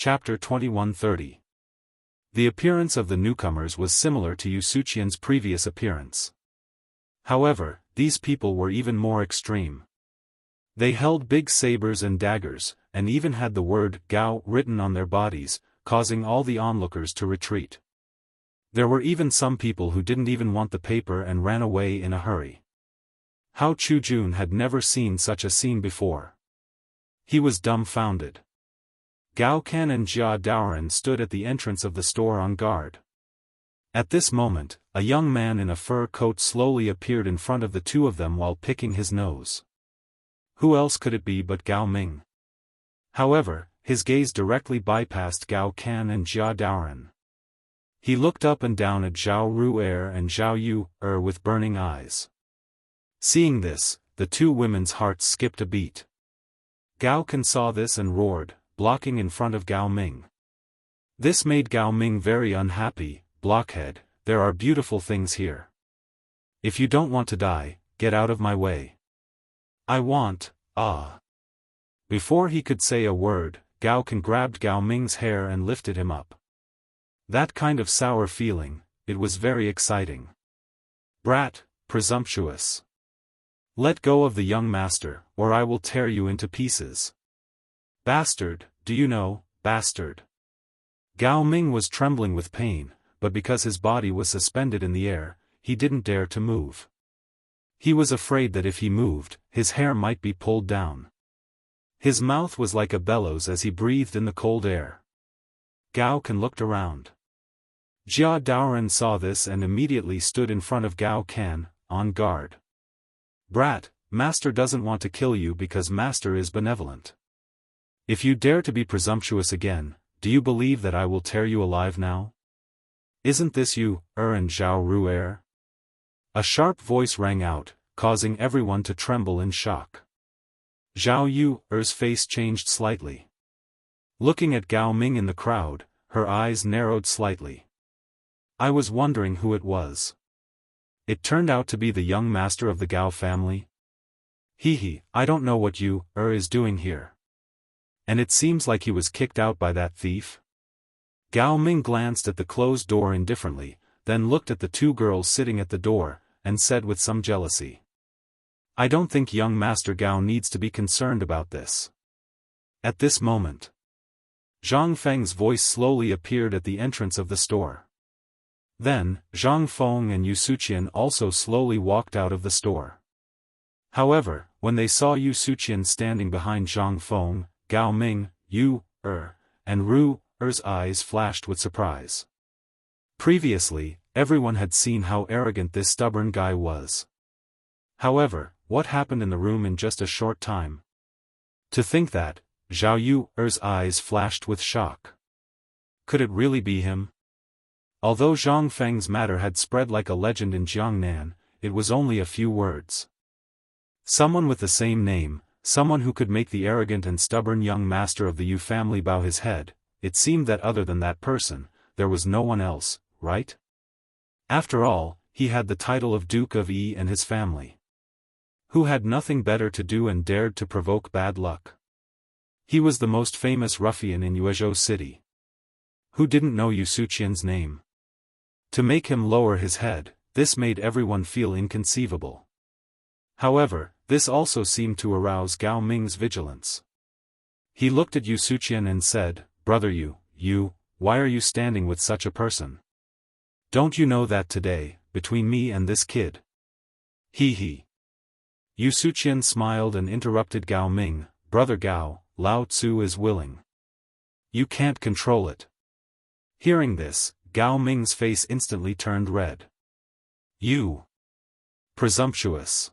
Chapter 2130. The appearance of the newcomers was similar to Yusuqian's previous appearance. However, these people were even more extreme. They held big sabers and daggers, and even had the word Gao written on their bodies, causing all the onlookers to retreat. There were even some people who didn't even want the paper and ran away in a hurry. Hao Chujun had never seen such a scene before. He was dumbfounded. Gao Kan and Jia Daoren stood at the entrance of the store on guard. At this moment, a young man in a fur coat slowly appeared in front of the two of them while picking his nose. Who else could it be but Gao Ming? However, his gaze directly bypassed Gao Kan and Jia Daoren. He looked up and down at Zhao Ru'er and Zhao Yu with burning eyes. Seeing this, the two women's hearts skipped a beat. Gao Kan saw this and roared, blocking in front of Gao Ming. This made Gao Ming very unhappy. Blockhead, there are beautiful things here. If you don't want to die, get out of my way. I want, Before he could say a word, Gao Kan grabbed Gao Ming's hair and lifted him up. That kind of sour feeling, it was very exciting. Brat, presumptuous. Let go of the young master, or I will tear you into pieces. Bastard, do you know, bastard. Gao Ming was trembling with pain, but because his body was suspended in the air, he didn't dare to move. He was afraid that if he moved, his hair might be pulled down. His mouth was like a bellows as he breathed in the cold air. Gao Kan looked around. Jia Daoren saw this and immediately stood in front of Gao Kan, on guard. Brat, master doesn't want to kill you because master is benevolent. If you dare to be presumptuous again, do you believe that I will tear you alive now? Isn't this you, and Zhao Ru'er? A sharp voice rang out, causing everyone to tremble in shock. Zhao Yu's face changed slightly. Looking at Gao Ming in the crowd, her eyes narrowed slightly. I was wondering who it was. It turned out to be the young master of the Gao family. I don't know what you is doing here. And it seems like he was kicked out by that thief. Gao Ming glanced at the closed door indifferently, then looked at the two girls sitting at the door, and said with some jealousy. I don't think young Master Gao needs to be concerned about this. At this moment, Zhang Feng's voice slowly appeared at the entrance of the store. Then, Zhang Feng and Yusuqian also slowly walked out of the store. However, when they saw Yusuqian standing behind Zhang Feng, Gao Ming, and Ru'er's eyes flashed with surprise. Previously, everyone had seen how arrogant this stubborn guy was. However, what happened in the room in just a short time? To think that, Zhao Yu's eyes flashed with shock. Could it really be him? Although Zhang Feng's matter had spread like a legend in Jiangnan, it was only a few words. Someone with the same name, someone who could make the arrogant and stubborn young master of the Yu family bow his head. It seemed that other than that person, there was no one else, right? After all, he had the title of Duke of Yi and his family. Who had nothing better to do and dared to provoke bad luck. He was the most famous ruffian in Yuezhou city. Who didn't know Yusuqian's name? To make him lower his head, this made everyone feel inconceivable. However, this also seemed to arouse Gao Ming's vigilance. He looked at Yusuqian and said, Brother Yu, why are you standing with such a person? Don't you know that today, between me and this kid? Yusuqian smiled and interrupted Gao Ming, Brother Gao, Lao Tzu is willing. You can't control it. Hearing this, Gao Ming's face instantly turned red. You. Presumptuous.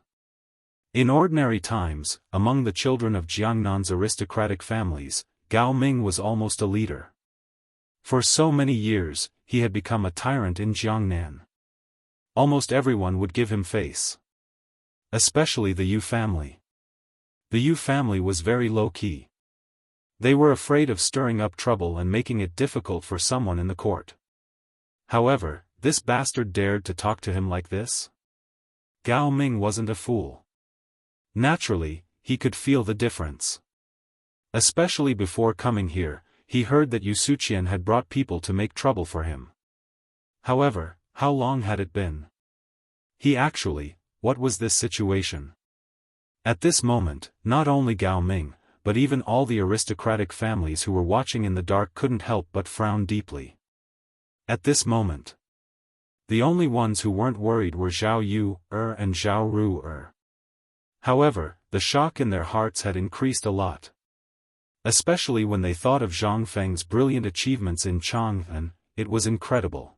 In ordinary times, among the children of Jiangnan's aristocratic families, Gao Ming was almost a leader. For so many years, he had become a tyrant in Jiangnan. Almost everyone would give him face. Especially the Yu family. The Yu family was very low-key. They were afraid of stirring up trouble and making it difficult for someone in the court. However, this bastard dared to talk to him like this? Gao Ming wasn't a fool. Naturally, he could feel the difference. Especially before coming here, he heard that Yusuqian had brought people to make trouble for him. However, how long had it been? What was this situation? At this moment, not only Gao Ming, but even all the aristocratic families who were watching in the dark couldn't help but frown deeply. At this moment, the only ones who weren't worried were Zhao Yu and Zhao Ru. However, the shock in their hearts had increased a lot. Especially when they thought of Zhang Feng's brilliant achievements in Chang'an, it was incredible.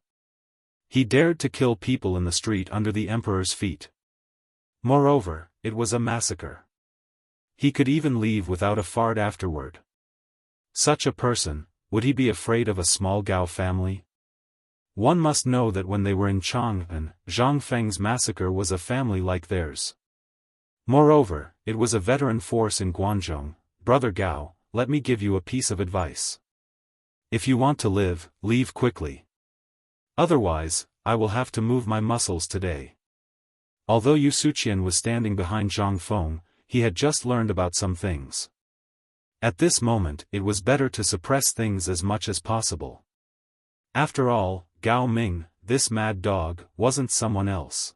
He dared to kill people in the street under the emperor's feet. Moreover, it was a massacre. He could even leave without a fart afterward. Such a person, would he be afraid of a small Gao family? One must know that when they were in Chang'an, Zhang Feng's massacre was a family like theirs. Moreover, it was a veteran force in Guangzhou. Brother Gao, let me give you a piece of advice. If you want to live, leave quickly. Otherwise, I will have to move my muscles today. Although Yusuqian was standing behind Zhang Feng, he had just learned about some things. At this moment, it was better to suppress things as much as possible. After all, Gao Ming, this mad dog, wasn't someone else.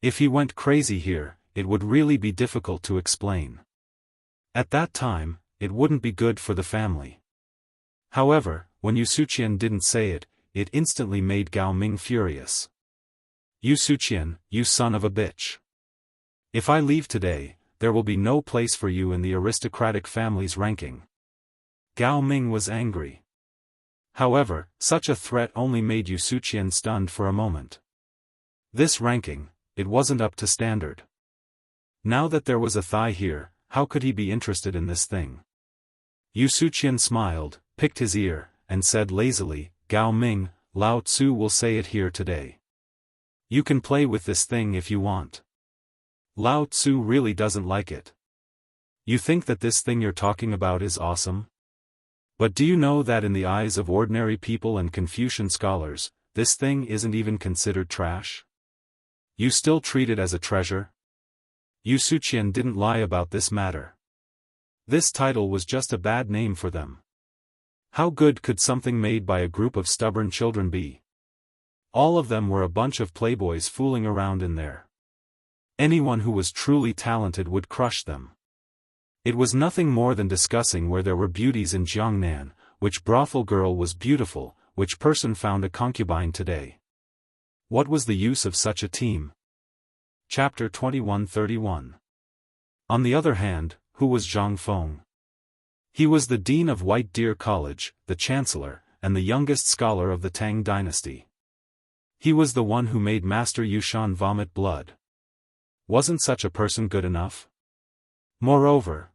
If he went crazy here, it would really be difficult to explain. At that time, it wouldn't be good for the family. However, when Yusuqian didn't say it, it instantly made Gao Ming furious. Yusuqian, you son of a bitch. If I leave today, there will be no place for you in the aristocratic family's ranking. Gao Ming was angry. However, such a threat only made Yusuqian stunned for a moment. This ranking, it wasn't up to standard. Now that there was a thigh here, how could he be interested in this thing? Yusuqian smiled, picked his ear, and said lazily, Gao Ming, Lao Tzu will say it here today. You can play with this thing if you want. Lao Tzu really doesn't like it. You think that this thing you're talking about is awesome? But do you know that in the eyes of ordinary people and Confucian scholars, this thing isn't even considered trash? You still treat it as a treasure? Yusuqian didn't lie about this matter. This title was just a bad name for them. How good could something made by a group of stubborn children be? All of them were a bunch of playboys fooling around in there. Anyone who was truly talented would crush them. It was nothing more than discussing where there were beauties in Jiangnan, which brothel girl was beautiful, which person found a concubine today. What was the use of such a team? Chapter 21:31. On the other hand, who was Zhang Feng? He was the dean of White Deer College, the chancellor, and the youngest scholar of the Tang dynasty. He was the one who made Master Yushan vomit blood. Wasn't such a person good enough? Moreover,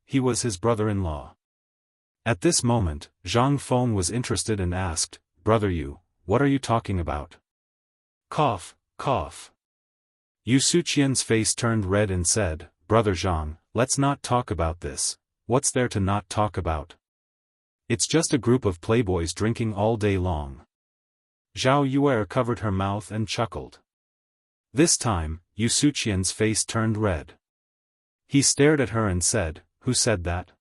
he was his brother-in-law. At this moment, Zhang Feng was interested and asked, Brother Yu, what are you talking about? Cough, cough. Yusuqian's face turned red and said, Brother Zhang, let's not talk about this. What's there to not talk about? It's just a group of playboys drinking all day long. Zhao Yuer covered her mouth and chuckled. This time, Yusuqian's face turned red. He stared at her and said, Who said that?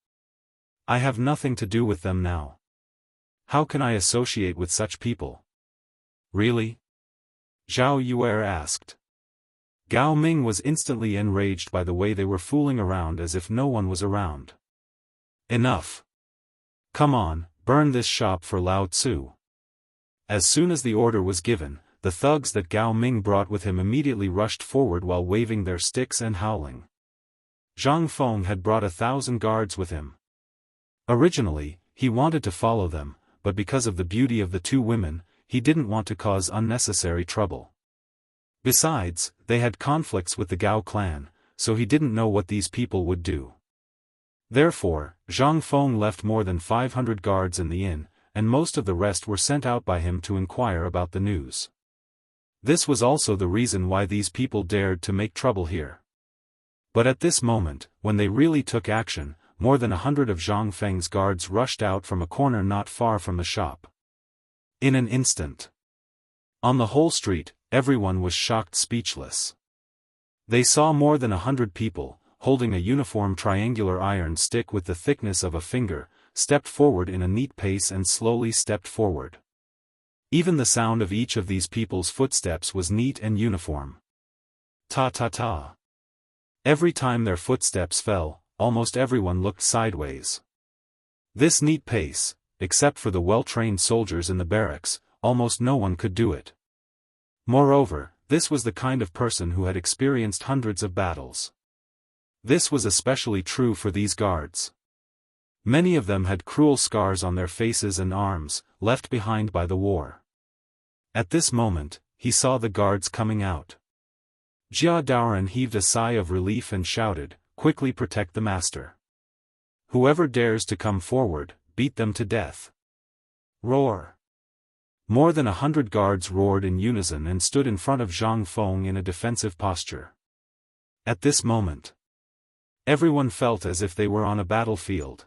I have nothing to do with them now. How can I associate with such people? Really? Zhao Yuer asked. Gao Ming was instantly enraged by the way they were fooling around as if no one was around. Enough. Come on, burn this shop for Lao Tzu. As soon as the order was given, the thugs that Gao Ming brought with him immediately rushed forward while waving their sticks and howling. Zhang Feng had brought 1,000 guards with him. Originally, he wanted to follow them, but because of the beauty of the two women, he didn't want to cause unnecessary trouble. Besides, they had conflicts with the Gao clan, so he didn't know what these people would do. Therefore, Zhang Feng left more than 500 guards in the inn, and most of the rest were sent out by him to inquire about the news. This was also the reason why these people dared to make trouble here. But at this moment, when they really took action, more than 100 of Zhang Feng's guards rushed out from a corner not far from the shop. In an instant. On the whole street, everyone was shocked speechless. They saw more than 100 people, holding a uniform triangular iron stick with the thickness of a finger, stepped forward in a neat pace and slowly stepped forward. Even the sound of each of these people's footsteps was neat and uniform. Ta-ta-ta. Every time their footsteps fell, almost everyone looked sideways. This neat pace, except for the well-trained soldiers in the barracks, almost no one could do it. Moreover, this was the kind of person who had experienced hundreds of battles. This was especially true for these guards. Many of them had cruel scars on their faces and arms, left behind by the war. At this moment, he saw the guards coming out. Jia Daoran heaved a sigh of relief and shouted, "Quickly protect the master. Whoever dares to come forward, beat them to death." Roar! More than 100 guards roared in unison and stood in front of Zhang Feng in a defensive posture. At this moment, everyone felt as if they were on a battlefield.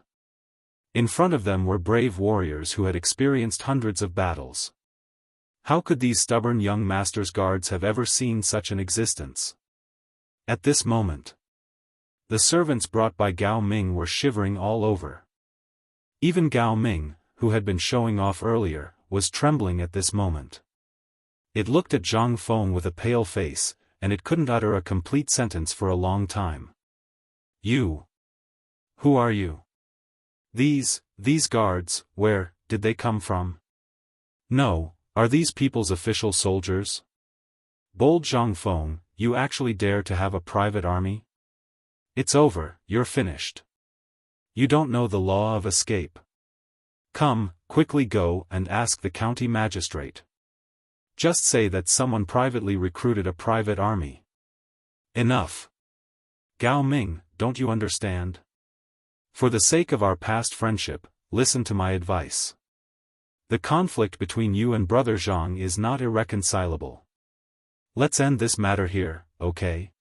In front of them were brave warriors who had experienced hundreds of battles. How could these stubborn young master's guards have ever seen such an existence? At this moment, the servants brought by Gao Ming were shivering all over. Even Gao Ming, who had been showing off earlier, was trembling at this moment. It looked at Zhang Feng with a pale face, and it couldn't utter a complete sentence for a long time. "You? Who are you? These guards, where did they come from? No, are these people's official soldiers? Bold Zhang Feng, you actually dare to have a private army? It's over, you're finished. You don't know the law of escape. Come, quickly go and ask the county magistrate. Just say that someone privately recruited a private army." Enough. Gao Ming, don't you understand? For the sake of our past friendship, listen to my advice. The conflict between you and Brother Zhang is not irreconcilable. Let's end this matter here, okay?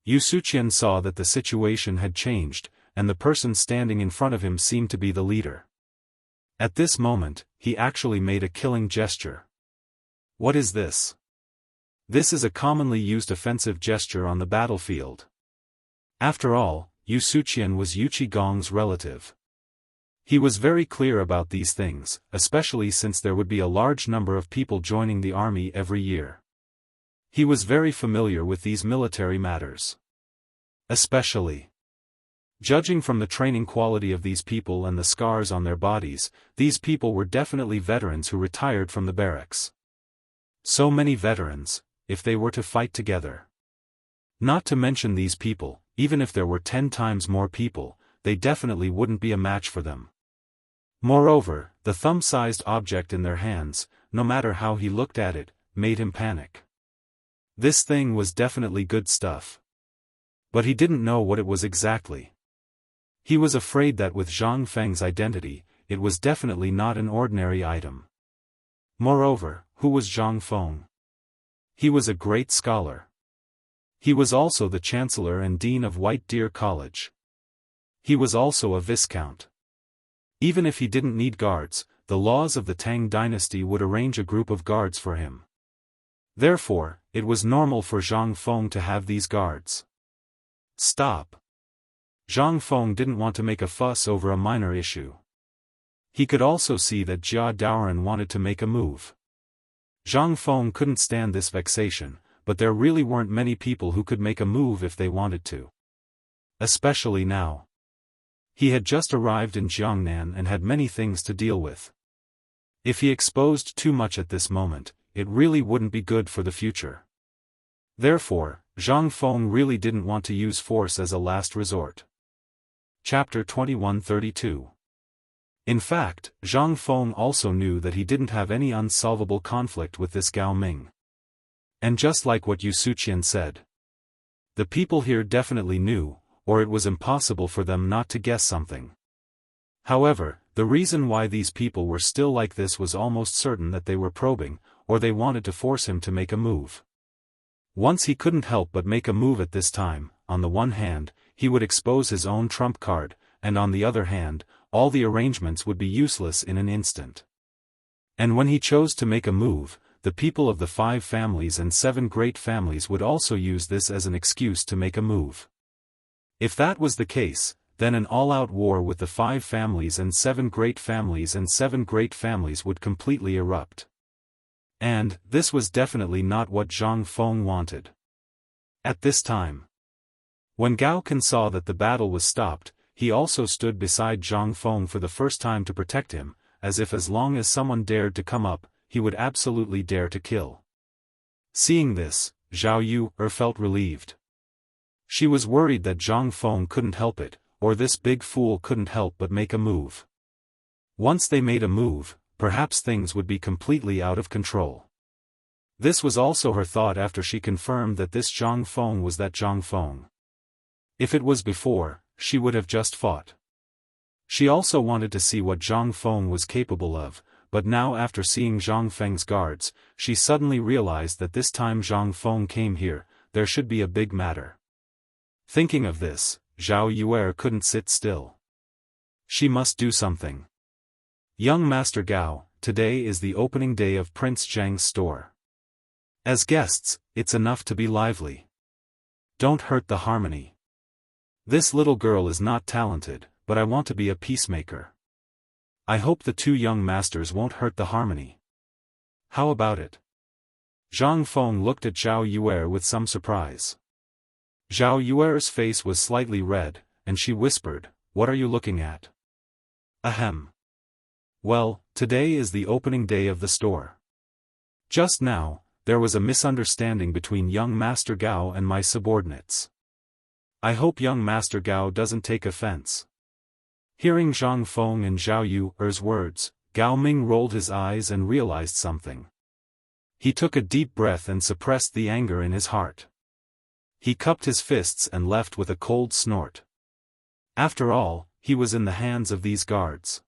Yu Suqian saw that the situation had changed, and the person standing in front of him seemed to be the leader. At this moment, he actually made a killing gesture. What is this? This is a commonly used offensive gesture on the battlefield. After all, Yu Suqian was Yu Qigong's relative. He was very clear about these things, especially since there would be a large number of people joining the army every year. He was very familiar with these military matters. Especially, judging from the training quality of these people and the scars on their bodies, these people were definitely veterans who retired from the barracks. So many veterans, if they were to fight together. Not to mention these people, even if there were 10 times more people, they definitely wouldn't be a match for them. Moreover, the thumb-sized object in their hands, no matter how he looked at it, made him panic. This thing was definitely good stuff. But he didn't know what it was exactly. He was afraid that with Zhang Feng's identity, it was definitely not an ordinary item. Moreover, who was Zhang Feng? He was a great scholar. He was also the Chancellor and Dean of White Deer College. He was also a Viscount. Even if he didn't need guards, the laws of the Tang dynasty would arrange a group of guards for him. Therefore, it was normal for Zhang Feng to have these guards. Stop. Zhang Feng didn't want to make a fuss over a minor issue. He could also see that Jia Daoran wanted to make a move. Zhang Feng couldn't stand this vexation, but there really weren't many people who could make a move if they wanted to. Especially now. He had just arrived in Jiangnan and had many things to deal with. If he exposed too much at this moment, it really wouldn't be good for the future. Therefore, Zhang Feng really didn't want to use force as a last resort. Chapter 2132. In fact, Zhang Feng also knew that he didn't have any unsolvable conflict with this Gao Ming. And just like what Yu Suqian said, the people here definitely knew, or it was impossible for them not to guess something. However, the reason why these people were still like this was almost certain that they were probing, or they wanted to force him to make a move. Once he couldn't help but make a move at this time. On the one hand, he would expose his own trump card, and on the other hand, all the arrangements would be useless in an instant. And when he chose to make a move, the people of the 5 families and 7 great families would also use this as an excuse to make a move. If that was the case, then an all-out war with the 5 families and 7 great families would completely erupt. And, this was definitely not what Zhang Feng wanted. At this time, when Gao Can saw that the battle was stopped, he also stood beside Zhang Feng for the first time to protect him, as if as long as someone dared to come up, he would absolutely dare to kill. Seeing this, Zhao Yu felt relieved. She was worried that Zhang Feng couldn't help it, or this big fool couldn't help but make a move. Once they made a move, perhaps things would be completely out of control. This was also her thought after she confirmed that this Zhang Feng was that Zhang Feng. If it was before, she would have just fought. She also wanted to see what Zhang Feng was capable of, but now after seeing Zhang Feng's guards, she suddenly realized that this time Zhang Feng came here, there should be a big matter. Thinking of this, Zhao Yue couldn't sit still. She must do something. Young Master Gao, today is the opening day of Prince Zhang's store. As guests, it's enough to be lively. Don't hurt the harmony. This little girl is not talented, but I want to be a peacemaker. I hope the 2 young masters won't hurt the harmony. How about it? Zhang Feng looked at Zhao Yue with some surprise. Zhao Yue's face was slightly red, and she whispered, "What are you looking at?" Ahem. Well, today is the opening day of the store. Just now, there was a misunderstanding between young Master Gao and my subordinates. I hope young Master Gao doesn't take offense. Hearing Zhang Feng and Zhao Yu's words, Gao Ming rolled his eyes and realized something. He took a deep breath and suppressed the anger in his heart. He cupped his fists and left with a cold snort. After all, he was in the hands of these guards.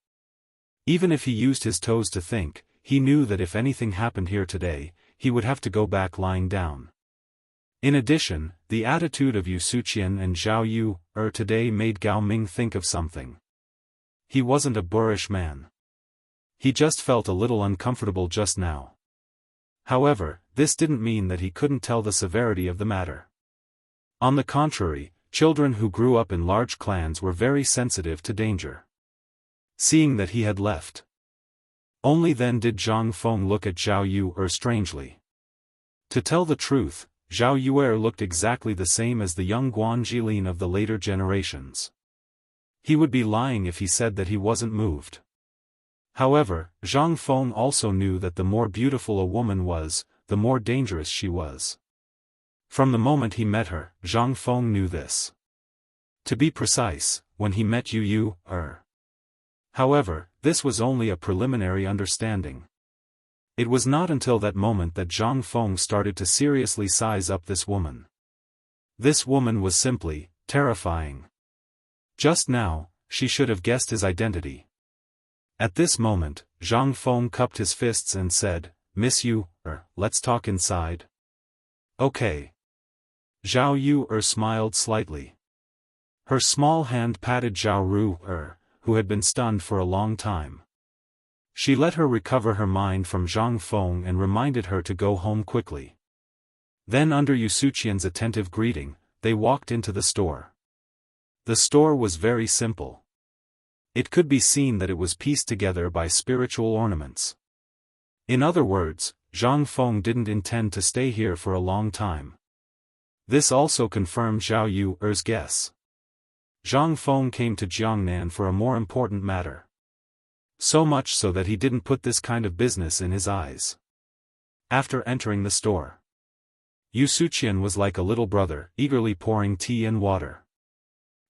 Even if he used his toes to think, he knew that if anything happened here today, he would have to go back lying down. In addition, the attitude of Yusuqian and Zhao Yu today made Gao Ming think of something. He wasn't a boorish man. He just felt a little uncomfortable just now. However, this didn't mean that he couldn't tell the severity of the matter. On the contrary, children who grew up in large clans were very sensitive to danger. Seeing that he had left, only then did Zhang Feng look at Zhao Yu strangely. To tell the truth, Zhao Yue looked exactly the same as the young Guan Jilin of the later generations. He would be lying if he said that he wasn't moved. However, Zhang Feng also knew that the more beautiful a woman was, the more dangerous she was. From the moment he met her, Zhang Feng knew this. To be precise, when he met Yu. However, this was only a preliminary understanding. It was not until that moment that Zhang Feng started to seriously size up this woman. This woman was simply terrifying. Just now, she should have guessed his identity. At this moment, Zhang Feng cupped his fists and said, "Miss Yu, let's talk inside." Okay. Zhao Yu smiled slightly. Her small hand patted Zhao Ru who had been stunned for a long time. She let her recover her mind from Zhang Feng and reminded her to go home quickly. Then under Yusuqian's attentive greeting, they walked into the store. The store was very simple. It could be seen that it was pieced together by spiritual ornaments. In other words, Zhang Feng didn't intend to stay here for a long time. This also confirmed Zhao Yu's guess. Zhang Feng came to Jiangnan for a more important matter. So much so that he didn't put this kind of business in his eyes. After entering the store, Yusuqian was like a little brother, eagerly pouring tea and water.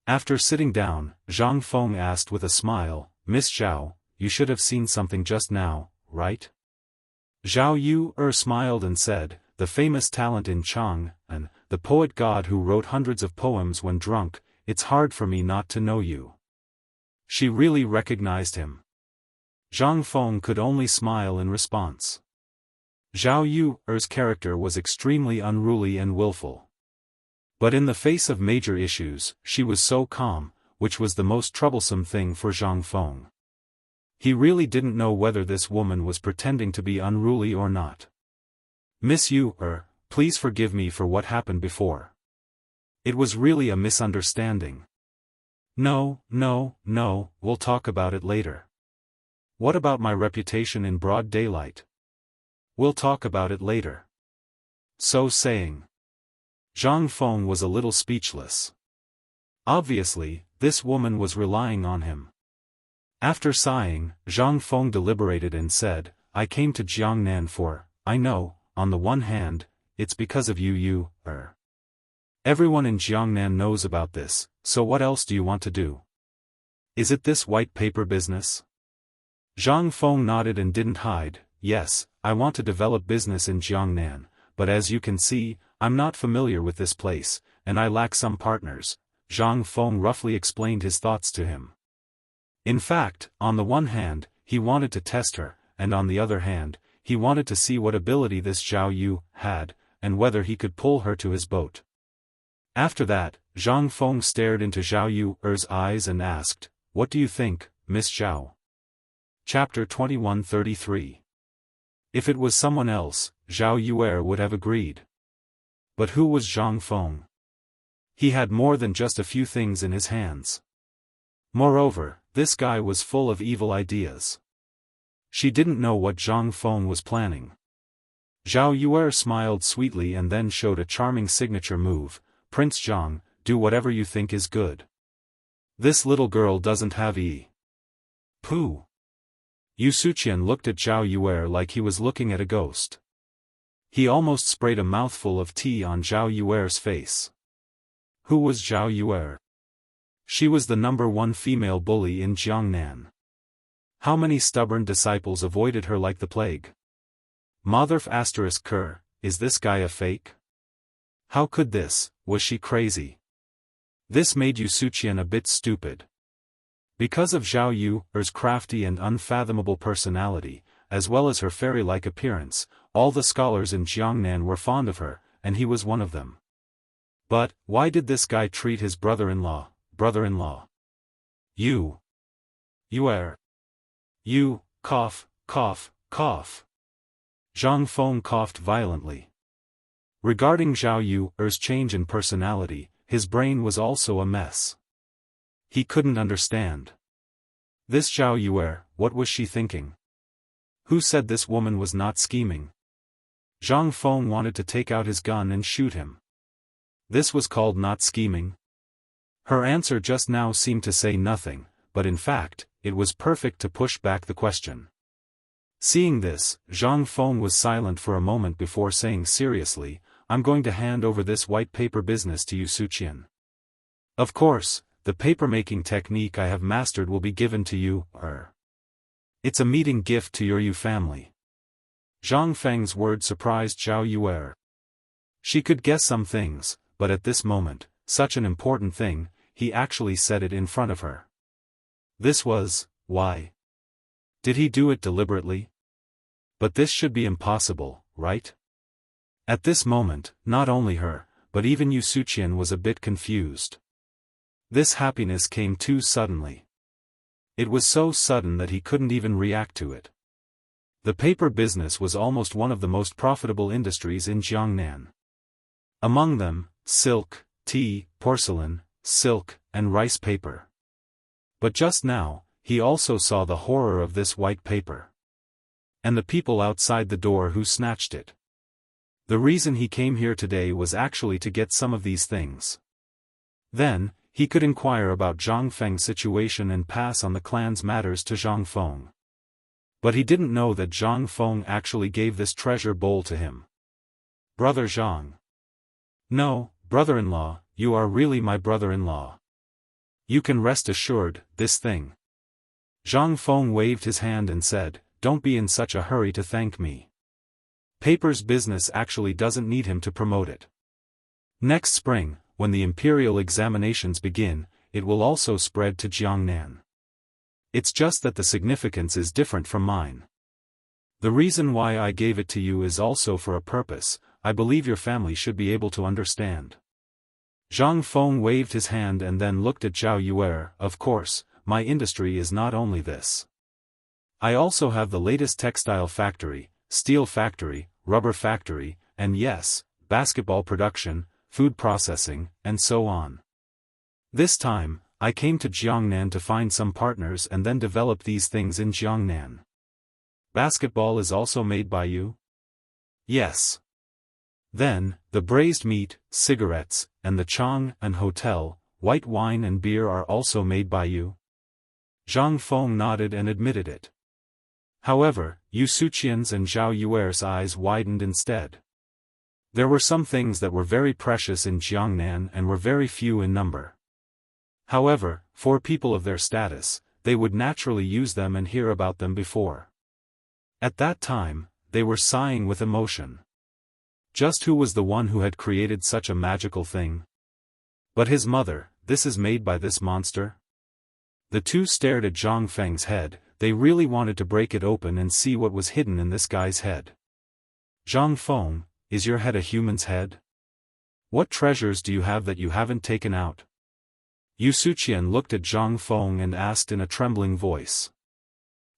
After sitting down, Zhang Feng asked with a smile, "Miss Zhao, you should have seen something just now, right?" Zhao Yu smiled and said, "The famous talent in Chang, and the poet god who wrote hundreds of poems when drunk, it's hard for me not to know you." She really recognized him. Zhang Feng could only smile in response. Zhao Yu's character was extremely unruly and willful. But in the face of major issues, she was so calm, which was the most troublesome thing for Zhang Feng. He really didn't know whether this woman was pretending to be unruly or not. "Miss Yu, please forgive me for what happened before. It was really a misunderstanding." No, no, no, we'll talk about it later. What about my reputation in broad daylight? We'll talk about it later. So saying, Zhang Feng was a little speechless. Obviously, this woman was relying on him. After sighing, Zhang Feng deliberated and said, I came to Jiangnan for, I know, on the one hand, it's because of you. Everyone in Jiangnan knows about this, so what else do you want to do? Is it this white paper business? Zhang Feng nodded and didn't hide. Yes, I want to develop business in Jiangnan, but as you can see, I'm not familiar with this place, and I lack some partners. Zhang Feng roughly explained his thoughts to him. In fact, on the one hand, he wanted to test her, and on the other hand, he wanted to see what ability this Zhao Yu had, and whether he could pull her to his boat. After that, Zhang Feng stared into Zhao Yu's eyes and asked, What do you think, Miss Zhao? Chapter 2133. If it was someone else, Zhao Yu would have agreed. But who was Zhang Feng? He had more than just a few things in his hands. Moreover, this guy was full of evil ideas. She didn't know what Zhang Feng was planning. Zhao Yu smiled sweetly and then showed a charming signature move. Prince Zhang, do whatever you think is good. This little girl doesn't have Pooh. Yu Suqian looked at Zhao Yu like he was looking at a ghost. He almost sprayed a mouthful of tea on Zhao Yu's face. Who was Zhao Yu? She was the #1 female bully in Jiangnan. How many stubborn disciples avoided her like the plague? Motherf **Ker, is this guy a fake? How could this, was she crazy? This made Yu Suqian a bit stupid. Because of Zhao Yu's crafty and unfathomable personality, as well as her fairy-like appearance, all the scholars in Jiangnan were fond of her, and he was one of them. But, why did this guy treat his brother-in-law? You, cough, cough, cough. Zhang Feng coughed violently. Regarding Zhao Yu's change in personality, his brain was also a mess. He couldn't understand. This Zhao Yu, what was she thinking? Who said this woman was not scheming? Zhang Feng wanted to take out his gun and shoot him. This was called not scheming? Her answer just now seemed to say nothing, but in fact, it was perfect to push back the question. Seeing this, Zhang Feng was silent for a moment before saying seriously, I'm going to hand over this white paper business to Yu Suqian. Of course, the paper-making technique I have mastered will be given to you. It's a meeting gift to your Yu family. Zhang Feng's word surprised Zhao Yu. She could guess some things, but at this moment, such an important thing, he actually said it in front of her. This was, why? Did he do it deliberately? But this should be impossible, right? At this moment, not only her, but even Yu Suqian was a bit confused. This happiness came too suddenly. It was so sudden that he couldn't even react to it. The paper business was almost one of the most profitable industries in Jiangnan. Among them, silk, tea, porcelain, silk, and rice paper. But just now, he also saw the horror of this white paper. And the people outside the door who snatched it. The reason he came here today was actually to get some of these things. Then, he could inquire about Zhang Feng's situation and pass on the clan's matters to Zhang Feng. But he didn't know that Zhang Feng actually gave this treasure bowl to him. Brother Zhang. No, brother-in-law, you are really my brother-in-law. You can rest assured, this thing. Zhang Feng waved his hand and said, don't be in such a hurry to thank me. Paper's business actually doesn't need him to promote it. Next spring, when the imperial examinations begin, it will also spread to Jiangnan. It's just that the significance is different from mine. The reason why I gave it to you is also for a purpose, I believe your family should be able to understand. Zhang Feng waved his hand and then looked at Zhao Yu. Of course, my industry is not only this. I also have the latest textile factory, steel factory, rubber factory, and yes, basketball production, food processing, and so on. This time, I came to Jiangnan to find some partners and then develop these things in Jiangnan. Basketball is also made by you? Yes. Then, the braised meat, cigarettes, and the Chang and hotel, white wine and beer are also made by you? Zhang Feng nodded and admitted it. However, Yu Suqian's and Zhao Yuer's eyes widened instead. There were some things that were very precious in Jiangnan and were very few in number. However, for people of their status, they would naturally use them and hear about them before. At that time, they were sighing with emotion. Just who was the one who had created such a magical thing? But his mother, this is made by this monster? The two stared at Zhang Feng's head. They really wanted to break it open and see what was hidden in this guy's head. Zhang Feng, is your head a human's head? What treasures do you have that you haven't taken out? Yu Suqian looked at Zhang Feng and asked in a trembling voice.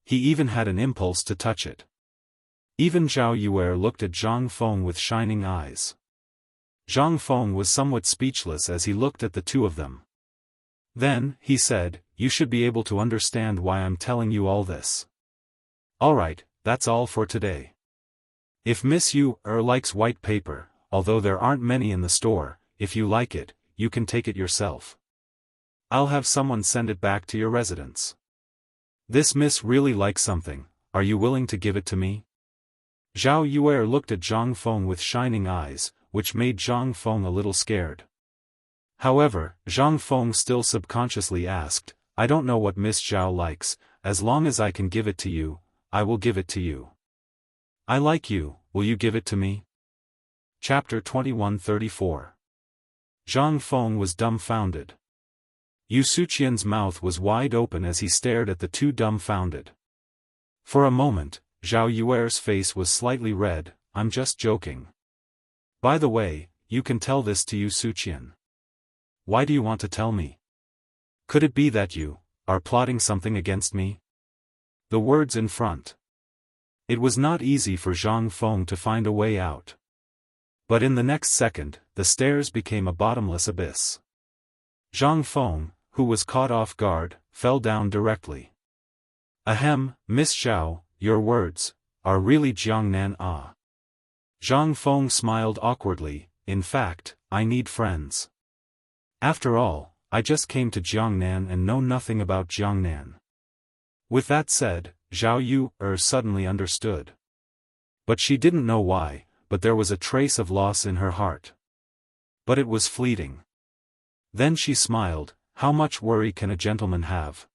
He even had an impulse to touch it. Even Zhao Yuer looked at Zhang Feng with shining eyes. Zhang Feng was somewhat speechless as he looked at the two of them. Then, he said, you should be able to understand why I'm telling you all this. Alright, that's all for today. If Miss Yu likes white paper, although there aren't many in the store, if you like it, you can take it yourself. I'll have someone send it back to your residence. This miss really likes something, are you willing to give it to me? Zhao Yuer looked at Zhang Feng with shining eyes, which made Zhang Feng a little scared. However, Zhang Feng still subconsciously asked, I don't know what Miss Zhao likes, as long as I can give it to you, I will give it to you. I like you, will you give it to me? Chapter 2134. Zhang Feng was dumbfounded. Yu Suqian's mouth was wide open as he stared at the two dumbfounded. For a moment, Zhao Yuer's face was slightly red, I'm just joking. By the way, you can tell this to Yu Suqian. Why do you want to tell me? Could it be that you are plotting something against me? The words in front. It was not easy for Zhang Feng to find a way out. But in the next second, the stairs became a bottomless abyss. Zhang Feng, who was caught off guard, fell down directly. Ahem, Miss Zhao, your words are really Jiangnan ah. Zhang Feng smiled awkwardly, in fact, I need friends. After all, I just came to Jiangnan and know nothing about Jiangnan. With that said, Zhao Yuer suddenly understood. But she didn't know why, but there was a trace of loss in her heart. But it was fleeting. Then she smiled, how much worry can a gentleman have?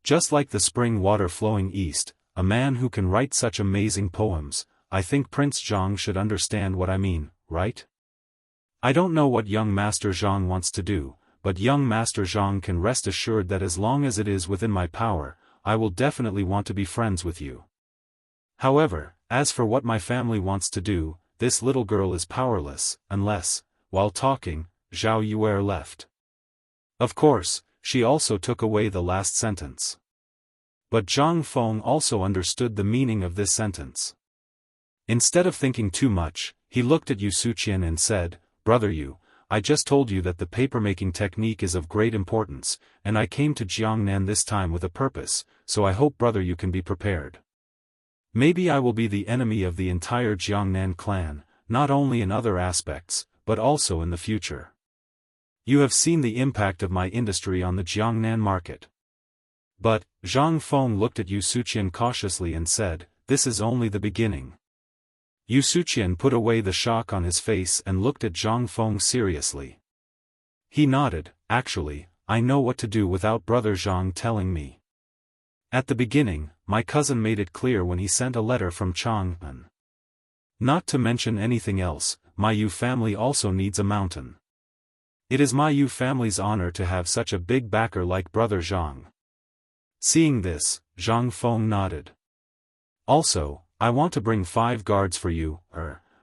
Just like the spring water flowing east, a man who can write such amazing poems, I think Prince Zhang should understand what I mean, right? I don't know what young Master Zhang wants to do, but young Master Zhang can rest assured that as long as it is within my power, I will definitely want to be friends with you. However, as for what my family wants to do, this little girl is powerless, unless, while talking, Zhao Yuer left. Of course, she also took away the last sentence. But Zhang Feng also understood the meaning of this sentence. Instead of thinking too much, he looked at Yu Suqian and said, Brother Yu, I just told you that the papermaking technique is of great importance, and I came to Jiangnan this time with a purpose, so I hope brother you can be prepared. Maybe I will be the enemy of the entire Jiangnan clan, not only in other aspects, but also in the future. You have seen the impact of my industry on the Jiangnan market. But, Zhang Feng looked at Yu Suqian cautiously and said, this is only the beginning. Yu Suqian put away the shock on his face and looked at Zhang Feng seriously. He nodded, actually, I know what to do without brother Zhang telling me. At the beginning, my cousin made it clear when he sent a letter from Chang'an. Not to mention anything else, my Yu family also needs a mountain. It is my Yu family's honor to have such a big backer like brother Zhang. Seeing this, Zhang Feng nodded. Also, I want to bring 5 guards for you,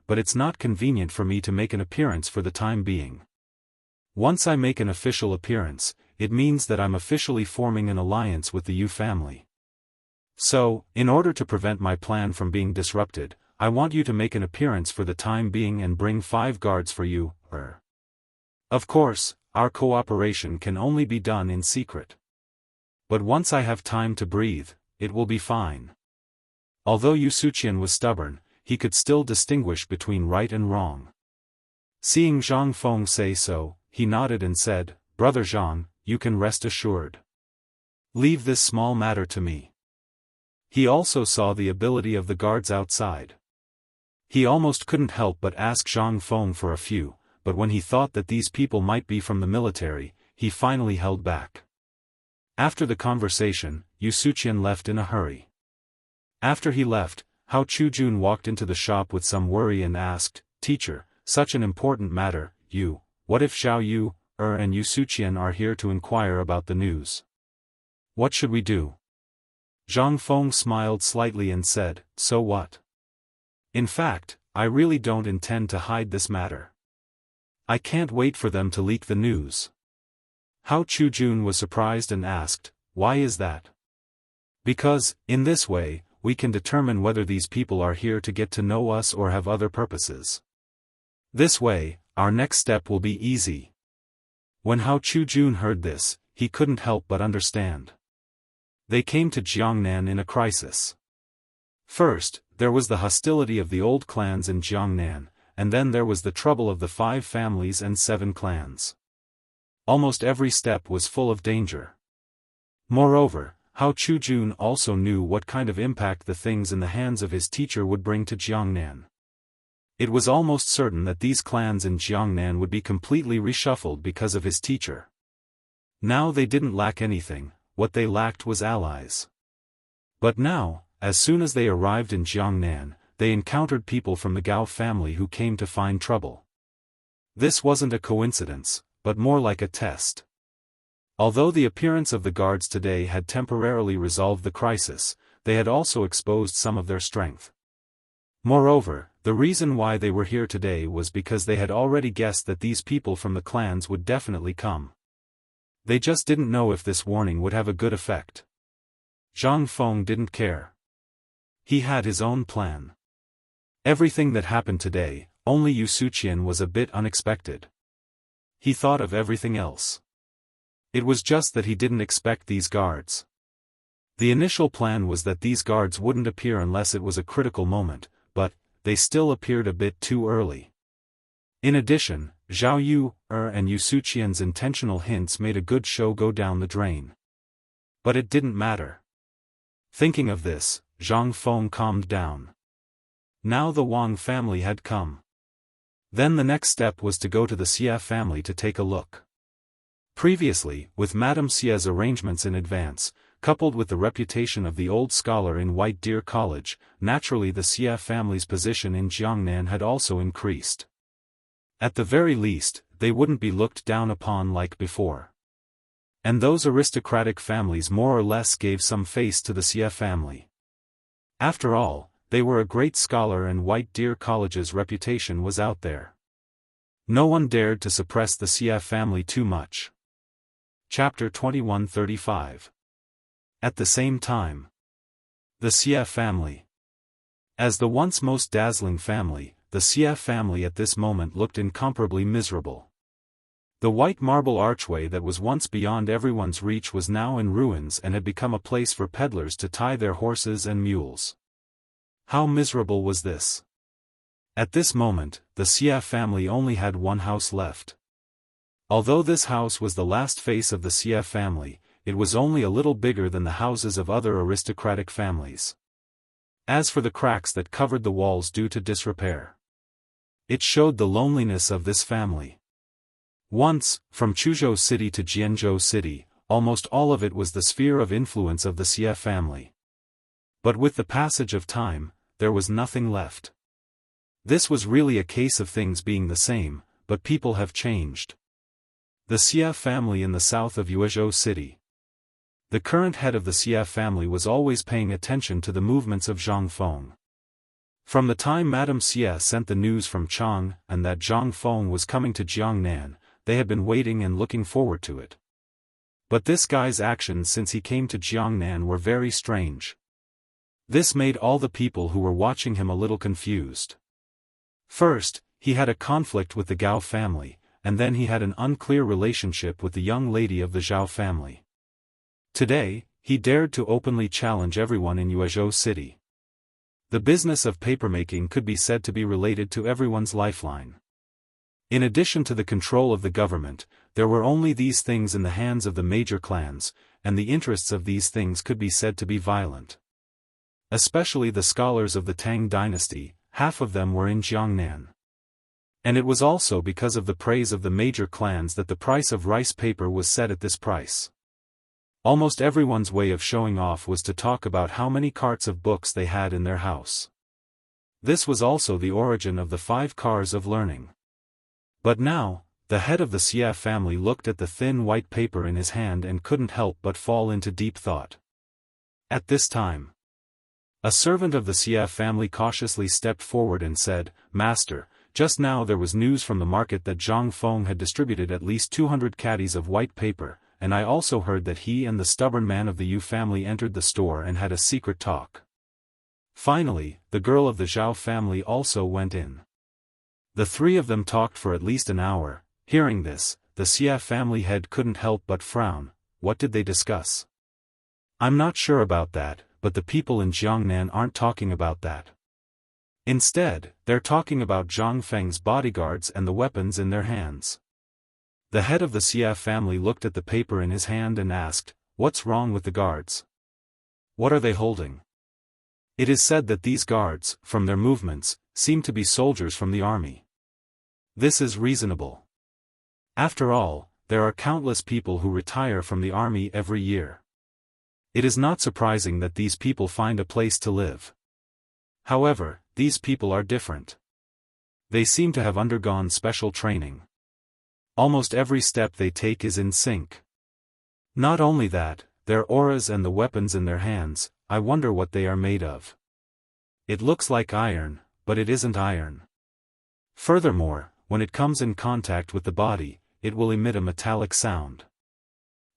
but it's not convenient for me to make an appearance for the time being. Once I make an official appearance, it means that I'm officially forming an alliance with the Yu family. So, in order to prevent my plan from being disrupted, I want you to make an appearance for the time being and bring 5 guards for you, Of course, our cooperation can only be done in secret. But once I have time to breathe, it will be fine. Although Yu Suqian was stubborn, he could still distinguish between right and wrong. Seeing Zhang Feng say so, he nodded and said, "Brother Zhang, you can rest assured. Leave this small matter to me." He also saw the ability of the guards outside. He almost couldn't help but ask Zhang Feng for a few, but when he thought that these people might be from the military, he finally held back. After the conversation, Yu Suqian left in a hurry. After he left, Hao Chujun walked into the shop with some worry and asked, "Teacher, such an important matter, what if Zhao Yu, and Yu Suqian are here to inquire about the news? What should we do?" Zhang Feng smiled slightly and said, "So what? In fact, I really don't intend to hide this matter. I can't wait for them to leak the news." Hao Chujun was surprised and asked, "Why is that?" "Because, in this way, we can determine whether these people are here to get to know us or have other purposes. This way, our next step will be easy." When Hao Chujun heard this, he couldn't help but understand. They came to Jiangnan in a crisis. First, there was the hostility of the old clans in Jiangnan, and then there was the trouble of the 5 families and 7 clans. Almost every step was full of danger. Moreover, Hao Chujun also knew what kind of impact the things in the hands of his teacher would bring to Jiangnan. It was almost certain that these clans in Jiangnan would be completely reshuffled because of his teacher. Now they didn't lack anything, what they lacked was allies. But now, as soon as they arrived in Jiangnan, they encountered people from the Gao family who came to find trouble. This wasn't a coincidence, but more like a test. Although the appearance of the guards today had temporarily resolved the crisis, they had also exposed some of their strength. Moreover, the reason why they were here today was because they had already guessed that these people from the clans would definitely come. They just didn't know if this warning would have a good effect. Zhang Feng didn't care. He had his own plan. Everything that happened today, only Yu Suqian was a bit unexpected. He thought of everything else. It was just that he didn't expect these guards. The initial plan was that these guards wouldn't appear unless it was a critical moment, but they still appeared a bit too early. In addition, Zhao Yu, and Yu Suqian's intentional hints made a good show go down the drain. But it didn't matter. Thinking of this, Zhang Feng calmed down. Now the Wang family had come. Then the next step was to go to the Xie family to take a look. Previously, with Madame Xie's arrangements in advance, coupled with the reputation of the old scholar in White Deer College, naturally the Xie family's position in Jiangnan had also increased. At the very least, they wouldn't be looked down upon like before. And those aristocratic families more or less gave some face to the Xie family. After all, they were a great scholar and White Deer College's reputation was out there. No one dared to suppress the Xie family too much. Chapter 2135. At the same time, the Xie family. As the once most dazzling family, the Xie family at this moment looked incomparably miserable. The white marble archway that was once beyond everyone's reach was now in ruins and had become a place for peddlers to tie their horses and mules. How miserable was this? At this moment, the Xie family only had one house left. Although this house was the last face of the Xie family, it was only a little bigger than the houses of other aristocratic families. As for the cracks that covered the walls due to disrepair, it showed the loneliness of this family. Once, from Chuzhou City to Jianzhou City, almost all of it was the sphere of influence of the Xie family. But with the passage of time, there was nothing left. This was really a case of things being the same, but people have changed. The Xie family in the south of Yuezhou City. The current head of the Xie family was always paying attention to the movements of Zhang Feng. From the time Madame Xie sent the news from Chang and that Zhang Feng was coming to Jiangnan, they had been waiting and looking forward to it. But this guy's actions since he came to Jiangnan were very strange. This made all the people who were watching him a little confused. First, he had a conflict with the Gao family, and then he had an unclear relationship with the young lady of the Zhao family. Today, he dared to openly challenge everyone in Yuezhou City. The business of papermaking could be said to be related to everyone's lifeline. In addition to the control of the government, there were only these things in the hands of the major clans, and the interests of these things could be said to be violent. Especially the scholars of the Tang dynasty, half of them were in Jiangnan. And it was also because of the praise of the major clans that the price of rice paper was set at this price. Almost everyone's way of showing off was to talk about how many carts of books they had in their house. This was also the origin of the 5 cars of learning. But now, the head of the Xia family looked at the thin white paper in his hand and couldn't help but fall into deep thought. At this time, a servant of the Xia family cautiously stepped forward and said, "Master, just now there was news from the market that Zhang Feng had distributed at least 200 caddies of white paper, and I also heard that he and the stubborn man of the Yu family entered the store and had a secret talk." Finally, the girl of the Zhao family also went in. The 3 of them talked for at least an hour. Hearing this, the Xia family head couldn't help but frown. What did they discuss? I'm not sure about that, but the people in Jiangnan aren't talking about that. Instead, they're talking about Zhang Feng's bodyguards and the weapons in their hands. The head of the Xia family looked at the paper in his hand and asked, "What's wrong with the guards? What are they holding?" It is said that these guards, from their movements, seem to be soldiers from the army. This is reasonable. After all, there are countless people who retire from the army every year. It is not surprising that these people find a place to live. However, these people are different. They seem to have undergone special training. Almost every step they take is in sync. Not only that, their auras and the weapons in their hands, I wonder what they are made of. It looks like iron, but it isn't iron. Furthermore, when it comes in contact with the body, it will emit a metallic sound.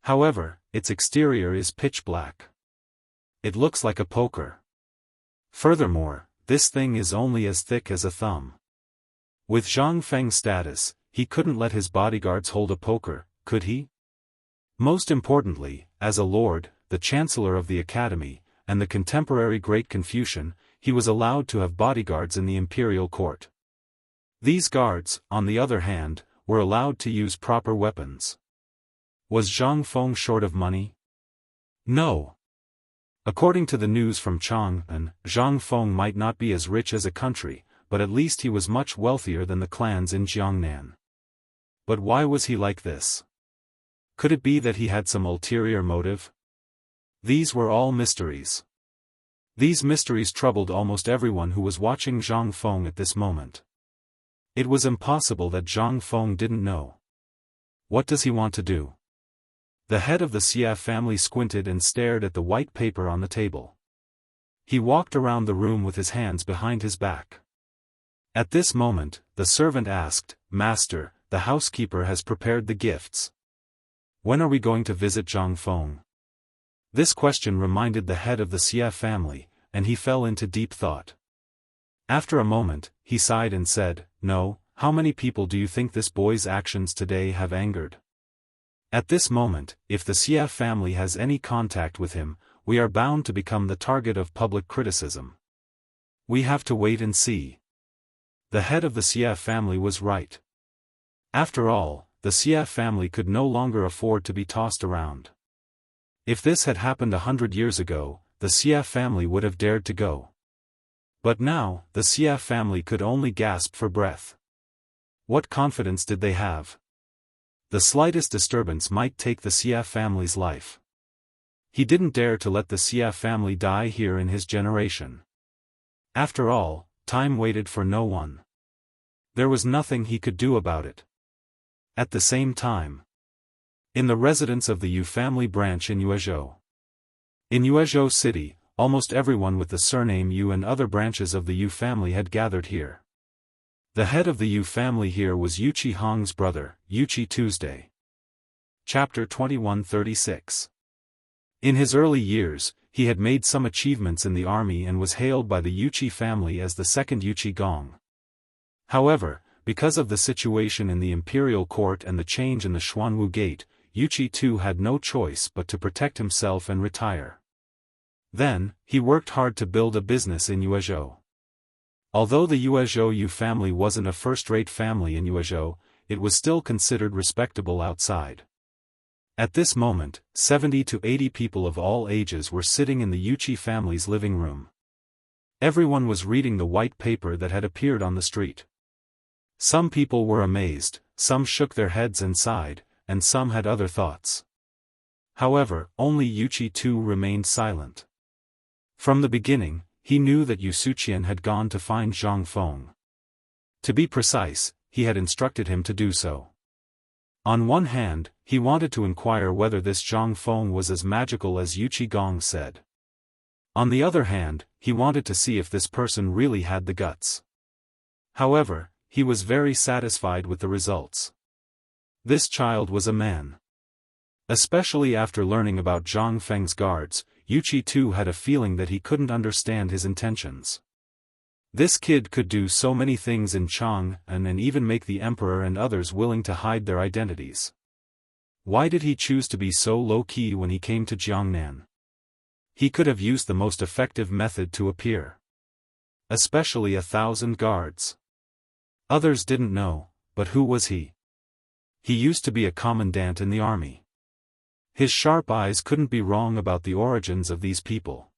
However, its exterior is pitch black. It looks like a poker. Furthermore, this thing is only as thick as a thumb. With Zhang Feng's status, he couldn't let his bodyguards hold a poker, could he? Most importantly, as a lord, the chancellor of the academy, and the contemporary great Confucian, he was allowed to have bodyguards in the imperial court. These guards, on the other hand, were allowed to use proper weapons. Was Zhang Feng short of money? No. According to the news from Chang'an, Zhang Feng might not be as rich as a country, but at least he was much wealthier than the clans in Jiangnan. But why was he like this? Could it be that he had some ulterior motive? These were all mysteries. These mysteries troubled almost everyone who was watching Zhang Feng at this moment. It was impossible that Zhang Feng didn't know. What does he want to do? The head of the Xia family squinted and stared at the white paper on the table. He walked around the room with his hands behind his back. At this moment, the servant asked, "Master, the housekeeper has prepared the gifts. When are we going to visit Zhang Feng?" This question reminded the head of the Xia family, and he fell into deep thought. After a moment, he sighed and said, "No, how many people do you think this boy's actions today have angered? At this moment, if the Xia family has any contact with him, we are bound to become the target of public criticism. We have to wait and see." The head of the Xia family was right. After all, the Xia family could no longer afford to be tossed around. If this had happened 100 years ago, the Xia family would have dared to go. But now, the Xia family could only gasp for breath. What confidence did they have? The slightest disturbance might take the Xia family's life. He didn't dare to let the Xia family die here in his generation. After all, time waited for no one. There was nothing he could do about it. At the same time, in the residence of the Yu family branch in Yuezhou. In Yuezhou City, almost everyone with the surname Yu and other branches of the Yu family had gathered here. The head of the Yu family here was Yuqi Hong's brother, Yuqi Tuesday. Chapter 2136. In his early years, he had made some achievements in the army and was hailed by the Yuqi family as the second Yuqi Gong. However, because of the situation in the imperial court and the change in the Xuanwu Gate, Yuqi too had no choice but to protect himself and retire. Then, he worked hard to build a business in Yuezhou. Although the Yuezhou Yu family wasn't a first-rate family in Yuezhou, it was still considered respectable outside. At this moment, 70 to 80 people of all ages were sitting in the Yuqi family's living room. Everyone was reading the white paper that had appeared on the street. Some people were amazed, some shook their heads and sighed, and some had other thoughts. However, only Yuqi too remained silent. From the beginning, he knew that Yu Suqian had gone to find Zhang Feng. To be precise, he had instructed him to do so. On one hand, he wanted to inquire whether this Zhang Feng was as magical as Yu Qigong said. On the other hand, he wanted to see if this person really had the guts. However, he was very satisfied with the results. This child was a man. Especially after learning about Zhang Feng's guards, Yuqi too had a feeling that he couldn't understand his intentions. This kid could do so many things in Chang'an and even make the emperor and others willing to hide their identities. Why did he choose to be so low-key when he came to Jiangnan? He could have used the most effective method to appear. Especially 1,000 guards. Others didn't know, but who was he? He used to be a commandant in the army. His sharp eyes couldn't be wrong about the origins of these people.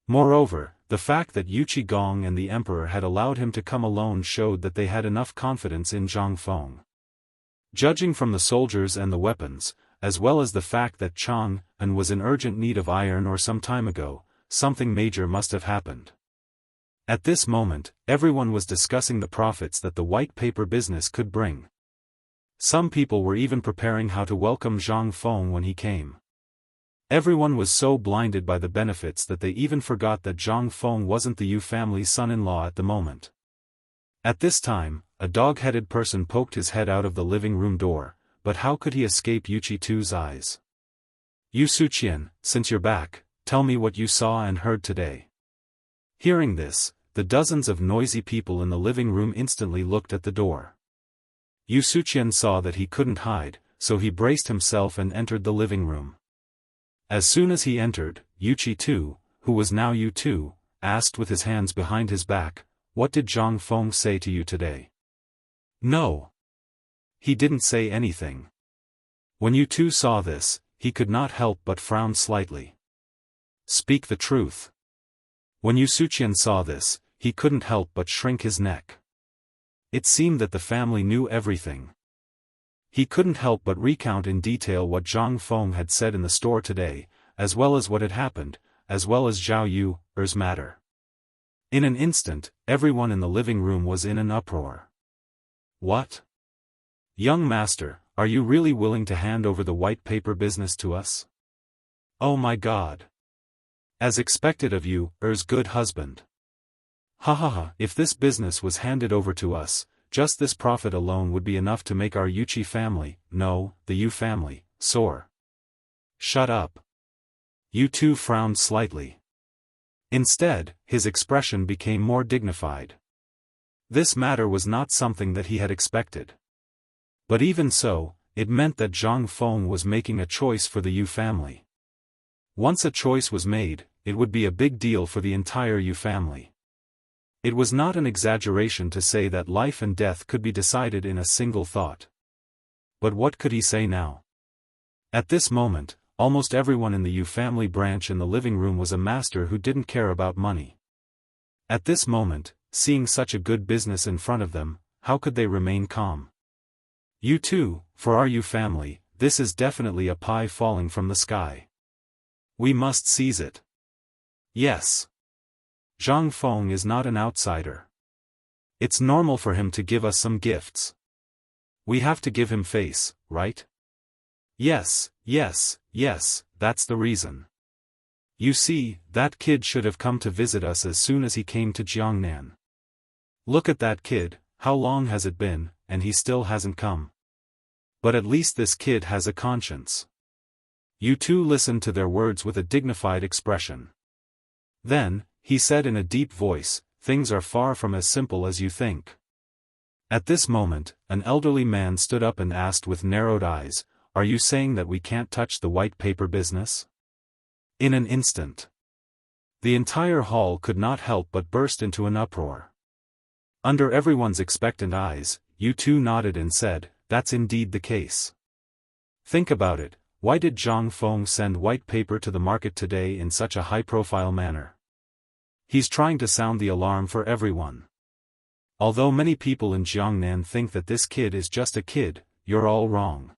Moreover, the fact that Yu Qigong and the emperor had allowed him to come alone showed that they had enough confidence in Zhang Feng. Judging from the soldiers and the weapons, as well as the fact that Chang'an was in urgent need of iron or some time ago, something major must have happened. At this moment, everyone was discussing the profits that the white paper business could bring. Some people were even preparing how to welcome Zhang Feng when he came. Everyone was so blinded by the benefits that they even forgot that Zhang Feng wasn't the Yu family's son-in-law at the moment. At this time, a dog-headed person poked his head out of the living room door, but how could he escape Yuqi too's eyes? Yu Suqian, since you're back, tell me what you saw and heard today. Hearing this, the dozens of noisy people in the living room instantly looked at the door. Yu Suqian saw that he couldn't hide, so he braced himself and entered the living room. As soon as he entered, Yuqi too, who was now Yu too, asked with his hands behind his back, "What did Zhang Feng say to you today?" "No. He didn't say anything." When Yu too saw this, he could not help but frown slightly. "Speak the truth." When Yu Suqian saw this, he couldn't help but shrink his neck. It seemed that the family knew everything. He couldn't help but recount in detail what Zhang Feng had said in the store today, as well as what had happened, as well as Zhao Yu's matter. In an instant, everyone in the living room was in an uproar. "What? Young master, are you really willing to hand over the white paper business to us? Oh my God! As expected of you, good husband. Ha ha ha, if this business was handed over to us, just this profit alone would be enough to make our Yuqi family, no, the Yu family, soar." "Shut up." Yu too frowned slightly. Instead, his expression became more dignified. This matter was not something that he had expected. But even so, it meant that Zhang Feng was making a choice for the Yu family. Once a choice was made, it would be a big deal for the entire Yu family. It was not an exaggeration to say that life and death could be decided in a single thought. But what could he say now? At this moment, almost everyone in the Yu family branch in the living room was a master who didn't care about money. At this moment, seeing such a good business in front of them, how could they remain calm? "You too, for our Yu family, this is definitely a pie falling from the sky. We must seize it. Yes. Zhang Feng is not an outsider. It's normal for him to give us some gifts. We have to give him face, right? Yes, yes, yes, that's the reason. You see, that kid should have come to visit us as soon as he came to Jiangnan. Look at that kid, how long has it been, and he still hasn't come. But at least this kid has a conscience." You two listened to their words with a dignified expression. Then, he said in a deep voice, "Things are far from as simple as you think. At this moment, an elderly man stood up and asked with narrowed eyes, "Are you saying that we can't touch the white paper business?" In an instant, the entire hall could not help but burst into an uproar. Under everyone's expectant eyes, U2 nodded and said, "That's indeed the case. Think about it, why did Zhang Feng send white paper to the market today in such a high-profile manner? He's trying to sound the alarm for everyone. Although many people in Jiangnan think that this kid is just a kid, you're all wrong.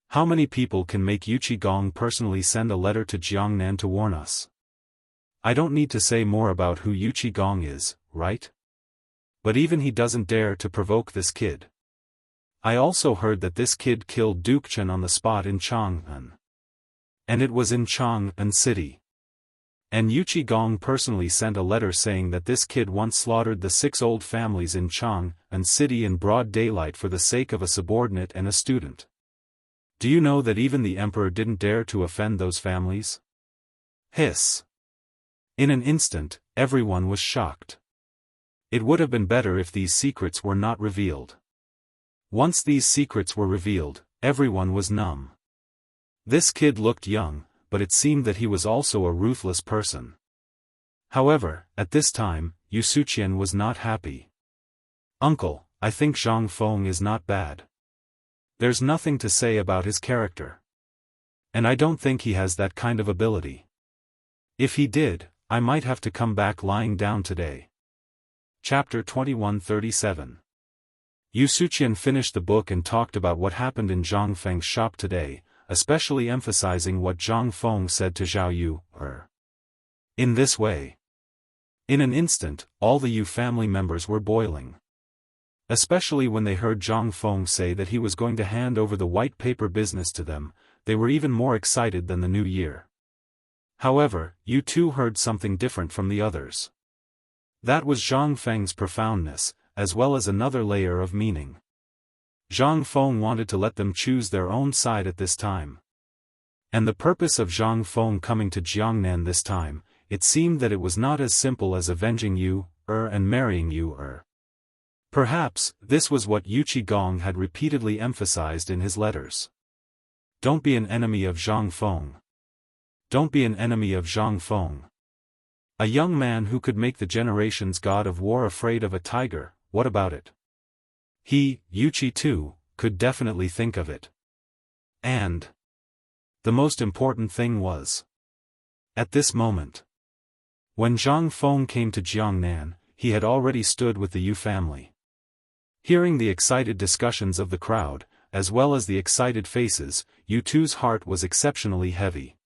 How many people can make Yuqi Gong personally send a letter to Jiangnan to warn us? I don't need to say more about who Yuqi Gong is, right? But even he doesn't dare to provoke this kid. I also heard that this kid killed Duke Chen on the spot in Chang'an. And it was in Chang'an City. And Yuqi Gong personally sent a letter saying that this kid once slaughtered the 6 old families in Chang'an City in broad daylight for the sake of a subordinate and a student. Do you know that even the emperor didn't dare to offend those families?" Hiss. In an instant, everyone was shocked. It would have been better if these secrets were not revealed. Once these secrets were revealed, everyone was numb. This kid looked young, but it seemed that he was also a ruthless person. However, at this time, Yu Suqian was not happy. "Uncle, I think Zhang Feng is not bad. There's nothing to say about his character. And I don't think he has that kind of ability. If he did, I might have to come back lying down today." Chapter 2137. Yu Suqian finished the book and talked about what happened in Zhang Feng's shop today, especially emphasizing what Zhang Feng said to Zhao Yu, In this way, in an instant, all the Yu family members were boiling. Especially when they heard Zhang Feng say that he was going to hand over the white paper business to them, they were even more excited than the new year. However, Yu too heard something different from the others. That was Zhang Feng's profoundness, as well as another layer of meaning. Zhang Feng wanted to let them choose their own side at this time. And the purpose of Zhang Feng coming to Jiangnan this time, it seemed that it was not as simple as avenging Yu, and marrying Yu, Perhaps, this was what Yuqi Gong had repeatedly emphasized in his letters. Don't be an enemy of Zhang Feng. Don't be an enemy of Zhang Feng. A young man who could make the generation's god of war afraid of a tiger, what about it? He, Yuqi too, could definitely think of it. And the most important thing was, at this moment, when Zhang Feng came to Jiangnan, he had already stood with the Yu family. Hearing the excited discussions of the crowd, as well as the excited faces, Yu Tu's heart was exceptionally heavy.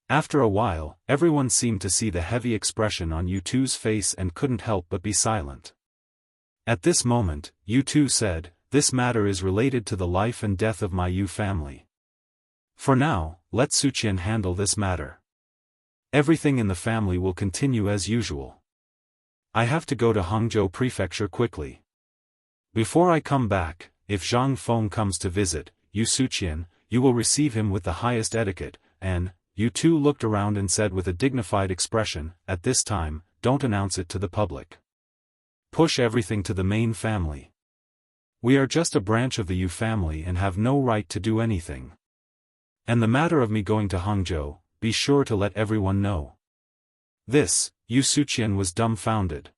After a while, everyone seemed to see the heavy expression on Yu Tu's face and couldn't help but be silent. At this moment, Yu Tu said, "This matter is related to the life and death of my Yu family. For now, let Suqian handle this matter. Everything in the family will continue as usual. I have to go to Hangzhou Prefecture quickly. Before I come back, if Zhang Feng comes to visit, Yu Suqian, you will receive him with the highest etiquette," and Yu Tu looked around and said with a dignified expression, "At this time, don't announce it to the public. Push everything to the main family. We are just a branch of the Yu family and have no right to do anything. And the matter of me going to Hangzhou, be sure to let everyone know." This, Yu Suqian was dumbfounded.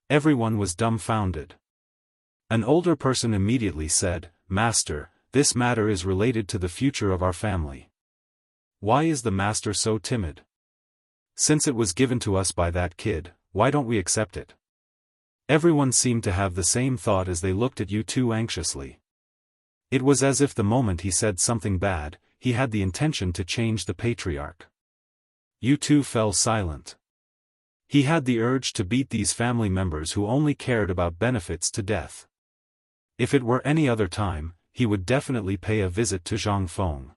Everyone was dumbfounded. An older person immediately said, "Master, this matter is related to the future of our family. Why is the master so timid? Since it was given to us by that kid, why don't we accept it?" Everyone seemed to have the same thought as they looked at Yu Tu anxiously. It was as if the moment he said something bad, he had the intention to change the patriarch. Yu Tu fell silent. He had the urge to beat these family members who only cared about benefits to death. If it were any other time, he would definitely pay a visit to Zhang Feng.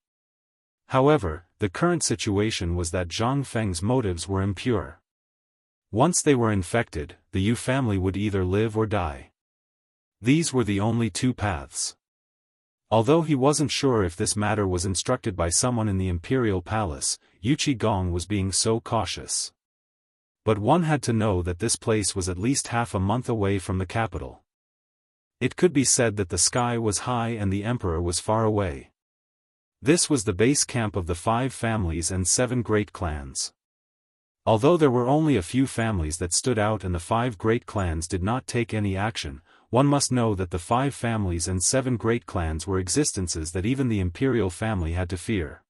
However, the current situation was that Zhang Feng's motives were impure. Once they were infected, the Yu family would either live or die. These were the only two paths. Although he wasn't sure if this matter was instructed by someone in the imperial palace, Yuqi Gong was being so cautious. But one had to know that this place was at least half a month away from the capital. It could be said that the sky was high and the emperor was far away. This was the base camp of the 5 families and 7 great clans. Although there were only a few families that stood out and the 5 great clans did not take any action, one must know that the 5 families and 7 great clans were existences that even the imperial family had to fear.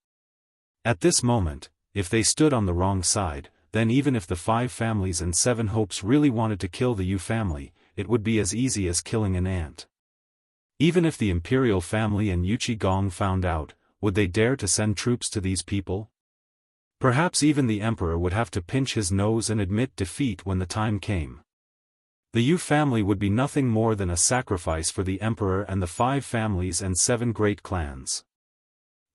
At this moment, if they stood on the wrong side, then even if the 5 families and 7 hopes really wanted to kill the Yu family, it would be as easy as killing an ant. Even if the imperial family and Yuchi Gong found out, would they dare to send troops to these people? Perhaps even the emperor would have to pinch his nose and admit defeat when the time came. The Yu family would be nothing more than a sacrifice for the emperor and the 5 families and 7 great clans.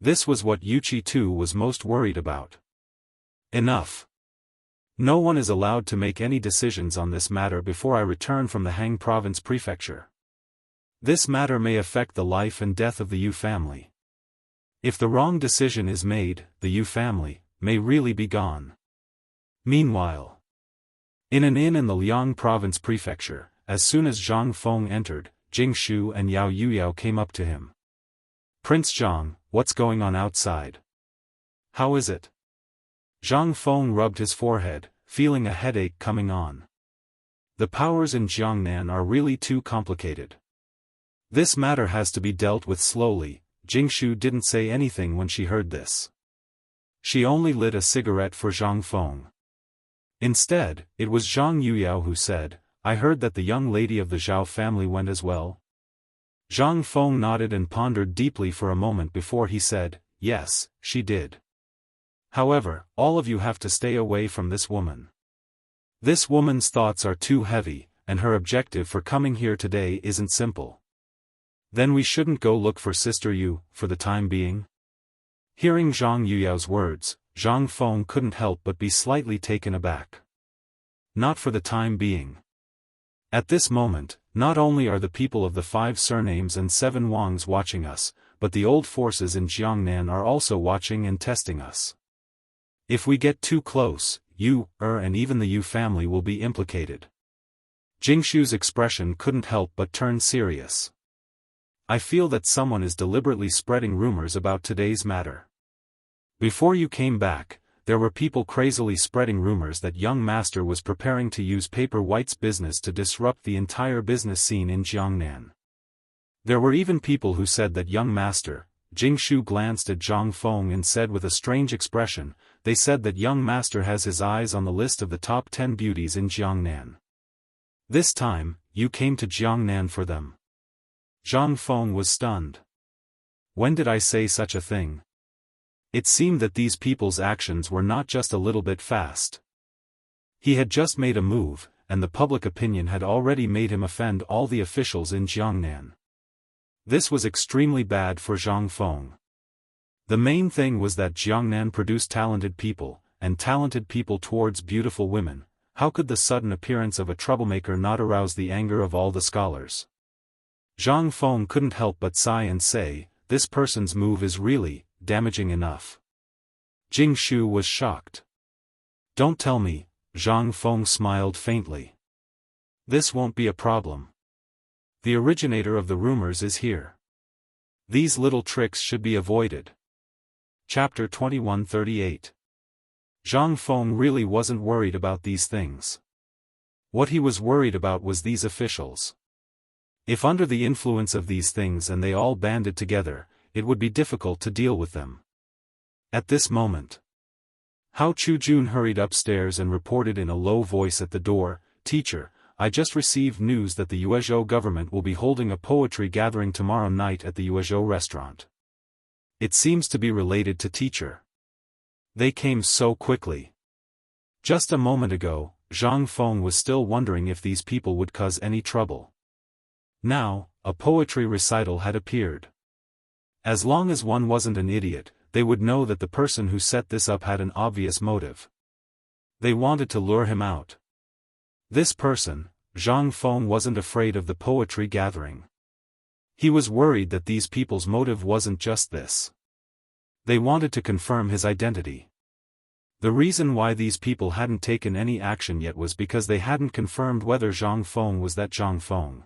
This was what Yuchi too was most worried about. Enough. No one is allowed to make any decisions on this matter before I return from the Han Province Prefecture. This matter may affect the life and death of the Yu family. If the wrong decision is made, the Yu family may really be gone. Meanwhile, in an inn in the Liang Province Prefecture, as soon as Zhang Feng entered, Jing Shu and Yao Yuyao came up to him. "Prince Zhang, what's going on outside? How is it?" Zhang Feng rubbed his forehead, feeling a headache coming on. The powers in Jiangnan are really too complicated. This matter has to be dealt with slowly. Jingshu didn't say anything when she heard this. She only lit a cigarette for Zhang Feng. Instead, it was Zhang Yuyao who said, "I heard that the young lady of the Zhao family went as well." Zhang Feng nodded and pondered deeply for a moment before he said, "Yes, she did. However, all of you have to stay away from this woman. This woman's thoughts are too heavy, and her objective for coming here today isn't simple." "Then we shouldn't go look for Sister Yu, for the time being?" Hearing Zhang Yuyao's words, Zhang Feng couldn't help but be slightly taken aback. Not for the time being. At this moment, not only are the people of the 5 surnames and 7 Wangs watching us, but the old forces in Jiangnan are also watching and testing us. If we get too close, Yu, and even the Yu family will be implicated. Jingshu's expression couldn't help but turn serious. "I feel that someone is deliberately spreading rumors about today's matter. Before you came back, there were people crazily spreading rumors that young master was preparing to use Paper White's business to disrupt the entire business scene in Jiangnan. There were even people who said that young master," Jingshu glanced at Zhang Feng and said with a strange expression, "they said that young master has his eyes on the list of the top 10 beauties in Jiangnan. This time, you came to Jiangnan for them." Zhang Feng was stunned. "When did I say such a thing?" It seemed that these people's actions were not just a little bit fast. He had just made a move, and the public opinion had already made him offend all the officials in Jiangnan. This was extremely bad for Zhang Feng. The main thing was that Jiangnan produced talented people, and talented people towards beautiful women. How could the sudden appearance of a troublemaker not arouse the anger of all the scholars? Zhang Feng couldn't help but sigh and say, "This person's move is really damaging enough." Jing Shu was shocked. "Don't tell me," Zhang Feng smiled faintly. "This won't be a problem. The originator of the rumors is here. These little tricks should be avoided." Chapter 2138. Zhang Feng really wasn't worried about these things. What he was worried about was these officials. If under the influence of these things and they all banded together, it would be difficult to deal with them. At this moment, Hao Chujun hurried upstairs and reported in a low voice at the door, "Teacher, I just received news that the Yuezhou government will be holding a poetry gathering tomorrow night at the Yuezhou restaurant. It seems to be related to teacher." They came so quickly. Just a moment ago, Zhang Feng was still wondering if these people would cause any trouble. Now, a poetry recital had appeared. As long as one wasn't an idiot, they would know that the person who set this up had an obvious motive. They wanted to lure him out. This person, Zhang Feng, wasn't afraid of the poetry gathering. He was worried that these people's motive wasn't just this. They wanted to confirm his identity. The reason why these people hadn't taken any action yet was because they hadn't confirmed whether Zhang Feng was that Zhang Feng.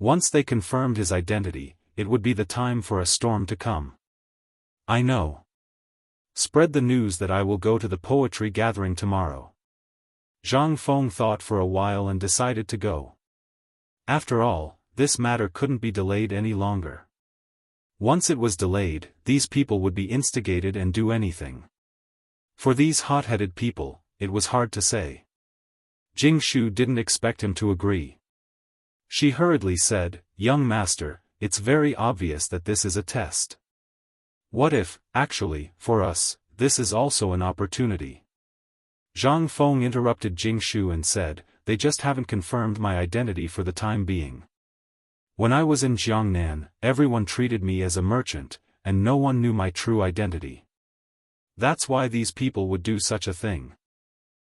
Once they confirmed his identity, it would be the time for a storm to come. I know. Spread the news that I will go to the poetry gathering tomorrow. Zhang Feng thought for a while and decided to go. After all, this matter couldn't be delayed any longer. Once it was delayed, these people would be instigated and do anything. For these hot-headed people, it was hard to say. Jingshu didn't expect him to agree. She hurriedly said, "Young master, it's very obvious that this is a test. What if, actually, for us, this is also an opportunity?" Zhang Feng interrupted Jingshu and said, "They just haven't confirmed my identity for the time being. When I was in Jiangnan, everyone treated me as a merchant, and no one knew my true identity. That's why these people would do such a thing.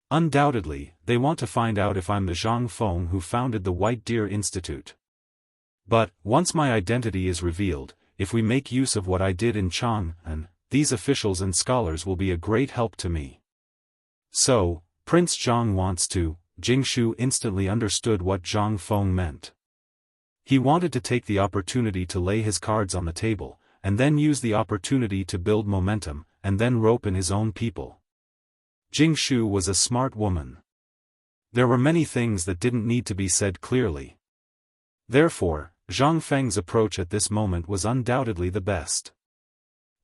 Undoubtedly, they want to find out if I'm the Zhang Feng who founded the White Deer Institute. But, once my identity is revealed, if we make use of what I did in Chang'an, these officials and scholars will be a great help to me. So, Prince Zhang wants to." Jingshu instantly understood what Zhang Feng meant. He wanted to take the opportunity to lay his cards on the table, and then use the opportunity to build momentum, and then rope in his own people. Jingshu was a smart woman. There were many things that didn't need to be said clearly. Therefore, Zhang Feng's approach at this moment was undoubtedly the best.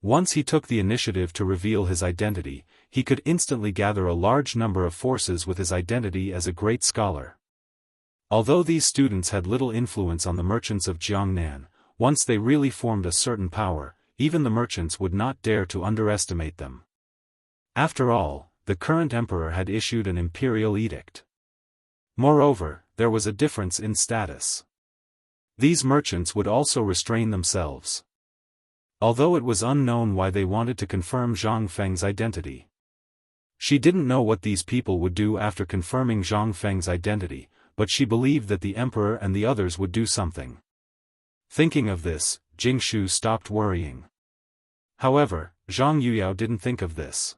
Once he took the initiative to reveal his identity, he could instantly gather a large number of forces with his identity as a great scholar. Although these students had little influence on the merchants of Jiangnan, once they really formed a certain power, even the merchants would not dare to underestimate them. After all, the current emperor had issued an imperial edict. Moreover, there was a difference in status. These merchants would also restrain themselves. Although it was unknown why they wanted to confirm Zhang Feng's identity. She didn't know what these people would do after confirming Zhang Feng's identity, but she believed that the emperor and the others would do something. Thinking of this, Jingshu stopped worrying. However, Zhang Yuyao didn't think of this.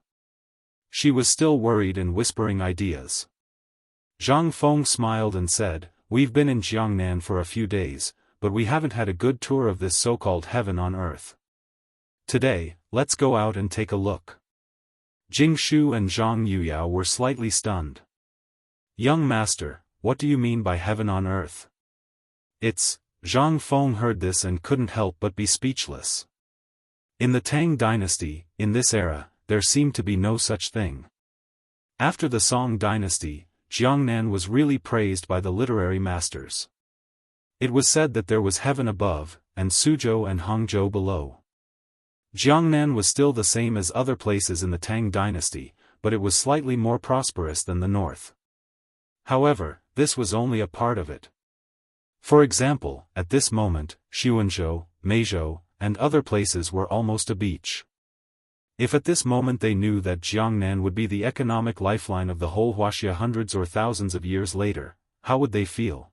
She was still worried and whispering ideas. Zhang Feng smiled and said, "We've been in Jiangnan for a few days, but we haven't had a good tour of this so-called heaven on earth. Today, let's go out and take a look." Jingshu and Zhang Yuyao were slightly stunned. "Young master, what do you mean by heaven on earth?" Zhang Feng heard this and couldn't help but be speechless. In the Tang dynasty, in this era, there seemed to be no such thing. After the Song dynasty, Jiangnan was really praised by the literary masters. It was said that there was heaven above, and Suzhou and Hangzhou below. Jiangnan was still the same as other places in the Tang dynasty, but it was slightly more prosperous than the north. However, this was only a part of it. For example, at this moment, Xuanzhou, Meizhou, and other places were almost a beach. If at this moment they knew that Jiangnan would be the economic lifeline of the whole Wuxia hundreds or thousands of years later, how would they feel?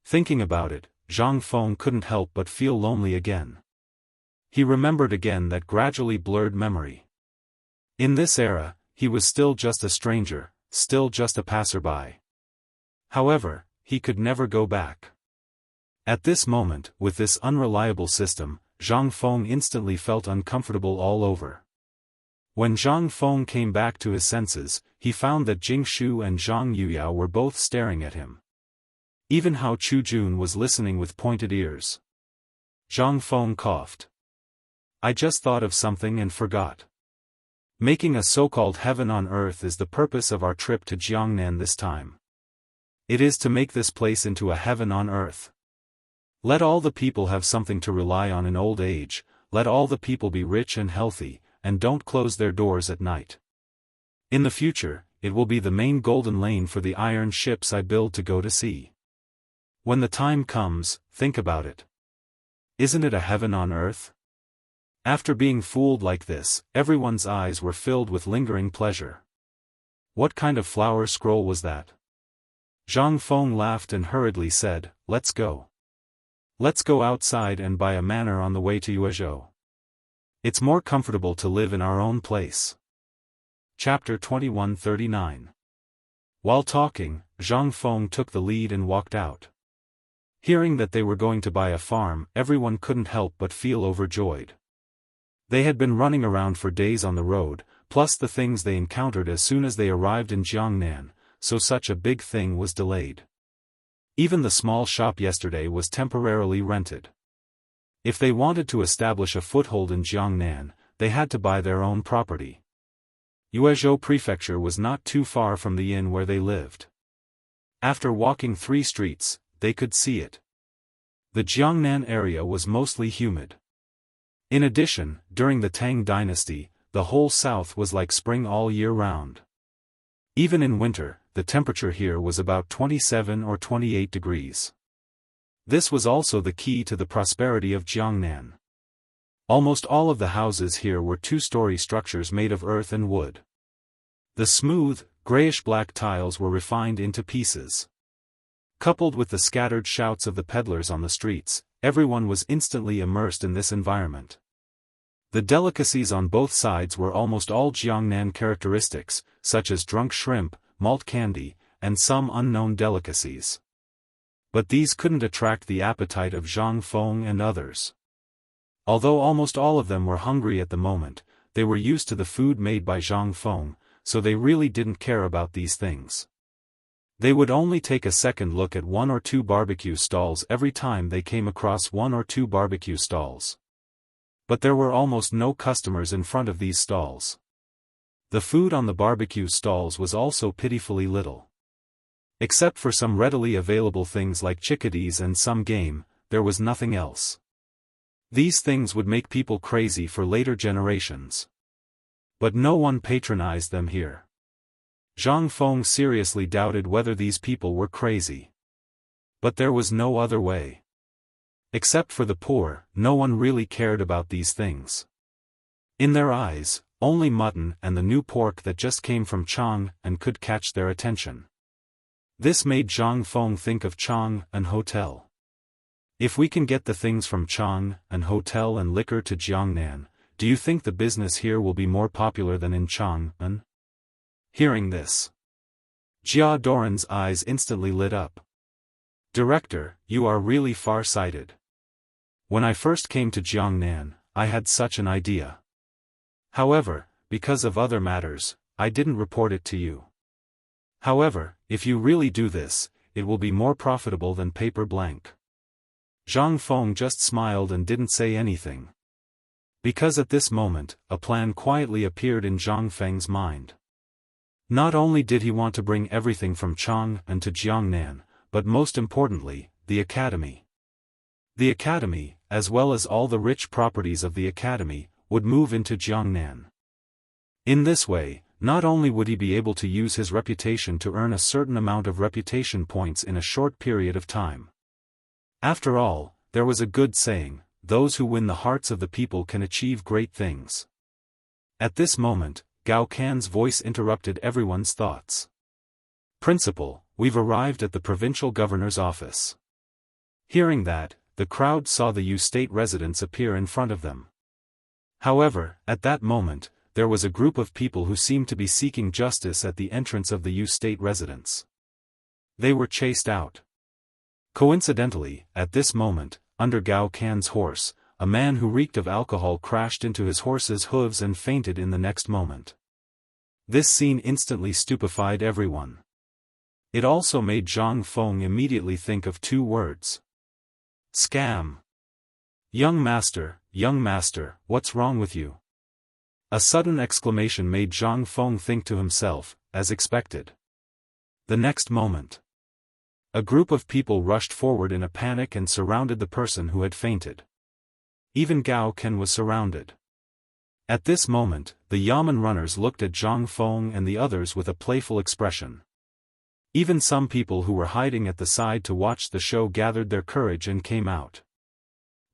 Thinking about it, Zhang Feng couldn't help but feel lonely again. He remembered again that gradually blurred memory. In this era, he was still just a stranger, still just a passerby. However, he could never go back. At this moment, with this unreliable system, Zhang Feng instantly felt uncomfortable all over. When Zhang Feng came back to his senses, he found that Jingshu and Zhang Yuyao were both staring at him. Even Hao Chujun was listening with pointed ears. Zhang Feng coughed. "I just thought of something and forgot. Making a so-called heaven on earth is the purpose of our trip to Jiangnan this time. It is to make this place into a heaven on earth. Let all the people have something to rely on in old age, let all the people be rich and healthy, and don't close their doors at night. In the future, it will be the main golden lane for the iron ships I build to go to sea. When the time comes, think about it. Isn't it a heaven on earth?" After being fooled like this, everyone's eyes were filled with lingering pleasure. What kind of flower scroll was that? Zhang Feng laughed and hurriedly said, "Let's go. Let's go outside and buy a manor on the way to Yuezhou. It's more comfortable to live in our own place." Chapter 2139. While talking, Zhang Feng took the lead and walked out. Hearing that they were going to buy a farm, everyone couldn't help but feel overjoyed. They had been running around for days on the road, plus the things they encountered as soon as they arrived in Jiangnan, so such a big thing was delayed. Even the small shop yesterday was temporarily rented. If they wanted to establish a foothold in Jiangnan, they had to buy their own property. Yuezhou Prefecture was not too far from the inn where they lived. After walking 3 streets, they could see it. The Jiangnan area was mostly humid. In addition, during the Tang dynasty, the whole south was like spring all year round. Even in winter, the temperature here was about 27 or 28 degrees. This was also the key to the prosperity of Jiangnan. Almost all of the houses here were 2-story structures made of earth and wood. The smooth, grayish-black tiles were refined into pieces. Coupled with the scattered shouts of the peddlers on the streets, everyone was instantly immersed in this environment. The delicacies on both sides were almost all Jiangnan characteristics, such as drunk shrimp, malt candy, and some unknown delicacies. But these couldn't attract the appetite of Zhang Feng and others. Although almost all of them were hungry at the moment, they were used to the food made by Zhang Feng, so they really didn't care about these things. They would only take a second look at 1 or 2 barbecue stalls every time they came across 1 or 2 barbecue stalls. But there were almost no customers in front of these stalls. The food on the barbecue stalls was also pitifully little. Except for some readily available things like chickadees and some game, there was nothing else. These things would make people crazy for later generations. But no one patronized them here. Zhang Feng seriously doubted whether these people were crazy. But there was no other way. Except for the poor, no one really cared about these things. In their eyes, only mutton and the new pork that just came from Chang and could catch their attention. This made Zhang Feng think of Chang and hotel. If we can get the things from Chang and hotel and liquor to Jiangnan, do you think the business here will be more popular than in Chang'an? Hearing this, Jia Doran's eyes instantly lit up. Director, you are really far-sighted. When I first came to Jiangnan, I had such an idea. However, because of other matters, I didn't report it to you. However, if you really do this, it will be more profitable than paper blank. Zhang Feng just smiled and didn't say anything. Because at this moment, a plan quietly appeared in Zhang Feng's mind. Not only did he want to bring everything from Chang and to Jiangnan, but most importantly, the academy. The academy, as well as all the rich properties of the academy, would move into Jiangnan. In this way, not only would he be able to use his reputation to earn a certain amount of reputation points in a short period of time. After all, there was a good saying, those who win the hearts of the people can achieve great things. At this moment, Gao Can's voice interrupted everyone's thoughts. Principal, we've arrived at the provincial governor's office. Hearing that, the crowd saw the Yu state residents appear in front of them. However, at that moment, there was a group of people who seemed to be seeking justice at the entrance of the Yu state residence. They were chased out. Coincidentally, at this moment, under Gao Can's horse, a man who reeked of alcohol crashed into his horse's hooves and fainted in the next moment. This scene instantly stupefied everyone. It also made Zhang Feng immediately think of 2 words. Scam. Young master, what's wrong with you? A sudden exclamation made Zhang Feng think to himself, as expected. The next moment, a group of people rushed forward in a panic and surrounded the person who had fainted. Even Gao Can was surrounded. At this moment, the Yamen runners looked at Zhang Feng and the others with a playful expression. Even some people who were hiding at the side to watch the show gathered their courage and came out.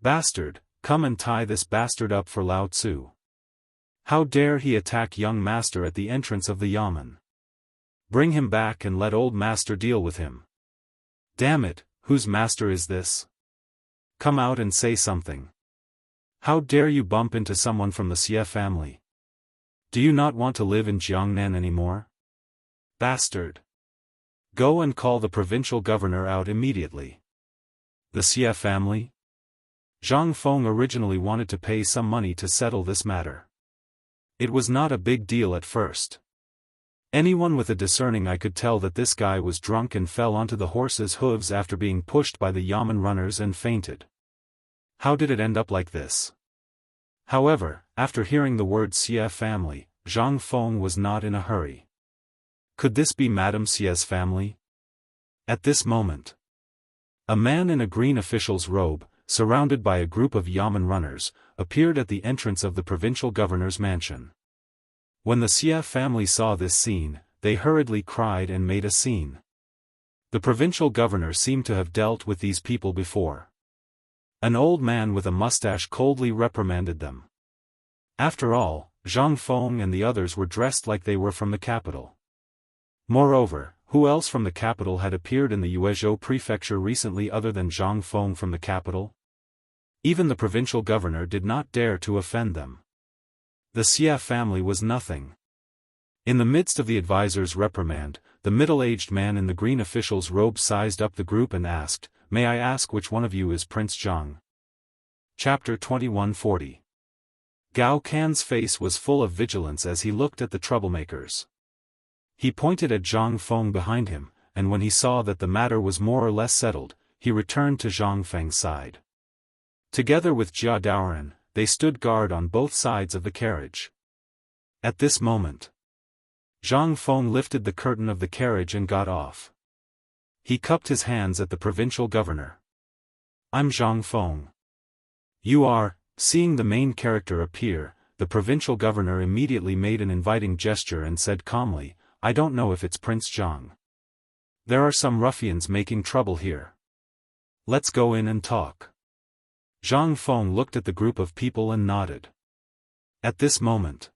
Bastard, come and tie this bastard up for Lao Tzu. How dare he attack young master at the entrance of the Yamen? Bring him back and let old master deal with him. Damn it, whose master is this? Come out and say something. How dare you bump into someone from the Xie family? Do you not want to live in Jiangnan anymore? Bastard. Go and call the provincial governor out immediately. The Xie family? Zhang Feng originally wanted to pay some money to settle this matter. It was not a big deal at first. Anyone with a discerning eye could tell that this guy was drunk and fell onto the horse's hooves after being pushed by the yamen runners and fainted. How did it end up like this? However, after hearing the word Xie family, Zhang Feng was not in a hurry. Could this be Madame Xie's family? At this moment, a man in a green official's robe, surrounded by a group of yamen runners, appeared at the entrance of the provincial governor's mansion. When the Xie family saw this scene, they hurriedly cried and made a scene. The provincial governor seemed to have dealt with these people before. An old man with a mustache coldly reprimanded them. After all, Zhang Feng and the others were dressed like they were from the capital. Moreover, who else from the capital had appeared in the Yuezhou prefecture recently other than Zhang Feng from the capital? Even the provincial governor did not dare to offend them. The Xie family was nothing. In the midst of the advisor's reprimand, the middle-aged man in the green official's robe sized up the group and asked, "May I ask which one of you is Prince Zhang?" Chapter 2140. Gao Can's face was full of vigilance as he looked at the troublemakers. He pointed at Zhang Feng behind him, and when he saw that the matter was more or less settled, he returned to Zhang Feng's side. Together with Jia Daoran, they stood guard on both sides of the carriage. At this moment, Zhang Feng lifted the curtain of the carriage and got off. He cupped his hands at the provincial governor. "I'm Zhang Feng." "You are." Seeing the main character appear, the provincial governor immediately made an inviting gesture and said calmly, "I don't know if it's Prince Zhang. There are some ruffians making trouble here. Let's go in and talk." Zhang Feng looked at the group of people and nodded. At this moment,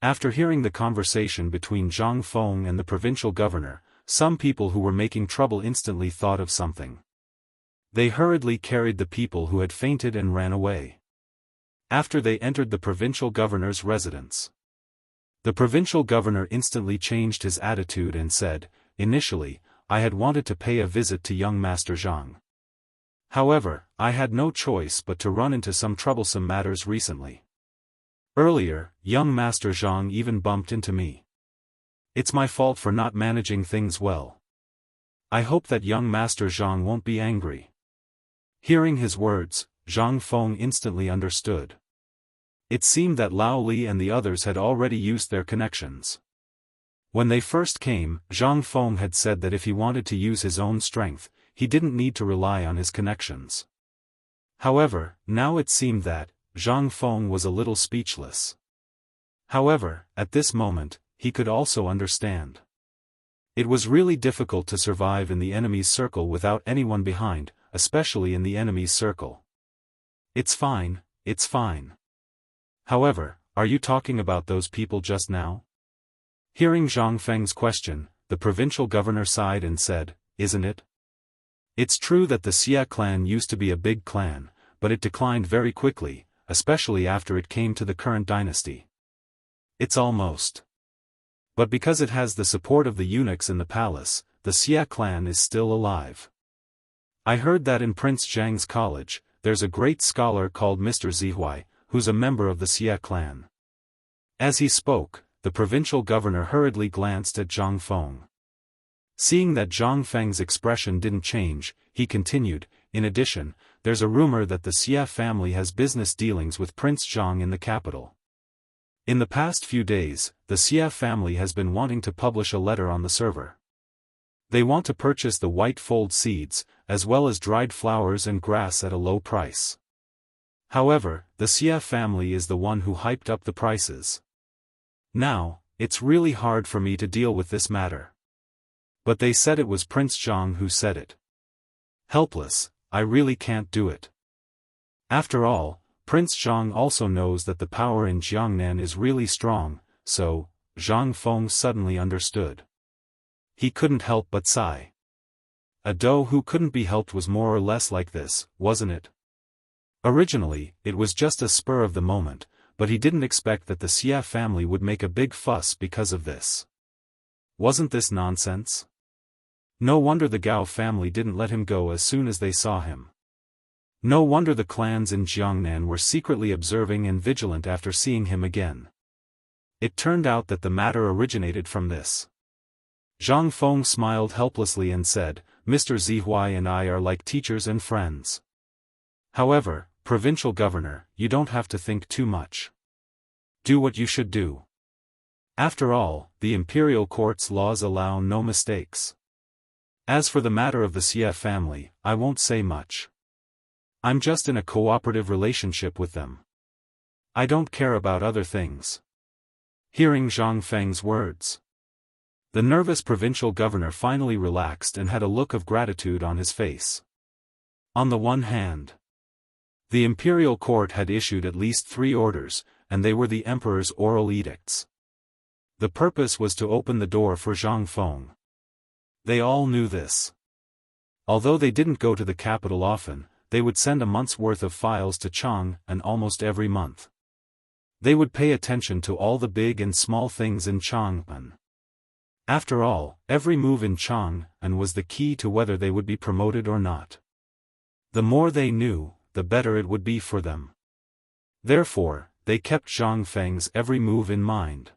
after hearing the conversation between Zhang Feng and the provincial governor, some people who were making trouble instantly thought of something. They hurriedly carried the people who had fainted and ran away. After they entered the provincial governor's residence, the provincial governor instantly changed his attitude and said, "Initially, I had wanted to pay a visit to young Master Zhang. However, I had no choice but to run into some troublesome matters recently. Earlier, young Master Zhang even bumped into me. It's my fault for not managing things well. I hope that young Master Zhang won't be angry." Hearing his words, Zhang Feng instantly understood. It seemed that Lao Li and the others had already used their connections. When they first came, Zhang Feng had said that if he wanted to use his own strength, he didn't need to rely on his connections. However, now it seemed that Zhang Feng was a little speechless. However, at this moment, he could also understand. It was really difficult to survive in the enemy's circle without anyone behind, especially in the enemy's circle. "It's fine, it's fine. However, are you talking about those people just now?" Hearing Zhang Feng's question, the provincial governor sighed and said, "Isn't it? It's true that the Xie clan used to be a big clan, but it declined very quickly, especially after it came to the current dynasty. It's almost. But because it has the support of the eunuchs in the palace, the Xie clan is still alive. I heard that in Prince Zhang's college, there's a great scholar called Mr. Zihuai, who's a member of the Xie clan." As he spoke, the provincial governor hurriedly glanced at Zhang Feng. Seeing that Zhang Feng's expression didn't change, he continued, "In addition, there's a rumor that the Xie family has business dealings with Prince Zhang in the capital. In the past few days, the Xie family has been wanting to publish a letter on the server. They want to purchase the white fold seeds, as well as dried flowers and grass at a low price. However, the Xie family is the one who hyped up the prices. Now, it's really hard for me to deal with this matter. But they said it was Prince Zhang who said it. Helpless, I really can't do it. After all, Prince Zhang also knows that the power in Jiangnan is really strong, so," Zhang Feng suddenly understood. He couldn't help but sigh. A doe who couldn't be helped was more or less like this, wasn't it? Originally, it was just a spur of the moment, but he didn't expect that the Xie family would make a big fuss because of this. Wasn't this nonsense? No wonder the Gao family didn't let him go as soon as they saw him. No wonder the clans in Jiangnan were secretly observing and vigilant after seeing him again. It turned out that the matter originated from this. Zhang Feng smiled helplessly and said, Mr. Zihuai and I are like teachers and friends. However, provincial governor, you don't have to think too much. Do what you should do. After all, the imperial court's laws allow no mistakes. As for the matter of the Xie family, I won't say much. I'm just in a cooperative relationship with them. I don't care about other things. Hearing Zhang Feng's words, the nervous provincial governor finally relaxed and had a look of gratitude on his face. On the one hand, the imperial court had issued at least 3 orders, and they were the emperor's oral edicts. The purpose was to open the door for Zhang Feng. They all knew this. Although they didn't go to the capital often, they would send a month's worth of files to Chang'an almost every month. They would pay attention to all the big and small things in Chang'an. After all, every move in Chang'an was the key to whether they would be promoted or not. The more they knew, the better it would be for them. Therefore, they kept Zhang Feng's every move in mind.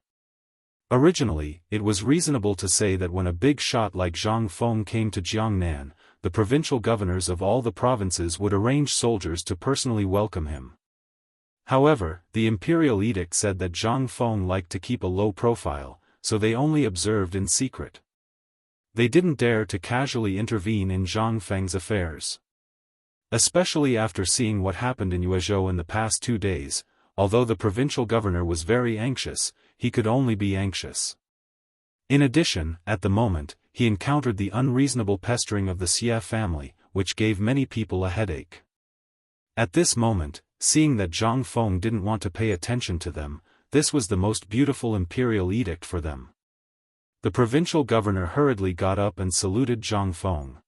Originally, it was reasonable to say that when a big shot like Zhang Feng came to Jiangnan, the provincial governors of all the provinces would arrange soldiers to personally welcome him. However, the imperial edict said that Zhang Feng liked to keep a low profile, so they only observed in secret. They didn't dare to casually intervene in Zhang Feng's affairs. Especially after seeing what happened in Yuezhou in the past 2 days, although the provincial governor was very anxious, he could only be anxious. In addition, at the moment, he encountered the unreasonable pestering of the Xie family, which gave many people a headache. At this moment, seeing that Zhang Feng didn't want to pay attention to them, this was the most beautiful imperial edict for them. The provincial governor hurriedly got up and saluted Zhang Feng.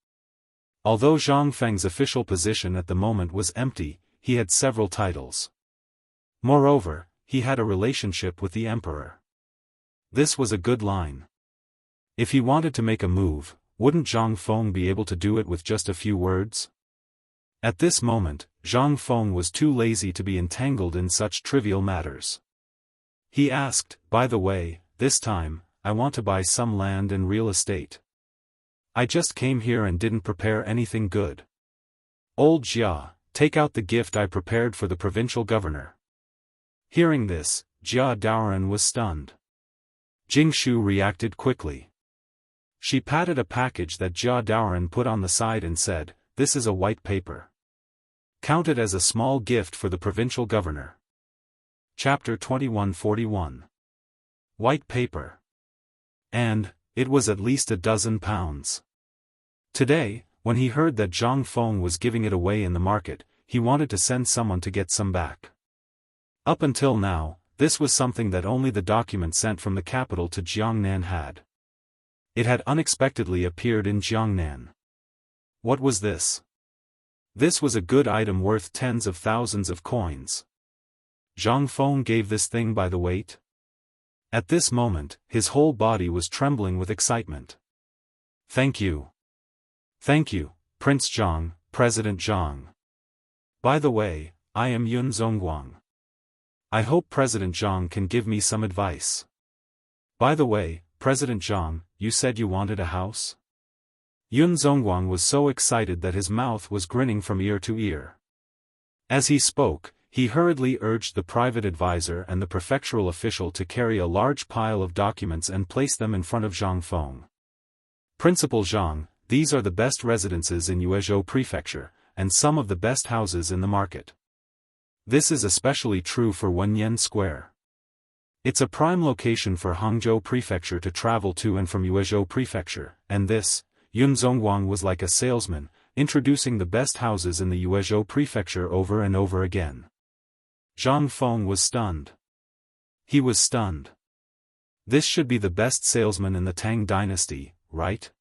Although Zhang Feng's official position at the moment was empty, he had several titles. Moreover, he had a relationship with the emperor. This was a good line. If he wanted to make a move, wouldn't Zhang Feng be able to do it with just a few words? At this moment, Zhang Feng was too lazy to be entangled in such trivial matters. He asked, by the way, this time, I want to buy some land and real estate. I just came here and didn't prepare anything good. Old Jia, take out the gift I prepared for the provincial governor. Hearing this, Jia Daoran was stunned. Jingshu reacted quickly. She patted a package that Jia Daoran put on the side and said, this is a white paper. Count it as a small gift for the provincial governor. Chapter 2141. White paper. And, it was at least £12. Today, when he heard that Zhang Feng was giving it away in the market, he wanted to send someone to get some back. Up until now, this was something that only the document sent from the capital to Jiangnan had. It had unexpectedly appeared in Jiangnan. What was this? This was a good item worth tens of thousands of coins. Zhang Feng gave this thing by the weight. At this moment, his whole body was trembling with excitement. Thank you. Thank you, Prince Zhang, President Zhang. By the way, I am Yun Zongguang. I hope President Zhang can give me some advice. By the way, President Zhang, you said you wanted a house? Yun Zongguang was so excited that his mouth was grinning from ear to ear. As he spoke, he hurriedly urged the private advisor and the prefectural official to carry a large pile of documents and place them in front of Zhang Feng. Principal Zhang, these are the best residences in Yuezhou Prefecture, and some of the best houses in the market. This is especially true for Wenyan Square. It's a prime location for Hangzhou Prefecture to travel to and from Yuezhou Prefecture, and this, Yun Zongguang was like a salesman, introducing the best houses in the Yuezhou Prefecture over and over again. Zhang Feng was stunned. He was stunned. This should be the best salesman in the Tang dynasty, right?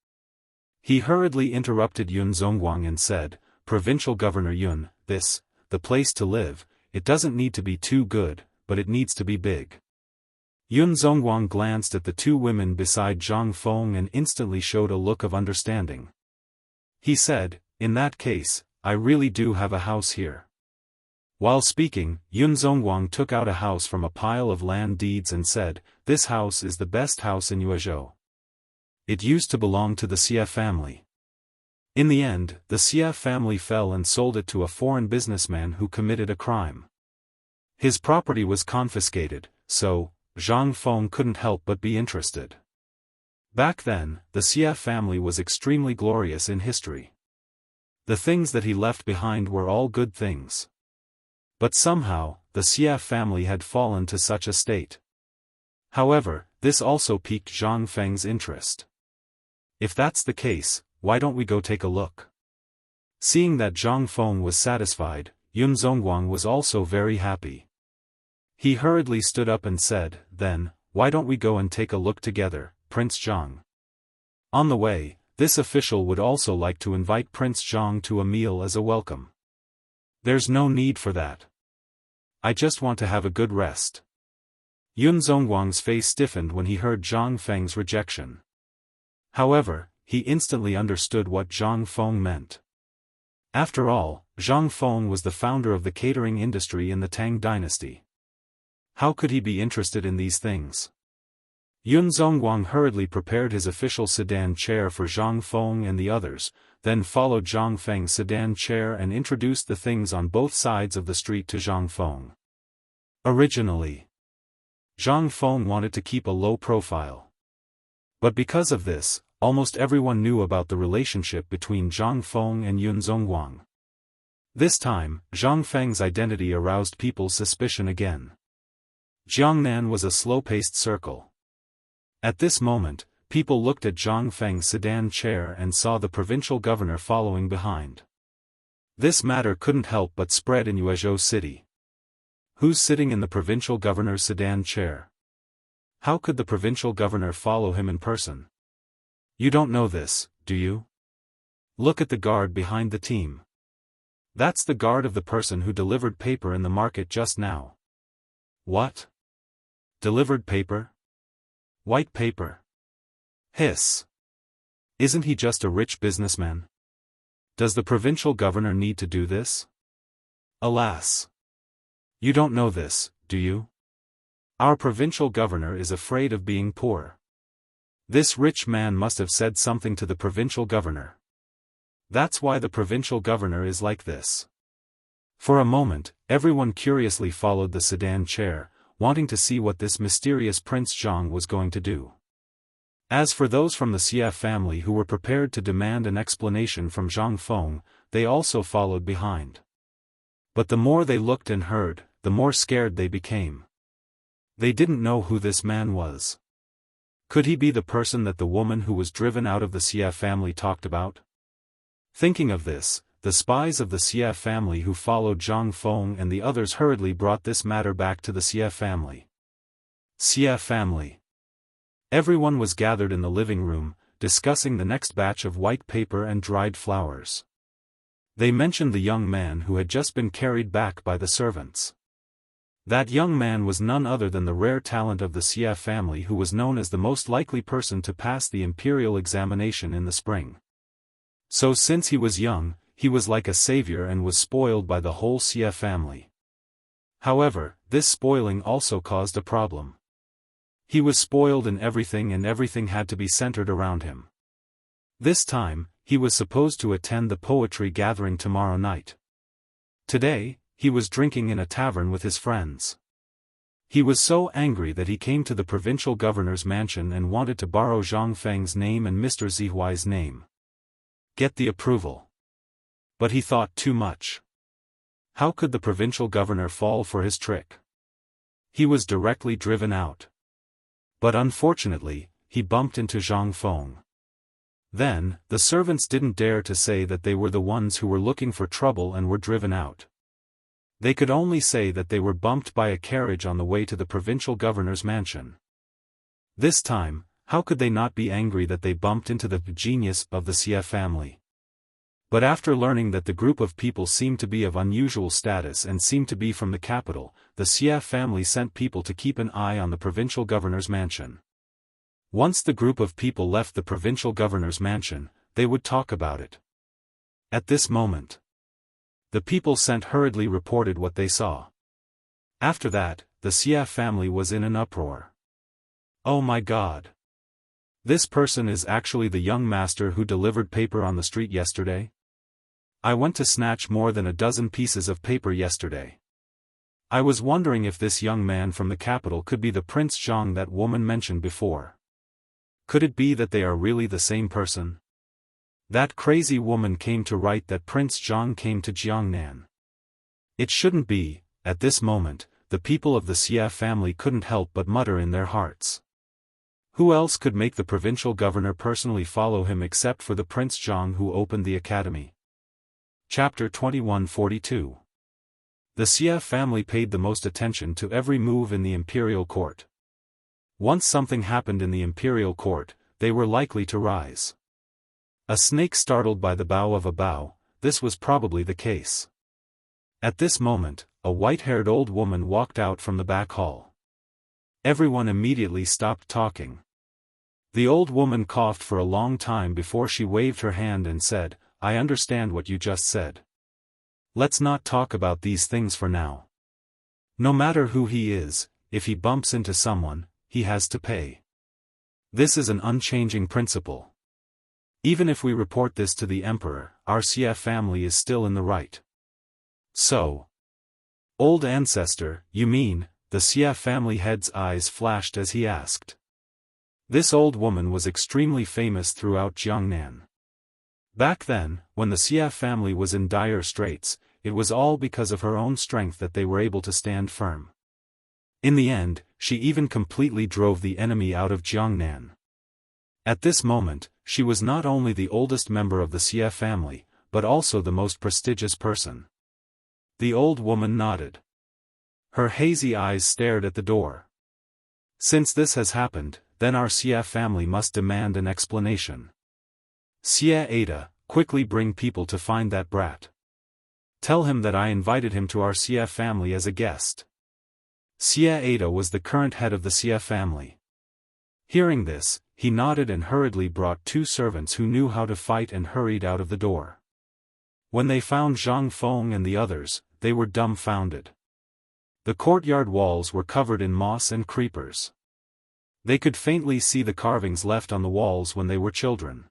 He hurriedly interrupted Yun Zongguang and said, Provincial Governor Yun, the place to live, it doesn't need to be too good, but it needs to be big. Yun Zhongguang glanced at the two women beside Zhang Feng and instantly showed a look of understanding. He said, "In that case, I really do have a house here." While speaking, Yun Zhongguang took out a house from a pile of land deeds and said, "This house is the best house in Yuezhou. It used to belong to the Xie family. In the end, the Xie family fell and sold it to a foreign businessman who committed a crime. His property was confiscated, so Zhang Feng couldn't help but be interested. Back then, the Xie family was extremely glorious in history. The things that he left behind were all good things. But somehow, the Xie family had fallen to such a state. However, this also piqued Zhang Feng's interest. If that's the case, why don't we go take a look? Seeing that Zhang Feng was satisfied, Yun Zhongguang was also very happy. He hurriedly stood up and said, "Then, why don't we go and take a look together, Prince Zhang?" On the way, this official would also like to invite Prince Zhang to a meal as a welcome. "There's no need for that. I just want to have a good rest." Yun Zhongguang's face stiffened when he heard Zhang Feng's rejection. However, he instantly understood what Zhang Feng meant. After all, Zhang Feng was the founder of the catering industry in the Tang dynasty. How could he be interested in these things? Yun Zhongguang hurriedly prepared his official sedan chair for Zhang Feng and the others, then followed Zhang Feng's sedan chair and introduced the things on both sides of the street to Zhang Feng. Originally, Zhang Feng wanted to keep a low profile. But because of this, almost everyone knew about the relationship between Zhang Feng and Yun Zhongguang. This time, Zhang Feng's identity aroused people's suspicion again. Jiangnan was a slow-paced circle. At this moment, people looked at Zhang Feng's sedan chair and saw the provincial governor following behind. This matter couldn't help but spread in Yuezhou City. Who's sitting in the provincial governor's sedan chair? How could the provincial governor follow him in person? You don't know this, do you? Look at the guard behind the team. That's the guard of the person who delivered paper in the market just now. What? Delivered paper? White paper? Hiss. Isn't he just a rich businessman? Does the provincial governor need to do this? Alas. You don't know this, do you? Our provincial governor is afraid of being poor. This rich man must have said something to the provincial governor. That's why the provincial governor is like this. For a moment, everyone curiously followed the sedan chair, wanting to see what this mysterious Prince Zhang was going to do. As for those from the Xie family who were prepared to demand an explanation from Zhang Feng, they also followed behind. But the more they looked and heard, the more scared they became. They didn't know who this man was. Could he be the person that the woman who was driven out of the Xie family talked about? Thinking of this, the spies of the Xie family who followed Zhang Feng and the others hurriedly brought this matter back to the Xie family. Xie family. Everyone was gathered in the living room, discussing the next batch of white paper and dried flowers. They mentioned the young man who had just been carried back by the servants. That young man was none other than the rare talent of the Xie family who was known as the most likely person to pass the imperial examination in the spring. So since he was young, he was like a savior and was spoiled by the whole Xie family. However, this spoiling also caused a problem. He was spoiled in everything and everything had to be centered around him. This time, he was supposed to attend the poetry gathering tomorrow night. Today, he was drinking in a tavern with his friends. He was so angry that he came to the provincial governor's mansion and wanted to borrow Zhang Feng's name and Mr. Zihuai's name. Get the approval. But he thought too much. How could the provincial governor fall for his trick? He was directly driven out. But unfortunately, he bumped into Zhang Feng. Then, the servants didn't dare to say that they were the ones who were looking for trouble and were driven out. They could only say that they were bumped by a carriage on the way to the provincial governor's mansion. This time, how could they not be angry that they bumped into the genius of the Xie family? But after learning that the group of people seemed to be of unusual status and seemed to be from the capital, the Xia family sent people to keep an eye on the provincial governor's mansion. Once the group of people left the provincial governor's mansion, they would talk about it. At this moment, the people sent hurriedly reported what they saw. After that, the Xia family was in an uproar. Oh my God! This person is actually the young master who delivered paper on the street yesterday? I went to snatch more than a dozen pieces of paper yesterday. I was wondering if this young man from the capital could be the Prince Zhang that woman mentioned before. Could it be that they are really the same person? That crazy woman came to write that Prince Zhang came to Jiangnan. It shouldn't be. At this moment, the people of the Xia family couldn't help but mutter in their hearts. Who else could make the provincial governor personally follow him except for the Prince Zhang who opened the academy? Chapter 2142. The Xia family paid the most attention to every move in the imperial court. Once something happened in the imperial court, they were likely to rise. A snake startled by the bow of a bough, this was probably the case. At this moment, a white-haired old woman walked out from the back hall. Everyone immediately stopped talking. The old woman coughed for a long time before she waved her hand and said, "I understand what you just said. Let's not talk about these things for now. No matter who he is, if he bumps into someone, he has to pay. This is an unchanging principle. Even if we report this to the emperor, our Xia family is still in the right." So, old ancestor, you mean? The Xia family head's eyes flashed as he asked. This old woman was extremely famous throughout Jiangnan. Back then, when the Xia family was in dire straits, it was all because of her own strength that they were able to stand firm. In the end, she even completely drove the enemy out of Jiangnan. At this moment, she was not only the oldest member of the Xia family, but also the most prestigious person. The old woman nodded. Her hazy eyes stared at the door. Since this has happened, then our Xia family must demand an explanation. Xia Ada, quickly bring people to find that brat. Tell him that I invited him to our Xia family as a guest. Xia Ada was the current head of the Xia family. Hearing this, he nodded and hurriedly brought two servants who knew how to fight and hurried out of the door. When they found Zhang Feng and the others, they were dumbfounded. The courtyard walls were covered in moss and creepers. They could faintly see the carvings left on the walls when they were children.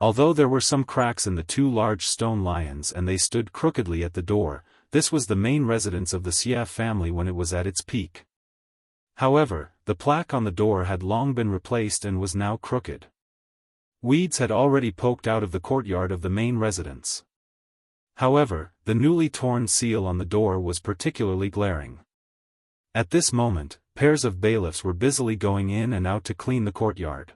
Although there were some cracks in the two large stone lions and they stood crookedly at the door, this was the main residence of the Xia family when it was at its peak. However, the plaque on the door had long been replaced and was now crooked. Weeds had already poked out of the courtyard of the main residence. However, the newly torn seal on the door was particularly glaring. At this moment, pairs of bailiffs were busily going in and out to clean the courtyard.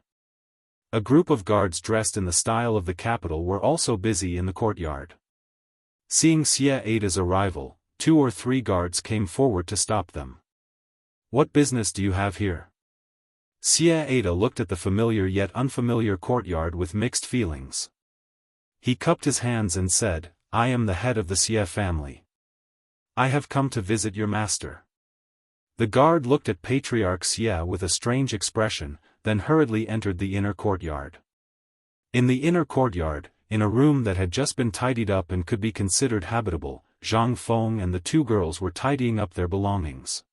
A group of guards dressed in the style of the capital were also busy in the courtyard. Seeing Xia Ada's arrival, 2 or 3 guards came forward to stop them. What business do you have here? Xia Ada looked at the familiar yet unfamiliar courtyard with mixed feelings. He cupped his hands and said, I am the head of the Xia family. I have come to visit your master. The guard looked at Patriarch Xia with a strange expression, then hurriedly entered the inner courtyard. In the inner courtyard, in a room that had just been tidied up and could be considered habitable, Zhang Feng and the 2 girls were tidying up their belongings.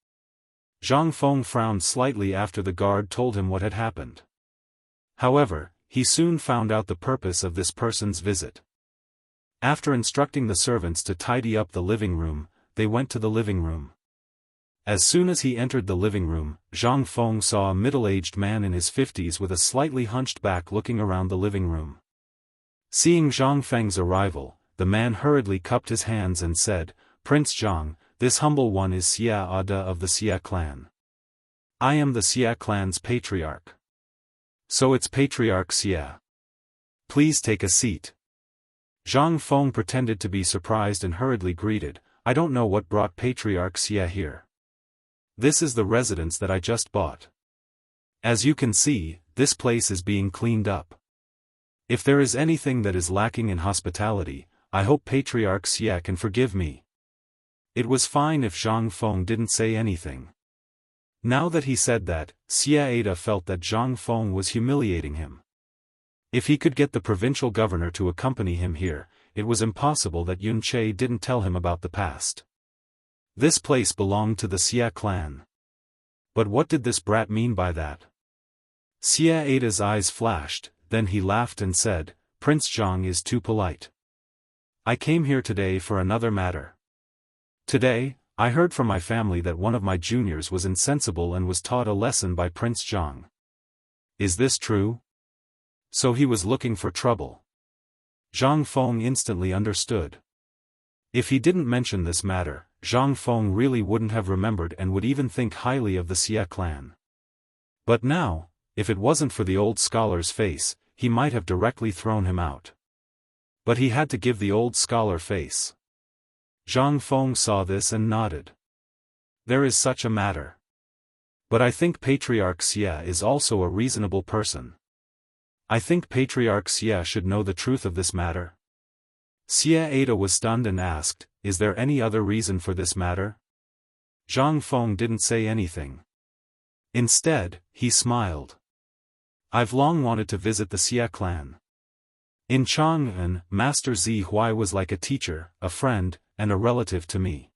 Zhang Feng frowned slightly after the guard told him what had happened. However, he soon found out the purpose of this person's visit. After instructing the servants to tidy up the living room, they went to the living room. As soon as he entered the living room, Zhang Feng saw a middle-aged man in his 50s with a slightly hunched back looking around the living room. Seeing Zhang Feng's arrival, the man hurriedly cupped his hands and said, Prince Zhang, this humble one is Xia Ada of the Xia clan. I am the Xia clan's patriarch. So it's Patriarch Xia. Please take a seat. Zhang Feng pretended to be surprised and hurriedly greeted, I don't know what brought Patriarch Xia here. This is the residence that I just bought. As you can see, this place is being cleaned up. If there is anything that is lacking in hospitality, I hope Patriarch Xie can forgive me. It was fine if Zhang Feng didn't say anything. Now that he said that, Xie Ada felt that Zhang Feng was humiliating him. If he could get the provincial governor to accompany him here, it was impossible that Yun Che didn't tell him about the past. This place belonged to the Xie clan. But what did this brat mean by that? Xie Ada's eyes flashed, then he laughed and said, Prince Zhang is too polite. I came here today for another matter. Today, I heard from my family that one of my juniors was insensible and was taught a lesson by Prince Zhang. Is this true? So he was looking for trouble. Zhang Feng instantly understood. If he didn't mention this matter, Zhang Feng really wouldn't have remembered and would even think highly of the Xie clan. But now, if it wasn't for the old scholar's face, he might have directly thrown him out. But he had to give the old scholar face. Zhang Feng saw this and nodded. There is such a matter. But I think Patriarch Xie is also a reasonable person. I think Patriarch Xie should know the truth of this matter. Xie Ada was stunned and asked, is there any other reason for this matter? Zhang Feng didn't say anything. Instead, he smiled. I've long wanted to visit the Xie clan. In Chang'an, Master Zi Huai was like a teacher, a friend, and a relative to me.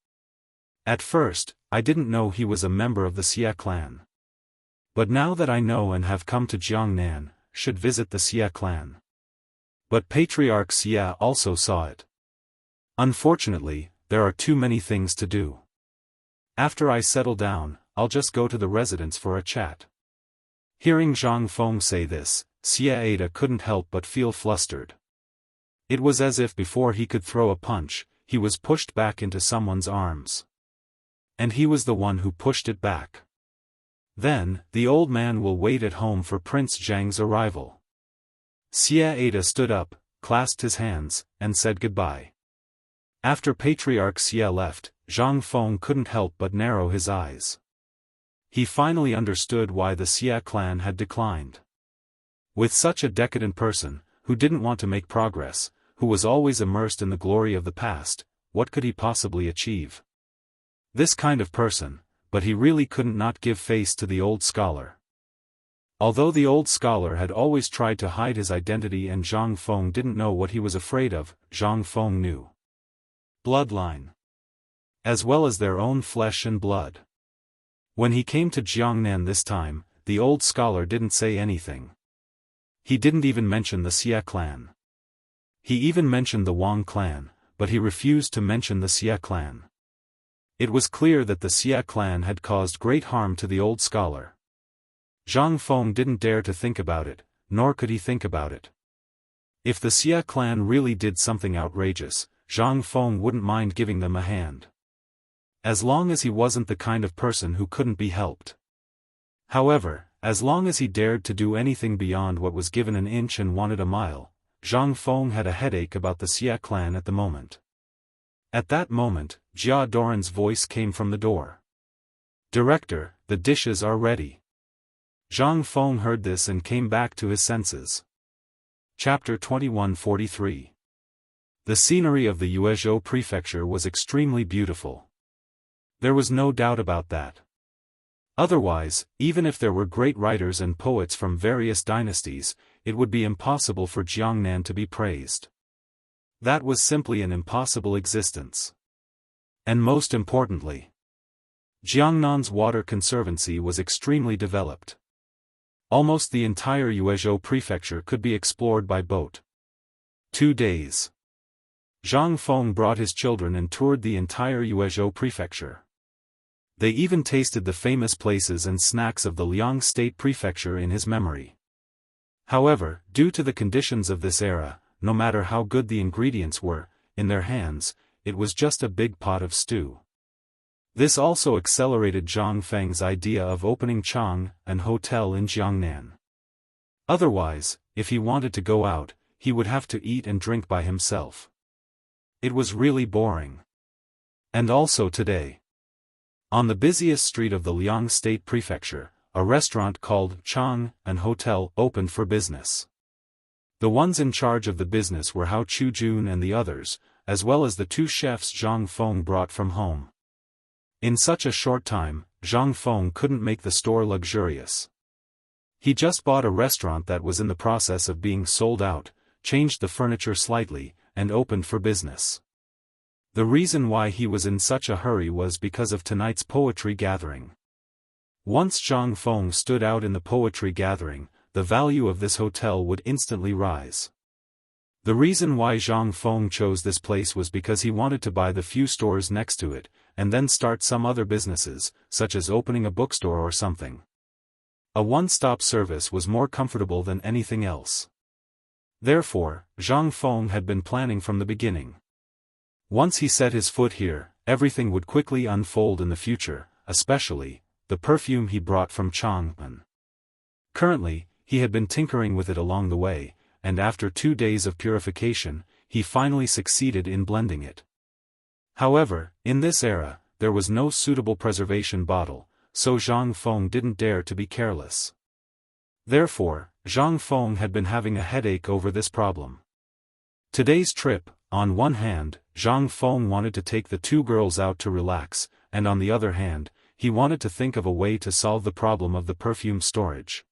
At first, I didn't know he was a member of the Xie clan. But now that I know and have come to Jiangnan, should visit the Xie clan. But Patriarch Xie also saw it. Unfortunately, there are too many things to do. After I settle down, I'll just go to the residence for a chat. Hearing Zhang Feng say this, Xie Ada couldn't help but feel flustered. It was as if before he could throw a punch, he was pushed back into someone's arms. And he was the one who pushed it back. Then, the old man will wait at home for Prince Zhang's arrival. Xie Ada stood up, clasped his hands, and said goodbye. After Patriarch Xie left, Zhang Feng couldn't help but narrow his eyes. He finally understood why the Xie clan had declined. With such a decadent person, who didn't want to make progress, who was always immersed in the glory of the past, what could he possibly achieve? This kind of person, but he really couldn't not give face to the old scholar. Although the old scholar had always tried to hide his identity and Zhang Feng didn't know what he was afraid of, Zhang Feng knew. Bloodline. As well as their own flesh and blood. When he came to Jiangnan this time, the old scholar didn't say anything. He didn't even mention the Xie clan. He even mentioned the Wang clan, but he refused to mention the Xie clan. It was clear that the Xie clan had caused great harm to the old scholar. Zhang Feng didn't dare to think about it, nor could he think about it. If the Xie clan really did something outrageous, Zhang Feng wouldn't mind giving them a hand. As long as he wasn't the kind of person who couldn't be helped. However, as long as he dared to do anything beyond what was given an inch and wanted a mile, Zhang Feng had a headache about the Xie clan at the moment. At that moment, Jia Doran's voice came from the door. Director, the dishes are ready. Zhang Feng heard this and came back to his senses. Chapter 2143. The scenery of the Yuezhou prefecture was extremely beautiful. There was no doubt about that. Otherwise, even if there were great writers and poets from various dynasties, it would be impossible for Jiangnan to be praised. That was simply an impossible existence. And most importantly, Jiangnan's water conservancy was extremely developed. Almost the entire Yuezhou prefecture could be explored by boat. 2 days. Zhang Feng brought his children and toured the entire Yuezhou prefecture. They even tasted the famous places and snacks of the Liang State Prefecture in his memory. However, due to the conditions of this era, no matter how good the ingredients were, in their hands, it was just a big pot of stew. This also accelerated Zhang Feng's idea of opening an hotel in Jiangnan. Otherwise, if he wanted to go out, he would have to eat and drink by himself. It was really boring. And also today. On the busiest street of the Liang State Prefecture, a restaurant called an Hotel opened for business. The ones in charge of the business were Hao Chujun and the others, as well as the two chefs Zhang Feng brought from home. In such a short time, Zhang Feng couldn't make the store luxurious. He just bought a restaurant that was in the process of being sold out, changed the furniture slightly, and opened for business. The reason why he was in such a hurry was because of tonight's poetry gathering. Once Zhang Feng stood out in the poetry gathering, the value of this hotel would instantly rise. The reason why Zhang Feng chose this place was because he wanted to buy the few stores next to it, and then start some other businesses, such as opening a bookstore or something. A one-stop service was more comfortable than anything else. Therefore, Zhang Feng had been planning from the beginning. Once he set his foot here, everything would quickly unfold in the future, especially the perfume he brought from Chang'an. Currently, he had been tinkering with it along the way, and after 2 days of purification, he finally succeeded in blending it. However, in this era, there was no suitable preservation bottle, so Zhang Feng didn't dare to be careless. Therefore, Zhang Feng had been having a headache over this problem. Today's trip, on one hand, Zhang Feng wanted to take the two girls out to relax, and on the other hand, he wanted to think of a way to solve the problem of the perfume storage.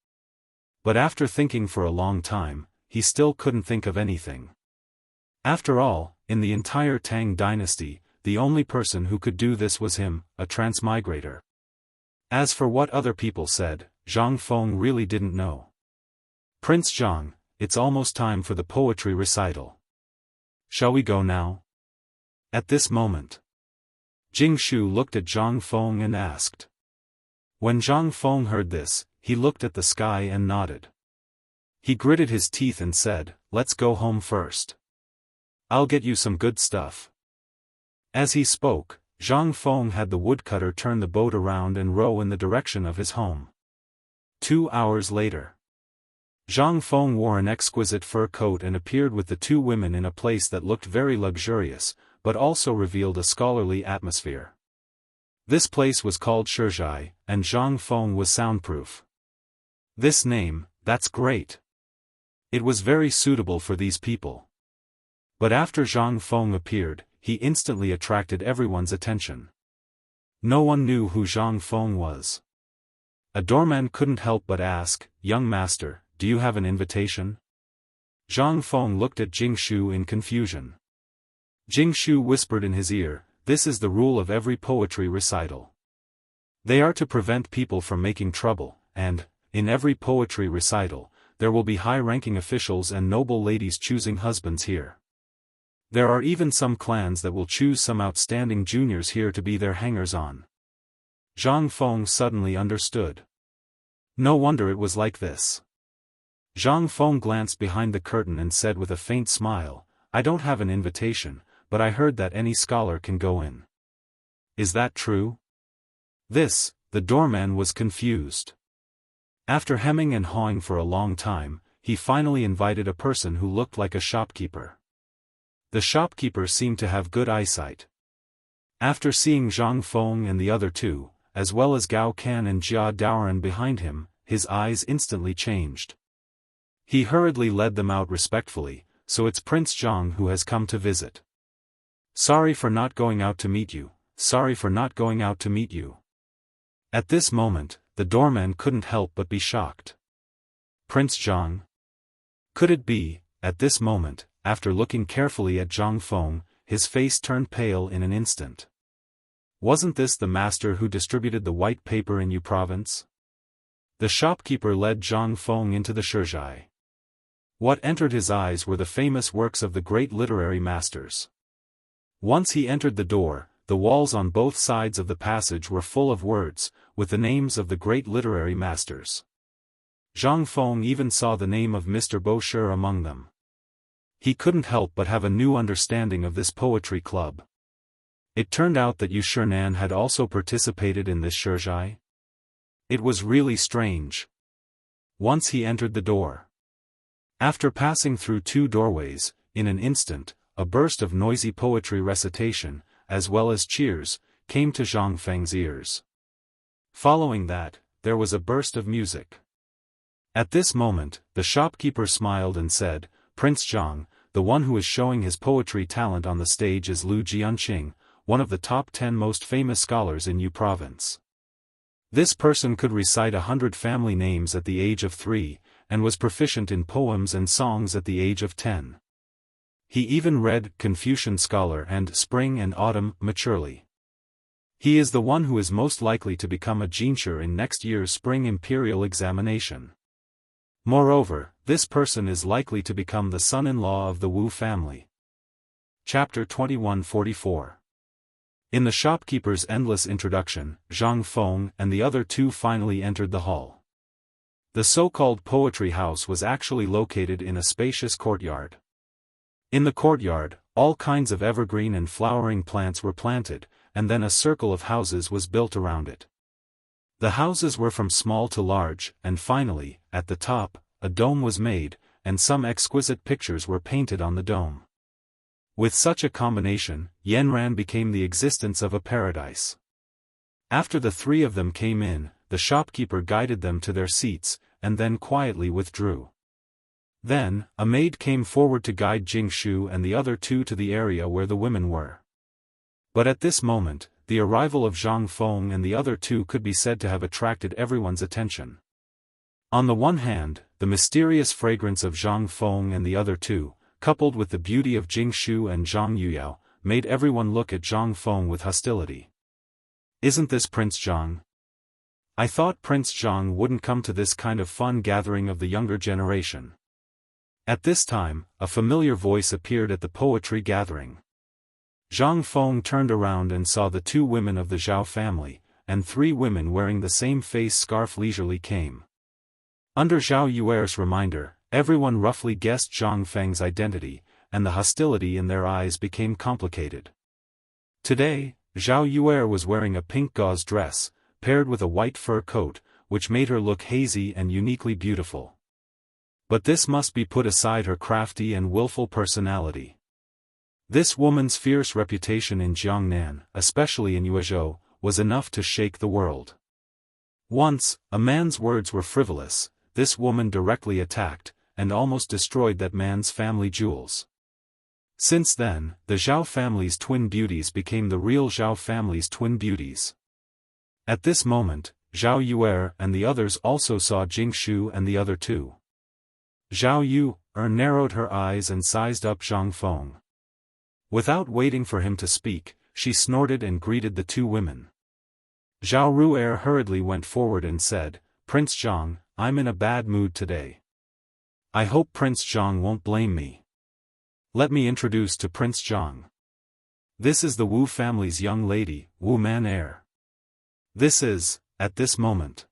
But after thinking for a long time, he still couldn't think of anything. After all, in the entire Tang dynasty, the only person who could do this was him, a transmigrator. As for what other people said, Zhang Feng really didn't know. Prince Zhang, it's almost time for the poetry recital. Shall we go now? At this moment, Jingshu looked at Zhang Feng and asked. When Zhang Feng heard this, he looked at the sky and nodded. He gritted his teeth and said, "Let's go home first. I'll get you some good stuff." As he spoke, Zhang Feng had the woodcutter turn the boat around and row in the direction of his home. 2 hours later, Zhang Feng wore an exquisite fur coat and appeared with the two women in a place that looked very luxurious, but also revealed a scholarly atmosphere. This place was called Shizhai, and Zhang Feng was soundproof. This name, that's great. It was very suitable for these people. But after Zhang Feng appeared, he instantly attracted everyone's attention. No one knew who Zhang Feng was. A doorman couldn't help but ask, "Young master, do you have an invitation?" Zhang Feng looked at Jingshu in confusion. Jingshu whispered in his ear, "This is the rule of every poetry recital. They are to prevent people from making trouble, and, in every poetry recital, there will be high-ranking officials and noble ladies choosing husbands here. There are even some clans that will choose some outstanding juniors here to be their hangers-on." Zhang Feng suddenly understood. No wonder it was like this. Zhang Feng glanced behind the curtain and said with a faint smile, "I don't have an invitation, but I heard that any scholar can go in. Is that true?" The doorman was confused. After hemming and hawing for a long time, he finally invited a person who looked like a shopkeeper. The shopkeeper seemed to have good eyesight. After seeing Zhang Feng and the other two, as well as Gao Kan and Jia Daoran behind him, his eyes instantly changed. He hurriedly led them out respectfully, "So it's Prince Zhang who has come to visit. Sorry for not going out to meet you, sorry for not going out to meet you." At this moment, the doorman couldn't help but be shocked. Prince Zhang? Could it be? At this moment, after looking carefully at Zhang Feng, his face turned pale in an instant. Wasn't this the master who distributed the white paper in Yu province? The shopkeeper led Zhang Feng into the Shizhai. What entered his eyes were the famous works of the great literary masters. Once he entered the door, the walls on both sides of the passage were full of words, with the names of the great literary masters. Zhang Feng even saw the name of Mr. Bosher among them. He couldn't help but have a new understanding of this poetry club. It turned out that Yu Shinan had also participated in this Shizhai. It was really strange. Once he entered the door. After passing through 2 doorways, in an instant, a burst of noisy poetry recitation, as well as cheers, came to Zhang Feng's ears. Following that, there was a burst of music. At this moment, the shopkeeper smiled and said, Prince Jiang, the one who is showing his poetry talent on the stage is Lu Jianqing, one of the top 10 most famous scholars in Yu province. This person could recite 100 family names at the age of 3, and was proficient in poems and songs at the age of 10. He even read Confucian Scholar and Spring and Autumn maturely. He is the one who is most likely to become a Jinshi in next year's spring imperial examination. Moreover, this person is likely to become the son-in-law of the Wu family. Chapter 2144. In the shopkeeper's endless introduction, Zhang Feng and the other two finally entered the hall. The so-called poetry house was actually located in a spacious courtyard. In the courtyard, all kinds of evergreen and flowering plants were planted, and then a circle of houses was built around it. The houses were from small to large, and finally, at the top, a dome was made, and some exquisite pictures were painted on the dome. With such a combination, Yanran became the existence of a paradise. After the three of them came in, the shopkeeper guided them to their seats, and then quietly withdrew. Then, a maid came forward to guide Jingshu and the other two to the area where the women were. But at this moment, the arrival of Zhang Feng and the other two could be said to have attracted everyone's attention. On the one hand, the mysterious fragrance of Zhang Feng and the other two, coupled with the beauty of Jingshu and Zhang Yuyao, made everyone look at Zhang Feng with hostility. Isn't this Prince Zhang? I thought Prince Zhang wouldn't come to this kind of fun gathering of the younger generation. At this time, a familiar voice appeared at the poetry gathering. Zhang Feng turned around and saw the two women of the Zhao family, and three women wearing the same face scarf leisurely came. Under Zhao Yuer's reminder, everyone roughly guessed Zhang Feng's identity, and the hostility in their eyes became complicated. Today, Zhao Yuer was wearing a pink gauze dress, paired with a white fur coat, which made her look hazy and uniquely beautiful. But this must be put aside her crafty and willful personality. This woman's fierce reputation in Jiangnan, especially in Yuezhou, was enough to shake the world. Once, a man's words were frivolous, this woman directly attacked, and almost destroyed that man's family jewels. Since then, the Zhao family's twin beauties became the real Zhao family's twin beauties. At this moment, Zhao Yuer and the others also saw Jingshu and the other two. Zhao Yuer narrowed her eyes and sized up Zhang Feng. Without waiting for him to speak, she snorted and greeted the two women. Zhao Ruer hurriedly went forward and said, "Prince Zhang, I'm in a bad mood today. I hope Prince Zhang won't blame me. Let me introduce to Prince Zhang. This is the Wu family's young lady, Wu Man heir." This is, at this moment.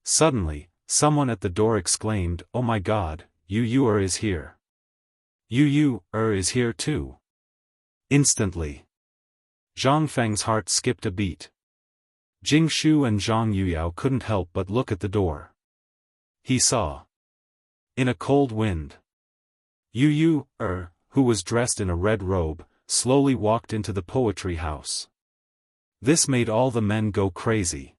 Suddenly, someone at the door exclaimed, "Oh my God, Yu is here. Yu is here too." Instantly, Zhang Feng's heart skipped a beat. Jingshu and Zhang Yuyao couldn't help but look at the door. He saw, in a cold wind, Yu, who was dressed in a red robe, slowly walked into the poetry house. This made all the men go crazy.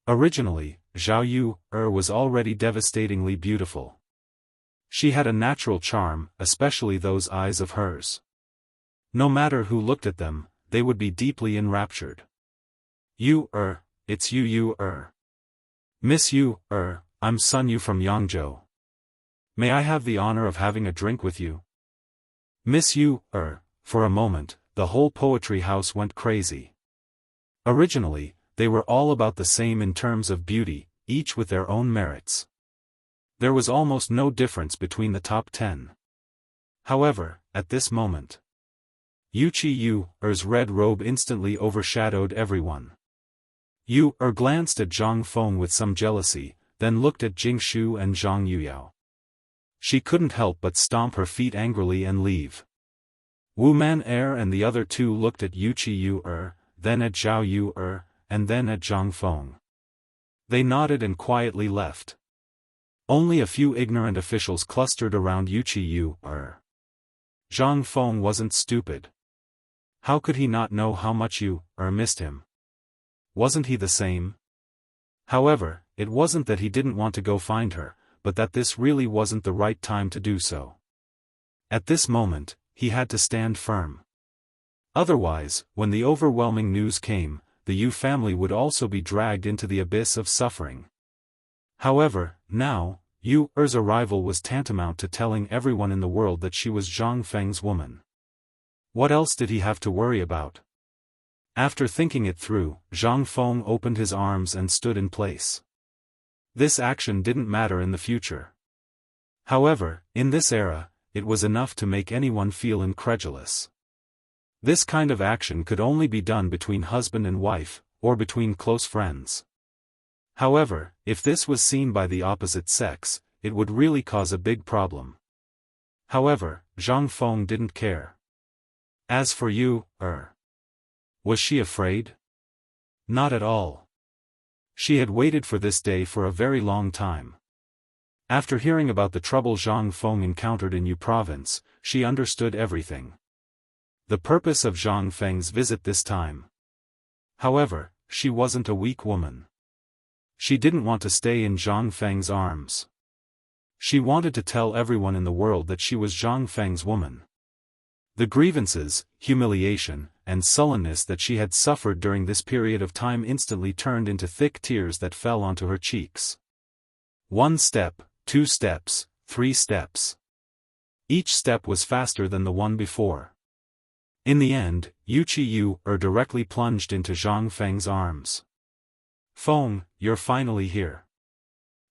Originally, Zhao Yu was already devastatingly beautiful. She had a natural charm, especially those eyes of hers. No matter who looked at them, they would be deeply enraptured. It's Yu. Miss Yu, I'm Sun Yu from Yangzhou. May I have the honor of having a drink with you? Miss Yu, for a moment, the whole poetry house went crazy. Originally, they were all about the same in terms of beauty, each with their own merits. There was almost no difference between the top 10. However, at this moment, Yu's red robe instantly overshadowed everyone. Yu glanced at Zhang Feng with some jealousy, then looked at Jingshu and Zhang Yuyao. She couldn't help but stomp her feet angrily and leave. Wu Man and the other two looked at Yu, then at Zhao Yu, and then at Zhang Feng. They nodded and quietly left. Only a few ignorant officials clustered around Yu. Zhang Feng wasn't stupid. How could he not know how much Yu missed him? Wasn't he the same? However, it wasn't that he didn't want to go find her, but that this really wasn't the right time to do so. At this moment, he had to stand firm. Otherwise, when the overwhelming news came, the Yu family would also be dragged into the abyss of suffering. However, now, Yu Er's arrival was tantamount to telling everyone in the world that she was Zhang Feng's woman. What else did he have to worry about? After thinking it through, Zhang Feng opened his arms and stood in place. This action didn't matter in the future. However, in this era, it was enough to make anyone feel incredulous. This kind of action could only be done between husband and wife, or between close friends. However, if this was seen by the opposite sex, it would really cause a big problem. However, Zhang Feng didn't care. As for Yu Er, was she afraid? Not at all. She had waited for this day for a very long time. After hearing about the trouble Zhang Feng encountered in Yu province, she understood everything. The purpose of Zhang Feng's visit this time. However, she wasn't a weak woman. She didn't want to stay in Zhang Feng's arms. She wanted to tell everyone in the world that she was Zhang Feng's woman. The grievances, humiliation, and sullenness that she had suffered during this period of time instantly turned into thick tears that fell onto her cheeks. 1 step, 2 steps, 3 steps. Each step was faster than the one before. In the end, Yu Er directly plunged into Zhang Feng's arms. Feng, you're finally here.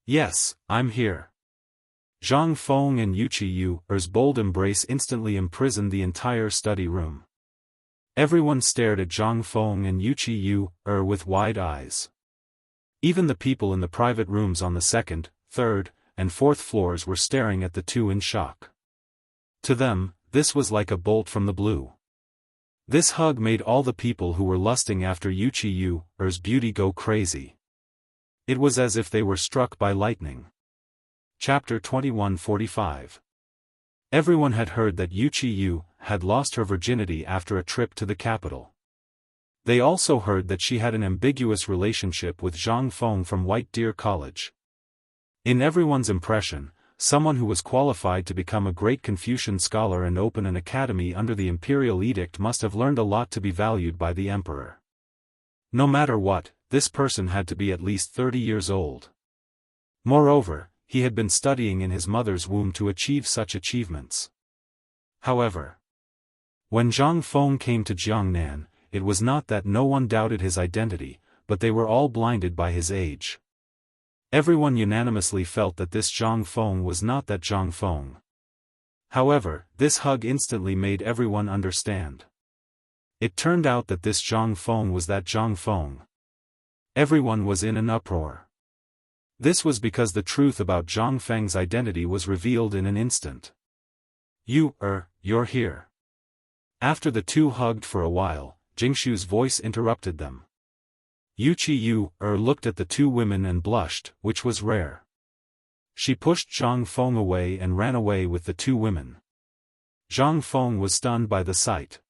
Yes, I'm here. Zhang Feng and Yu Er's bold embrace instantly imprisoned the entire study room. Everyone stared at Zhang Feng and Yu Er with wide eyes. Even the people in the private rooms on the 2nd, 3rd, and 4th floors were staring at the two in shock. To them, this was like a bolt from the blue. This hug made all the people who were lusting after Yu Er's beauty go crazy. It was as if they were struck by lightning. Chapter 21:45. Everyone had heard that Yu had lost her virginity after a trip to the capital. They also heard that she had an ambiguous relationship with Zhang Feng from White Deer College. In everyone's impression, someone who was qualified to become a great Confucian scholar and open an academy under the imperial edict must have learned a lot to be valued by the emperor. No matter what, this person had to be at least 30 years old. Moreover, he had been studying in his mother's womb to achieve such achievements. However, when Zhang Feng came to Jiangnan, it was not that no one doubted his identity, but they were all blinded by his age. Everyone unanimously felt that this Zhang Feng was not that Zhang Feng. However, this hug instantly made everyone understand. It turned out that this Zhang Feng was that Zhang Feng. Everyone was in an uproar. This was because the truth about Zhang Feng's identity was revealed in an instant. Yu Er, you're here. After the two hugged for a while, Jingshu's voice interrupted them. Yu Er looked at the two women and blushed, which was rare. She pushed Zhang Feng away and ran away with the two women. Zhang Feng was stunned by the sight.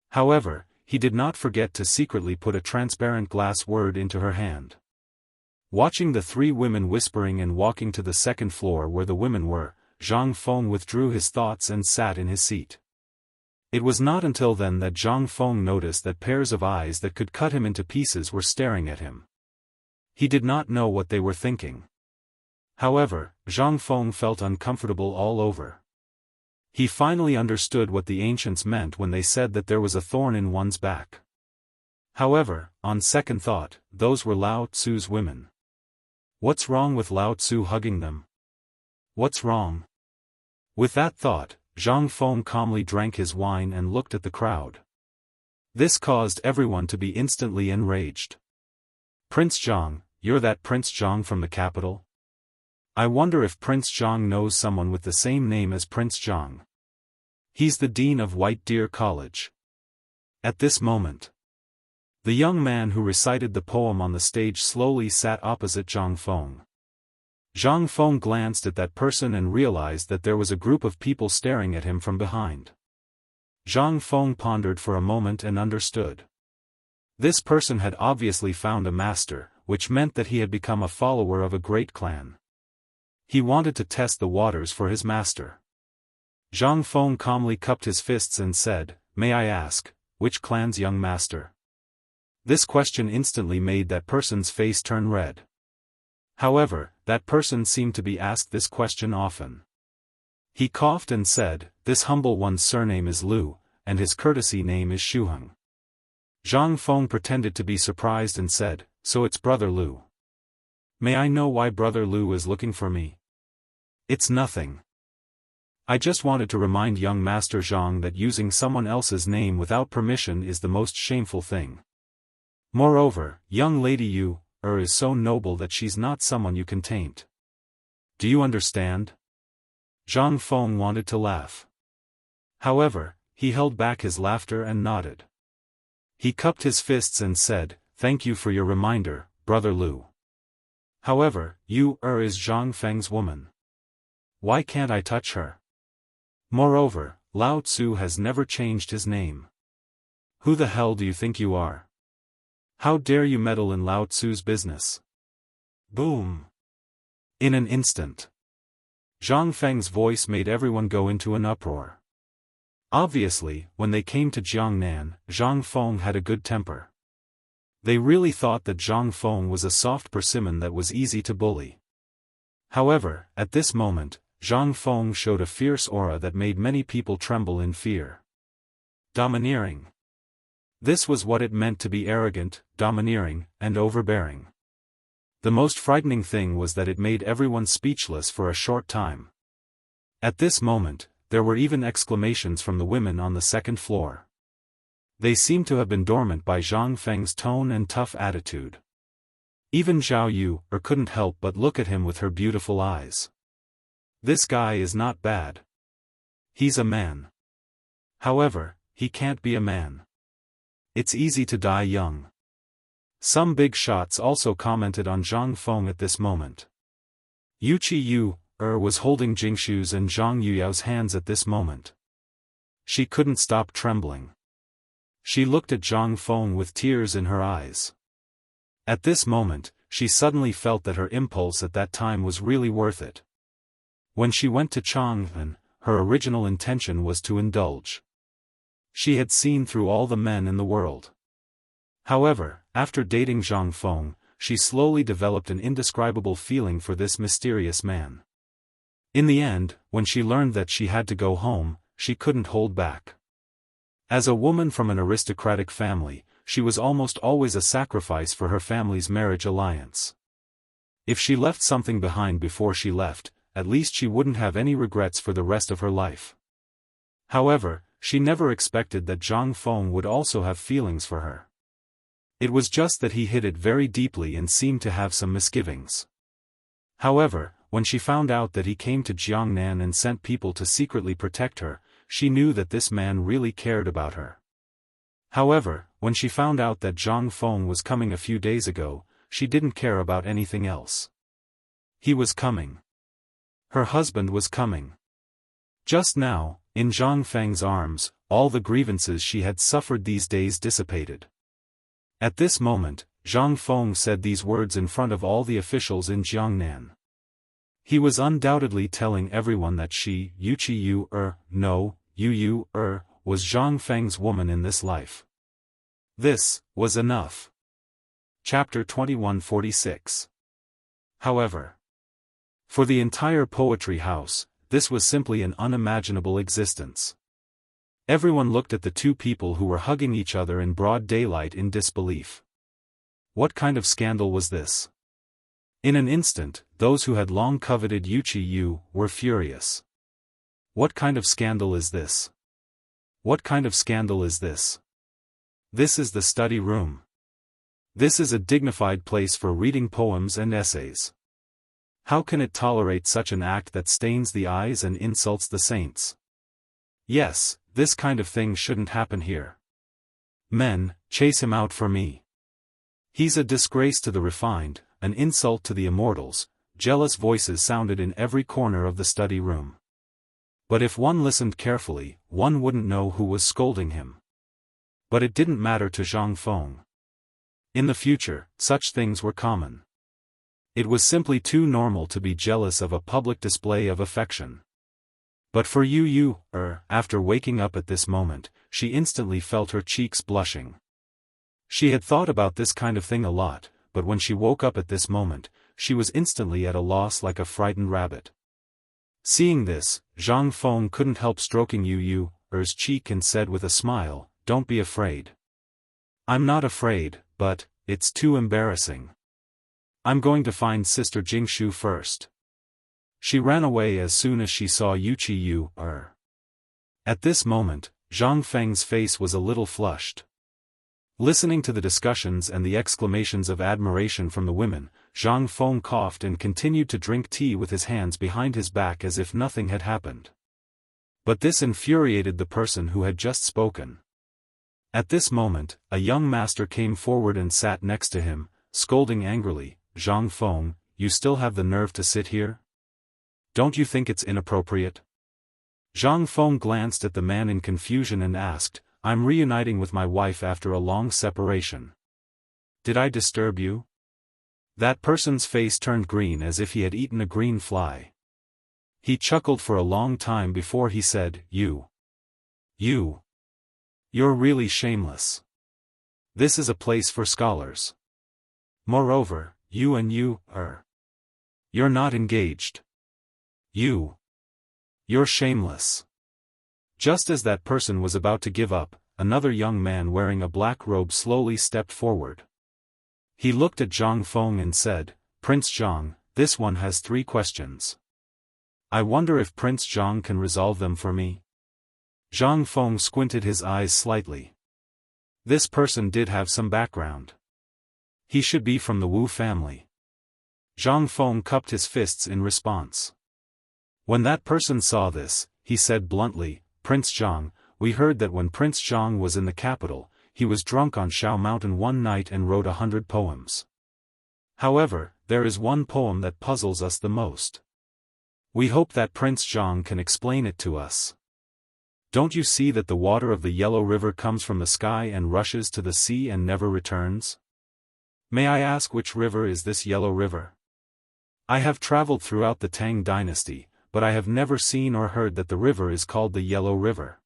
However, he did not forget to secretly put a transparent glass word into her hand. Watching the three women whispering and walking to the 2nd floor where the women were, Zhang Feng withdrew his thoughts and sat in his seat. It was not until then that Zhang Feng noticed that pairs of eyes that could cut him into pieces were staring at him. He did not know what they were thinking. However, Zhang Feng felt uncomfortable all over. He finally understood what the ancients meant when they said that there was a thorn in one's back. However, on second thought, those were Lao Tzu's women. What's wrong with Lao Tzu hugging them? What's wrong? With that thought, Zhang Feng calmly drank his wine and looked at the crowd. This caused everyone to be instantly enraged. Prince Zhang, you're that Prince Zhang from the capital? I wonder if Prince Zhang knows someone with the same name as Prince Zhang. He's the dean of White Deer College. At this moment, the young man who recited the poem on the stage slowly sat opposite Zhang Feng. Zhang Feng glanced at that person and realized that there was a group of people staring at him from behind. Zhang Feng pondered for a moment and understood. This person had obviously found a master, which meant that he had become a follower of a great clan. He wanted to test the waters for his master. Zhang Feng calmly cupped his fists and said, "May I ask, which clan's young master?" This question instantly made that person's face turn red. However, that person seemed to be asked this question often. He coughed and said, "This humble one's surname is Liu, and his courtesy name is Shuheng." Zhang Feng pretended to be surprised and said, "So it's Brother Liu. May I know why Brother Liu is looking for me?" "It's nothing. I just wanted to remind young Master Zhang that using someone else's name without permission is the most shameful thing. Moreover, young lady Yu is so noble that she's not someone you can taint. Do you understand?" Zhang Feng wanted to laugh. However, he held back his laughter and nodded. He cupped his fists and said, "Thank you for your reminder, Brother Liu. However, Yu is Zhang Feng's woman. Why can't I touch her? Moreover, Lao Tzu has never changed his name. Who the hell do you think you are? How dare you meddle in Lao Tzu's business?" Boom! In an instant, Zhang Feng's voice made everyone go into an uproar. Obviously, when they came to Jiangnan, Zhang Feng had a good temper. They really thought that Zhang Feng was a soft persimmon that was easy to bully. However, at this moment, Zhang Feng showed a fierce aura that made many people tremble in fear. Domineering. This was what it meant to be arrogant, domineering, and overbearing. The most frightening thing was that it made everyone speechless for a short time. At this moment, there were even exclamations from the women on the second floor. They seemed to have been dormant by Zhang Feng's tone and tough attitude. Even Zhao Yu couldn't help but look at him with her beautiful eyes. This guy is not bad. He's a man. However, he can't be a man. It's easy to die young. Some big shots also commented on Zhang Feng at this moment. Yuqi Yu was holding Jingshu's and Zhang Yuyao's hands at this moment. She couldn't stop trembling. She looked at Zhang Feng with tears in her eyes. At this moment, she suddenly felt that her impulse at that time was really worth it. When she went to Chang'an, her original intention was to indulge. She had seen through all the men in the world. However, after dating Zhang Feng, she slowly developed an indescribable feeling for this mysterious man. In the end, when she learned that she had to go home, she couldn't hold back. As a woman from an aristocratic family, she was almost always a sacrifice for her family's marriage alliance. If she left something behind before she left, at least she wouldn't have any regrets for the rest of her life. However, she never expected that Zhang Feng would also have feelings for her. It was just that he hid it very deeply and seemed to have some misgivings. However, when she found out that he came to Jiangnan and sent people to secretly protect her, she knew that this man really cared about her. However, when she found out that Zhang Feng was coming a few days ago, she didn't care about anything else. He was coming. Her husband was coming. Just now, in Zhang Feng's arms, all the grievances she had suffered these days dissipated. At this moment, Zhang Feng said these words in front of all the officials in Jiangnan. He was undoubtedly telling everyone that she, Yuqi Yu Yu was Zhang Feng's woman in this life. This was enough. Chapter 2146. However, for the entire poetry house, this was simply an unimaginable existence. Everyone looked at the two people who were hugging each other in broad daylight in disbelief. What kind of scandal was this? In an instant, those who had long coveted Yuqi Yu were furious. What kind of scandal is this? What kind of scandal is this? This is the study room. This is a dignified place for reading poems and essays. How can it tolerate such an act that stains the eyes and insults the saints? Yes, this kind of thing shouldn't happen here. Men, chase him out for me. He's a disgrace to the refined, an insult to the immortals. Jealous voices sounded in every corner of the study room. But if one listened carefully, one wouldn't know who was scolding him. But it didn't matter to Zhang Feng. In the future, such things were common. It was simply too normal to be jealous of a public display of affection. But for you, after waking up at this moment, she instantly felt her cheeks blushing. She had thought about this kind of thing a lot, but when she woke up at this moment, she was instantly at a loss like a frightened rabbit. Seeing this, Zhang Feng couldn't help stroking Yu's cheek and said with a smile, "Don't be afraid." "I'm not afraid, but it's too embarrassing. I'm going to find Sister Jingshu first." She ran away as soon as she saw Yu. At this moment, Zhang Feng's face was a little flushed. Listening to the discussions and the exclamations of admiration from the women, Zhang Feng coughed and continued to drink tea with his hands behind his back as if nothing had happened. But this infuriated the person who had just spoken. At this moment, a young master came forward and sat next to him, scolding angrily, "Zhang Feng, you still have the nerve to sit here? Don't you think it's inappropriate?" Zhang Feng glanced at the man in confusion and asked, "I'm reuniting with my wife after a long separation. Did I disturb you?" That person's face turned green as if he had eaten a green fly. He chuckled for a long time before he said, You're really shameless. This is a place for scholars. Moreover, you're not engaged. You're shameless." Just as that person was about to give up, another young man wearing a black robe slowly stepped forward. He looked at Zhang Feng and said, "Prince Zhang, this one has 3 questions. I wonder if Prince Zhang can resolve them for me." Zhang Feng squinted his eyes slightly. This person did have some background. He should be from the Wu family. Zhang Feng cupped his fists in response. When that person saw this, he said bluntly, "Prince Zhang, we heard that when Prince Zhang was in the capital, he was drunk on Shao Mountain one night and wrote 100 poems. However, there is one poem that puzzles us the most. We hope that Prince Zhang can explain it to us. Don't you see that the water of the Yellow River comes from the sky and rushes to the sea and never returns? May I ask which river is this Yellow River? I have traveled throughout the Tang dynasty, but I have never seen or heard that the river is called the Yellow River.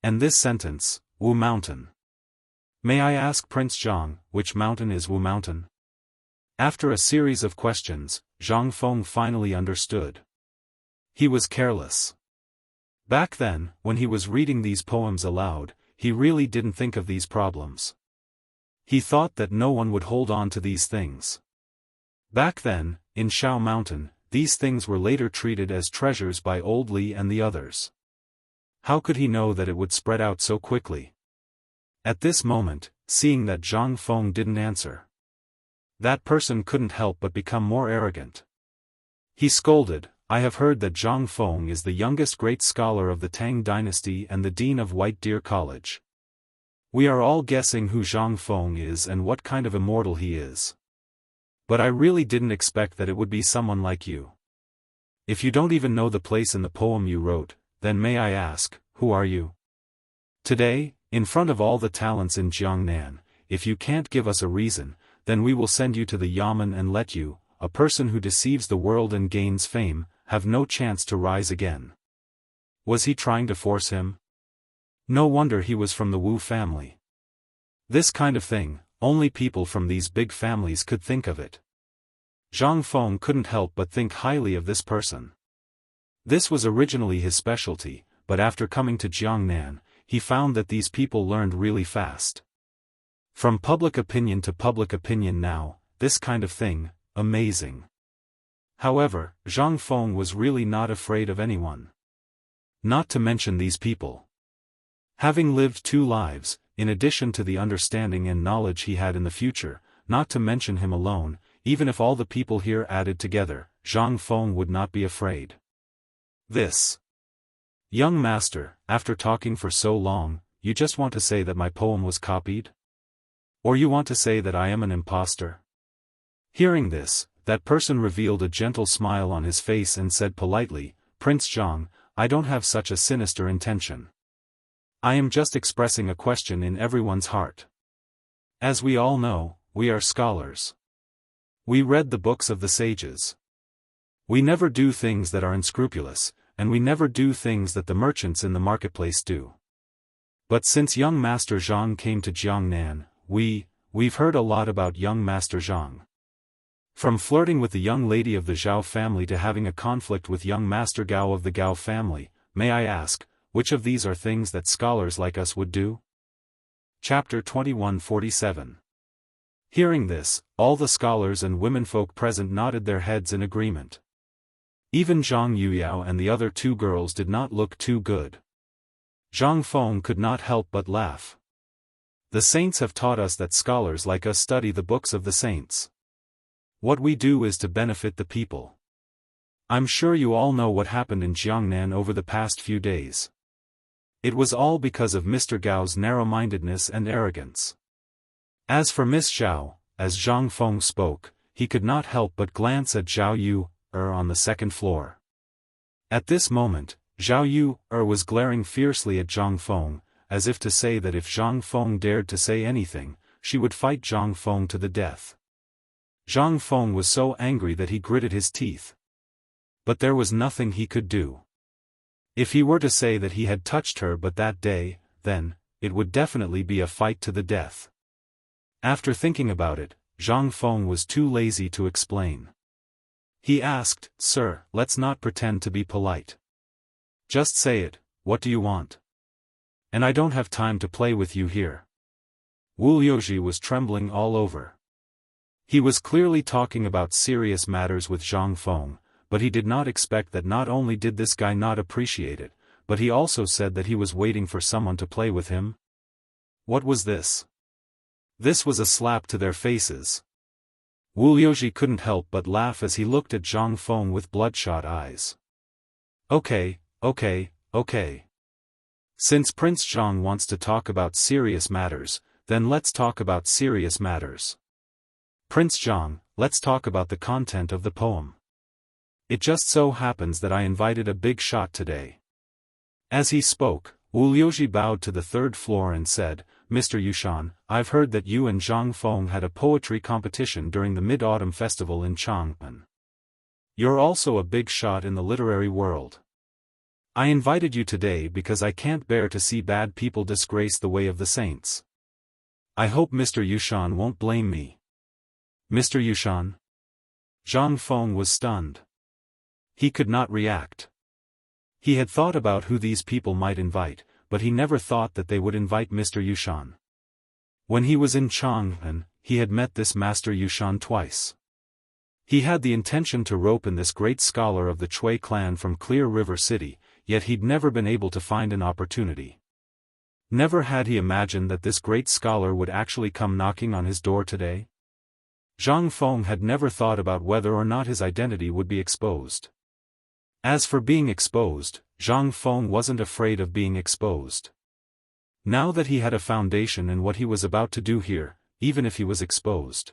And this sentence, Wu Mountain. May I ask Prince Zhang, which mountain is Wu Mountain?" After a series of questions, Zhang Feng finally understood. He was careless. Back then, when he was reading these poems aloud, he really didn't think of these problems. He thought that no one would hold on to these things. Back then, in Shao Mountain, these things were later treated as treasures by Old Li and the others. How could he know that it would spread out so quickly? At this moment, seeing that Zhang Feng didn't answer, that person couldn't help but become more arrogant. He scolded, "I have heard that Zhang Feng is the youngest great scholar of the Tang dynasty and the dean of White Deer College. We are all guessing who Zhang Feng is and what kind of immortal he is. But I really didn't expect that it would be someone like you. If you don't even know the place in the poem you wrote, then may I ask, who are you? Today, in front of all the talents in Jiangnan, if you can't give us a reason, then we will send you to the yamen and let you, a person who deceives the world and gains fame, have no chance to rise again." Was he trying to force him? No wonder he was from the Wu family. This kind of thing, only people from these big families could think of it. Zhang Feng couldn't help but think highly of this person. This was originally his specialty, but after coming to Jiangnan, he found that these people learned really fast. From public opinion to public opinion now, this kind of thing, amazing. However, Zhang Feng was really not afraid of anyone. Not to mention these people. Having lived 2 lives, in addition to the understanding and knowledge he had in the future, not to mention him alone, even if all the people here added together, Zhang Feng would not be afraid. This young master, after talking for so long, you just want to say that my poem was copied? Or you want to say that I am an imposter? Hearing this, that person revealed a gentle smile on his face and said politely, "Prince Zhang, I don't have such a sinister intention. I am just expressing a question in everyone's heart. As we all know, we are scholars. We read the books of the sages. We never do things that are unscrupulous, and we never do things that the merchants in the marketplace do. But since young Master Zhang came to Jiangnan, we've heard a lot about young Master Zhang. From flirting with the young lady of the Zhao family to having a conflict with young Master Gao of the Gao family, may I ask, which of these are things that scholars like us would do? Chapter 2147. Hearing this, all the scholars and womenfolk present nodded their heads in agreement. Even Zhang Yuyao and the other two girls did not look too good. Zhang Feng could not help but laugh. The saints have taught us that scholars like us study the books of the saints. What we do is to benefit the people. I'm sure you all know what happened in Jiangnan over the past few days. It was all because of Mr. Gao's narrow-mindedness and arrogance. As for Miss Zhao, as Zhang Feng spoke, he could not help but glance at Zhao Yu on the second floor. At this moment, Zhao Yu was glaring fiercely at Zhang Feng, as if to say that if Zhang Feng dared to say anything, she would fight Zhang Feng to the death. Zhang Feng was so angry that he gritted his teeth. But there was nothing he could do. If he were to say that he had touched her but that day, then, it would definitely be a fight to the death. After thinking about it, Zhang Feng was too lazy to explain. He asked, "Sir, let's not pretend to be polite. Just say it, what do you want? And I don't have time to play with you here." Wu Liuji was trembling all over. He was clearly talking about serious matters with Zhang Feng, but he did not expect that not only did this guy not appreciate it, but he also said that he was waiting for someone to play with him. What was this? This was a slap to their faces. Wu Liuji couldn't help but laugh as he looked at Zhang Feng with bloodshot eyes. Okay. Since Prince Zhang wants to talk about serious matters, then let's talk about serious matters. Prince Zhang, let's talk about the content of the poem. It just so happens that I invited a big shot today. As he spoke, Wu Liuji bowed to the third floor and said, "Mr. Yushan, I've heard that you and Zhang Feng had a poetry competition during the Mid-Autumn Festival in Chang'an. You're also a big shot in the literary world. I invited you today because I can't bear to see bad people disgrace the way of the saints. I hope Mr. Yushan won't blame me." Mr. Yushan? Zhang Feng was stunned. He could not react. He had thought about who these people might invite, but he never thought that they would invite Mr. Yushan. When he was in Chang'an, he had met this Master Yushan twice. He had the intention to rope in this great scholar of the Chui clan from Clear River City, yet he'd never been able to find an opportunity. Never had he imagined that this great scholar would actually come knocking on his door today. Zhang Feng had never thought about whether or not his identity would be exposed. As for being exposed, Zhang Feng wasn't afraid of being exposed. Now that he had a foundation in what he was about to do here, even if he was exposed,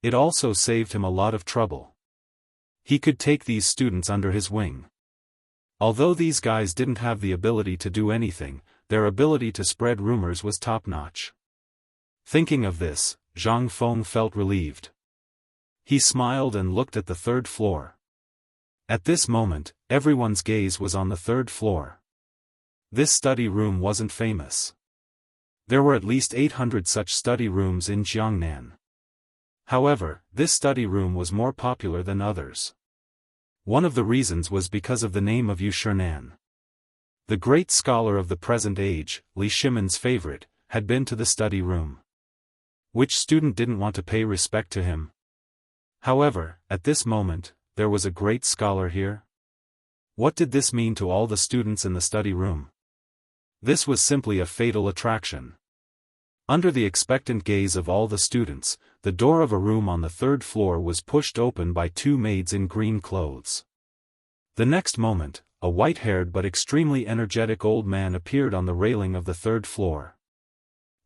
it also saved him a lot of trouble. He could take these students under his wing. Although these guys didn't have the ability to do anything, their ability to spread rumors was top-notch. Thinking of this, Zhang Feng felt relieved. He smiled and looked at the third floor. At this moment, everyone's gaze was on the third floor. This study room wasn't famous. There were at least 800 such study rooms in Jiangnan. However, this study room was more popular than others. One of the reasons was because of the name of Yu Shinan. The great scholar of the present age, Li Shimon's favorite, had been to the study room. Which student didn't want to pay respect to him? However, at this moment, there was a great scholar here. What did this mean to all the students in the study room? This was simply a fatal attraction. Under the expectant gaze of all the students, the door of a room on the third floor was pushed open by two maids in green clothes. The next moment, a white-haired but extremely energetic old man appeared on the railing of the third floor.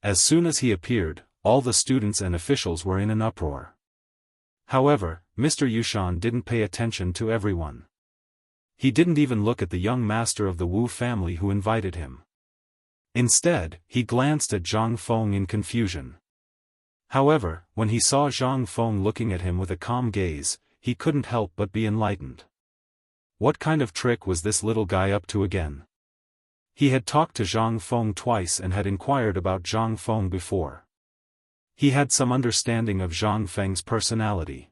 As soon as he appeared, all the students and officials were in an uproar. However, Mr. Yushan didn't pay attention to everyone. He didn't even look at the young master of the Wu family who invited him. Instead, he glanced at Zhang Feng in confusion. However, when he saw Zhang Feng looking at him with a calm gaze, he couldn't help but be enlightened. What kind of trick was this little guy up to again? He had talked to Zhang Feng twice and had inquired about Zhang Feng before. He had some understanding of Zhang Feng's personality.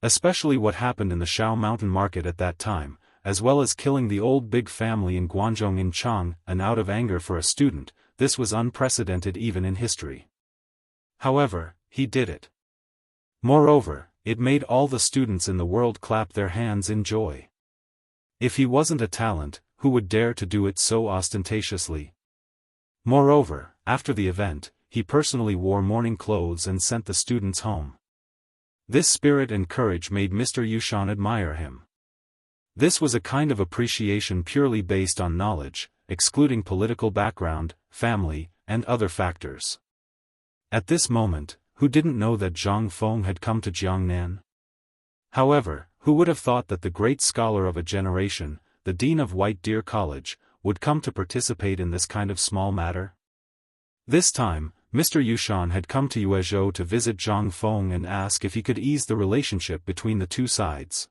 Especially what happened in the Shao Mountain Market at that time, as well as killing the old big family in Guangzhong in Chang, and out of anger for a student, this was unprecedented even in history. However, he did it. Moreover, it made all the students in the world clap their hands in joy. If he wasn't a talent, who would dare to do it so ostentatiously? Moreover, after the event, he personally wore mourning clothes and sent the students home. This spirit and courage made Mr. Yushan admire him. This was a kind of appreciation purely based on knowledge, excluding political background, family, and other factors. At this moment, who didn't know that Zhang Feng had come to Jiangnan? However, who would have thought that the great scholar of a generation, the dean of White Deer College, would come to participate in this kind of small matter? This time, Mr. Yushan had come to Yuezhou to visit Zhang Feng and ask if he could ease the relationship between the two sides.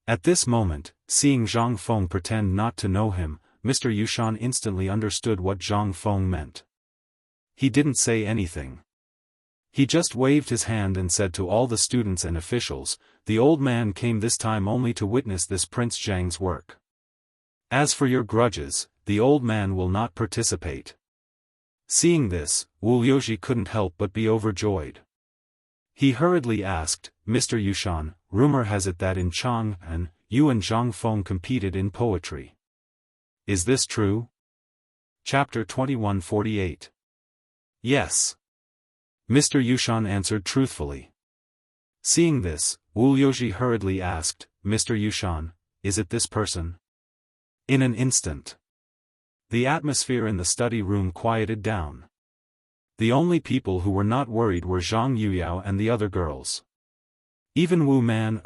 At this moment, seeing Zhang Feng pretend not to know him, Mr. Yushan instantly understood what Zhang Feng meant. He didn't say anything. He just waved his hand and said to all the students and officials, "The old man came this time only to witness this Prince Zhang's work. As for your grudges, the old man will not participate." Seeing this, Wu Liuji couldn't help but be overjoyed. He hurriedly asked, "Mr. Yushan, rumor has it that in Chang'an, you and Zhang Feng competed in poetry. Is this true?" Chapter 2148. Yes. Mr. Yushan answered truthfully. Seeing this, Wu Liuji hurriedly asked, "Mr. Yushan, is it this person?" In an instant, the atmosphere in the study room quieted down. The only people who were not worried were Zhang Yuyao and the other girls. Even Wu Man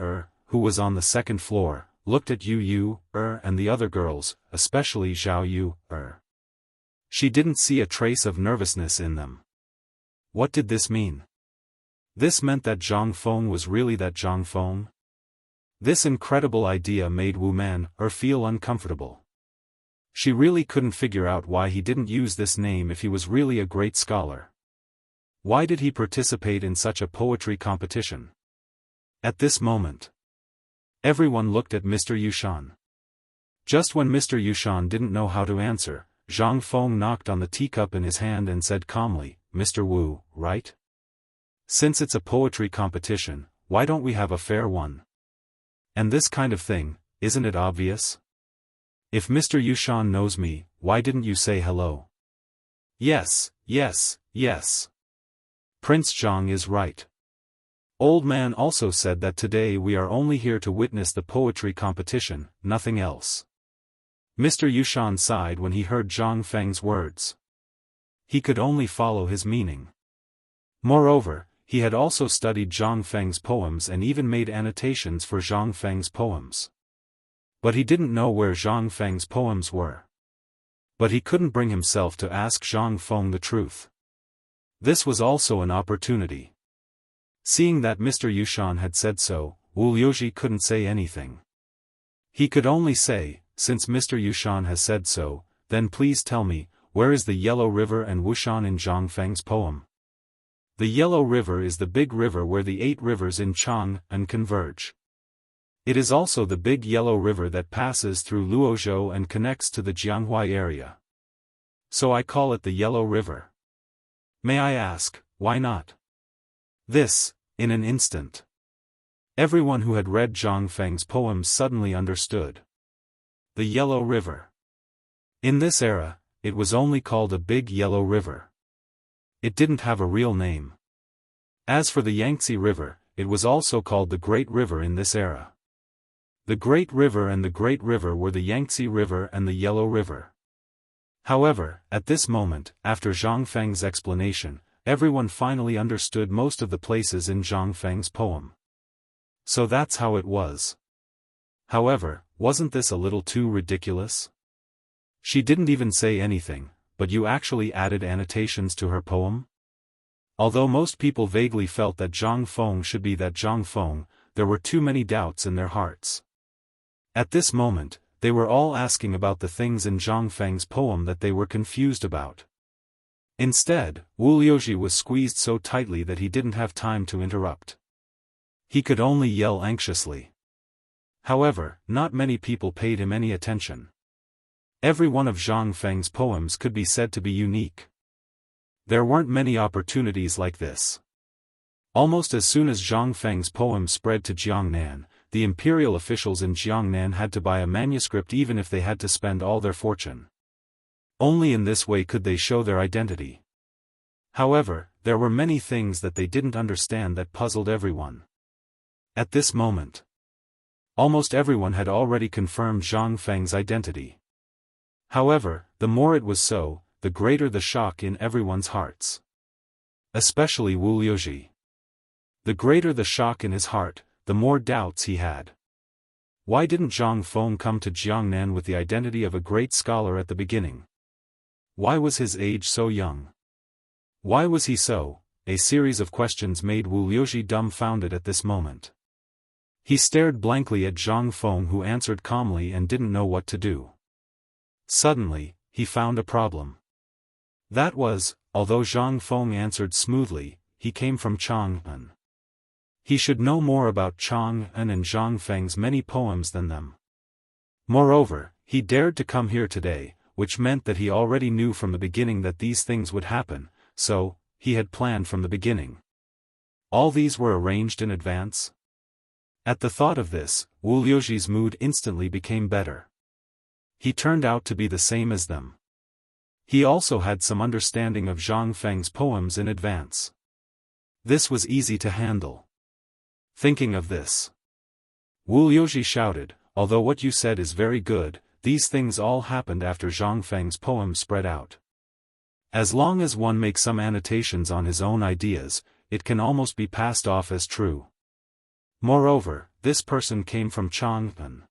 who was on the second floor, looked at Yu and the other girls, especially Zhao Yu She didn't see a trace of nervousness in them. What did this mean? This meant that Zhang Feng was really that Zhang Feng? This incredible idea made Wu Man feel uncomfortable. She really couldn't figure out why he didn't use this name if he was really a great scholar. Why did he participate in such a poetry competition? At this moment, everyone looked at Mr. Yushan. Just when Mr. Yushan didn't know how to answer, Zhang Feng knocked on the teacup in his hand and said calmly, "Mr. Wu, right? Since it's a poetry competition, why don't we have a fair one? And this kind of thing, isn't it obvious? If Mr. Yushan knows me, why didn't you say hello?" Yes. Prince Zhang is right. Old man also said that today we are only here to witness the poetry competition, nothing else. Mr. Yushan sighed when he heard Zhang Feng's words. He could only follow his meaning. Moreover, he had also studied Zhang Feng's poems and even made annotations for Zhang Feng's poems. But he didn't know where Zhang Feng's poems were. But he couldn't bring himself to ask Zhang Feng the truth. This was also an opportunity. Seeing that Mr. Yushan had said so, Wu Liuji couldn't say anything. He could only say, "Since Mr. Yushan has said so, then please tell me, where is the Yellow River and Wushan in Zhang Feng's poem?" The Yellow River is the big river where the 8 rivers in Chang'an converge. It is also the big Yellow River that passes through Luozhou and connects to the Jianghu area. So I call it the Yellow River. May I ask, why not? This, in an instant. Everyone who had read Zhang Feng's poems suddenly understood. The Yellow River. In this era, it was only called a big Yellow River. It didn't have a real name. As for the Yangtze River, it was also called the Great River in this era. The Great River and the Great River were the Yangtze River and the Yellow River. However, at this moment, after Zhang Feng's explanation, everyone finally understood most of the places in Zhang Feng's poem. So that's how it was. However, wasn't this a little too ridiculous? She didn't even say anything, but you actually added annotations to her poem? Although most people vaguely felt that Zhang Feng should be that Zhang Feng, there were too many doubts in their hearts. At this moment, they were all asking about the things in Zhang Feng's poem that they were confused about. Instead, Wu Liuji was squeezed so tightly that he didn't have time to interrupt. He could only yell anxiously. However, not many people paid him any attention. Every one of Zhang Feng's poems could be said to be unique. There weren't many opportunities like this. Almost as soon as Zhang Feng's poem spread to Jiangnan, the imperial officials in Jiangnan had to buy a manuscript even if they had to spend all their fortune. Only in this way could they show their identity. However, there were many things that they didn't understand that puzzled everyone. At this moment, almost everyone had already confirmed Zhang Feng's identity. However, the more it was so, the greater the shock in everyone's hearts. Especially Wu Liuji. The greater the shock in his heart, the more doubts he had. Why didn't Zhang Feng come to Jiangnan with the identity of a great scholar at the beginning? Why was his age so young? Why was he so? A series of questions made Wu Liuji dumbfounded at this moment. He stared blankly at Zhang Feng, who answered calmly and didn't know what to do. Suddenly, he found a problem. That was, although Zhang Feng answered smoothly, he came from Chang'an. He should know more about Chang'an and Zhang Feng's many poems than them. Moreover, he dared to come here today, which meant that he already knew from the beginning that these things would happen, so, he had planned from the beginning. All these were arranged in advance? At the thought of this, Wu Liuji's mood instantly became better. He turned out to be the same as them. He also had some understanding of Zhang Feng's poems in advance. This was easy to handle. Thinking of this, Wu Liuji shouted, "Although what you said is very good, these things all happened after Zhang Feng's poem spread out. As long as one makes some annotations on his own ideas, it can almost be passed off as true. Moreover, this person came from Chang'an.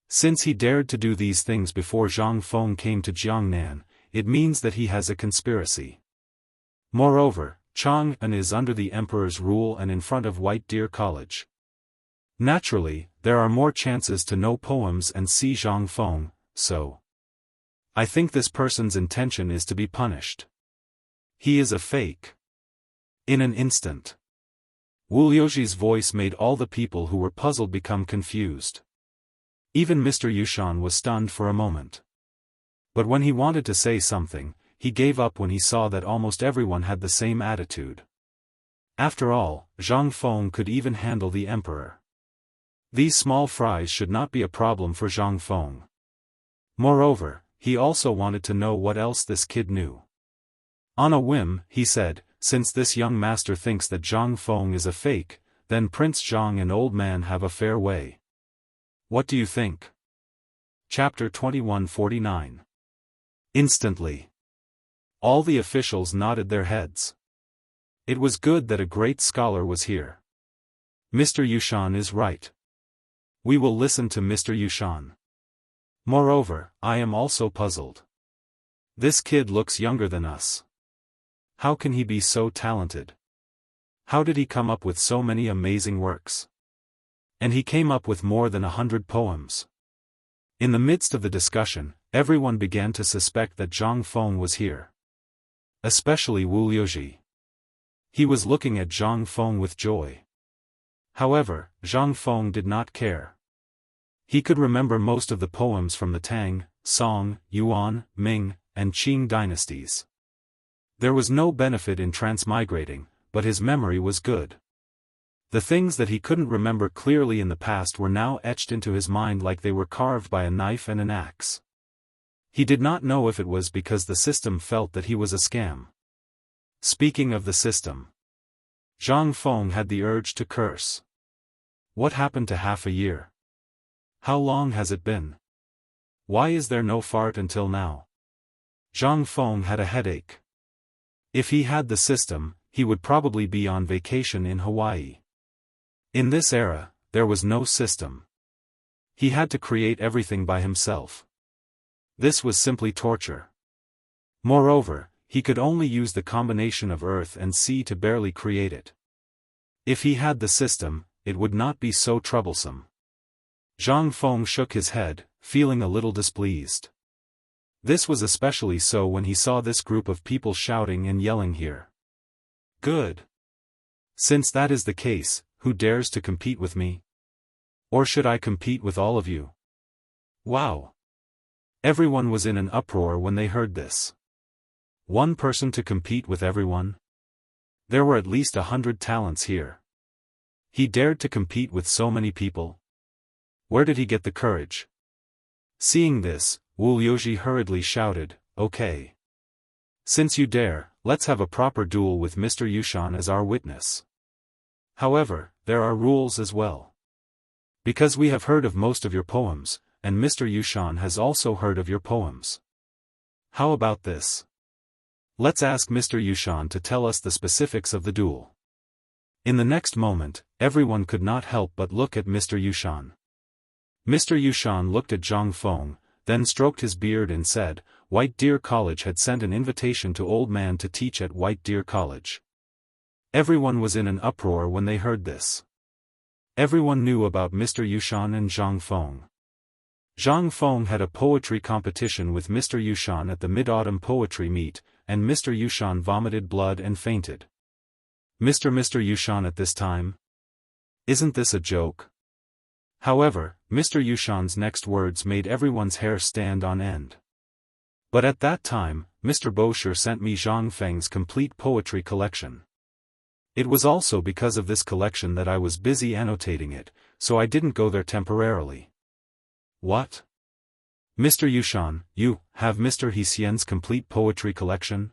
Since he dared to do these things before Zhang Feng came to Jiangnan, it means that he has a conspiracy. Moreover, Chang'an is under the emperor's rule and in front of White Deer College. Naturally, there are more chances to know poems and see Zhang Feng, so I think this person's intention is to be punished. He is a fake." In an instant, Wu Liuji's voice made all the people who were puzzled become confused. Even Mr. Yushan was stunned for a moment. But when he wanted to say something, he gave up when he saw that almost everyone had the same attitude. After all, Zhang Feng could even handle the emperor. These small fries should not be a problem for Zhang Feng. Moreover, he also wanted to know what else this kid knew. On a whim, he said, "Since this young master thinks that Zhang Feng is a fake, then Prince Zhang and Old Man have a fair way. What do you think?" Chapter 2149. Instantly, all the officials nodded their heads. It was good that a great scholar was here. Mr. Yushan is right. We will listen to Mr. Yushan. Moreover, I am also puzzled. This kid looks younger than us. How can he be so talented? How did he come up with so many amazing works? And he came up with more than 100 poems. In the midst of the discussion, everyone began to suspect that Zhang Feng was here. Especially Wu Liuji. He was looking at Zhang Feng with joy. However, Zhang Feng did not care. He could remember most of the poems from the Tang, Song, Yuan, Ming, and Qing dynasties. There was no benefit in transmigrating, but his memory was good. The things that he couldn't remember clearly in the past were now etched into his mind like they were carved by a knife and an axe. He did not know if it was because the system felt that he was a scam. Speaking of the system, Zhang Feng had the urge to curse. What happened to half a year? How long has it been? Why is there no fart until now? Zhang Feng had a headache. If he had the system, he would probably be on vacation in Hawaii. In this era, there was no system. He had to create everything by himself. This was simply torture. Moreover, he could only use the combination of earth and sea to barely create it. If he had the system, it would not be so troublesome. Zhang Feng shook his head, feeling a little displeased. This was especially so when he saw this group of people shouting and yelling here. Good. Since that is the case, who dares to compete with me? Or should I compete with all of you? Wow! Everyone was in an uproar when they heard this. One person to compete with everyone? There were at least 100 talents here. He dared to compete with so many people? Where did he get the courage? Seeing this, Wu Liuji hurriedly shouted, "Okay. Since you dare, let's have a proper duel with Mr. Yushan as our witness. However, there are rules as well. Because we have heard of most of your poems, and Mr. Yushan has also heard of your poems. How about this? Let's ask Mr. Yushan to tell us the specifics of the duel." In the next moment, everyone could not help but look at Mr. Yushan. Mr. Yushan looked at Zhang Feng, then stroked his beard and said, "White Deer College had sent an invitation to old man to teach at White Deer College." Everyone was in an uproar when they heard this. Everyone knew about Mr. Yushan and Zhang Feng. Zhang Feng had a poetry competition with Mr. Yushan at the Mid-Autumn Poetry Meet, and Mr. Yushan vomited blood and fainted. Mr. Yushan at this time? Isn't this a joke? However, Mr. Yushan's next words made everyone's hair stand on end. But at that time, Mr. Bosher sent me Zhang Feng's complete poetry collection. It was also because of this collection that I was busy annotating it, so I didn't go there temporarily. What? Mr. Yushan, you have Mr. Xian's complete poetry collection?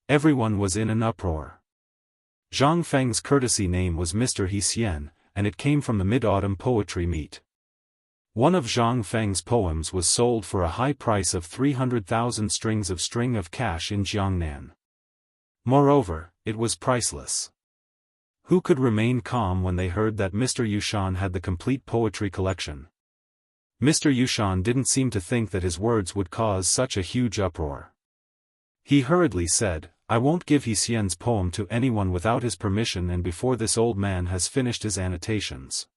Everyone was in an uproar. Zhang Feng's courtesy name was Mr. Xian, and it came from the Mid-Autumn Poetry Meet. One of Zhang Feng's poems was sold for a high price of 300,000 strings of cash in Jiangnan. Moreover, it was priceless. Who could remain calm when they heard that Mr. Yushan had the complete poetry collection? Mr. Yushan didn't seem to think that his words would cause such a huge uproar. He hurriedly said, "I won't give Xian's poem to anyone without his permission and before this old man has finished his annotations.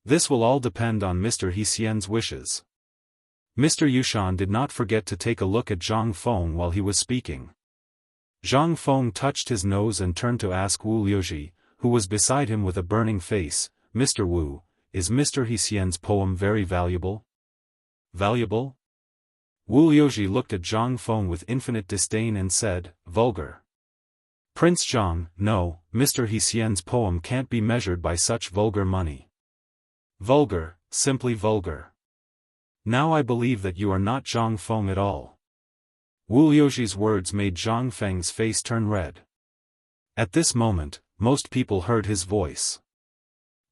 This will all depend on Mr. Xian's wishes." Mr. Yushan did not forget to take a look at Zhang Feng while he was speaking. Zhang Feng touched his nose and turned to ask Wu Liuji, who was beside him with a burning face, "Mr. Wu, is Mr. Xian's poem very valuable?" Valuable? Wu Liuji looked at Zhang Feng with infinite disdain and said, "Vulgar." "Prince Zhang, no, Mr. Xian's poem can't be measured by such vulgar money." "Vulgar, simply vulgar. Now I believe that you are not Zhang Feng at all." Wu Liuji's words made Zhang Feng's face turn red. At this moment, most people heard his voice.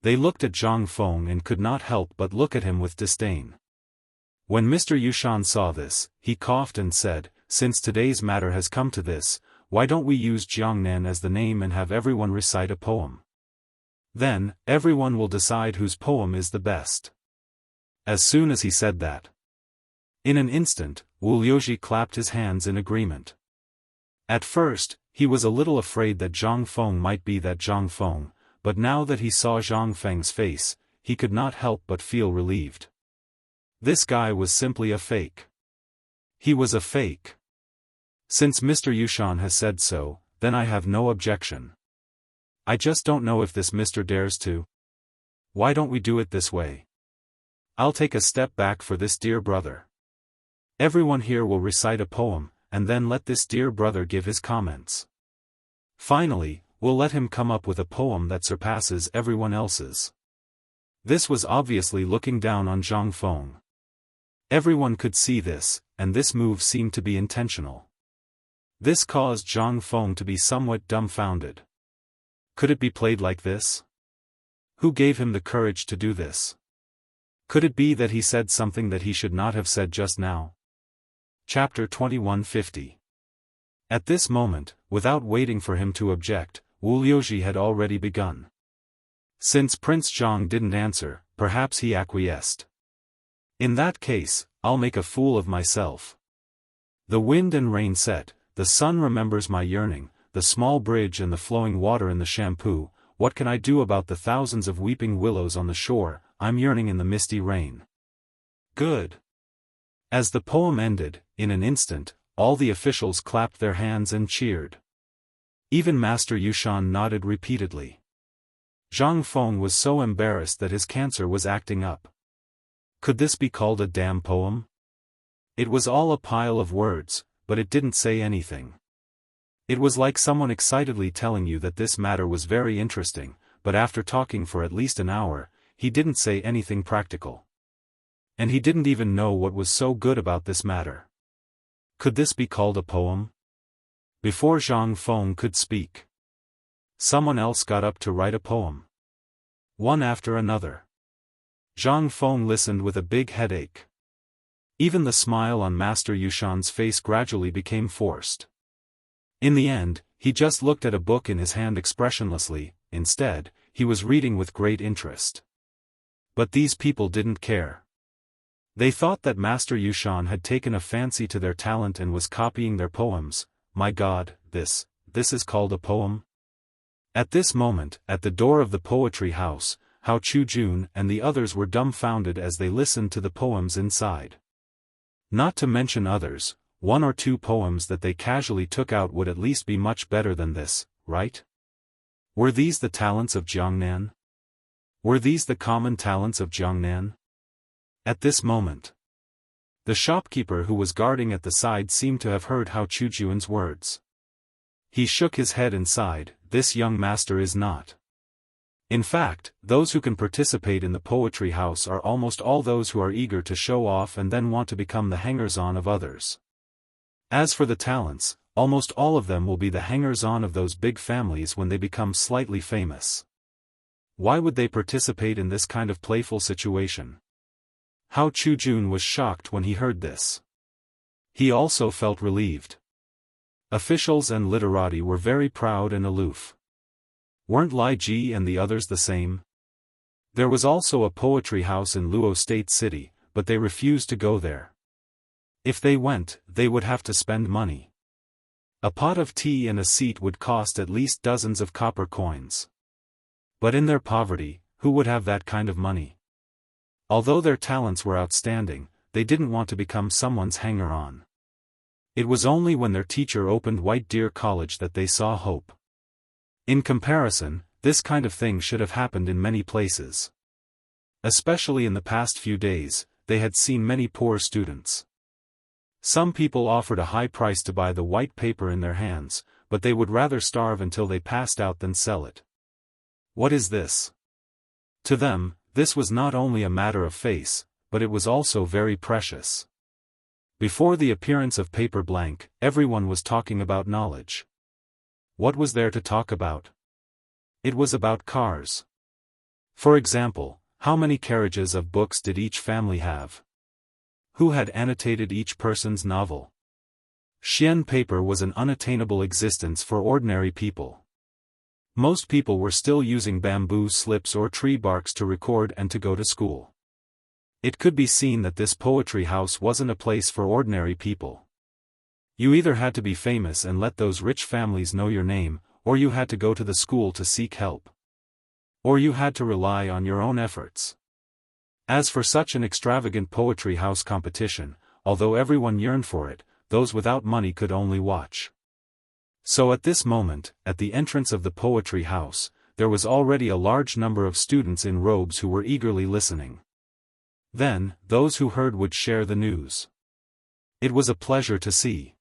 They looked at Zhang Feng and could not help but look at him with disdain. When Mr. Yushan saw this, he coughed and said, "Since today's matter has come to this, why don't we use Jiangnan as the name and have everyone recite a poem? Then, everyone will decide whose poem is the best." As soon as he said that, in an instant, Wu Liuji clapped his hands in agreement. At first, he was a little afraid that Zhang Feng might be that Zhang Feng, but now that he saw Zhang Feng's face, he could not help but feel relieved. This guy was simply a fake. He was a fake. Since Mr. Yushan has said so, then I have no objection. I just don't know if this Mr. dares to. Why don't we do it this way? I'll take a step back for this dear brother. Everyone here will recite a poem, and then let this dear brother give his comments. Finally, we'll let him come up with a poem that surpasses everyone else's. This was obviously looking down on Zhang Feng. Everyone could see this, and this move seemed to be intentional. This caused Zhang Feng to be somewhat dumbfounded. Could it be played like this? Who gave him the courage to do this? Could it be that he said something that he should not have said just now? Chapter 2150. At this moment, without waiting for him to object, Wu Liuji had already begun. Since Prince Zhang didn't answer, perhaps he acquiesced. In that case, I'll make a fool of myself. The wind and rain set, the sun remembers my yearning, the small bridge and the flowing water in the shampoo. What can I do about the thousands of weeping willows on the shore? I'm yearning in the misty rain. Good. As the poem ended, in an instant, all the officials clapped their hands and cheered. Even Master Yushan nodded repeatedly. Zhang Feng was so embarrassed that his cancer was acting up. Could this be called a damn poem? It was all a pile of words, but it didn't say anything. It was like someone excitedly telling you that this matter was very interesting, but after talking for at least an hour, he didn't say anything practical. And he didn't even know what was so good about this matter. Could this be called a poem? Before Zhang Feng could speak, someone else got up to write a poem. One after another. Zhang Feng listened with a big headache. Even the smile on Master Yushan's face gradually became forced. In the end, he just looked at a book in his hand expressionlessly. Instead, he was reading with great interest. But these people didn't care. They thought that Master Yushan had taken a fancy to their talent and was copying their poems. My God, this is called a poem? At this moment, at the door of the poetry house, Hao Chujun and the others were dumbfounded as they listened to the poems inside. Not to mention others, 1 or 2 poems that they casually took out would at least be much better than this, right? Were these the talents of Jiangnan? Were these the common talents of Jiangnan? At this moment, the shopkeeper who was guarding at the side seemed to have heard Hao Chujun's words. He shook his head and sighed, this young master is not. In fact, those who can participate in the poetry house are almost all those who are eager to show off and then want to become the hangers-on of others. As for the talents, almost all of them will be the hangers-on of those big families when they become slightly famous. Why would they participate in this kind of playful situation? Hao Chujun was shocked when he heard this. He also felt relieved. Officials and literati were very proud and aloof. Weren't Lai Ji and the others the same? There was also a poetry house in Luo State City, but they refused to go there. If they went, they would have to spend money. A pot of tea and a seat would cost at least dozens of copper coins. But in their poverty, who would have that kind of money? Although their talents were outstanding, they didn't want to become someone's hanger-on. It was only when their teacher opened White Deer College that they saw hope. In comparison, this kind of thing should have happened in many places. Especially in the past few days, they had seen many poor students. Some people offered a high price to buy the white paper in their hands, but they would rather starve until they passed out than sell it. What is this? To them, this was not only a matter of face, but it was also very precious. Before the appearance of paper blank, everyone was talking about knowledge. What was there to talk about? It was about cars. For example, how many carriages of books did each family have? Who had annotated each person's novel? Xian paper was an unattainable existence for ordinary people. Most people were still using bamboo slips or tree barks to record and to go to school. It could be seen that this poetry house wasn't a place for ordinary people. You either had to be famous and let those rich families know your name, or you had to go to the school to seek help. Or you had to rely on your own efforts. As for such an extravagant poetry house competition, although everyone yearned for it, those without money could only watch. So at this moment, at the entrance of the poetry house, there was already a large number of students in robes who were eagerly listening. Then, those who heard would share the news. It was a pleasure to see.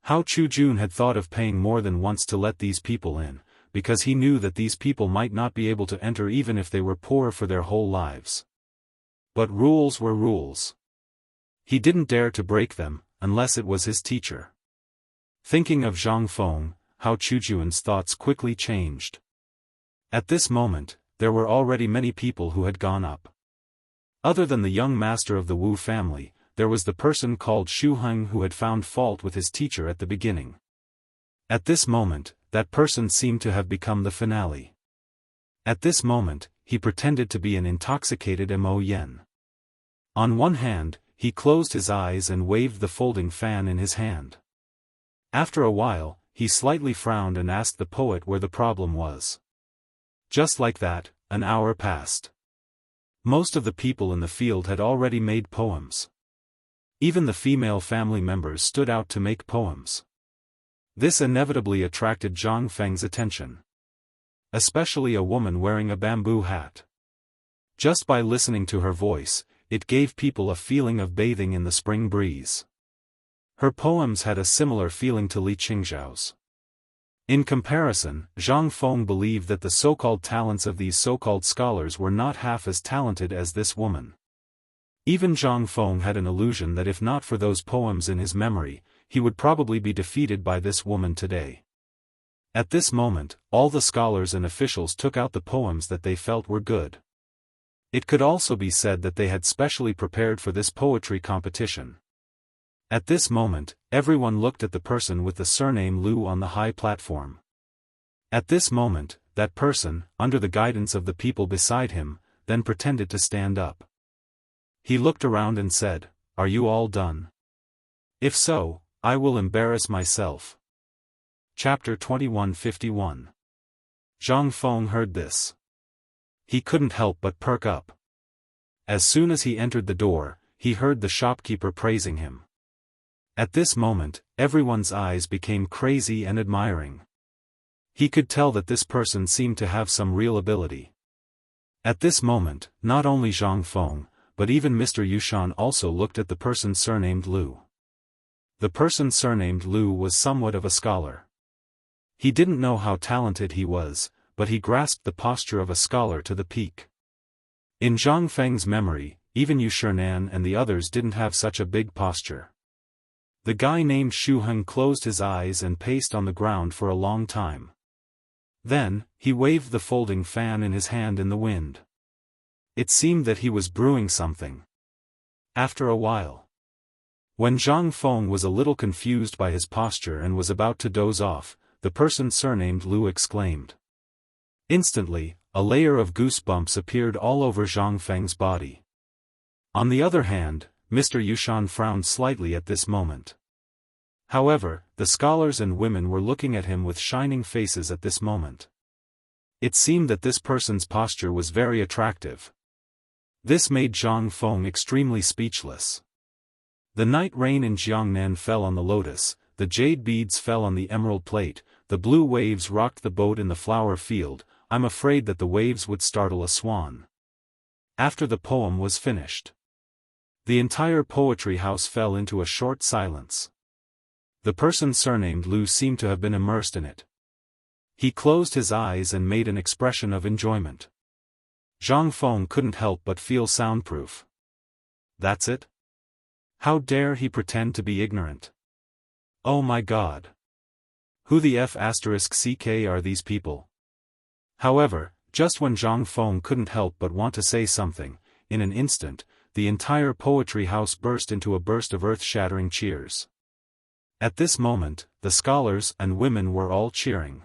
Hao Chujun had thought of paying more than once to let these people in, because he knew that these people might not be able to enter even if they were poor for their whole lives. But rules were rules. He didn't dare to break them, unless it was his teacher. Thinking of Zhang Feng, Hao Chujun's thoughts quickly changed. At this moment, there were already many people who had gone up. Other than the young master of the Wu family, there was the person called Shu Heng who had found fault with his teacher at the beginning. At this moment, that person seemed to have become the finale. At this moment, he pretended to be an intoxicated Mo Yen. On one hand, he closed his eyes and waved the folding fan in his hand. After a while, he slightly frowned and asked the poet where the problem was. Just like that, an hour passed. Most of the people in the field had already made poems. Even the female family members stood out to make poems. This inevitably attracted Zhang Feng's attention. Especially a woman wearing a bamboo hat. Just by listening to her voice, it gave people a feeling of bathing in the spring breeze. Her poems had a similar feeling to Li Qingzhao's. In comparison, Zhang Feng believed that the so-called talents of these so-called scholars were not half as talented as this woman. Even Zhang Feng had an illusion that if not for those poems in his memory, he would probably be defeated by this woman today. At this moment, all the scholars and officials took out the poems that they felt were good. It could also be said that they had specially prepared for this poetry competition. At this moment, everyone looked at the person with the surname Lu on the high platform. At this moment, that person, under the guidance of the people beside him, then pretended to stand up. He looked around and said, "Are you all done? If so, I will embarrass myself." Chapter 2151. Zhang Feng heard this. He couldn't help but perk up. As soon as he entered the door, he heard the shopkeeper praising him. At this moment, everyone's eyes became crazy and admiring. He could tell that this person seemed to have some real ability. At this moment, not only Zhang Feng, but even Mr. Yushan also looked at the person surnamed Lu. The person surnamed Lu was somewhat of a scholar. He didn't know how talented he was, but he grasped the posture of a scholar to the peak. In Zhang Feng's memory, even Yu Shernan and the others didn't have such a big posture. The guy named Shu Heng closed his eyes and paced on the ground for a long time. Then, he waved the folding fan in his hand in the wind. It seemed that he was brewing something. After a while, when Zhang Feng was a little confused by his posture and was about to doze off, the person surnamed Lu exclaimed. Instantly, a layer of goosebumps appeared all over Zhang Feng's body. On the other hand, Mr. Yushan frowned slightly at this moment. However, the scholars and women were looking at him with shining faces at this moment. It seemed that this person's posture was very attractive. This made Zhang Feng extremely speechless. The night rain in Jiangnan fell on the lotus, the jade beads fell on the emerald plate, the blue waves rocked the boat in the flower field. I'm afraid that the waves would startle a swan. After the poem was finished, the entire poetry house fell into a short silence. The person surnamed Lu seemed to have been immersed in it. He closed his eyes and made an expression of enjoyment. Zhang Feng couldn't help but feel soundproof. That's it? How dare he pretend to be ignorant? Oh my God! Who the **ck are these people? However, just when Zhang Feng couldn't help but want to say something, in an instant, the entire poetry house burst into a burst of earth-shattering cheers. At this moment, the scholars and women were all cheering.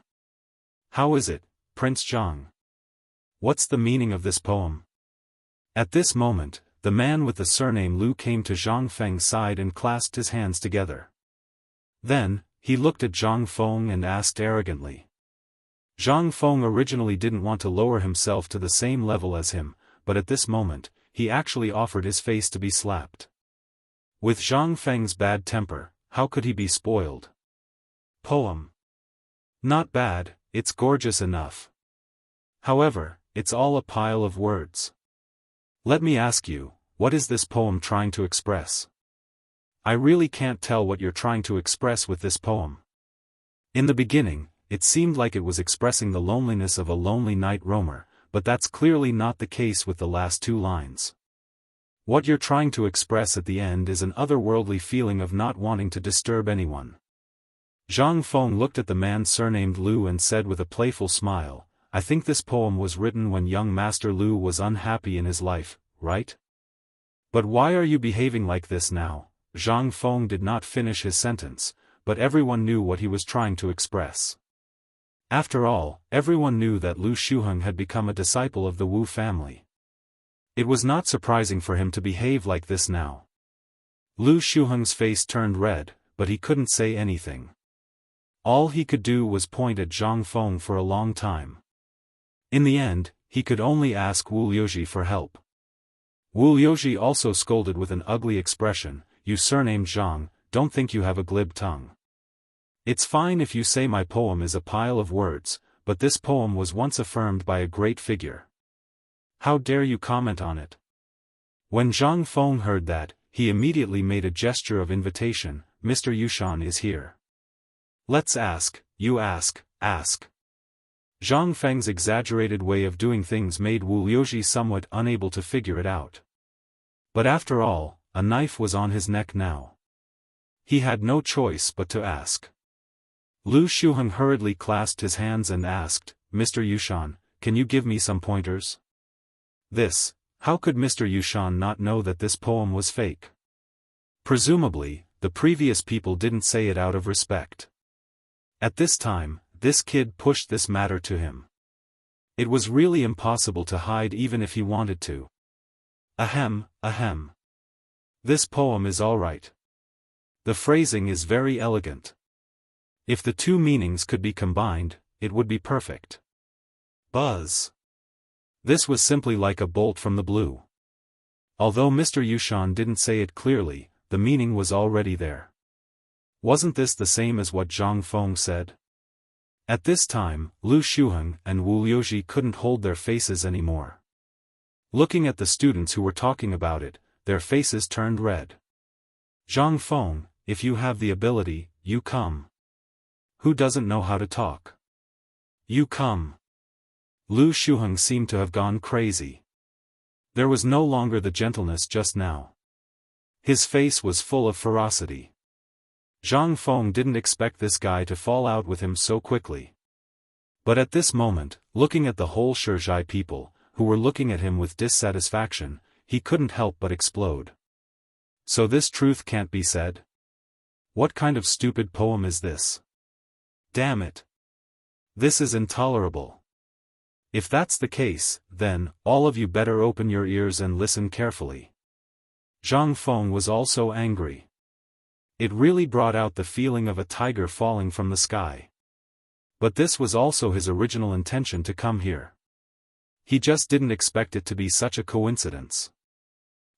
How is it, Prince Zhang? What's the meaning of this poem? At this moment, the man with the surname Lu came to Zhang Feng's side and clasped his hands together. Then, he looked at Zhang Feng and asked arrogantly. Zhang Feng originally didn't want to lower himself to the same level as him, but at this moment, he actually offered his face to be slapped. With Zhang Feng's bad temper, how could he be spoiled? Poem. Not bad, it's gorgeous enough. However, it's all a pile of words. Let me ask you, what is this poem trying to express? I really can't tell what you're trying to express with this poem. In the beginning, it seemed like it was expressing the loneliness of a lonely night roamer, but that's clearly not the case with the last two lines. What you're trying to express at the end is an otherworldly feeling of not wanting to disturb anyone. Zhang Feng looked at the man surnamed Lu and said with a playful smile, I think this poem was written when young Master Lu was unhappy in his life, right? But why are you behaving like this now? Zhang Feng did not finish his sentence, but everyone knew what he was trying to express. After all, everyone knew that Lu Shuheng had become a disciple of the Wu family. It was not surprising for him to behave like this now. Lu Shuheng's face turned red, but he couldn't say anything. All he could do was point at Zhang Feng for a long time. In the end, he could only ask Wu Liuji for help. Wu Yoji also scolded with an ugly expression, "You surnamed Zhang, don't think you have a glib tongue. It's fine if you say my poem is a pile of words, but this poem was once affirmed by a great figure. How dare you comment on it?" When Zhang Feng heard that, he immediately made a gesture of invitation. "Mr. Yushan is here. Let's ask, you ask." Zhang Feng's exaggerated way of doing things made Wu Yoji somewhat unable to figure it out. But after all, a knife was on his neck now. He had no choice but to ask. Lu Shuheng hurriedly clasped his hands and asked, "Mr. Yushan, can you give me some pointers?" How could Mr. Yushan not know that this poem was fake? Presumably, the previous people didn't say it out of respect. At this time, this kid pushed this matter to him. It was really impossible to hide even if he wanted to. Ahem. This poem is alright. The phrasing is very elegant. If the two meanings could be combined, it would be perfect. Buzz. This was simply like a bolt from the blue. Although Mr. Yushan didn't say it clearly, the meaning was already there. Wasn't this the same as what Zhang Feng said? At this time, Lu Shuheng and Wu Yoji couldn't hold their faces anymore. Looking at the students who were talking about it, their faces turned red. "Zhang Feng, if you have the ability, you come. Who doesn't know how to talk? You come." Lu Shuheng seemed to have gone crazy. There was no longer the gentleness just now. His face was full of ferocity. Zhang Feng didn't expect this guy to fall out with him so quickly. But at this moment, looking at the whole Shizhai people, who were looking at him with dissatisfaction, he couldn't help but explode. So this truth can't be said? What kind of stupid poem is this? Damn it. This is intolerable. If that's the case, then, all of you better open your ears and listen carefully. Zhang Feng was also angry. It really brought out the feeling of a tiger falling from the sky. But this was also his original intention to come here. He just didn't expect it to be such a coincidence.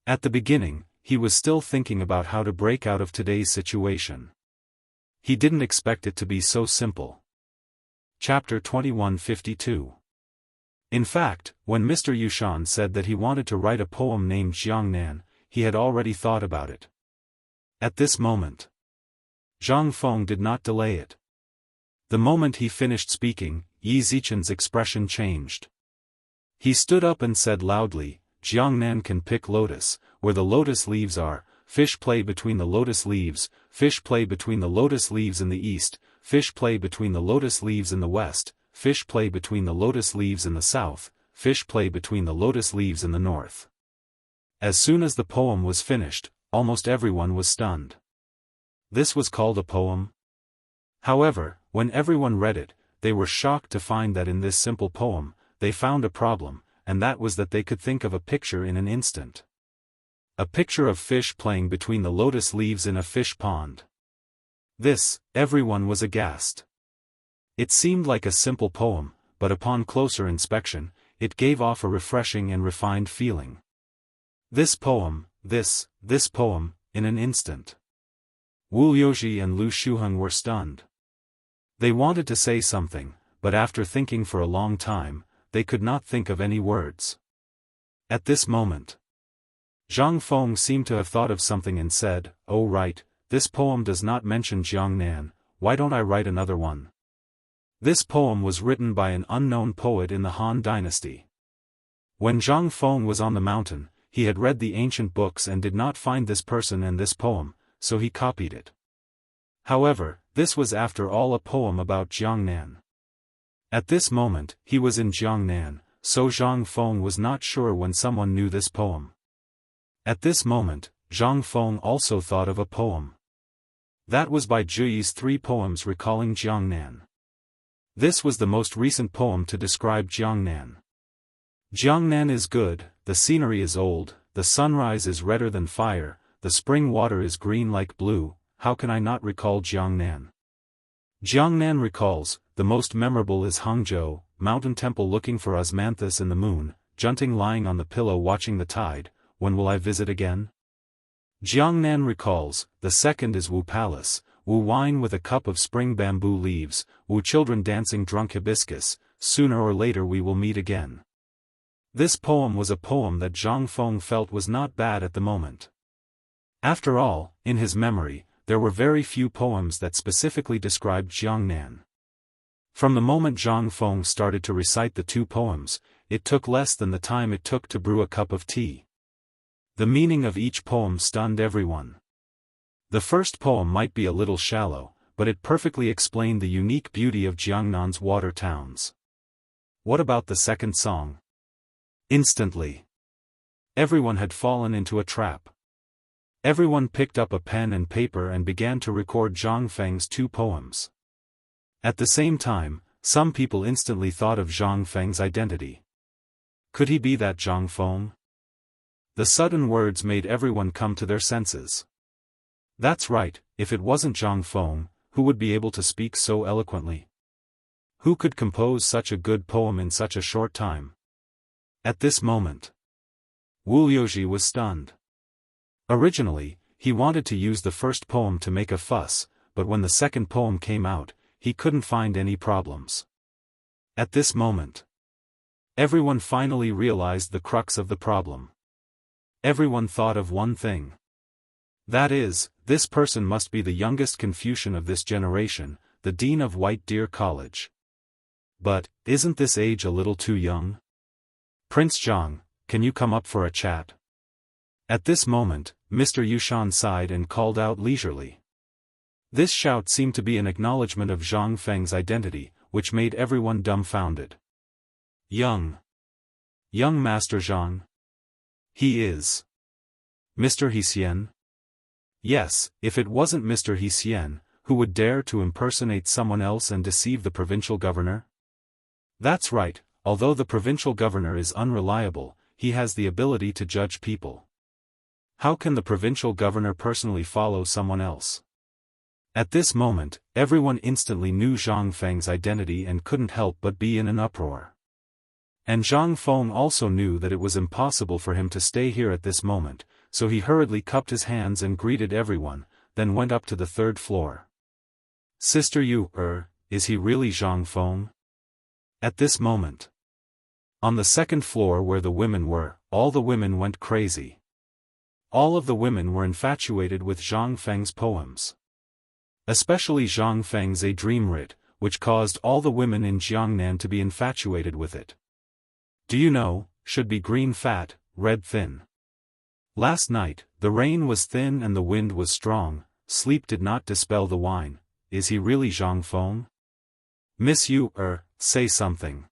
At the beginning, he was still thinking about how to break out of today's situation. He didn't expect it to be so simple. Chapter 2152. In fact, when Mr. Yushan said that he wanted to write a poem named Jiangnan, he had already thought about it. At this moment, Zhang Feng did not delay it. The moment he finished speaking, Yi Zichen's expression changed. He stood up and said loudly, "Jiangnan can pick lotus, where the lotus leaves are, fish play between the lotus leaves, fish play between the lotus leaves in the east, fish play between the lotus leaves in the west, fish play between the lotus leaves in the south, fish play between the lotus leaves in the north." As soon as the poem was finished, almost everyone was stunned. This was called a poem? However, when everyone read it, they were shocked to find that in this simple poem, they found a problem, and that was that they could think of a picture in an instant. A picture of fish playing between the lotus leaves in a fish pond. Everyone was aghast. It seemed like a simple poem, but upon closer inspection, it gave off a refreshing and refined feeling. This poem, in an instant. Wu Yoji and Lu Shuheng were stunned. They wanted to say something, but after thinking for a long time, they could not think of any words. At this moment, Zhang Feng seemed to have thought of something and said, "Oh right, this poem does not mention Jiangnan, why don't I write another one?" This poem was written by an unknown poet in the Han Dynasty. When Zhang Feng was on the mountain, he had read the ancient books and did not find this person and this poem, so he copied it. However, this was after all a poem about Jiangnan. At this moment, he was in Jiangnan, so Zhang Feng was not sure when someone knew this poem. At this moment, Zhang Feng also thought of a poem. That was by Zhuyi's 3 poems recalling Jiangnan. This was the most recent poem to describe Jiangnan. Jiangnan is good, the scenery is old, the sunrise is redder than fire, the spring water is green like blue, how can I not recall Jiangnan? Jiangnan recalls, the most memorable is Hangzhou, mountain temple looking for osmanthus in the moon, Junting lying on the pillow watching the tide, when will I visit again? Jiangnan recalls, the second is Wu Palace, Wu wine with a cup of spring bamboo leaves, Wu children dancing drunk hibiscus, sooner or later we will meet again. This poem was a poem that Zhang Feng felt was not bad at the moment. After all, in his memory, there were very few poems that specifically described Jiangnan. From the moment Zhang Feng started to recite the two poems, it took less than the time it took to brew a cup of tea. The meaning of each poem stunned everyone. The first poem might be a little shallow, but it perfectly explained the unique beauty of Jiangnan's water towns. What about the second song? Instantly, everyone had fallen into a trap. Everyone picked up a pen and paper and began to record Zhang Feng's two poems. At the same time, some people instantly thought of Zhang Feng's identity. Could he be that Zhang Feng? The sudden words made everyone come to their senses. That's right, if it wasn't Zhang Feng, who would be able to speak so eloquently? Who could compose such a good poem in such a short time? At this moment, Wu Liuji was stunned. Originally, he wanted to use the first poem to make a fuss, but when the second poem came out, he couldn't find any problems. At this moment, everyone finally realized the crux of the problem. Everyone thought of one thing. That is, this person must be the youngest Confucian of this generation, the dean of White Deer College. But, isn't this age a little too young? Prince Zhang, can you come up for a chat? At this moment, Mr. Yushan sighed and called out leisurely. This shout seemed to be an acknowledgement of Zhang Feng's identity, which made everyone dumbfounded. Young Master Zhang? He is Mr. Xian? Yes, if it wasn't Mr. Xian, who would dare to impersonate someone else and deceive the provincial governor? That's right, although the provincial governor is unreliable, he has the ability to judge people. How can the provincial governor personally follow someone else? At this moment, everyone instantly knew Zhang Feng's identity and couldn't help but be in an uproar. And Zhang Feng also knew that it was impossible for him to stay here at this moment, so he hurriedly cupped his hands and greeted everyone, then went up to the third floor. Sister Yu, is he really Zhang Feng? At this moment, on the second floor where the women were, all the women went crazy. All of the women were infatuated with Zhang Feng's poems. Especially Zhang Feng's A Dream Writ, which caused all the women in Jiangnan to be infatuated with it. Do you know, should be green fat, red thin. Last night, the rain was thin and the wind was strong, sleep did not dispel the wine. Is he really Zhang Feng? Miss Yu, say something.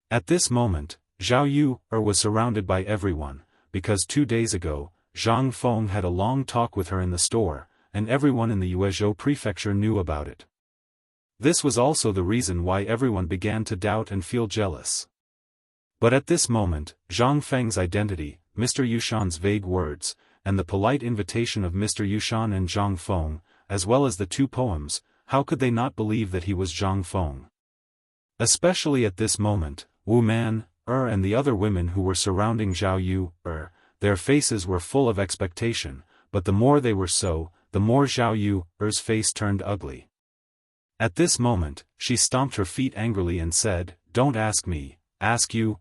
At this moment, Zhao Yu, was surrounded by everyone, because 2 days ago, Zhang Feng had a long talk with her in the store, and everyone in the Yuezhou prefecture knew about it. This was also the reason why everyone began to doubt and feel jealous. But at this moment, Zhang Feng's identity, Mr. Yushan's vague words, and the polite invitation of Mr. Yushan and Zhang Feng, as well as the two poems, how could they not believe that he was Zhang Feng? Especially at this moment, Wu Man, and the other women who were surrounding Zhao Yu, their faces were full of expectation, but the more they were so, the more Zhao Yu's face turned ugly. At this moment, she stomped her feet angrily and said, "Don't ask me, ask you,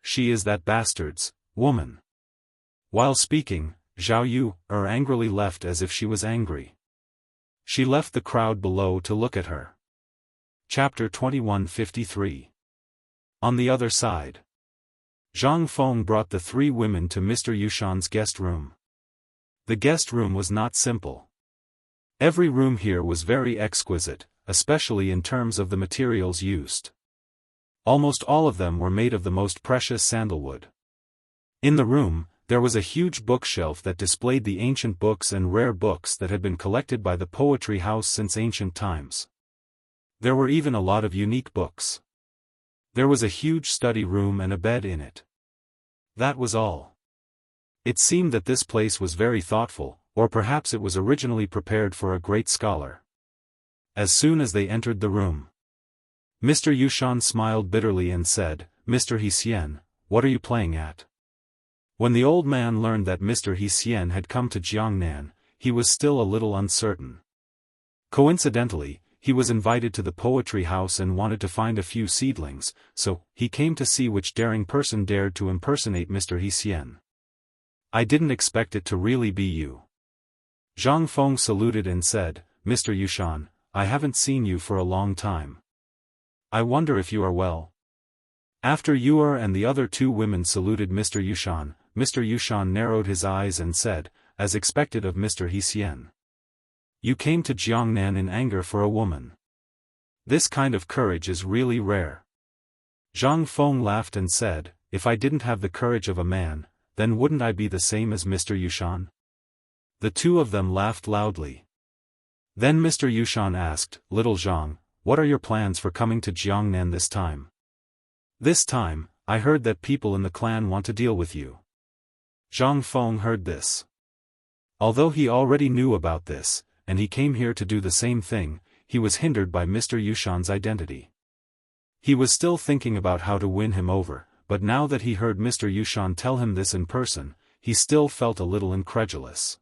she is that bastard's woman." While speaking, Zhao Yu, angrily left as if she was angry. She left the crowd below to look at her. Chapter 2153. On the other side, Zhang Feng brought the three women to Mr. Yushan's guest room. The guest room was not simple. Every room here was very exquisite, especially in terms of the materials used. Almost all of them were made of the most precious sandalwood. In the room, there was a huge bookshelf that displayed the ancient books and rare books that had been collected by the poetry house since ancient times. There were even a lot of unique books. There was a huge study room and a bed in it. That was all. It seemed that this place was very thoughtful, or perhaps it was originally prepared for a great scholar. As soon as they entered the room, Mr. Yushan smiled bitterly and said, "Mr. Xian, what are you playing at?" When the old man learned that Mr. He Xian had come to Jiangnan, he was still a little uncertain. Coincidentally, he was invited to the poetry house and wanted to find a few seedlings, so he came to see which daring person dared to impersonate Mr. He Xian. I didn't expect it to really be you. Zhang Feng saluted and said, Mr. Yushan, I haven't seen you for a long time. I wonder if you are well. After Yuer and the other two women saluted Mr. Yushan narrowed his eyes and said, as expected of Mr. He Xian. You came to Jiangnan in anger for a woman. This kind of courage is really rare. Zhang Feng laughed and said, if I didn't have the courage of a man, then wouldn't I be the same as Mr. Yushan? The two of them laughed loudly. Then Mr. Yushan asked, Little Zhang, what are your plans for coming to Jiangnan this time? This time, I heard that people in the clan want to deal with you. Zhang Feng heard this. Although he already knew about this, and he came here to do the same thing, he was hindered by Mr. Yushan's identity. He was still thinking about how to win him over, but now that he heard Mr. Yushan tell him this in person, he still felt a little incredulous.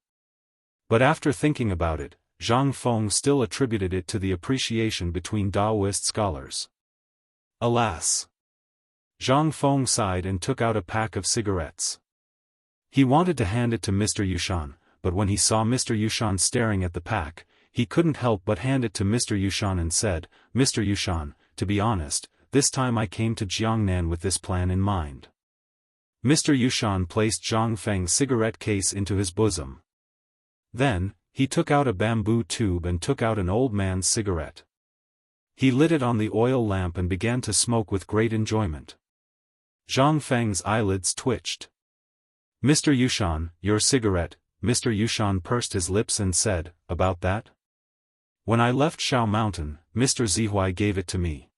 But after thinking about it, Zhang Feng still attributed it to the appreciation between Daoist scholars. Alas! Zhang Feng sighed and took out a pack of cigarettes. He wanted to hand it to Mr. Yushan, but when he saw Mr. Yushan staring at the pack, he couldn't help but hand it to Mr. Yushan and said, Mr. Yushan, to be honest, this time I came to Jiangnan with this plan in mind. Mr. Yushan placed Zhang Feng's cigarette case into his bosom. Then, he took out a bamboo tube and took out an old man's cigarette. He lit it on the oil lamp and began to smoke with great enjoyment. Zhang Feng's eyelids twitched. Mr. Yushan, your cigarette. Mr. Yushan pursed his lips and said, about that? When I left Shao Mountain, Mr. Zihuai gave it to me.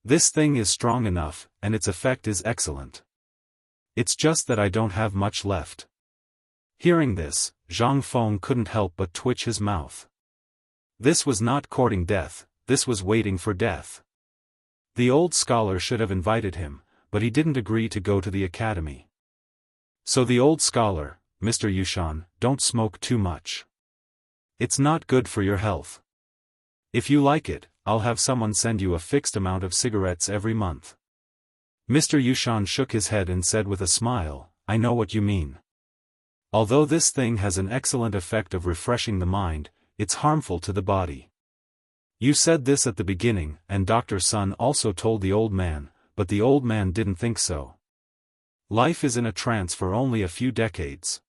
This thing is strong enough, and its effect is excellent. It's just that I don't have much left. Hearing this, Zhang Feng couldn't help but twitch his mouth. This was not courting death, this was waiting for death. The old scholar should have invited him, but he didn't agree to go to the academy. So the old scholar, Mr. Yushan, don't smoke too much. It's not good for your health. If you like it, I'll have someone send you a fixed amount of cigarettes every month. Mr. Yushan shook his head and said with a smile, I know what you mean. Although this thing has an excellent effect of refreshing the mind, it's harmful to the body. You said this at the beginning, and Dr. Sun also told the old man, but the old man didn't think so. Life is in a trance for only a few decades.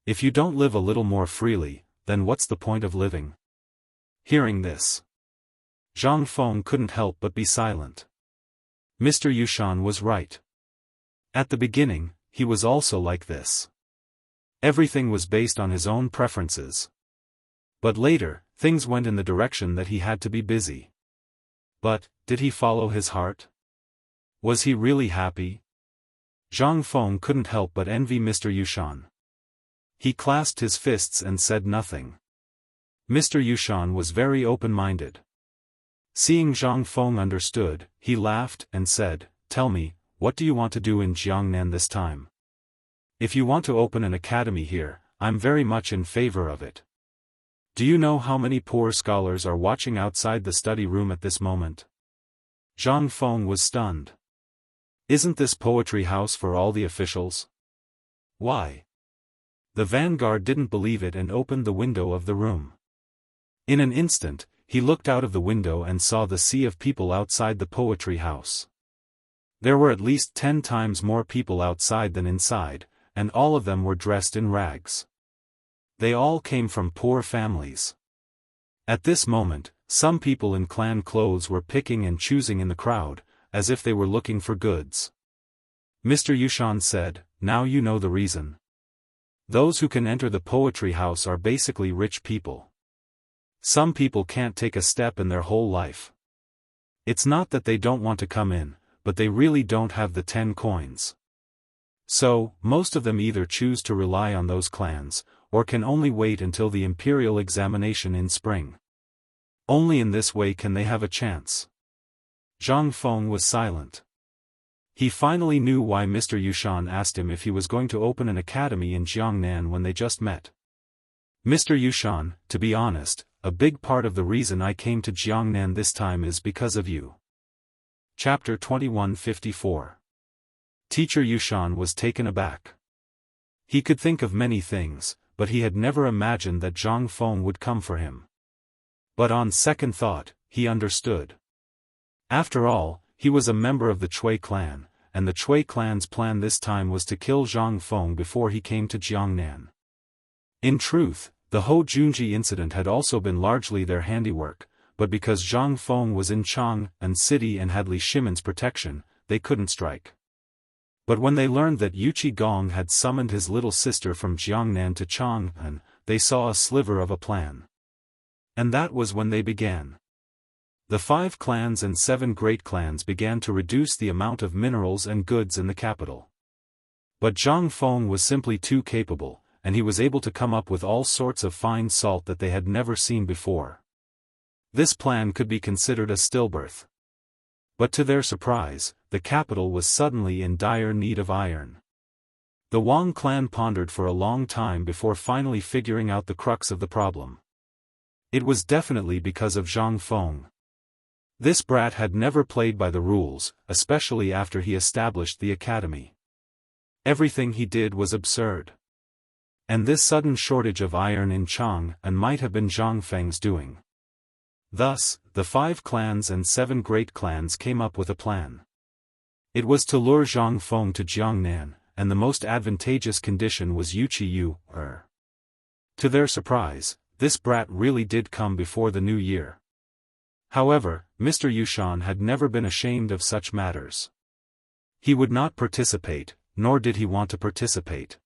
If you don't live a little more freely, then what's the point of living? Hearing this, Zhang Feng couldn't help but be silent. Mr. Yushan was right. At the beginning, he was also like this. Everything was based on his own preferences. But later, things went in the direction that he had to be busy. But, did he follow his heart? Was he really happy? Zhang Feng couldn't help but envy Mr. Yushan. He clasped his fists and said nothing. Mr. Yushan was very open-minded. Seeing Zhang Feng understood, he laughed and said, Tell me, what do you want to do in Jiangnan this time? If you want to open an academy here, I'm very much in favor of it. Do you know how many poor scholars are watching outside the study room at this moment? Zhang Feng was stunned. Isn't this poetry house for all the officials? Why? The vanguard didn't believe it and opened the window of the room. In an instant, he looked out of the window and saw the sea of people outside the poetry house. There were at least 10 times more people outside than inside, and all of them were dressed in rags. They all came from poor families. At this moment, some people in clan clothes were picking and choosing in the crowd, as if they were looking for goods. Mr. Yushan said, Now you know the reason. Those who can enter the poetry house are basically rich people. Some people can't take a step in their whole life. It's not that they don't want to come in, but they really don't have the 10 coins. So, most of them either choose to rely on those clans, or can only wait until the imperial examination in spring. Only in this way can they have a chance. Zhang Feng was silent. He finally knew why Mr. Yushan asked him if he was going to open an academy in Jiangnan when they just met. Mr. Yushan, to be honest, a big part of the reason I came to Jiangnan this time is because of you. Chapter 2154. Teacher Yushan was taken aback. He could think of many things, but he had never imagined that Zhang Feng would come for him. But on second thought, he understood. After all, he was a member of the Cui clan, and the Cui clan's plan this time was to kill Zhang Feng before he came to Jiangnan. In truth, the Ho Junji incident had also been largely their handiwork, but because Zhang Feng was in Chang'an City and had Li Shimon's protection, they couldn't strike. But when they learned that Yuqi Gong had summoned his little sister from Jiangnan to Chang'an, they saw a sliver of a plan. And that was when they began. The 5 clans and 7 great clans began to reduce the amount of minerals and goods in the capital. But Zhang Feng was simply too capable, and he was able to come up with all sorts of fine salt that they had never seen before. This plan could be considered a stillbirth. But to their surprise, the capital was suddenly in dire need of iron. The Wang clan pondered for a long time before finally figuring out the crux of the problem. It was definitely because of Zhang Feng. This brat had never played by the rules, especially after he established the academy. Everything he did was absurd. And this sudden shortage of iron in Chang'an might have been Zhang Feng's doing. Thus, the 5 clans and 7 great clans came up with a plan. It was to lure Zhang Feng to Jiangnan, and the most advantageous condition was Yuqi Yu. To their surprise, this brat really did come before the new year. However, Mr. Yushan had never been ashamed of such matters. He would not participate, nor did he want to participate.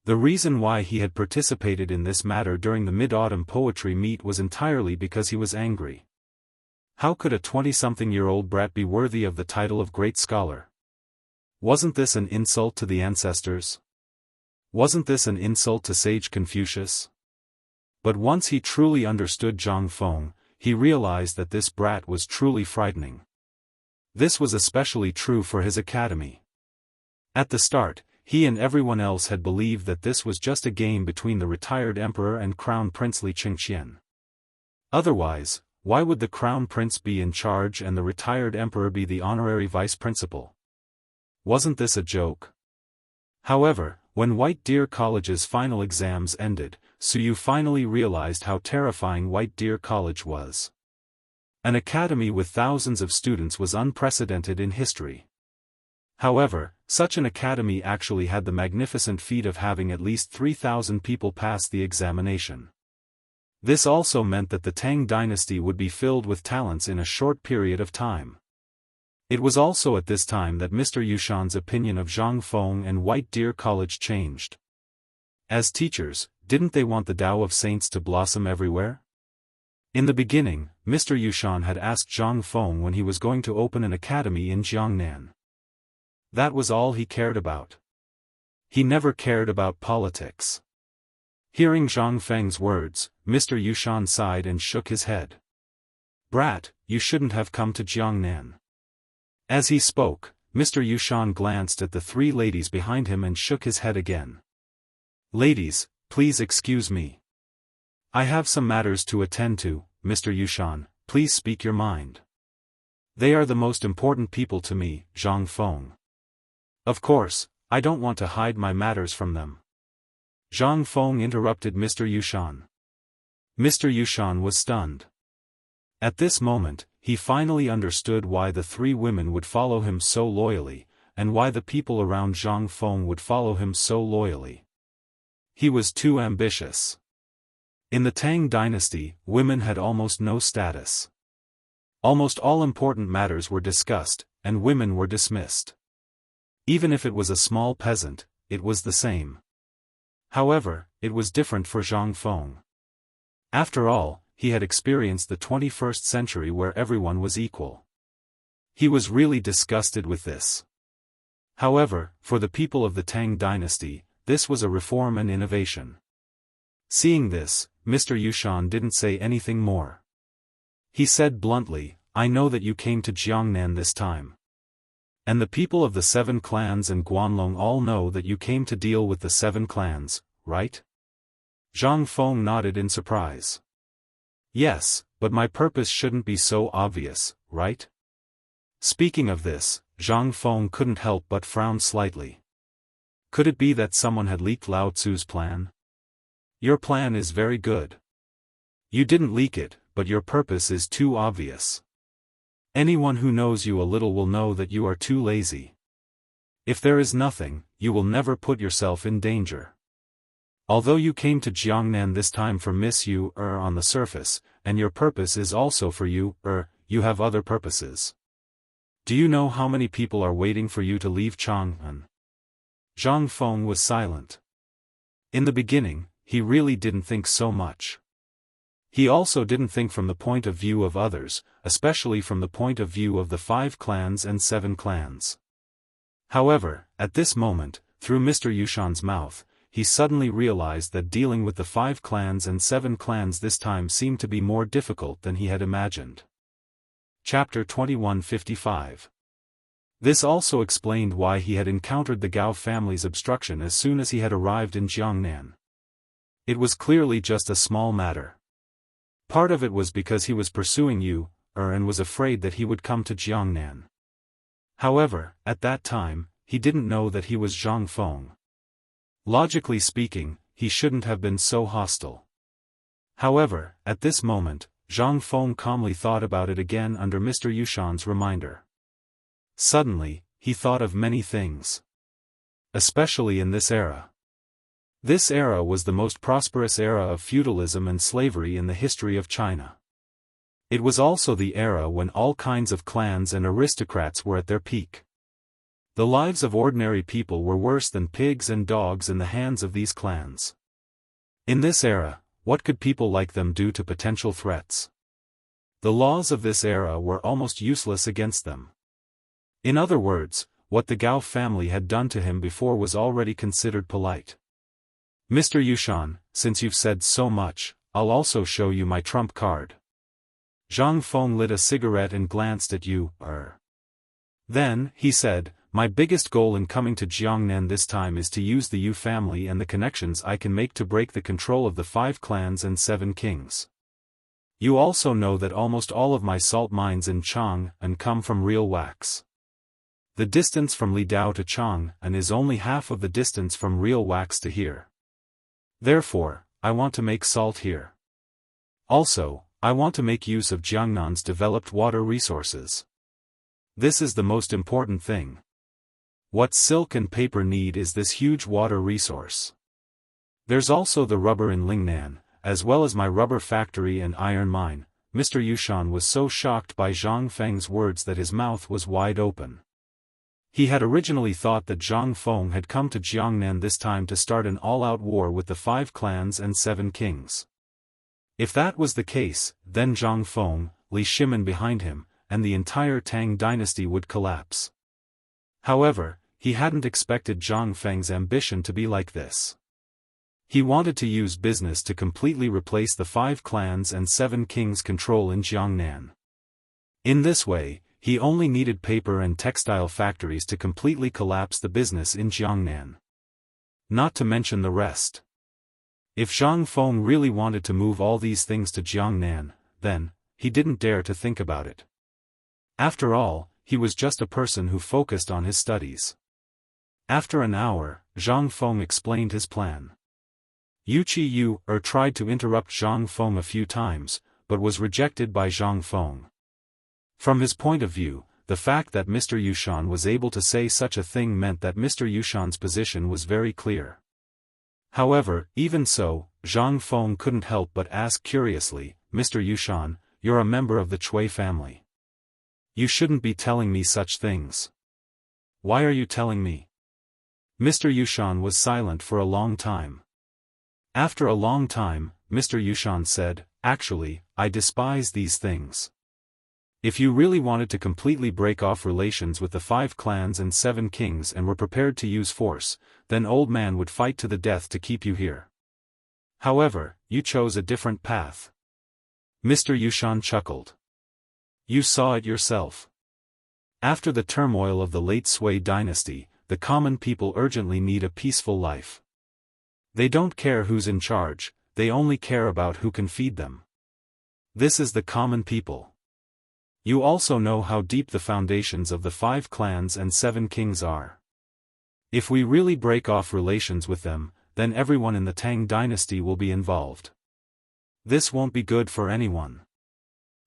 The reason why he had participated in this matter during the mid-autumn poetry meet was entirely because he was angry. How could a 20-something-year-old brat be worthy of the title of great scholar? Wasn't this an insult to the ancestors? Wasn't this an insult to sage Confucius? But once he truly understood Zhang Feng, he realized that this brat was truly frightening. This was especially true for his academy. At the start, he and everyone else had believed that this was just a game between the retired emperor and Crown Prince Li Qingqian. Otherwise, why would the Crown Prince be in charge and the retired emperor be the honorary vice principal? Wasn't this a joke? However, when White Deer College's final exams ended, Suyu finally realized how terrifying White Deer College was. An academy with thousands of students was unprecedented in history. However, such an academy actually had the magnificent feat of having at least 3,000 people pass the examination. This also meant that the Tang dynasty would be filled with talents in a short period of time. It was also at this time that Mr. Yushan's opinion of Zhang Feng and White Deer College changed. As teachers, didn't they want the Tao of Saints to blossom everywhere? In the beginning, Mr. Yushan had asked Zhang Feng when he was going to open an academy in Jiangnan. That was all he cared about. He never cared about politics. Hearing Zhang Feng's words, Mr. Yushan sighed and shook his head. Brat, you shouldn't have come to Jiangnan. As he spoke, Mr. Yushan glanced at the 3 ladies behind him and shook his head again. Ladies, please excuse me. I have some matters to attend to, Mr. Yushan, please speak your mind. They are the most important people to me, Zhang Feng. Of course, I don't want to hide my matters from them. Zhang Feng interrupted Mr. Yushan. Mr. Yushan was stunned. At this moment, he finally understood why the 3 women would follow him so loyally, and why the people around Zhang Feng would follow him so loyally. He was too ambitious. In the Tang dynasty, women had almost no status. Almost all important matters were discussed, and women were dismissed. Even if it was a small peasant, it was the same. However, it was different for Zhang Feng. After all, he had experienced the 21st century where everyone was equal. He was really disgusted with this. However, for the people of the Tang dynasty, this was a reform and innovation. Seeing this, Mr. Yushan didn't say anything more. He said bluntly, I know that you came to Jiangnan this time. And the people of the 7 clans and Guanlong all know that you came to deal with the 7 clans, right? Zhang Feng nodded in surprise. Yes, but my purpose shouldn't be so obvious, right? Speaking of this, Zhang Feng couldn't help but frown slightly. Could it be that someone had leaked Lao Tzu's plan? Your plan is very good. You didn't leak it, but your purpose is too obvious. Anyone who knows you a little will know that you are too lazy. If there is nothing, you will never put yourself in danger. Although you came to Jiangnan this time for Miss Yu on the surface, and your purpose is also for you you have other purposes. Do you know how many people are waiting for you to leave Chang'an? Zhang Feng was silent. In the beginning, he really didn't think so much. He also didn't think from the point of view of others, especially from the point of view of the 5 clans and 7 clans. However, at this moment, through Mr. Yushan's mouth, he suddenly realized that dealing with the 5 clans and 7 clans this time seemed to be more difficult than he had imagined. Chapter 2155. This also explained why he had encountered the Gao family's obstruction as soon as he had arrived in Jiangnan. It was clearly just a small matter. Part of it was because he was pursuing you, and was afraid that he would come to Jiangnan. However, at that time, he didn't know that he was Zhang Feng. Logically speaking, he shouldn't have been so hostile. However, at this moment, Zhang Feng calmly thought about it again under Mr. Yushan's reminder. Suddenly, he thought of many things. Especially in this era. This era was the most prosperous era of feudalism and slavery in the history of China. It was also the era when all kinds of clans and aristocrats were at their peak. The lives of ordinary people were worse than pigs and dogs in the hands of these clans. In this era, what could people like them do to potential threats? The laws of this era were almost useless against them. In other words, what the Gao family had done to him before was already considered polite. Mr. Yushan, since you've said so much, I'll also show you my trump card. Zhang Feng lit a cigarette and glanced at you, Then, he said, my biggest goal in coming to Jiangnan this time is to use the Yu family and the connections I can make to break the control of the 5 clans and 7 kings. You also know that almost all of my salt mines in Chang'an come from real wax. The distance from Lidao to Chang'an is only half of the distance from real wax to here. Therefore, I want to make salt here. Also, I want to make use of Jiangnan's developed water resources. This is the most important thing. What silk and paper need is this huge water resource. There's also the rubber in Lingnan, as well as my rubber factory and iron mine. Mr. Yushan was so shocked by Zhang Feng's words that his mouth was wide open. He had originally thought that Zhang Feng had come to Jiangnan this time to start an all-out war with the 5 clans and 7 kings. If that was the case, then Zhang Feng, Li Shimin behind him, and the entire Tang dynasty would collapse. However, he hadn't expected Zhang Feng's ambition to be like this. He wanted to use business to completely replace the 5 clans and 7 kings' control in Jiangnan. In this way, he only needed paper and textile factories to completely collapse the business in Jiangnan. Not to mention the rest. If Zhang Feng really wanted to move all these things to Jiangnan, then, he didn't dare to think about it. After all, he was just a person who focused on his studies. After an hour, Zhang Feng explained his plan. Yuqi Yu tried to interrupt Zhang Feng a few times, but was rejected by Zhang Feng. From his point of view, the fact that Mr. Yushan was able to say such a thing meant that Mr. Yushan's position was very clear. However, even so, Zhang Feng couldn't help but ask curiously, Mr. Yushan, you're a member of the Cui family. You shouldn't be telling me such things. Why are you telling me? Mr. Yushan was silent for a long time. After a long time, Mr. Yushan said, actually, I despise these things. If you really wanted to completely break off relations with the 5 clans and 7 kings and were prepared to use force, then old man would fight to the death to keep you here. However, you chose a different path. Mr. Yushan chuckled. You saw it yourself. After the turmoil of the late Sui dynasty, the common people urgently need a peaceful life. They don't care who's in charge, they only care about who can feed them. This is the common people. You also know how deep the foundations of the 5 clans and 7 kings are. If we really break off relations with them, then everyone in the Tang dynasty will be involved. This won't be good for anyone.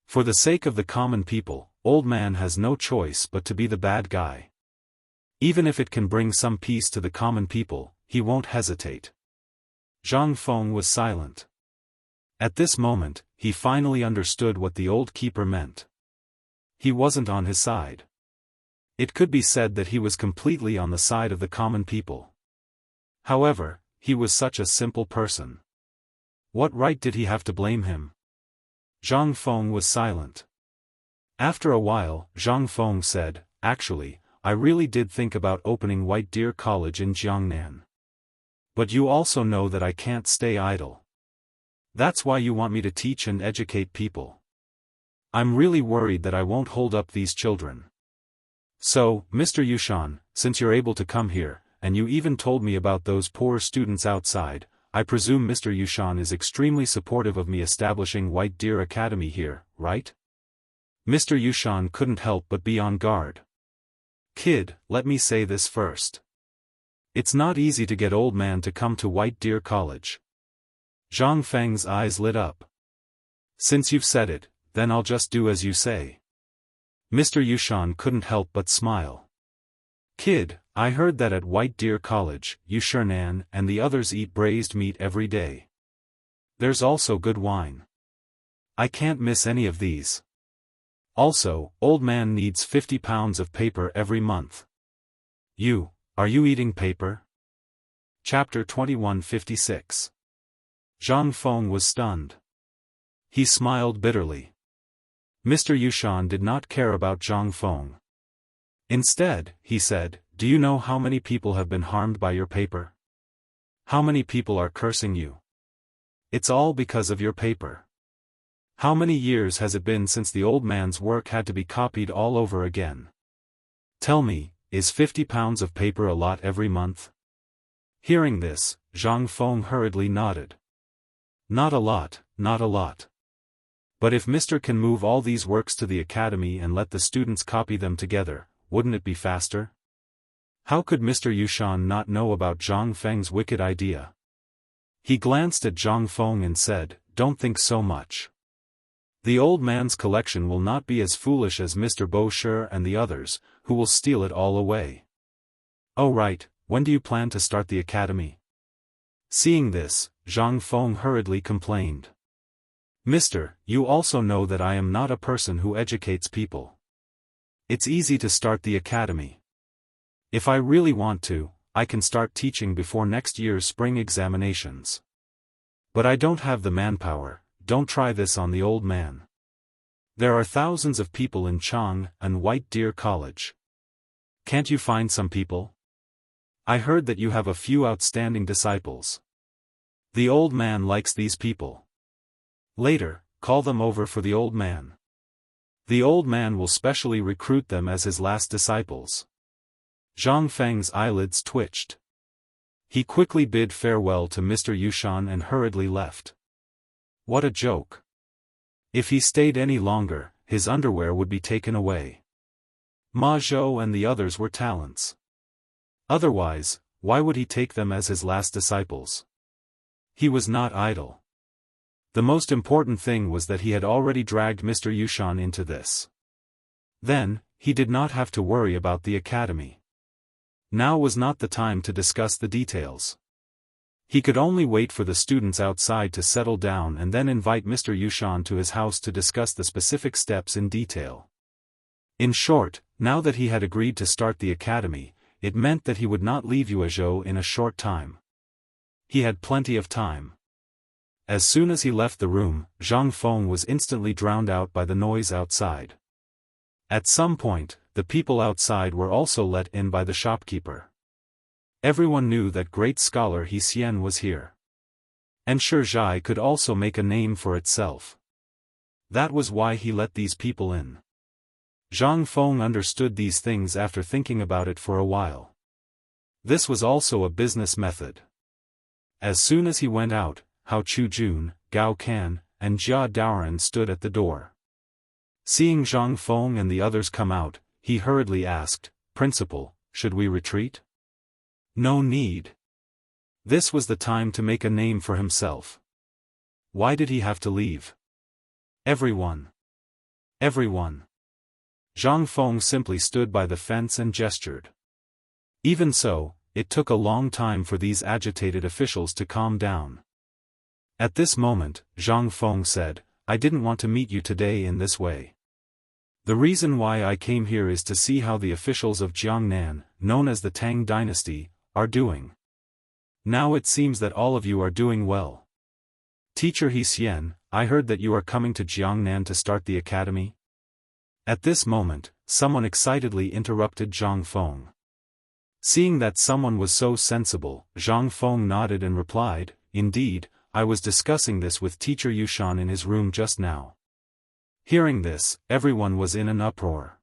For the sake of the common people, Old Man has no choice but to be the bad guy. Even if it can bring some peace to the common people, he won't hesitate. Zhang Feng was silent. At this moment, he finally understood what the old keeper meant. He wasn't on his side. It could be said that he was completely on the side of the common people. However, he was such a simple person. What right did he have to blame him? Zhang Feng was silent. After a while, Zhang Feng said, "Actually, I really did think about opening White Deer College in Jiangnan. But you also know that I can't stay idle. That's why you want me to teach and educate people. I'm really worried that I won't hold up these children. So, Mr. Yushan, since you're able to come here, and you even told me about those poor students outside, I presume Mr. Yushan is extremely supportive of me establishing White Deer Academy here, right?" Mr. Yushan couldn't help but be on guard. "Kid, let me say this first. It's not easy to get Old Man to come to White Deer College." Zhang Feng's eyes lit up. "Since you've said it, then I'll just do as you say." Mr. Yushan couldn't help but smile. "Kid, I heard that at White Deer College, Yushernan and the others eat braised meat every day. There's also good wine. I can't miss any of these. Also, Old Man needs 50 pounds of paper every month. Are you eating paper?" Chapter 2156. Zhang Feng was stunned. He smiled bitterly. Mr. Yushan did not care about Zhang Feng. Instead, he said, "Do you know how many people have been harmed by your paper? How many people are cursing you? It's all because of your paper. How many years has it been since the old man's work had to be copied all over again? Tell me, is 50 pounds of paper a lot every month?" Hearing this, Zhang Feng hurriedly nodded. "Not a lot, not a lot. But if Mr. can move all these works to the academy and let the students copy them together, wouldn't it be faster?" How could Mr. Yushan not know about Zhang Feng's wicked idea? He glanced at Zhang Feng and said, "Don't think so much. The old man's collection will not be as foolish as Mr. Bo Shi and the others, who will steal it all away." "Oh right, when do you plan to start the academy?" Seeing this, Zhang Feng hurriedly complained. "Mister, you also know that I am not a person who educates people. It's easy to start the academy. If I really want to, I can start teaching before next year's spring examinations. But I don't have the manpower. Don't try this on the old man. There are thousands of people in Chang and White Deer College. Can't you find some people? I heard that you have a few outstanding disciples. The old man likes these people. Later, call them over for the old man. The old man will specially recruit them as his last disciples." Zhang Feng's eyelids twitched. He quickly bid farewell to Mr. Yushan and hurriedly left. What a joke. If he stayed any longer, his underwear would be taken away. Ma Zhou and the others were talents. Otherwise, why would he take them as his last disciples? He was not idle. The most important thing was that he had already dragged Mr. Yushan into this. Then, he did not have to worry about the academy. Now was not the time to discuss the details. He could only wait for the students outside to settle down and then invite Mr. Yushan to his house to discuss the specific steps in detail. In short, now that he had agreed to start the academy, it meant that he would not leave Yuezhou in a short time. He had plenty of time. As soon as he left the room, Zhang Feng was instantly drowned out by the noise outside. At some point, the people outside were also let in by the shopkeeper. Everyone knew that great scholar He Xian was here. And Shizhai could also make a name for itself. That was why he let these people in. Zhang Feng understood these things after thinking about it for a while. This was also a business method. As soon as he went out, Hao Chujun, Gao Kan, and Jia Daoran stood at the door. Seeing Zhang Feng and the others come out, he hurriedly asked, "Principal, should we retreat?" "No need." This was the time to make a name for himself. Why did he have to leave? Everyone. Zhang Feng simply stood by the fence and gestured. Even so, it took a long time for these agitated officials to calm down. At this moment, Zhang Feng said, "I didn't want to meet you today in this way. The reason why I came here is to see how the officials of Jiangnan, known as the Tang dynasty, are doing. Now it seems that all of you are doing well. Teacher He Xian, I heard that you are coming to Jiangnan to start the academy." At this moment, someone excitedly interrupted Zhang Feng. Seeing that someone was so sensible, Zhang Feng nodded and replied, "Indeed, I was discussing this with Teacher Yushan in his room just now." Hearing this, everyone was in an uproar.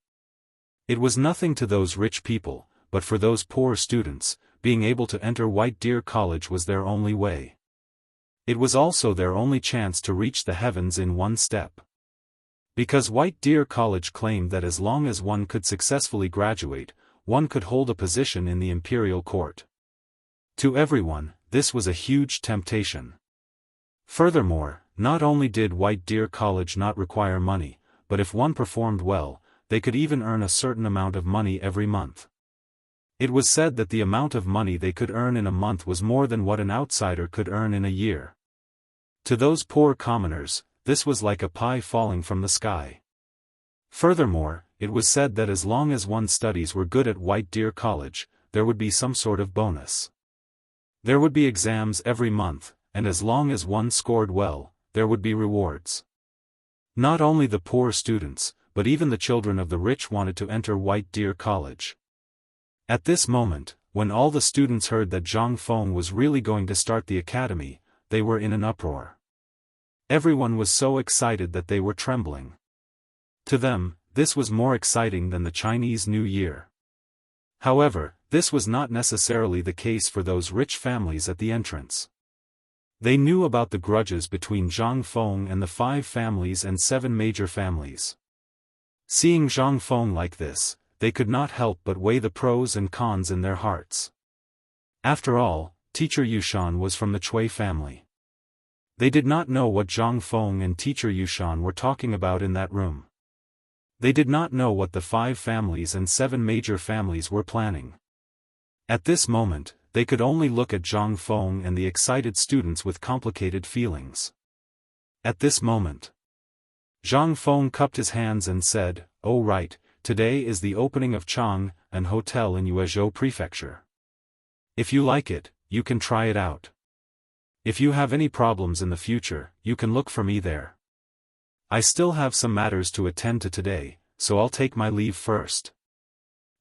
It was nothing to those rich people, but for those poor students, being able to enter White Deer College was their only way. It was also their only chance to reach the heavens in one step. Because White Deer College claimed that as long as one could successfully graduate, one could hold a position in the imperial court. To everyone, this was a huge temptation. Furthermore, not only did White Deer College not require money, but if one performed well, they could even earn a certain amount of money every month. It was said that the amount of money they could earn in a month was more than what an outsider could earn in a year. To those poor commoners, this was like a pie falling from the sky. Furthermore, it was said that as long as one's studies were good at White Deer College, there would be some sort of bonus. There would be exams every month, and as long as one scored well, there would be rewards. Not only the poor students, but even the children of the rich wanted to enter White Deer College. At this moment, when all the students heard that Zhang Feng was really going to start the academy, they were in an uproar. Everyone was so excited that they were trembling. To them, this was more exciting than the Chinese New Year. However, this was not necessarily the case for those rich families at the entrance. They knew about the grudges between Zhang Feng and the 5 families and 7 major families. Seeing Zhang Feng like this, they could not help but weigh the pros and cons in their hearts. After all, Teacher Yushan was from the Cui family. They did not know what Zhang Feng and Teacher Yushan were talking about in that room. They did not know what the 5 families and 7 major families were planning. At this moment, they could only look at Zhang Feng and the excited students with complicated feelings. At this moment, Zhang Feng cupped his hands and said, "Oh right, today is the opening of Chang, an hotel in Yuezhou Prefecture. If you like it, you can try it out. If you have any problems in the future, you can look for me there. I still have some matters to attend to today, so I'll take my leave first."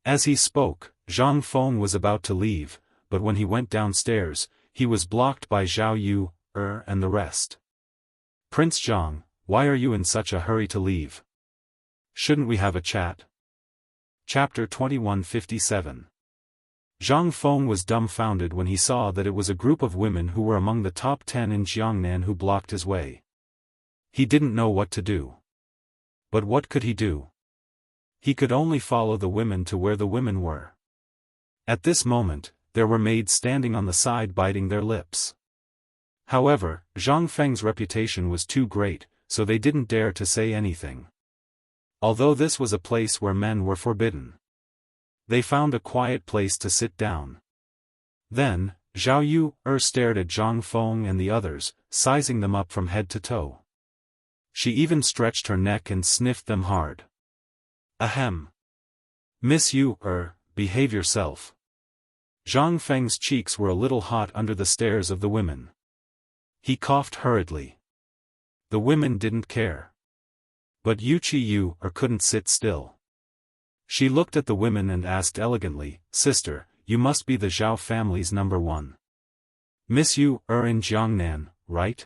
As he spoke, Zhang Feng was about to leave, but when he went downstairs, he was blocked by Zhao Yu, and the rest. "Prince Zhang, why are you in such a hurry to leave? Shouldn't we have a chat?" Chapter 2157. Zhang Feng was dumbfounded when he saw that it was a group of women who were among the top 10 in Jiangnan who blocked his way. He didn't know what to do. But what could he do? He could only follow the women to where the women were. At this moment, there were maids standing on the side biting their lips. However, Zhang Feng's reputation was too great, so they didn't dare to say anything. Although this was a place where men were forbidden. They found a quiet place to sit down. Then, Zhao Yu stared at Zhang Feng and the others, sizing them up from head to toe. She even stretched her neck and sniffed them hard. "Ahem. Miss Yu, behave yourself." Zhang Feng's cheeks were a little hot under the stares of the women. He coughed hurriedly. The women didn't care. But Yuqi Yu couldn't sit still. She looked at the women and asked elegantly, "Sister, you must be the Zhao family's number 1. Miss Yu in Jiangnan, right?"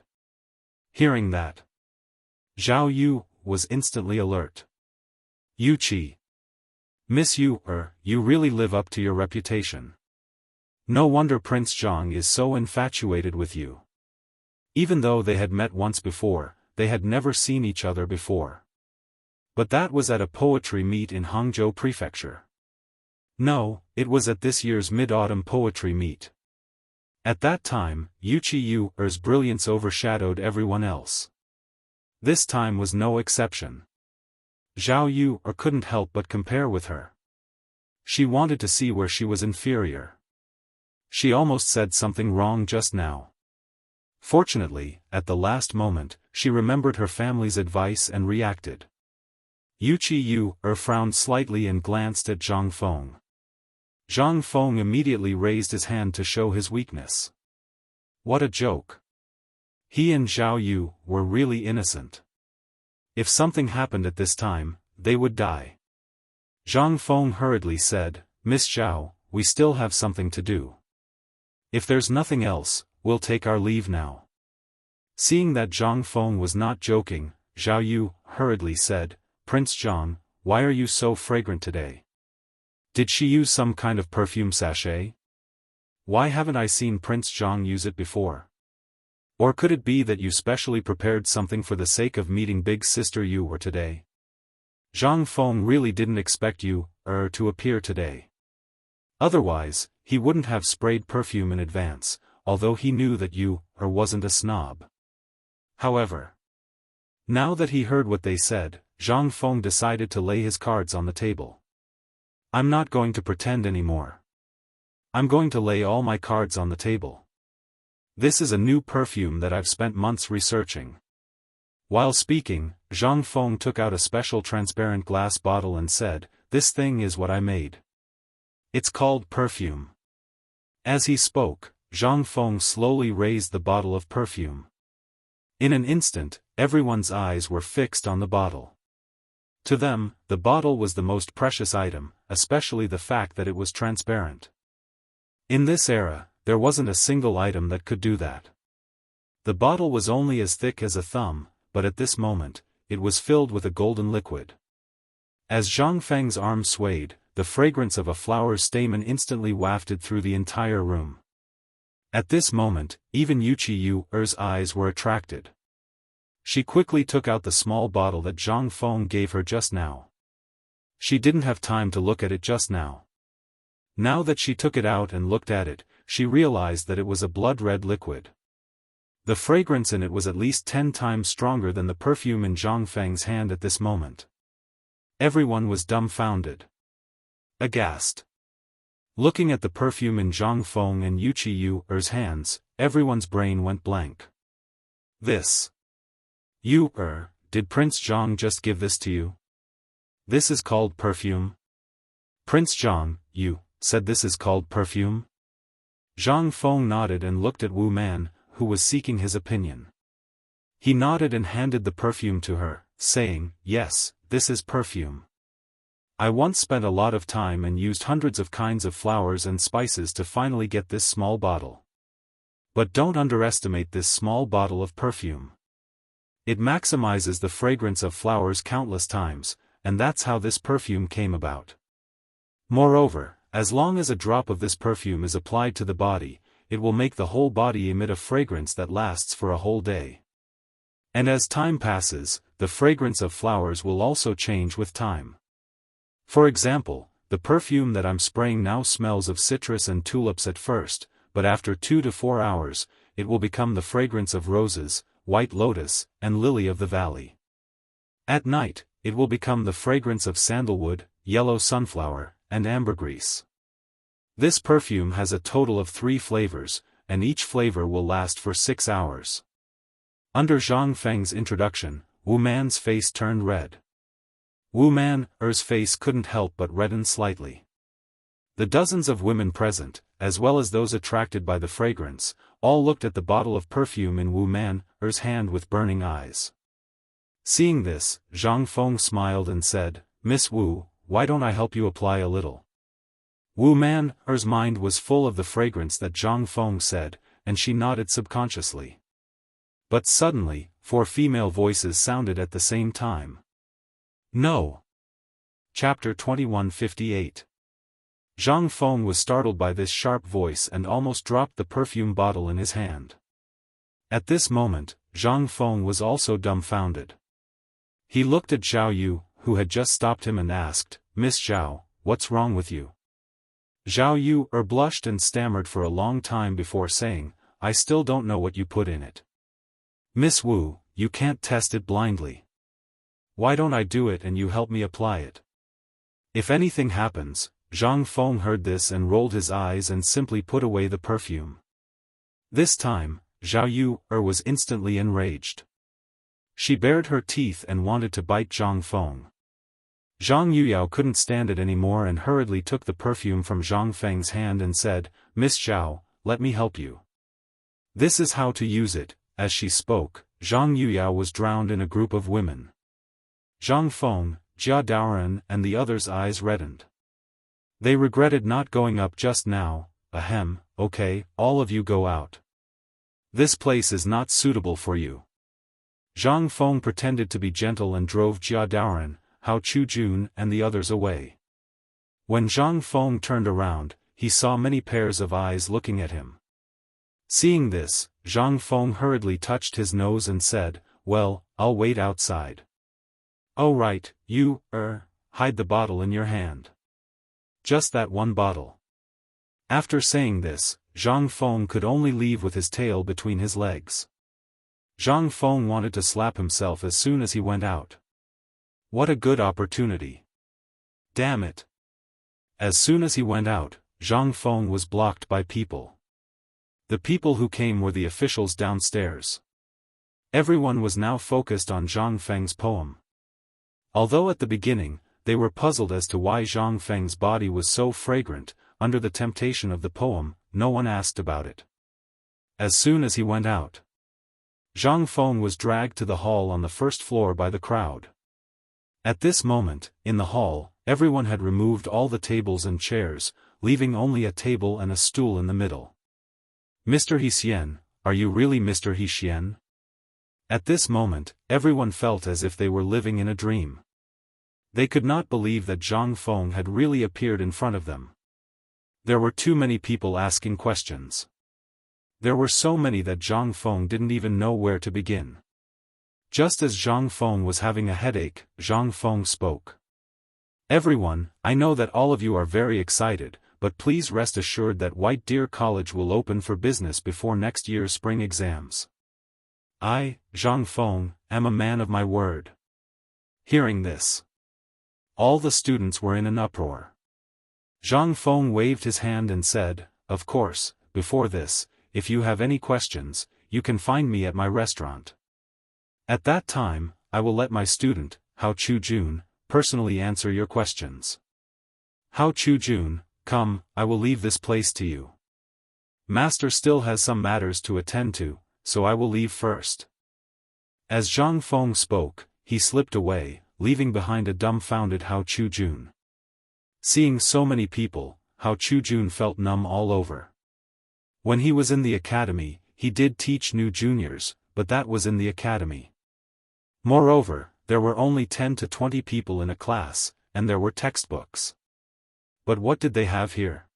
Hearing that, Zhao Yu was instantly alert. Yu Qi. Miss Yu, you really live up to your reputation. No wonder Prince Jiang is so infatuated with you. Even though they had met once before, they had never seen each other before. But that was at a poetry meet in Hangzhou Prefecture. No, it was at this year's Mid-Autumn Poetry Meet. At that time, Yu Qi's brilliance overshadowed everyone else. This time was no exception. Zhao Yu couldn't help but compare with her. She wanted to see where she was inferior. She almost said something wrong just now. Fortunately, at the last moment, she remembered her family's advice and reacted. Yu frowned slightly and glanced at Zhang Feng. Zhang Feng immediately raised his hand to show his weakness. What a joke. He and Zhao Yu were really innocent. If something happened at this time, they would die. Zhang Feng hurriedly said, Miss Zhao, we still have something to do. If there's nothing else, we'll take our leave now. Seeing that Zhang Feng was not joking, Zhao Yu hurriedly said, Prince Jiang, why are you so fragrant today? Did she use some kind of perfume sachet? Why haven't I seen Prince Jiang use it before? Or could it be that you specially prepared something for the sake of meeting big sister Yu today? Zhang Feng really didn't expect you to appear today. Otherwise, he wouldn't have sprayed perfume in advance, although he knew that Yu wasn't a snob. However, now that he heard what they said, Zhang Feng decided to lay his cards on the table. I'm not going to pretend anymore. I'm going to lay all my cards on the table. This is a new perfume that I've spent months researching. While speaking, Zhang Feng took out a special transparent glass bottle and said, This thing is what I made. It's called perfume. As he spoke, Zhang Feng slowly raised the bottle of perfume. In an instant, everyone's eyes were fixed on the bottle. To them, the bottle was the most precious item, especially the fact that it was transparent. In this era, there wasn't a single item that could do that. The bottle was only as thick as a thumb, but at this moment, it was filled with a golden liquid. As Zhang Feng's arm swayed, the fragrance of a flower's stamen instantly wafted through the entire room. At this moment, even Yu Qi's eyes were attracted. She quickly took out the small bottle that Zhang Feng gave her just now. She didn't have time to look at it just now. Now that she took it out and looked at it, she realized that it was a blood-red liquid. The fragrance in it was at least 10 times stronger than the perfume in Zhang Feng's hand at this moment. Everyone was dumbfounded. Aghast. Looking at the perfume in Zhang Feng and Yu Qi's hands, everyone's brain went blank. This. You, did Prince Jiang just give this to you? This is called perfume? Prince Jiang, you said this is called perfume? Zhang Feng nodded and looked at Wu Man, who was seeking his opinion. He nodded and handed the perfume to her, saying, Yes, this is perfume. I once spent a lot of time and used hundreds of kinds of flowers and spices to finally get this small bottle. But don't underestimate this small bottle of perfume. It maximizes the fragrance of flowers countless times, and that's how this perfume came about. Moreover, as long as a drop of this perfume is applied to the body, it will make the whole body emit a fragrance that lasts for a whole day. And as time passes, the fragrance of flowers will also change with time. For example, the perfume that I'm spraying now smells of citrus and tulips at first, but after 2 to 4 hours, it will become the fragrance of roses, white lotus, and lily of the valley. At night, it will become the fragrance of sandalwood, yellow sunflower, and ambergris. This perfume has a total of 3 flavors, and each flavor will last for 6 hours. Under Zhang Feng's introduction, Wu Man's face turned red. Wu Man's face couldn't help but redden slightly. The dozens of women present, as well as those attracted by the fragrance, all looked at the bottle of perfume in Wu Man's hand with burning eyes. Seeing this, Zhang Feng smiled and said, Miss Wu, why don't I help you apply a little? Wu Man's mind was full of the fragrance that Zhang Feng said, and she nodded subconsciously. But suddenly, 4 female voices sounded at the same time. No. Chapter 2158. Zhang Feng was startled by this sharp voice and almost dropped the perfume bottle in his hand. At this moment, Zhang Feng was also dumbfounded. He looked at Zhao Yu, who had just stopped him, and asked, "Miss Zhao, what's wrong with you?" Zhao Yu blushed and stammered for a long time before saying, "I still don't know what you put in it." "Miss Wu, you can't test it blindly. Why don't I do it and you help me apply it?" "If anything happens," Zhang Feng heard this and rolled his eyes and simply put away the perfume. This time, Zhao Yu was instantly enraged. She bared her teeth and wanted to bite Zhang Feng. Zhang Yuyao couldn't stand it anymore and hurriedly took the perfume from Zhang Feng's hand and said, "Miss Zhao, let me help you. This is how to use it." As she spoke, Zhang Yuyao was drowned in a group of women. Zhang Feng, Jia Daoran and the others' eyes reddened. They regretted not going up just now. Ahem, okay, all of you go out. This place is not suitable for you. Zhang Feng pretended to be gentle and drove Jia Daoran, Hao Chujun and the others away. When Zhang Feng turned around, he saw many pairs of eyes looking at him. Seeing this, Zhang Feng hurriedly touched his nose and said, "Well, I'll wait outside." "Oh right, you, hide the bottle in your hand. Just that one bottle." After saying this, Zhang Feng could only leave with his tail between his legs. Zhang Feng wanted to slap himself as soon as he went out. What a good opportunity. Damn it. As soon as he went out, Zhang Feng was blocked by people. The people who came were the officials downstairs. Everyone was now focused on Zhang Feng's poem. Although at the beginning, they were puzzled as to why Zhang Feng's body was so fragrant, under the temptation of the poem, no one asked about it. As soon as he went out, Zhang Feng was dragged to the hall on the first floor by the crowd. At this moment, in the hall, everyone had removed all the tables and chairs, leaving only a table and a stool in the middle. "Mr. Xian, are you really Mr. Xian?" At this moment, everyone felt as if they were living in a dream. They could not believe that Zhang Feng had really appeared in front of them. There were too many people asking questions. There were so many that Zhang Feng didn't even know where to begin. Just as Zhang Feng was having a headache, Zhang Feng spoke. "Everyone, I know that all of you are very excited, but please rest assured that White Deer College will open for business before next year's spring exams. I, Zhang Feng, am a man of my word." Hearing this, all the students were in an uproar. Zhang Feng waved his hand and said, "Of course, before this, if you have any questions, you can find me at my restaurant. At that time, I will let my student, Hao Chujun, personally answer your questions. Hao Chujun, come, I will leave this place to you. Master still has some matters to attend to, so I will leave first." As Zhang Feng spoke, he slipped away, leaving behind a dumbfounded Hao Chujun. Seeing so many people, Hao Chujun felt numb all over. When he was in the academy, he did teach new juniors, but that was in the academy. Moreover, there were only 10 to 20 people in a class, and there were textbooks. But what did they have here?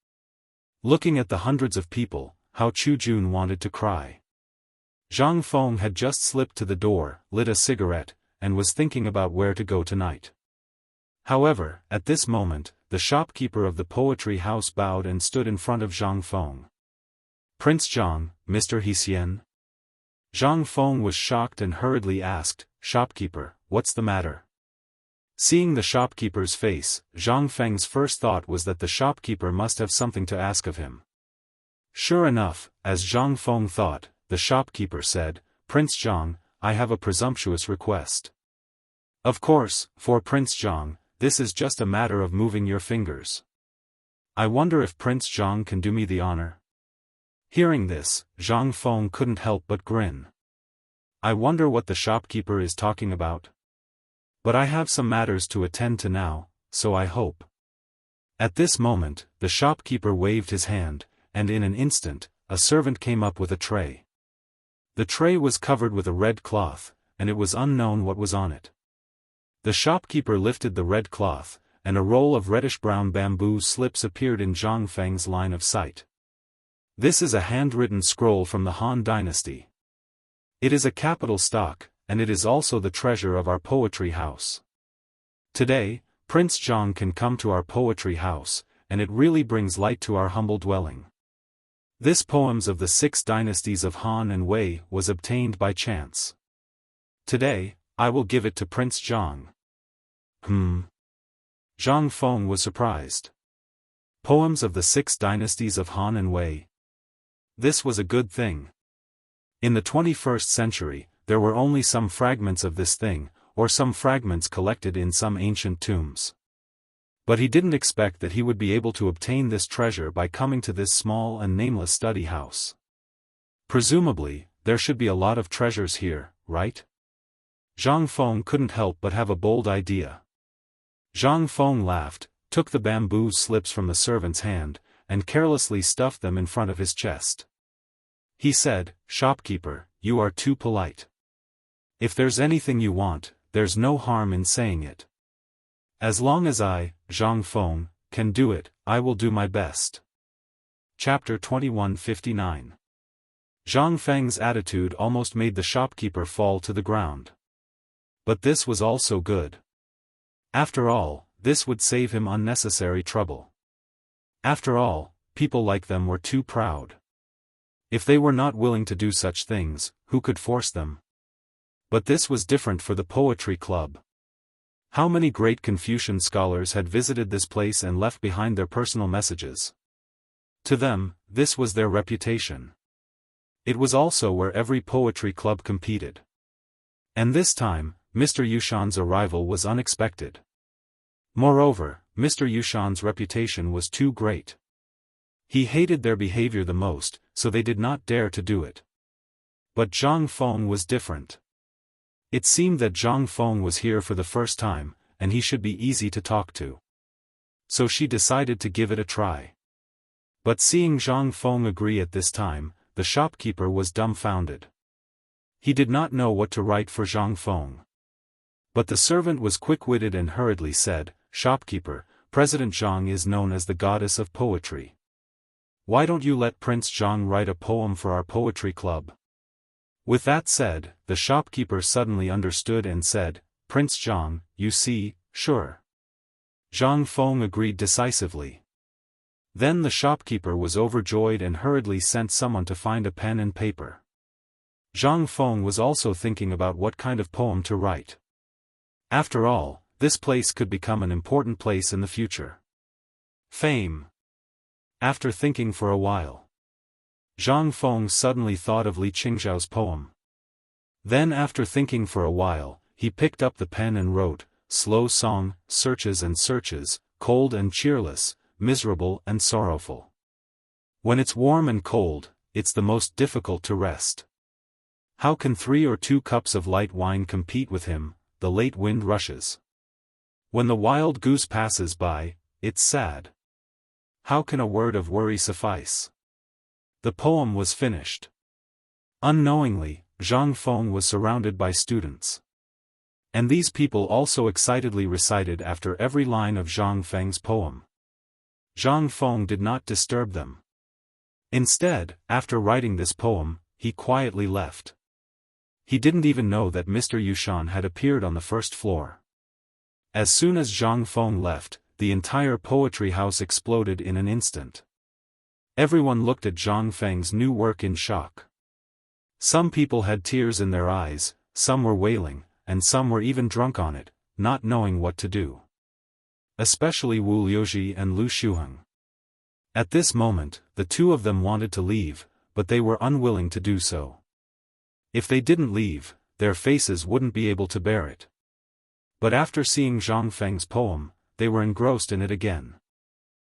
Looking at the hundreds of people, Hao Chujun wanted to cry. Zhang Feng had just slipped to the door, lit a cigarette, and was thinking about where to go tonight. However, at this moment, the shopkeeper of the poetry house bowed and stood in front of Zhang Feng. "Prince Zhang, Mr. Xian?" Zhang Feng was shocked and hurriedly asked, "Shopkeeper, what's the matter?" Seeing the shopkeeper's face, Zhang Feng's first thought was that the shopkeeper must have something to ask of him. Sure enough, as Zhang Feng thought, the shopkeeper said, "Prince Zhang, I have a presumptuous request." "Of course, for Prince Zhang, this is just a matter of moving your fingers. I wonder if Prince Zhang can do me the honor." Hearing this, Zhang Feng couldn't help but grin. I wonder what the shopkeeper is talking about. But I have some matters to attend to now, so I hope. At this moment, the shopkeeper waved his hand, and in an instant, a servant came up with a tray. The tray was covered with a red cloth, and it was unknown what was on it. The shopkeeper lifted the red cloth, and a roll of reddish-brown bamboo slips appeared in Zhang Feng's line of sight. This is a handwritten scroll from the Han Dynasty. It is a capital stock, and it is also the treasure of our poetry house. Today, Prince Zhang can come to our poetry house, and it really brings light to our humble dwelling. This poems of the 6 dynasties of Han and Wei was obtained by chance. Today, I will give it to Prince Zhang. Zhang Feng was surprised. Poems of the 6 dynasties of Han and Wei. This was a good thing. In the 21st century, there were only some fragments of this thing, or some fragments collected in some ancient tombs. But he didn't expect that he would be able to obtain this treasure by coming to this small and nameless study house. Presumably, there should be a lot of treasures here, right? Zhang Feng couldn't help but have a bold idea. Zhang Feng laughed, took the bamboo slips from the servant's hand, and carelessly stuffed them in front of his chest. He said, "Shopkeeper, you are too polite. If there's anything you want, there's no harm in saying it. As long as I, Zhang Feng, can do it, I will do my best." Chapter 2159. Zhang Feng's attitude almost made the shopkeeper fall to the ground. But this was also good. After all, this would save him unnecessary trouble. After all, people like them were too proud. If they were not willing to do such things, who could force them? But this was different for the poetry club. How many great Confucian scholars had visited this place and left behind their personal messages? To them, this was their reputation. It was also where every poetry club competed. And this time, Mr. Yushan's arrival was unexpected. Moreover, Mr. Yushan's reputation was too great. He hated their behavior the most, so they did not dare to do it. But Zhang Feng was different. It seemed that Zhang Feng was here for the first time, and he should be easy to talk to. So she decided to give it a try. But seeing Zhang Feng agree at this time, the shopkeeper was dumbfounded. He did not know what to write for Zhang Feng. But the servant was quick-witted and hurriedly said, "Shopkeeper, President Zhang is known as the goddess of poetry. Why don't you let Prince Zhang write a poem for our poetry club?" With that said, the shopkeeper suddenly understood and said, "Prince Zhang, you see, sure." Zhang Feng agreed decisively. Then the shopkeeper was overjoyed and hurriedly sent someone to find a pen and paper. Zhang Feng was also thinking about what kind of poem to write. After all, this place could become an important place in the future. Fame. After thinking for a while, Zhang Feng suddenly thought of Li Qingzhao's poem. Then after thinking for a while, he picked up the pen and wrote, "Slow song, searches and searches, cold and cheerless, miserable and sorrowful. When it's warm and cold, it's the most difficult to rest. How can 3 or 2 cups of light wine compete with him? The late wind rushes. When the wild goose passes by, it's sad. How can a word of worry suffice?" The poem was finished. Unknowingly, Zhang Feng was surrounded by students. And these people also excitedly recited after every line of Zhang Feng's poem. Zhang Feng did not disturb them. Instead, after writing this poem, he quietly left. He didn't even know that Mr. Yushan had appeared on the first floor. As soon as Zhang Feng left, the entire poetry house exploded in an instant. Everyone looked at Zhang Feng's new work in shock. Some people had tears in their eyes, some were wailing, and some were even drunk on it, not knowing what to do. Especially Wu Liuji and Lu Shuheng. At this moment, the two of them wanted to leave, but they were unwilling to do so. If they didn't leave, their faces wouldn't be able to bear it. But after seeing Zhang Feng's poem, they were engrossed in it again.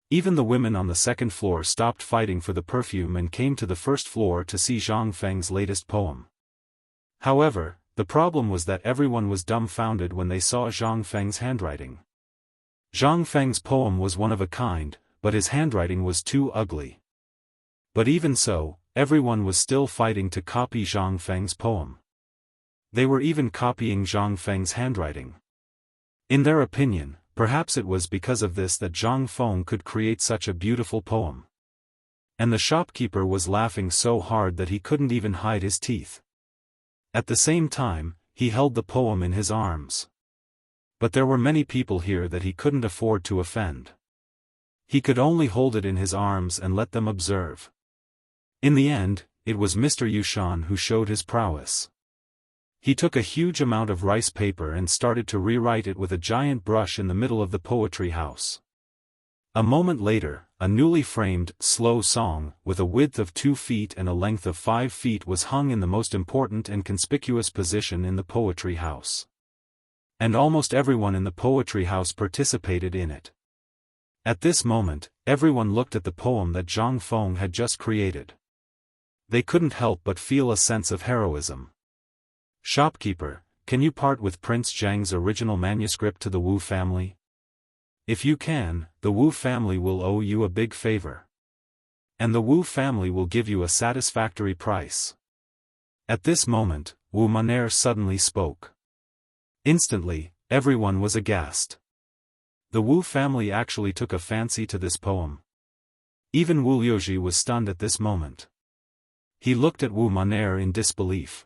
Even the women on the second floor stopped fighting for the perfume and came to the first floor to see Zhang Feng's latest poem. However, the problem was that everyone was dumbfounded when they saw Zhang Feng's handwriting. Zhang Feng's poem was one of a kind, but his handwriting was too ugly. But even so, everyone was still fighting to copy Zhang Feng's poem. They were even copying Zhang Feng's handwriting. In their opinion, Perhaps it was because of this that Zhang Feng could create such a beautiful poem. And the shopkeeper was laughing so hard that he couldn't even hide his teeth. At the same time, he held the poem in his arms. But there were many people here that he couldn't afford to offend. He could only hold it in his arms and let them observe. In the end, it was Mr. Yushan who showed his prowess. He took a huge amount of rice paper and started to rewrite it with a giant brush in the middle of the poetry house. A moment later, a newly framed, slow song, with a width of 2 feet and a length of 5 feet was hung in the most important and conspicuous position in the poetry house. And almost everyone in the poetry house participated in it. At this moment, everyone looked at the poem that Zhang Feng had just created. They couldn't help but feel a sense of heroism. Shopkeeper, can you part with Prince Zhang's original manuscript to the Wu family? If you can, the Wu family will owe you a big favor. And the Wu family will give you a satisfactory price. At this moment, Wu Maner suddenly spoke. Instantly, everyone was aghast. The Wu family actually took a fancy to this poem. Even Wu Liuji was stunned at this moment. He looked at Wu Maner in disbelief.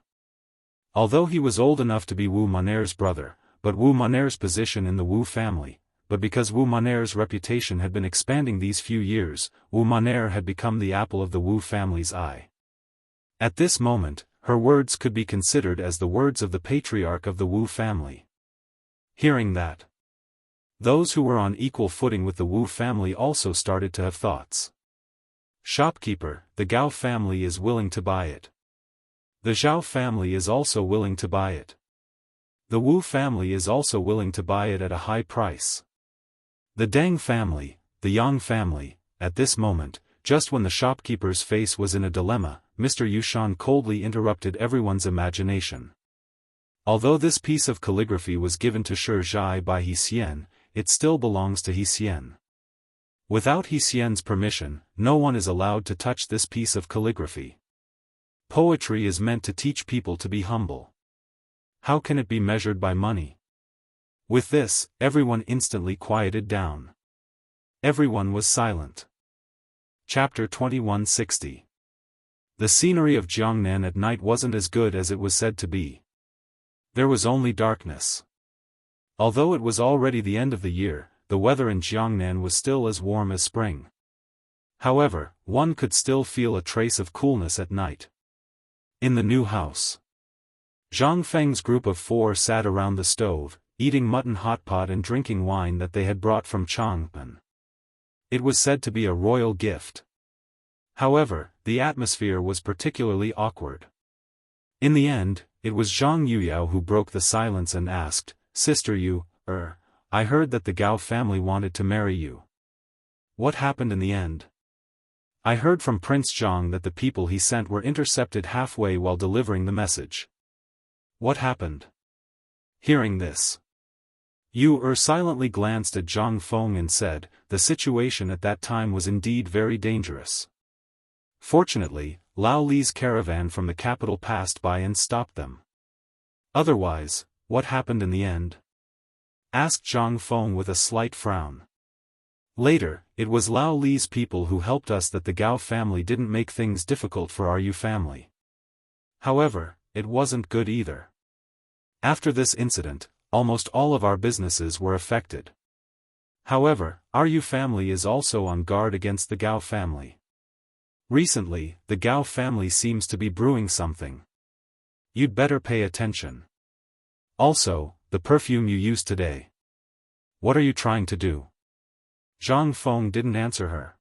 Although he was old enough to be Wu Maner's brother, but Wu Maner's position in the Wu family, but because Wu Maner's reputation had been expanding these few years, Wu Maner had become the apple of the Wu family's eye. At this moment, her words could be considered as the words of the patriarch of the Wu family. Hearing that, those who were on equal footing with the Wu family also started to have thoughts. Shopkeeper, the Gao family is willing to buy it. The Zhao family is also willing to buy it. The Wu family is also willing to buy it at a high price. The Deng family, the Yang family, at this moment, just when the shopkeeper's face was in a dilemma, Mr. Yushan coldly interrupted everyone's imagination. Although this piece of calligraphy was given to Shi Zhai by He Xian, it still belongs to He Xian. Without He Xian's permission, no one is allowed to touch this piece of calligraphy. Poetry is meant to teach people to be humble. How can it be measured by money? With this, everyone instantly quieted down. Everyone was silent. Chapter 2160. The scenery of Jiangnan at night wasn't as good as it was said to be. There was only darkness. Although it was already the end of the year, the weather in Jiangnan was still as warm as spring. However, one could still feel a trace of coolness at night. In the new house, Zhang Feng's group of 4 sat around the stove, eating mutton hotpot and drinking wine that they had brought from Chang'an. It was said to be a royal gift. However, the atmosphere was particularly awkward. In the end, it was Zhang Yuyao who broke the silence and asked, "Sister Yu, I heard that the Gao family wanted to marry you. What happened in the end?" "I heard from Prince Zhang that the people he sent were intercepted halfway while delivering the message." "What happened?" Hearing this, Yu silently glanced at Zhang Feng and said, "The situation at that time was indeed very dangerous. Fortunately, Lao Li's caravan from the capital passed by and stopped them. Otherwise, what happened in the end?" asked Zhang Feng with a slight frown. "Later, it was Lao Li's people who helped us that the Gao family didn't make things difficult for our Yu family. However, it wasn't good either. After this incident, almost all of our businesses were affected. However, our Yu family is also on guard against the Gao family. Recently, the Gao family seems to be brewing something. You'd better pay attention. Also, the perfume you used today. What are you trying to do?" Zhang Feng didn't answer her.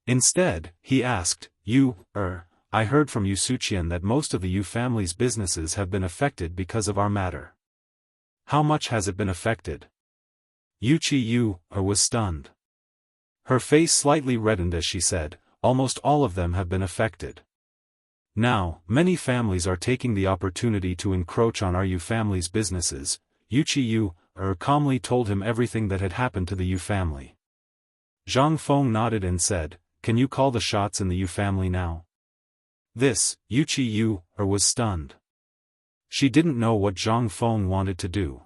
Instead, he asked, I heard from Yu Suqian that most of the Yu family's businesses have been affected because of our matter. How much has it been affected?" Yu was stunned. Her face slightly reddened as she said, "Almost all of them have been affected. Now, many families are taking the opportunity to encroach on our Yu family's businesses." Yu calmly told him everything that had happened to the Yu family. Zhang Feng nodded and said, "Can you call the shots in the Yu family now?" This, was stunned. She didn't know what Zhang Feng wanted to do.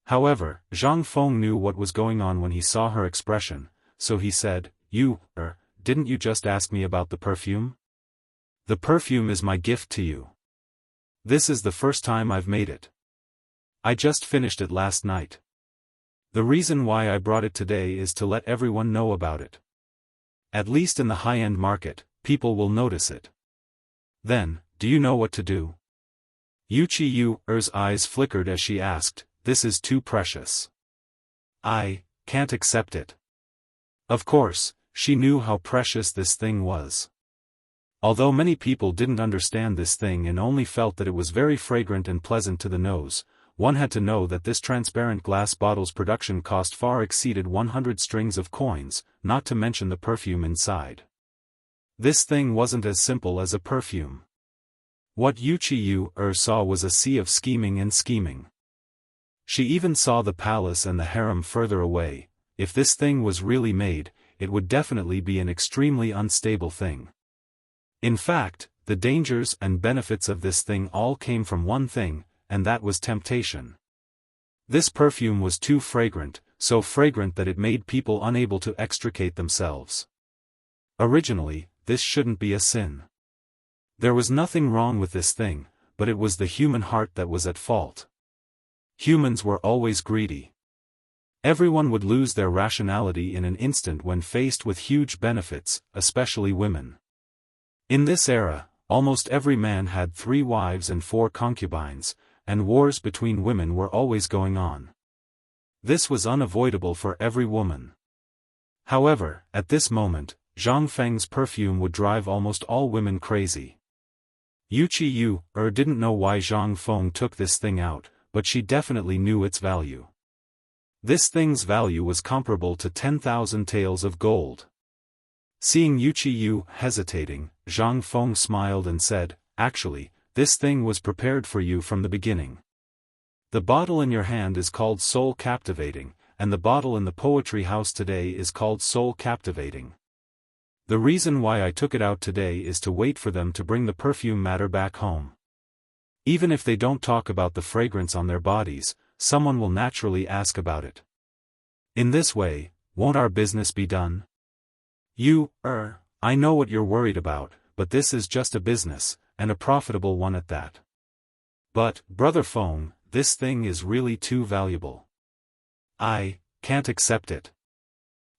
However, Zhang Feng knew what was going on when he saw her expression, so he said, didn't you just ask me about the perfume? The perfume is my gift to you. This is the first time I've made it. I just finished it last night. The reason why I brought it today is to let everyone know about it. At least in the high-end market, people will notice it. Then, do you know what to do? Wuxia's eyes flickered as she asked, "This is too precious. I can't accept it." Of course, she knew how precious this thing was. Although many people didn't understand this thing and only felt that it was very fragrant and pleasant to the nose, one had to know that this transparent glass bottle's production cost far exceeded 100 strings of coins, not to mention the perfume inside. This thing wasn't as simple as a perfume. What Wuxia saw was a sea of scheming and scheming. She even saw the palace and the harem further away. If this thing was really made, it would definitely be an extremely unstable thing. In fact, the dangers and benefits of this thing all came from one thing, and that was temptation. This perfume was too fragrant, so fragrant that it made people unable to extricate themselves. Originally, this shouldn't be a sin. There was nothing wrong with this thing, but it was the human heart that was at fault. Humans were always greedy. Everyone would lose their rationality in an instant when faced with huge benefits, especially women. In this era, almost every man had 3 wives and 4 concubines, and wars between women were always going on. This was unavoidable for every woman. However, at this moment, Zhang Feng's perfume would drive almost all women crazy. Wuxia didn't know why Zhang Feng took this thing out, but she definitely knew its value. This thing's value was comparable to 10,000 taels of gold. Seeing Wuxia hesitating, Zhang Feng smiled and said, "Actually, this thing was prepared for you from the beginning. The bottle in your hand is called Soul Captivating, and the bottle in the poetry house today is called Soul Captivating. The reason why I took it out today is to wait for them to bring the perfume matter back home. Even if they don't talk about the fragrance on their bodies, someone will naturally ask about it. In this way, won't our business be done? I know what you're worried about, but this is just a business, and a profitable one at that. But, Brother Feng, this thing is really too valuable. I can't accept it."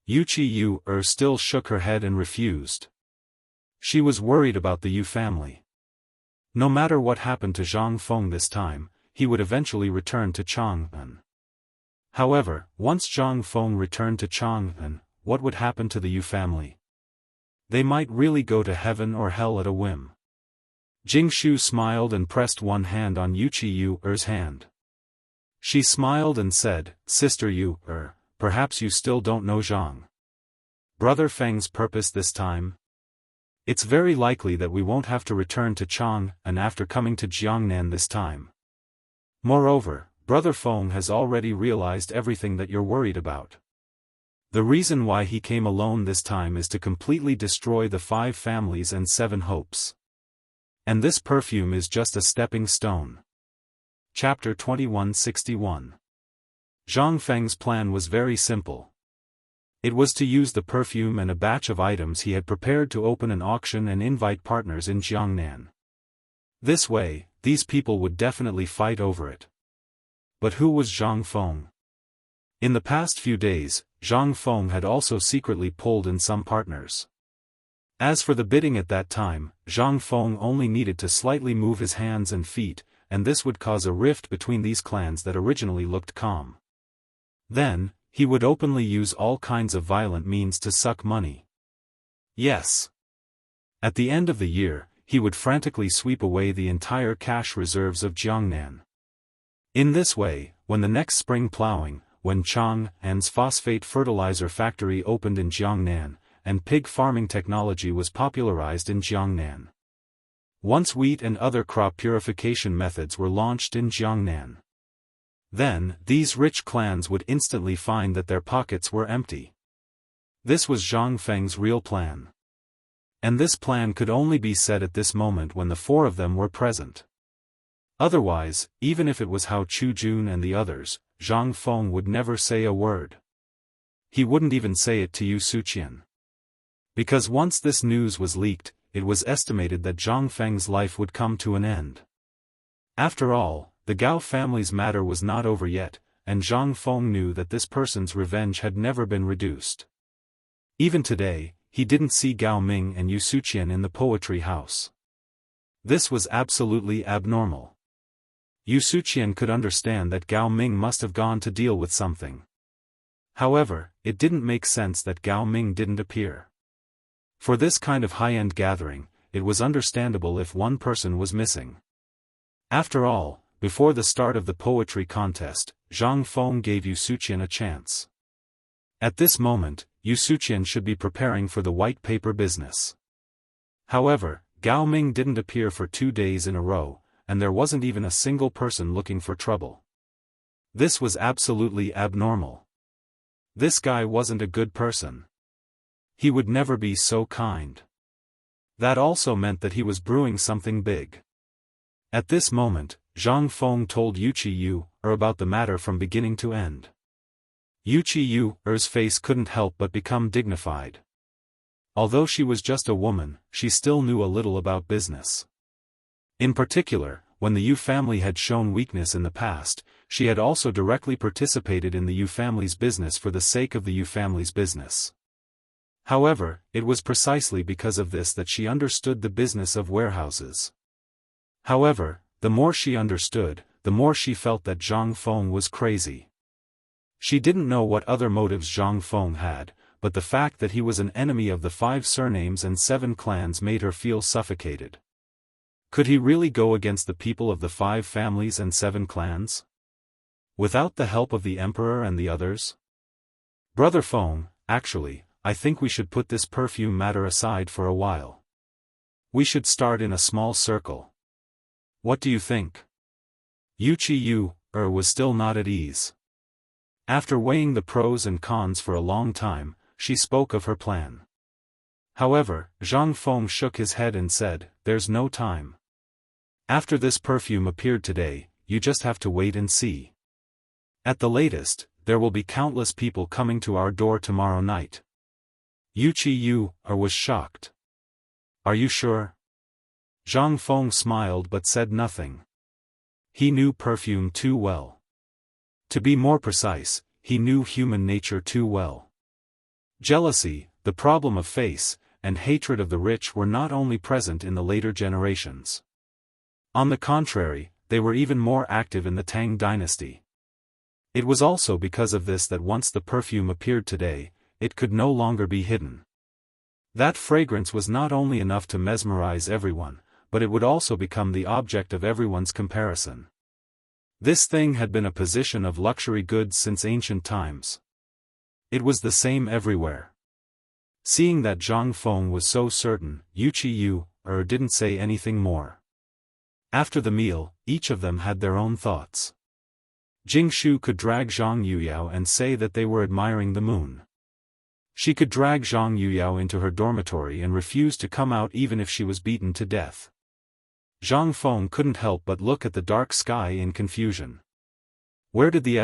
Wuxia still shook her head and refused. She was worried about the Yu family. No matter what happened to Zhang Feng this time, he would eventually return to Chang'an. However, once Zhang Feng returned to Chang'an, what would happen to the Yu family? They might really go to heaven or hell at a whim. Jingshu smiled and pressed one hand on Wuxia's hand. She smiled and said, "Sister Yu, perhaps you still don't know Zhang Brother Feng's purpose this time? It's very likely that we won't have to return to Chang'an after coming to Jiangnan this time. Moreover, Brother Feng has already realized everything that you're worried about. The reason why he came alone this time is to completely destroy the 5 families and 7 hopes. And this perfume is just a stepping stone." Chapter 2161. Zhang Feng's plan was very simple. It was to use the perfume and a batch of items he had prepared to open an auction and invite partners in Jiangnan. This way, these people would definitely fight over it. But who was Zhang Feng? In the past few days, Zhang Feng had also secretly pulled in some partners. As for the bidding at that time, Zhang Feng only needed to slightly move his hands and feet, and this would cause a rift between these clans that originally looked calm. Then, he would openly use all kinds of violent means to suck money. Yes. At the end of the year, he would frantically sweep away the entire cash reserves of Jiangnan. In this way, when the next spring plowing, when Chang'an's phosphate fertilizer factory opened in Jiangnan, and pig farming technology was popularized in Jiangnan. Once wheat and other crop purification methods were launched in Jiangnan. Then, these rich clans would instantly find that their pockets were empty. This was Zhang Feng's real plan. And this plan could only be said at this moment when the 4 of them were present. Otherwise, even if it was Hao Chujun and the others, Zhang Feng would never say a word. He wouldn't even say it to Yu Suqian. Because once this news was leaked, it was estimated that Zhang Feng's life would come to an end. After all, the Gao family's matter was not over yet, and Zhang Feng knew that this person's revenge had never been reduced. Even today, he didn't see Gao Ming and Yu Suqian in the poetry house. This was absolutely abnormal. Yu Suqian could understand that Gao Ming must have gone to deal with something. However, it didn't make sense that Gao Ming didn't appear. For this kind of high-end gathering, it was understandable if one person was missing. After all, before the start of the poetry contest, Zhang Feng gave Yu Suqian a chance. At this moment, Yu Suqian should be preparing for the white paper business. However, Gao Ming didn't appear for 2 days in a row, and there wasn't even a single person looking for trouble. This was absolutely abnormal. This guy wasn't a good person. He would never be so kind. That also meant that he was brewing something big. At this moment, Zhang Feng told Yuqi about the matter from beginning to end. Yuqi's face couldn't help but become dignified. Although she was just a woman, she still knew a little about business. In particular, when the Yu family had shown weakness in the past, she had also directly participated in the Yu family's business for the sake of the Yu family's business. However, it was precisely because of this that she understood the business of warehouses. However, the more she understood, the more she felt that Zhang Feng was crazy. She didn't know what other motives Zhang Feng had, but the fact that he was an enemy of the 5 surnames and 7 clans made her feel suffocated. Could he really go against the people of the 5 families and 7 clans? Without the help of the emperor and the others? Brother Feng, actually, I think we should put this perfume matter aside for a while. We should start in a small circle. What do you think? Yuqi was still not at ease. After weighing the pros and cons for a long time, she spoke of her plan. However, Zhang Feng shook his head and said, "There's no time. After this perfume appeared today, you just have to wait and see. At the latest, there will be countless people coming to our door tomorrow night." Yuqi was shocked. "Are you sure?" Zhang Feng smiled but said nothing. He knew perfume too well. To be more precise, he knew human nature too well. Jealousy, the problem of face, and hatred of the rich were not only present in the later generations. On the contrary, they were even more active in the Tang dynasty. It was also because of this that once the perfume appeared today, it could no longer be hidden. That fragrance was not only enough to mesmerize everyone, but it would also become the object of everyone's comparison. This thing had been a position of luxury goods since ancient times. It was the same everywhere. Seeing that Zhang Feng was so certain, Yuqi didn't say anything more. After the meal, each of them had their own thoughts. Jingshu could drag Zhang Yuyao and say that they were admiring the moon. She could drag Zhang Yuyao into her dormitory and refuse to come out even if she was beaten to death. Zhang Feng couldn't help but look at the dark sky in confusion. Where did the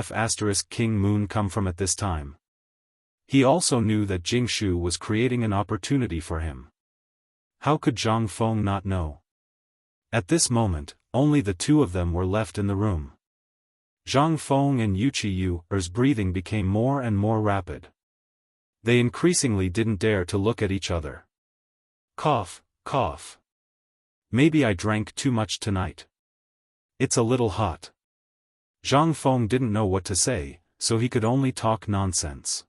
King moon come from at this time? He also knew that Jingshu was creating an opportunity for him. How could Zhang Feng not know? At this moment, only the 2 of them were left in the room. Zhang Feng and Yuqi's breathing became more and more rapid. They increasingly didn't dare to look at each other. Cough, cough. Maybe I drank too much tonight. It's a little hot. Zhang Feng didn't know what to say, so he could only talk nonsense.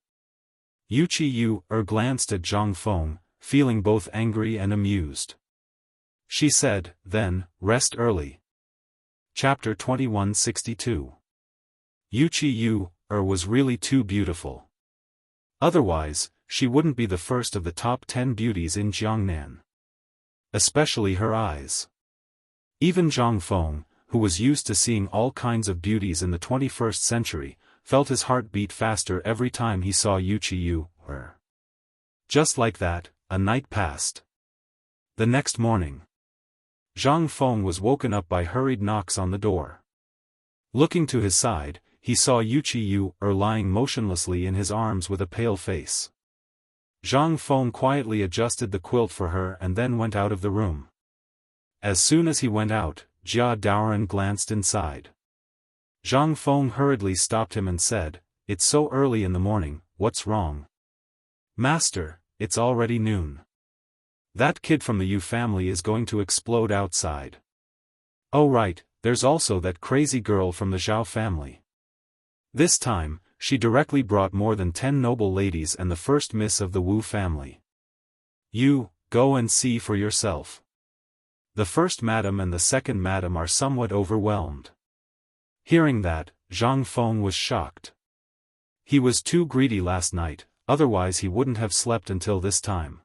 Yuqi glanced at Zhang Feng, feeling both angry and amused. She said, "Then, rest early." Chapter 2162. Yuqi was really too beautiful. Otherwise, she wouldn't be the first of the top 10 beauties in Jiangnan. Especially her eyes. Even Zhang Feng, who was used to seeing all kinds of beauties in the 21st century, felt his heart beat faster every time he saw Yuqi. Just like that, a night passed. The next morning, Zhang Feng was woken up by hurried knocks on the door. Looking to his side, he saw Yuchi lying motionlessly in his arms with a pale face. Zhang Feng quietly adjusted the quilt for her and then went out of the room. As soon as he went out, Jia Daoran glanced inside. Zhang Feng hurriedly stopped him and said, "It's so early in the morning, what's wrong?" "Master, it's already noon. That kid from the Yu family is going to explode outside. Oh right, there's also that crazy girl from the Zhao family. This time, she directly brought more than 10 noble ladies and the first miss of the Wu family. You, go and see for yourself. The first madam and the second madam are somewhat overwhelmed." Hearing that, Zhang Feng was shocked. He was too greedy last night, otherwise he wouldn't have slept until this time.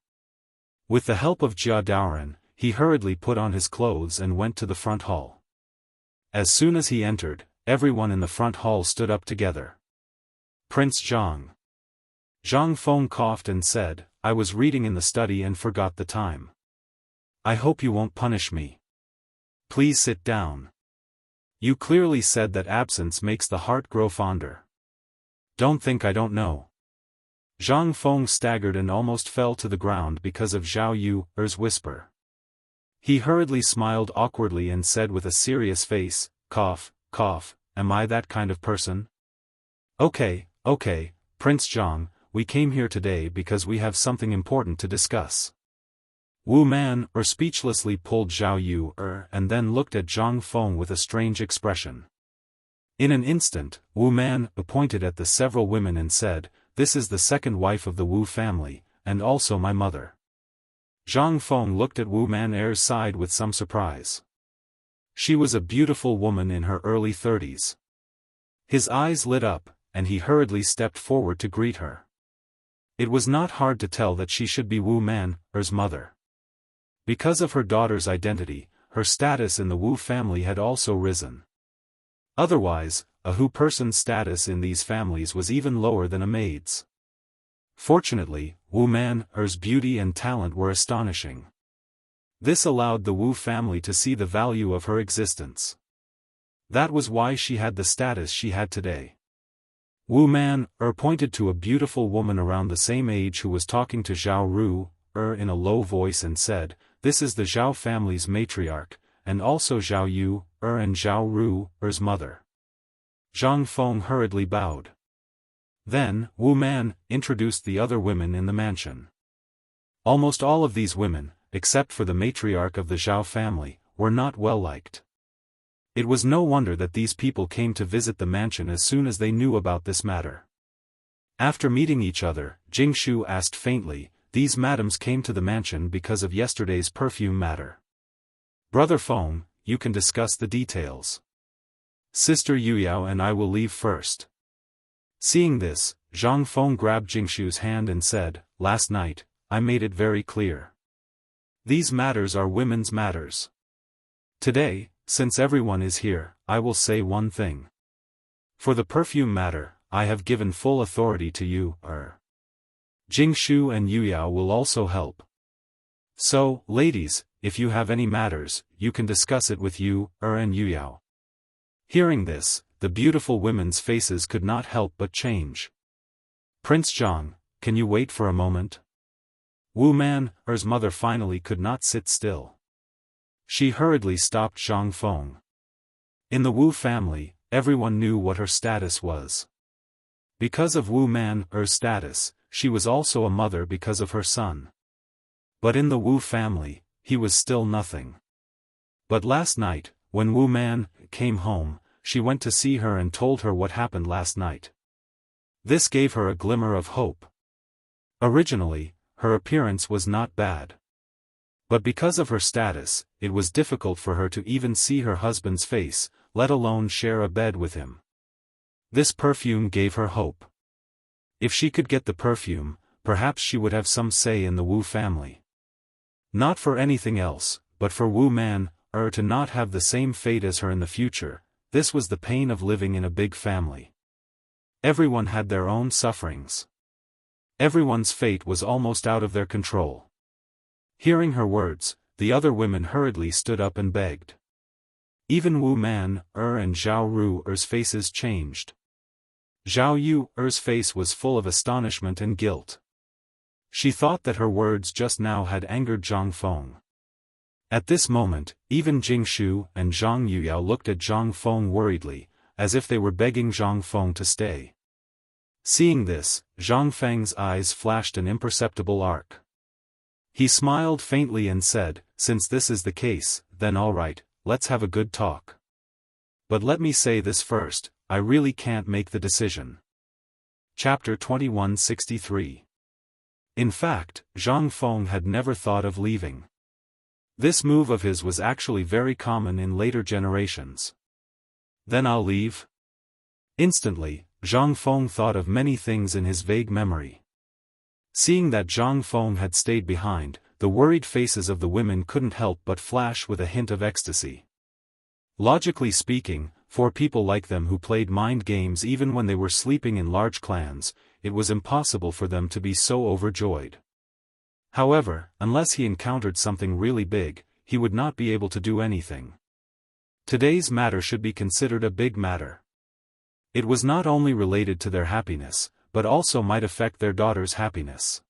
With the help of Jia Daoran, he hurriedly put on his clothes and went to the front hall. As soon as he entered, everyone in the front hall stood up together. "Prince Zhang." Zhang Feng coughed and said, "I was reading in the study and forgot the time. I hope you won't punish me. Please sit down. You clearly said that absence makes the heart grow fonder. Don't think I don't know." Zhang Feng staggered and almost fell to the ground because of Zhao Yu's whisper. He hurriedly smiled awkwardly and said with a serious face, "Cough, cough, am I that kind of person?" Okay, Prince Zhang, we came here today because we have something important to discuss." Wu Man speechlessly pulled Zhao Yu and then looked at Zhang Feng with a strange expression. In an instant, Wu Man pointed at the several women and said, "This is the second wife of the Wu family, and also my mother." Zhang Feng looked at Wu Man's side with some surprise. She was a beautiful woman in her early 30s. His eyes lit up, and he hurriedly stepped forward to greet her. It was not hard to tell that she should be Wu Man's mother. Because of her daughter's identity, her status in the Wu family had also risen. Otherwise, a Hu person's status in these families was even lower than a maid's. Fortunately, Wu Man's beauty and talent were astonishing. This allowed the Wu family to see the value of her existence. That was why she had the status she had today. Wu Man pointed to a beautiful woman around the same age who was talking to Zhao Ru in a low voice and said, "This is the Zhao family's matriarch, and also Zhao Yu and Zhao Ru's mother." Zhang Feng hurriedly bowed. Then, Wu Man introduced the other women in the mansion. Almost all of these women, except for the matriarch of the Zhao family, were not well liked. It was no wonder that these people came to visit the mansion as soon as they knew about this matter. After meeting each other, Jingshu asked faintly, "These madams came to the mansion because of yesterday's perfume matter. Brother Feng, you can discuss the details. Sister Yuyao and I will leave first." Seeing this, Zhang Feng grabbed Jingshu's hand and said, "Last night, I made it very clear. These matters are women's matters. Today, since everyone is here, I will say one thing. For the perfume matter, I have given full authority to you, Jingshu and Yuyao will also help. So, ladies, if you have any matters, you can discuss it with you, and Yuyao." Hearing this, the beautiful women's faces could not help but change. "Prince Zhang, can you wait for a moment?" Wu Man's mother finally could not sit still. She hurriedly stopped Zhang Feng. In the Wu family, everyone knew what her status was. Because of Wu Man's status, she was also a mother because of her son. But in the Wu family, he was still nothing. But last night, when Wu Man came home, she went to see her and told her what happened last night. This gave her a glimmer of hope. Originally, her appearance was not bad. But because of her status, it was difficult for her to even see her husband's face, let alone share a bed with him. This perfume gave her hope. If she could get the perfume, perhaps she would have some say in the Wu family. Not for anything else, but for Wu Man to not have the same fate as her in the future. This was the pain of living in a big family. Everyone had their own sufferings. Everyone's fate was almost out of their control. Hearing her words, the other women hurriedly stood up and begged. Even Wu Man and Zhao Ru's faces changed. Zhao Yu's face was full of astonishment and guilt. She thought that her words just now had angered Zhang Feng. At this moment, even Jingshu and Zhang Yuyao looked at Zhang Feng worriedly, as if they were begging Zhang Feng to stay. Seeing this, Zhang Feng's eyes flashed an imperceptible arc. He smiled faintly and said, "Since this is the case, then all right, let's have a good talk. But let me say this first, I really can't make the decision." Chapter 2163. In fact, Zhang Feng had never thought of leaving. This move of his was actually very common in later generations. Then I'll leave? Instantly, Zhang Feng thought of many things in his vague memory. Seeing that Zhang Feng had stayed behind, the worried faces of the women couldn't help but flash with a hint of ecstasy. Logically speaking, for people like them who played mind games even when they were sleeping in large clans, it was impossible for them to be so overjoyed. However, unless he encountered something really big, he would not be able to do anything. Today's matter should be considered a big matter. It was not only related to their happiness, but also might affect their daughter's happiness.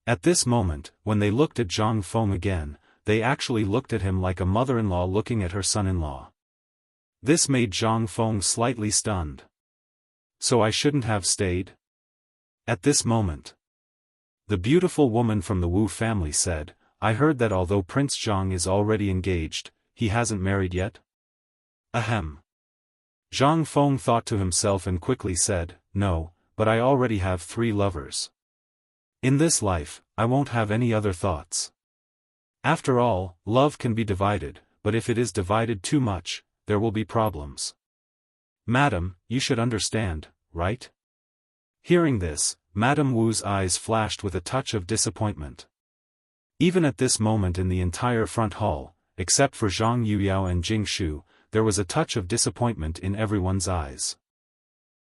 At this moment, when they looked at Zhang Feng again, they actually looked at him like a mother-in-law looking at her son-in-law. This made Zhang Feng slightly stunned. So I shouldn't have stayed? At this moment, the beautiful woman from the Wu family said, "I heard that although Prince Zhang is already engaged, he hasn't married yet?" Ahem. Zhang Feng thought to himself and quickly said, "No, but I already have 3 lovers. In this life, I won't have any other thoughts. After all, love can be divided, but if it is divided too much, there will be problems. Madam, you should understand, right?" Hearing this, Madame Wu's eyes flashed with a touch of disappointment. Even at this moment in the entire front hall, except for Zhang Yuyao and Jingshu, there was a touch of disappointment in everyone's eyes.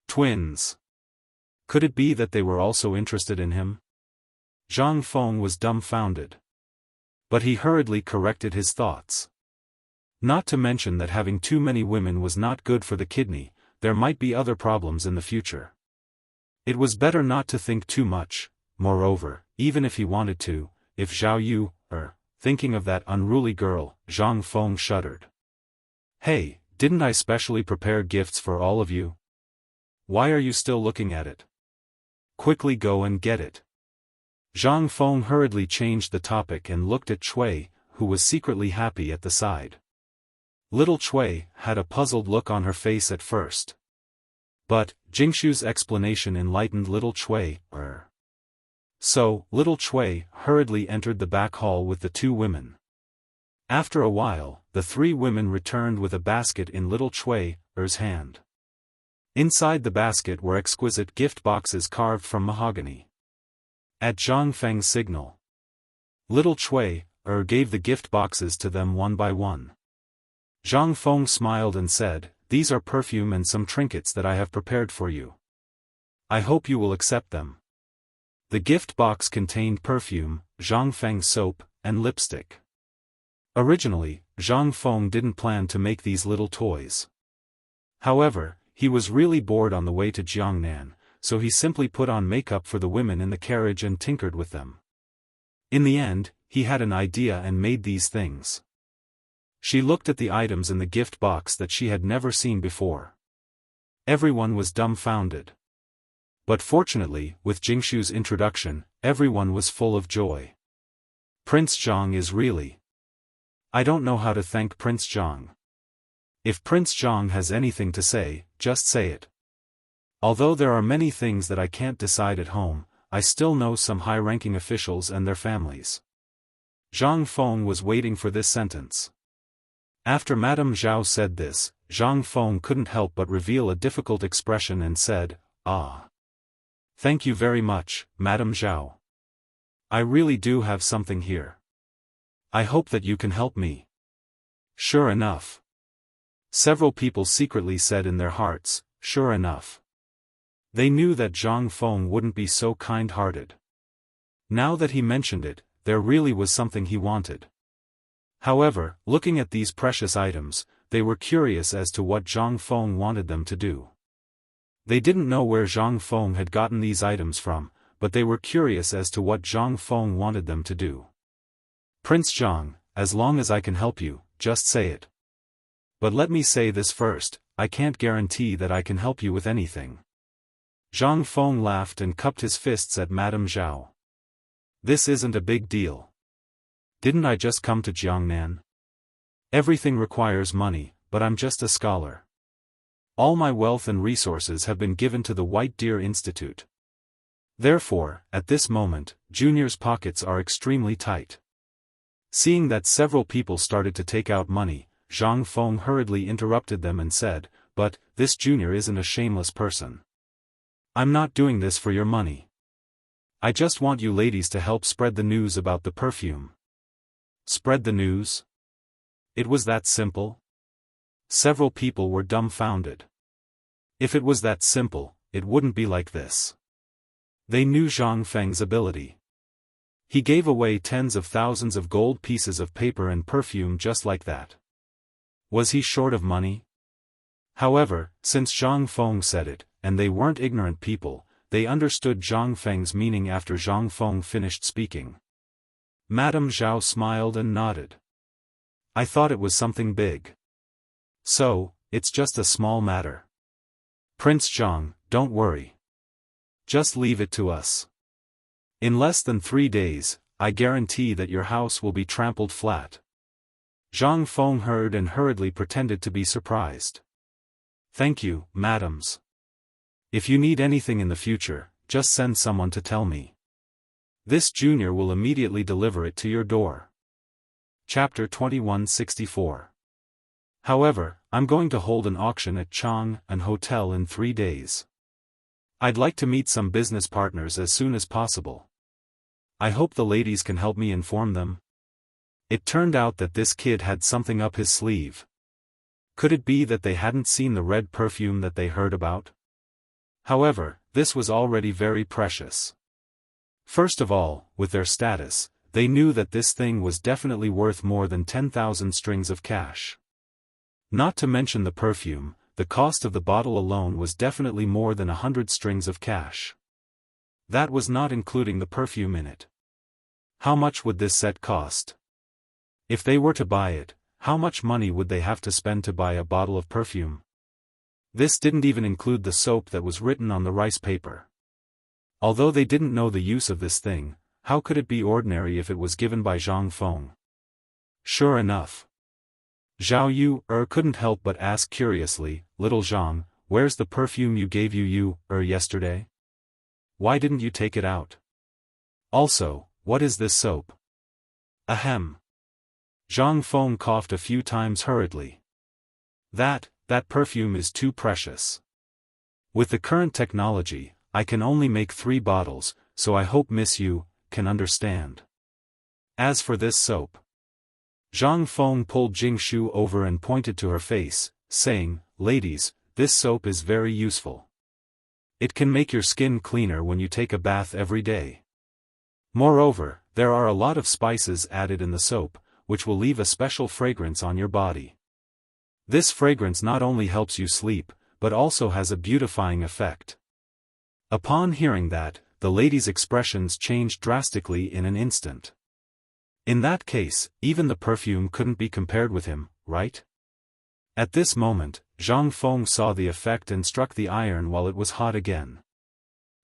Twins. Could it be that they were also interested in him? Zhang Feng was dumbfounded. But he hurriedly corrected his thoughts. Not to mention that having too many women was not good for the kidney, there might be other problems in the future. It was better not to think too much. Moreover, even if he wanted to, if Zhao Yu, thinking of that unruly girl, Zhang Feng shuddered. "Hey, didn't I specially prepare gifts for all of you? Why are you still looking at it? Quickly go and get it." Zhang Feng hurriedly changed the topic and looked at Cui, who was secretly happy at the side. Little Cui had a puzzled look on her face at first. But, Jingshu's explanation enlightened little Cui. So, little Cui hurriedly entered the back hall with the 2 women. After a while, the 3 women returned with a basket in little Cui's hand. Inside the basket were exquisite gift boxes carved from mahogany. At Zhang Feng's signal, little Cui gave the gift boxes to them one by one. Zhang Feng smiled and said, "These are perfume and some trinkets that I have prepared for you. I hope you will accept them." The gift box contained perfume, Zhang Feng soap, and lipstick. Originally, Zhang Feng didn't plan to make these little toys. However, he was really bored on the way to Jiangnan, so he simply put on makeup for the women in the carriage and tinkered with them. In the end, he had an idea and made these things. She looked at the items in the gift box that she had never seen before. Everyone was dumbfounded. But fortunately, with Jingshu's introduction, everyone was full of joy. Prince Zhang is really... I don't know how to thank Prince Zhang. If Prince Zhang has anything to say, just say it. Although there are many things that I can't decide at home, I still know some high-ranking officials and their families. Zhang Feng was waiting for this sentence. After Madame Zhao said this, Zhang Feng couldn't help but reveal a difficult expression and said, "Ah. Thank you very much, Madame Zhao. I really do have something here. I hope that you can help me." Sure enough. Several people secretly said in their hearts, "Sure enough." They knew that Zhang Feng wouldn't be so kind-hearted. Now that he mentioned it, there really was something he wanted. However, looking at these precious items, they were curious as to what Zhang Feng wanted them to do. They didn't know where Zhang Feng had gotten these items from, but they were curious as to what Zhang Feng wanted them to do. Prince Zhang, as long as I can help you, just say it. But let me say this first, I can't guarantee that I can help you with anything. Zhang Feng laughed and cupped his fists at Madame Zhao. This isn't a big deal. Didn't I just come to Jiangnan? Everything requires money, but I'm just a scholar. All my wealth and resources have been given to the White Deer Institute. Therefore, at this moment, Junior's pockets are extremely tight. Seeing that several people started to take out money, Zhang Feng hurriedly interrupted them and said, "But, this Junior isn't a shameless person. I'm not doing this for your money. I just want you ladies to help spread the news about the perfume." Spread the news? It was that simple? Several people were dumbfounded. If it was that simple, it wouldn't be like this. They knew Zhang Feng's ability. He gave away tens of thousands of gold pieces of paper and perfume just like that. Was he short of money? However, since Zhang Feng said it, and they weren't ignorant people, they understood Zhang Feng's meaning after Zhang Feng finished speaking. Madame Zhao smiled and nodded. I thought it was something big. So, it's just a small matter. Prince Zhang, don't worry. Just leave it to us. In less than 3 days, I guarantee that your house will be trampled flat. Zhang Feng heard and hurriedly pretended to be surprised. Thank you, madams. If you need anything in the future, just send someone to tell me. This Junior will immediately deliver it to your door. Chapter 2164. However, I'm going to hold an auction at Chang'an Hotel in 3 days. I'd like to meet some business partners as soon as possible. I hope the ladies can help me inform them. It turned out that this kid had something up his sleeve. Could it be that they hadn't seen the red perfume that they heard about? However, this was already very precious. First of all, with their status, they knew that this thing was definitely worth more than 10,000 strings of cash. Not to mention the perfume, the cost of the bottle alone was definitely more than 100 strings of cash. That was not including the perfume in it. How much would this set cost? If they were to buy it, how much money would they have to spend to buy a bottle of perfume? This didn't even include the soap that was written on the rice paper. Although they didn't know the use of this thing, how could it be ordinary if it was given by Zhang Feng? Sure enough. Zhao Yu couldn't help but ask curiously, Little Zhang, where's the perfume you gave yesterday? Why didn't you take it out? Also, what is this soap? Ahem. Zhang Feng coughed a few times hurriedly. That perfume is too precious. With the current technology, I can only make 3 bottles, so I hope Miss Yu can understand. As for this soap. Zhang Feng pulled Jingshu over and pointed to her face, saying, Ladies, this soap is very useful. It can make your skin cleaner when you take a bath every day. Moreover, there are a lot of spices added in the soap, which will leave a special fragrance on your body. This fragrance not only helps you sleep, but also has a beautifying effect. Upon hearing that, the lady's expressions changed drastically in an instant. In that case, even the perfume couldn't be compared with him, right? At this moment, Zhang Feng saw the effect and struck the iron while it was hot again.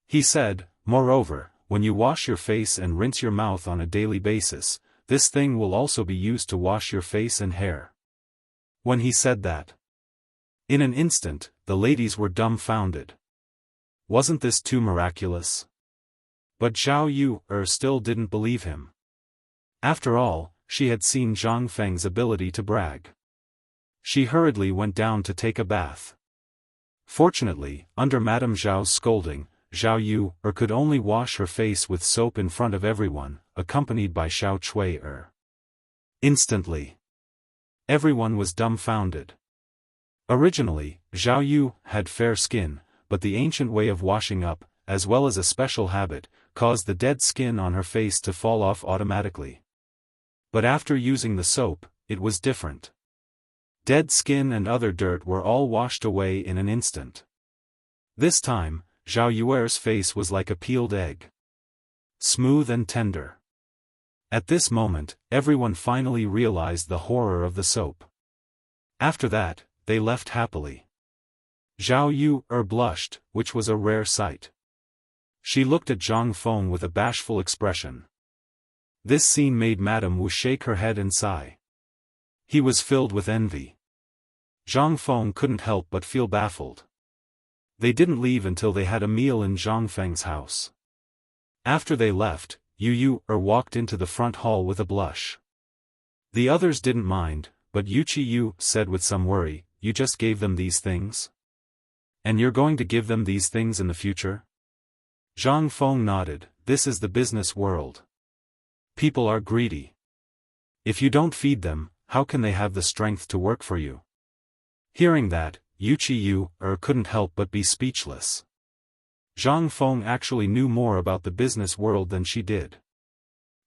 He said, Moreover, when you wash your face and rinse your mouth on a daily basis, this thing will also be used to wash your face and hair. When he said that, in an instant, the ladies were dumbfounded. Wasn't this too miraculous? But Zhao Yu still didn't believe him. After all, she had seen Zhang Feng's ability to brag. She hurriedly went down to take a bath. Fortunately, under Madame Zhao's scolding, Zhao Yu could only wash her face with soap in front of everyone, accompanied by Xiao Chui. Instantly, everyone was dumbfounded. Originally, Zhao Yu had fair skin, but the ancient way of washing up, as well as a special habit, caused the dead skin on her face to fall off automatically. But after using the soap, it was different. Dead skin and other dirt were all washed away in an instant. This time, Zhao Yuer's face was like a peeled egg. Smooth and tender. At this moment, everyone finally realized the horror of the soap. After that, they left happily. Zhao Yuer blushed, which was a rare sight. She looked at Zhang Feng with a bashful expression. This scene made Madame Wu shake her head and sigh. He was filled with envy. Zhang Feng couldn't help but feel baffled. They didn't leave until they had a meal in Zhang Feng's house. After they left, Yu walked into the front hall with a blush. The others didn't mind, but Yu said with some worry, "You just gave them these things? And you're going to give them these things in the future?" Zhang Feng nodded. "This is the business world. People are greedy. If you don't feed them, how can they have the strength to work for you?" Hearing that, Yu couldn't help but be speechless. Zhang Feng actually knew more about the business world than she did.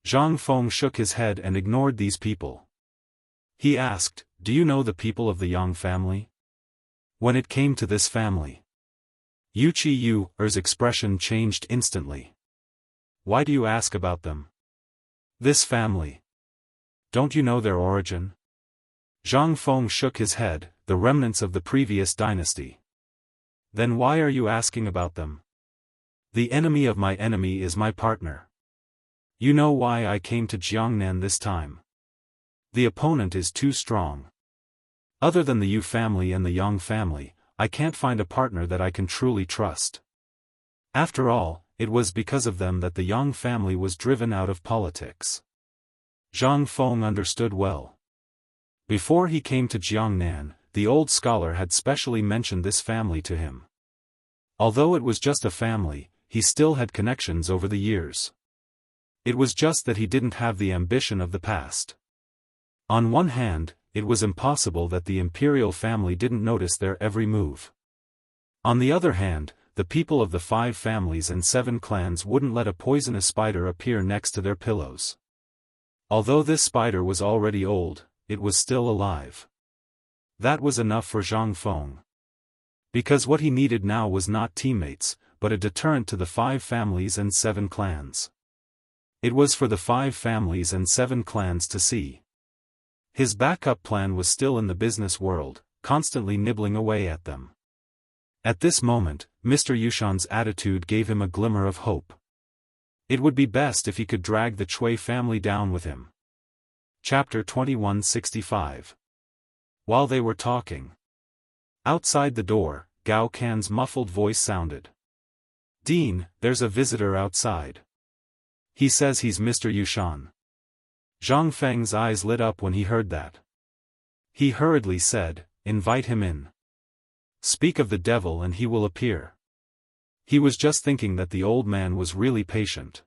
Zhang Feng shook his head and ignored these people. He asked, "Do you know the people of the Yang family?" When it came to this family, Yu's expression changed instantly. "Why do you ask about them? This family. Don't you know their origin?" Zhang Feng shook his head, "The remnants of the previous dynasty." "Then why are you asking about them?" "The enemy of my enemy is my partner. You know why I came to Jiangnan this time. The opponent is too strong. Other than the Yu family and the Yang family, I can't find a partner that I can truly trust. After all, it was because of them that the Yang family was driven out of politics." Zhang Feng understood well. Before he came to Jiangnan, the old scholar had specially mentioned this family to him. Although it was just a family, he still had connections over the years. It was just that he didn't have the ambition of the past. On one hand, it was impossible that the imperial family didn't notice their every move. On the other hand, the people of the 5 families and 7 clans wouldn't let a poisonous spider appear next to their pillows. Although this spider was already old, it was still alive. That was enough for Zhang Feng. Because what he needed now was not teammates, but a deterrent to the 5 families and 7 clans. It was for the 5 families and 7 clans to see. His backup plan was still in the business world, constantly nibbling away at them. At this moment, Mr. Yushan's attitude gave him a glimmer of hope. It would be best if he could drag the Cui family down with him. Chapter 2165. While they were talking, outside the door, Gao Can's muffled voice sounded. "Dean, there's a visitor outside. He says he's Mr. Yushan." Zhang Feng's eyes lit up when he heard that. He hurriedly said, "Invite him in. Speak of the devil and he will appear." He was just thinking that the old man was really patient.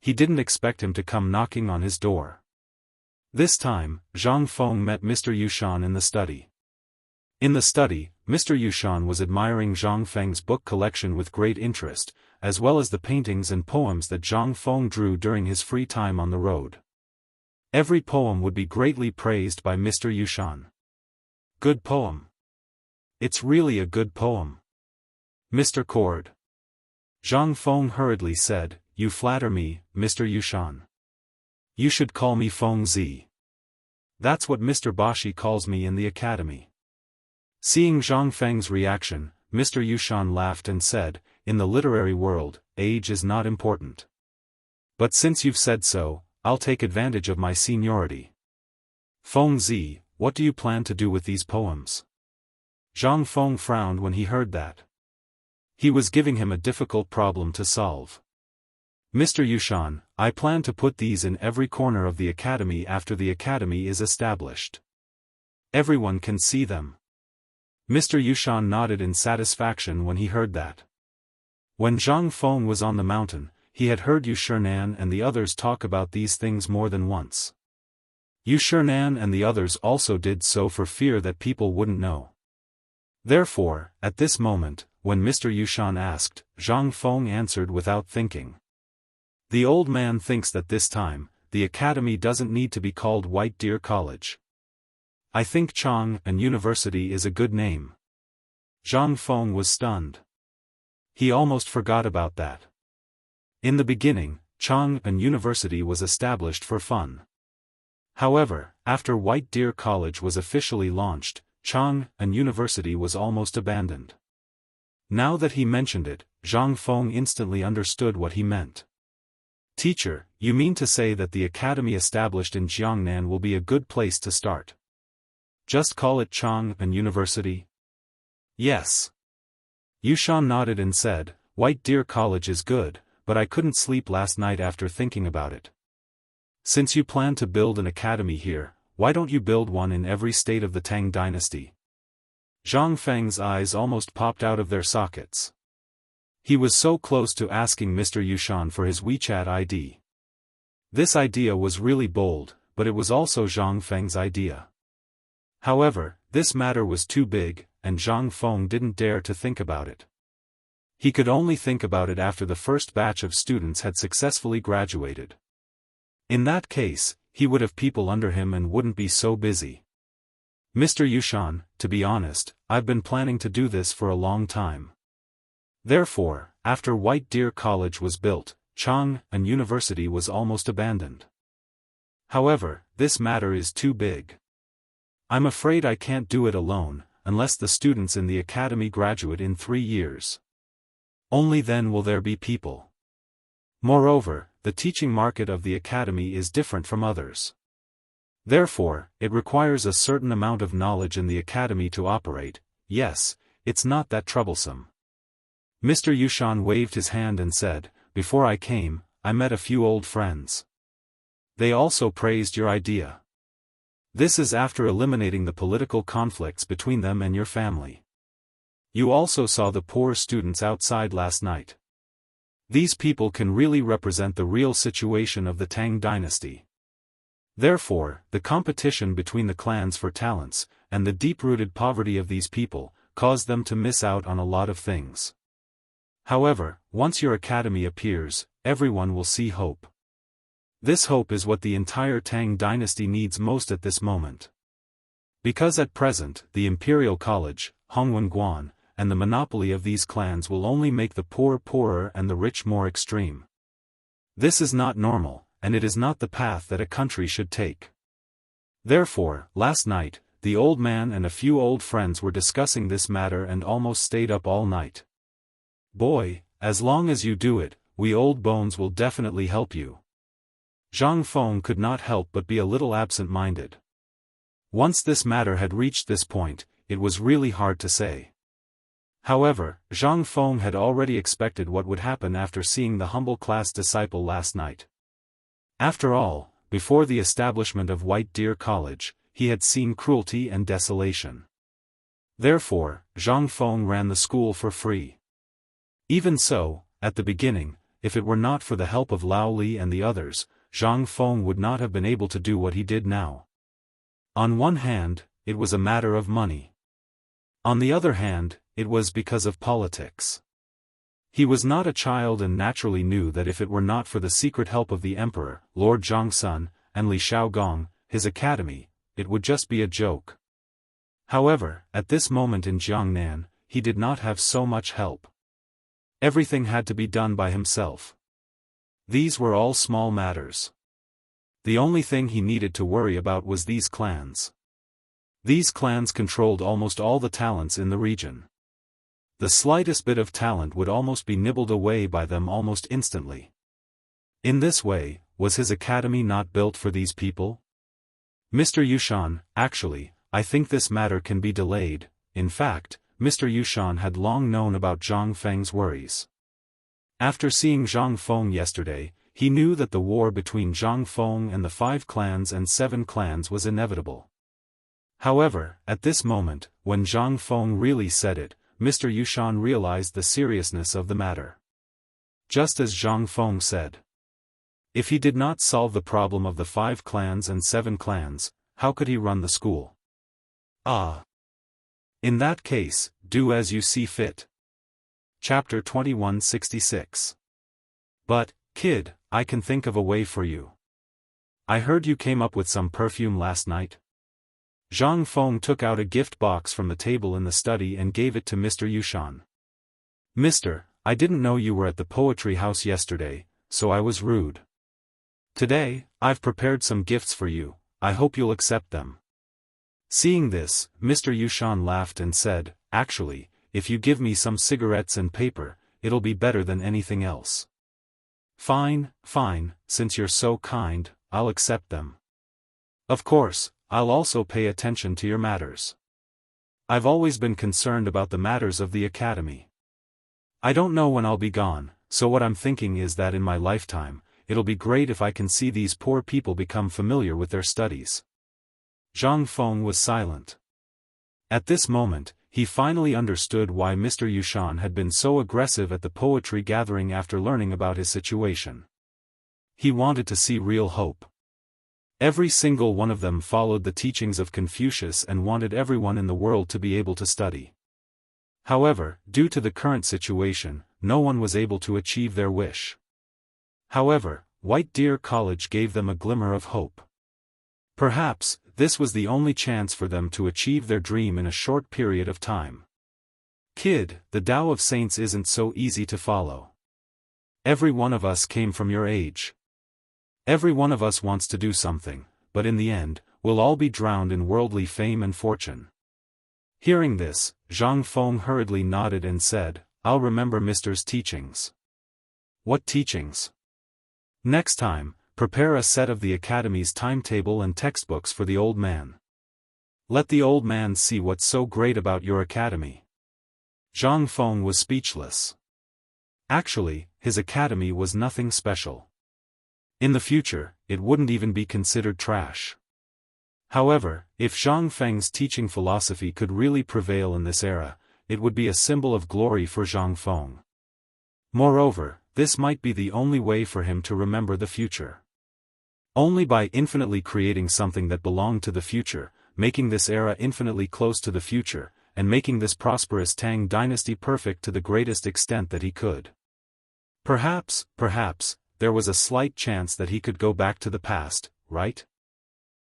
He didn't expect him to come knocking on his door. This time, Zhang Feng met Mr. Yushan in the study. In the study, Mr. Yushan was admiring Zhang Feng's book collection with great interest, as well as the paintings and poems that Zhang Feng drew during his free time on the road. Every poem would be greatly praised by Mr. Yushan. "Good poem. It's really a good poem, Mr. Cord." Zhang Feng hurriedly said, "You flatter me, Mr. Yushan. You should call me Feng Zi. That's what Mr. Bashi calls me in the academy." Seeing Zhang Feng's reaction, Mr. Yushan laughed and said, "In the literary world, age is not important. But since you've said so, I'll take advantage of my seniority. Feng Zi, what do you plan to do with these poems?" Zhang Feng frowned when he heard that. He was giving him a difficult problem to solve. "Mr. Yushan, I plan to put these in every corner of the academy after the academy is established. Everyone can see them." Mr. Yushan nodded in satisfaction when he heard that. When Zhang Feng was on the mountain, he had heard Yushernan and the others talk about these things more than once. Yushernan and the others also did so for fear that people wouldn't know. Therefore, at this moment, when Mr. Yushan asked, Zhang Feng answered without thinking. "The old man thinks that this time, the academy doesn't need to be called White Deer College. I think Chang and University is a good name." Zhang Feng was stunned. He almost forgot about that. In the beginning, Chang'an University was established for fun. However, after White Deer College was officially launched, Chang'an University was almost abandoned. Now that he mentioned it, Zhang Feng instantly understood what he meant. Teacher, you mean to say that the academy established in Jiangnan will be a good place to start? Just call it Chang'an University? Yes. Yushan nodded and said, White Deer College is good, but I couldn't sleep last night after thinking about it. Since you plan to build an academy here, why don't you build one in every state of the Tang dynasty? Zhang Feng's eyes almost popped out of their sockets. He was so close to asking Mr. Yushan for his WeChat ID. This idea was really bold, but it was also Zhang Feng's idea. However, this matter was too big, and Zhang Feng didn't dare to think about it. He could only think about it after the first batch of students had successfully graduated. In that case, he would have people under him and wouldn't be so busy. Mr. Yushan, to be honest, I've been planning to do this for a long time. Therefore, after White Deer College was built, Chang'an University was almost abandoned. However, this matter is too big. I'm afraid I can't do it alone, unless the students in the academy graduate in 3 years. Only then will there be people. Moreover, the teaching market of the academy is different from others. Therefore, it requires a certain amount of knowledge in the academy to operate. Yes, it's not that troublesome. Mr. Yushan waved his hand and said, Before I came, I met a few old friends. They also praised your idea. This is after eliminating the political conflicts between them and your family. You also saw the poor students outside last night. These people can really represent the real situation of the Tang dynasty. Therefore, the competition between the clans for talents, and the deep-rooted poverty of these people, caused them to miss out on a lot of things. However, once your academy appears, everyone will see hope. This hope is what the entire Tang dynasty needs most at this moment. Because at present, the Imperial College, Hongwen, and the monopoly of these clans will only make the poor poorer and the rich more extreme. This is not normal, and it is not the path that a country should take. Therefore, last night, the old man and a few old friends were discussing this matter and almost stayed up all night. Boy, as long as you do it, we old bones will definitely help you. Zhang Feng could not help but be a little absent-minded. Once this matter had reached this point, it was really hard to say. However, Zhang Feng had already expected what would happen after seeing the humble class disciple last night. After all, before the establishment of White Deer College, he had seen cruelty and desolation. Therefore, Zhang Feng ran the school for free. Even so, at the beginning, if it were not for the help of Lao Li and the others, Zhang Feng would not have been able to do what he did now. On one hand, it was a matter of money. On the other hand, it was because of politics. He was not a child and naturally knew that if it were not for the secret help of the emperor, Lord Zhongsun, and Li Shaogong, his academy, it would just be a joke. However, at this moment in Jiangnan, he did not have so much help. Everything had to be done by himself. These were all small matters. The only thing he needed to worry about was these clans. These clans controlled almost all the talents in the region. The slightest bit of talent would almost be nibbled away by them almost instantly. In this way, was his academy not built for these people? Mr. Yushan, actually, I think this matter can be delayed. In fact, Mr. Yushan had long known about Zhang Feng's worries. After seeing Zhang Feng yesterday, he knew that the war between Zhang Feng and the 5 clans and 7 clans was inevitable. However, at this moment, when Zhang Feng really said it, Mr. Yushan realized the seriousness of the matter. Just as Zhang Feng said. If he did not solve the problem of the 5 clans and 7 clans, how could he run the school? In that case, do as you see fit. Chapter 2166. But, kid, I can think of a way for you. I heard you came up with some perfume last night. Zhang Feng took out a gift box from the table in the study and gave it to Mr. Yushan. Mister, I didn't know you were at the poetry house yesterday, so I was rude. Today, I've prepared some gifts for you, I hope you'll accept them." Seeing this, Mr. Yushan laughed and said, "Actually, if you give me some cigarettes and paper, it'll be better than anything else." "Fine, fine, since you're so kind, I'll accept them. Of course, I'll also pay attention to your matters. I've always been concerned about the matters of the academy. I don't know when I'll be gone, so what I'm thinking is that in my lifetime, it'll be great if I can see these poor people become familiar with their studies." Zhang Feng was silent. At this moment, he finally understood why Mr. Yushan had been so aggressive at the poetry gathering after learning about his situation. He wanted to see real hope. Every single one of them followed the teachings of Confucius and wanted everyone in the world to be able to study. However, due to the current situation, no one was able to achieve their wish. However, White Deer College gave them a glimmer of hope. Perhaps, this was the only chance for them to achieve their dream in a short period of time. "Kid, the Tao of Saints isn't so easy to follow. Every one of us came from your age. Every one of us wants to do something, but in the end, we'll all be drowned in worldly fame and fortune." Hearing this, Zhang Feng hurriedly nodded and said, "I'll remember Mr.'s teachings." "What teachings?" "Next time, prepare a set of the Academy's timetable and textbooks for the old man. Let the old man see what's so great about your academy." Zhang Feng was speechless. Actually, his academy was nothing special. In the future, it wouldn't even be considered trash. However, if Zhang Feng's teaching philosophy could really prevail in this era, it would be a symbol of glory for Zhang Feng. Moreover, this might be the only way for him to remember the future. Only by infinitely creating something that belonged to the future, making this era infinitely close to the future, and making this prosperous Tang dynasty perfect to the greatest extent that he could. Perhaps, there was a slight chance that he could go back to the past, right?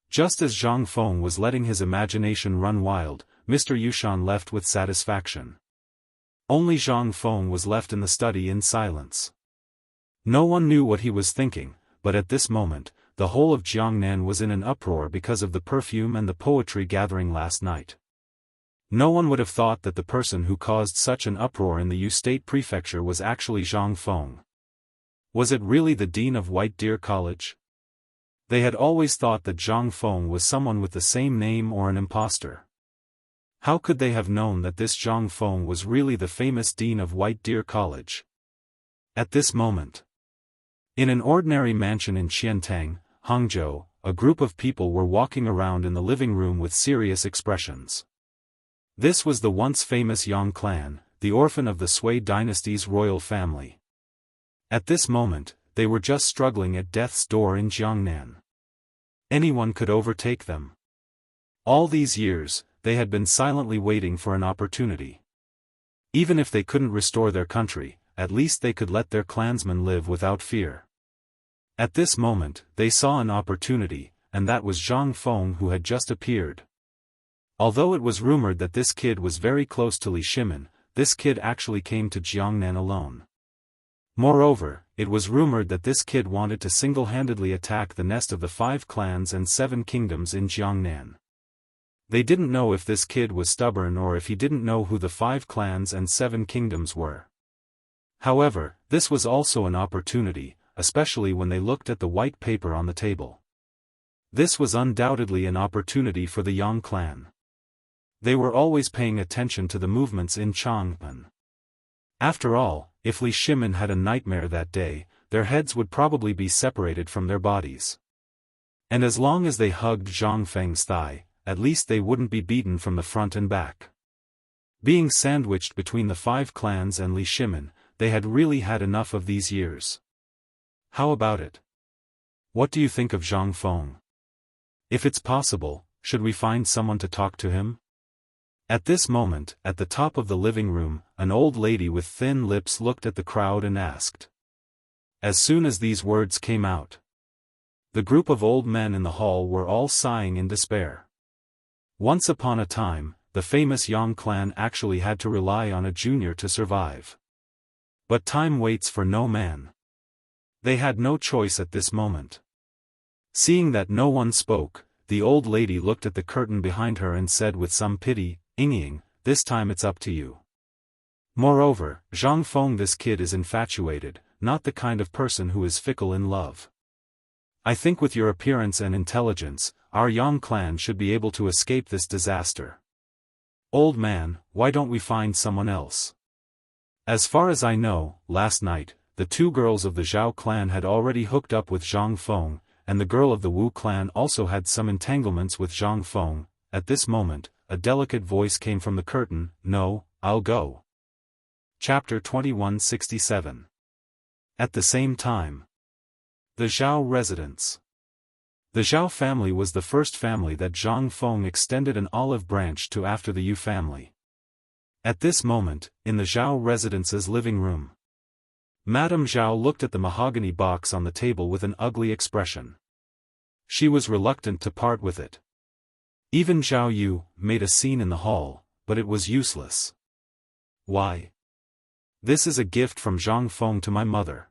Just as Zhang Feng was letting his imagination run wild, Mr. Yushan left with satisfaction. Only Zhang Feng was left in the study in silence. No one knew what he was thinking, but at this moment, the whole of Jiangnan was in an uproar because of the perfume and the poetry gathering last night. No one would have thought that the person who caused such an uproar in the Yu State Prefecture was actually Zhang Feng. Was it really the dean of White Deer College? They had always thought that Zhang Feng was someone with the same name or an impostor. How could they have known that this Zhang Feng was really the famous dean of White Deer College? At this moment, in an ordinary mansion in Qiantang, Hangzhou, a group of people were walking around in the living room with serious expressions. This was the once famous Yang clan, the orphan of the Sui dynasty's royal family. At this moment, they were just struggling at death's door in Jiangnan. Anyone could overtake them. All these years, they had been silently waiting for an opportunity. Even if they couldn't restore their country, at least they could let their clansmen live without fear. At this moment, they saw an opportunity, and that was Zhang Feng who had just appeared. Although it was rumored that this kid was very close to Li Shimin, this kid actually came to Jiangnan alone. Moreover, it was rumored that this kid wanted to single-handedly attack the nest of the 5 clans and 7 kingdoms in Jiangnan. They didn't know if this kid was stubborn or if he didn't know who the 5 clans and 7 kingdoms were. However, this was also an opportunity, especially when they looked at the white paper on the table. This was undoubtedly an opportunity for the Yang clan. They were always paying attention to the movements in Chang'an. After all, if Li Shimin had a nightmare that day, their heads would probably be separated from their bodies. And as long as they hugged Zhang Feng's thigh, at least they wouldn't be beaten from the front and back. Being sandwiched between the 5 clans and Li Shimin, they had really had enough of these years. How about it? What do you think of Zhang Feng? If it's possible, should we find someone to talk to him? At this moment, at the top of the living room, an old lady with thin lips looked at the crowd and asked. As soon as these words came out, the group of old men in the hall were all sighing in despair. Once upon a time, the famous Yang clan actually had to rely on a junior to survive. But time waits for no man. They had no choice at this moment. Seeing that no one spoke, the old lady looked at the curtain behind her and said with some pity, "Ying, this time it's up to you. Moreover, Zhang Feng, this kid is infatuated, not the kind of person who is fickle in love. I think with your appearance and intelligence, our Yang clan should be able to escape this disaster. Old man, why don't we find someone else?" As far as I know, last night, the two girls of the Zhao clan had already hooked up with Zhang Feng, and the girl of the Wu clan also had some entanglements with Zhang Feng. At this moment, a delicate voice came from the curtain, "No, I'll go." Chapter 2167. At the same time. The Zhao residence. The Zhao family was the first family that Zhang Feng extended an olive branch to after the Yu family. At this moment, in the Zhao residence's living room, Madame Zhao looked at the mahogany box on the table with an ugly expression. She was reluctant to part with it. Even Zhao Yu made a scene in the hall, but it was useless. "Why? This is a gift from Zhang Feng to my mother.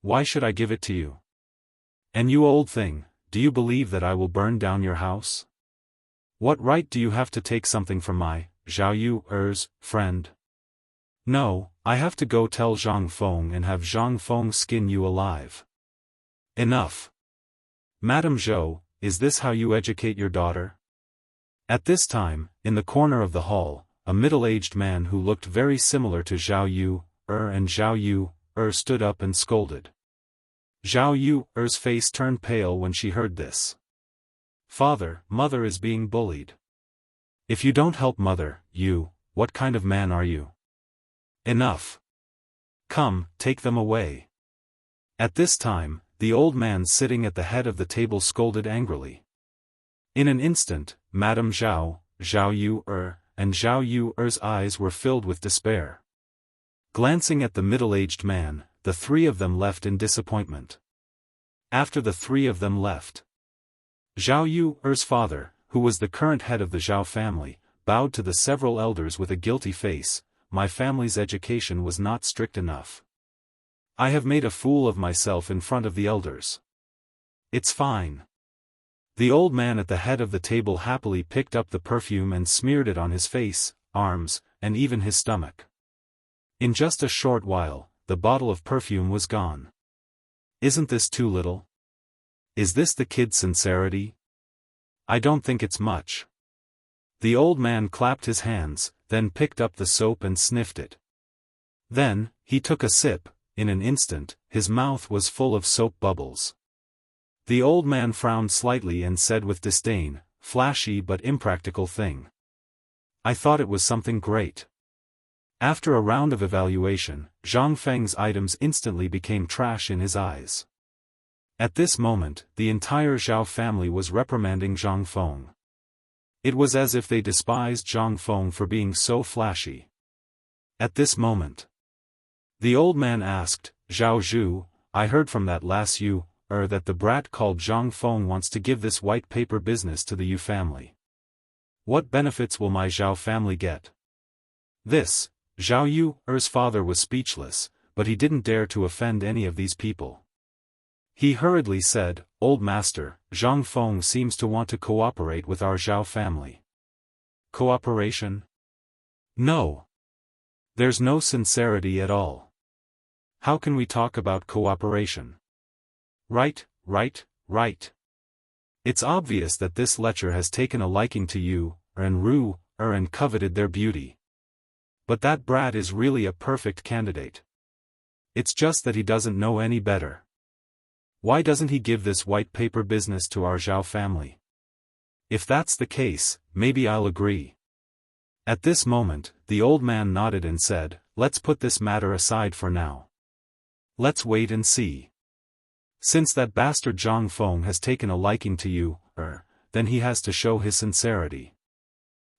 Why should I give it to you? And you old thing, do you believe that I will burn down your house? What right do you have to take something from my, Zhao Yu's, friend? No, I have to go tell Zhang Feng and have Zhang Feng skin you alive." "Enough. Madame Zhou, is this how you educate your daughter?" At this time, in the corner of the hall, a middle-aged man who looked very similar to Zhao Yu and Zhao Yu stood up and scolded. Zhao Yu's face turned pale when she heard this. "Father, mother is being bullied. If you don't help mother, what kind of man are you? Enough. Come, take them away." At this time, the old man sitting at the head of the table scolded angrily. In an instant, Madame Zhao, Zhao Yu and Zhao Yu's eyes were filled with despair. Glancing at the middle-aged man, the three of them left in disappointment. After the three of them left, Zhao Yu's father, who was the current head of the Zhao family, bowed to the several elders with a guilty face. "My family's education was not strict enough. I have made a fool of myself in front of the elders. It's fine." The old man at the head of the table happily picked up the perfume and smeared it on his face, arms, and even his stomach. In just a short while, the bottle of perfume was gone. "Isn't this too little? Is this the kid's sincerity? I don't think it's much." The old man clapped his hands, then picked up the soap and sniffed it. Then, he took a sip. In an instant, his mouth was full of soap bubbles. The old man frowned slightly and said with disdain, "Flashy but impractical thing. I thought it was something great." After a round of evaluation, Zhang Feng's items instantly became trash in his eyes. At this moment, the entire Zhao family was reprimanding Zhang Feng. It was as if they despised Zhang Feng for being so flashy. At this moment, the old man asked, "Zhao Zhu, I heard from that last Yu that the brat called Zhang Feng wants to give this white paper business to the Yu family. What benefits will my Zhao family get?" This, Zhao Yu's father was speechless, but he didn't dare to offend any of these people. He hurriedly said, "Old master, Zhang Feng seems to want to cooperate with our Zhao family." "Cooperation? No. There's no sincerity at all. How can we talk about cooperation?" Right. It's obvious that this lecher has taken a liking to you, and Ru, and coveted their beauty. But that brat is really a perfect candidate. It's just that he doesn't know any better. Why doesn't he give this white paper business to our Zhao family? If that's the case, maybe I'll agree. At this moment, the old man nodded and said, "Let's put this matter aside for now. Let's wait and see. Since that bastard Zhang Feng has taken a liking to you, then he has to show his sincerity.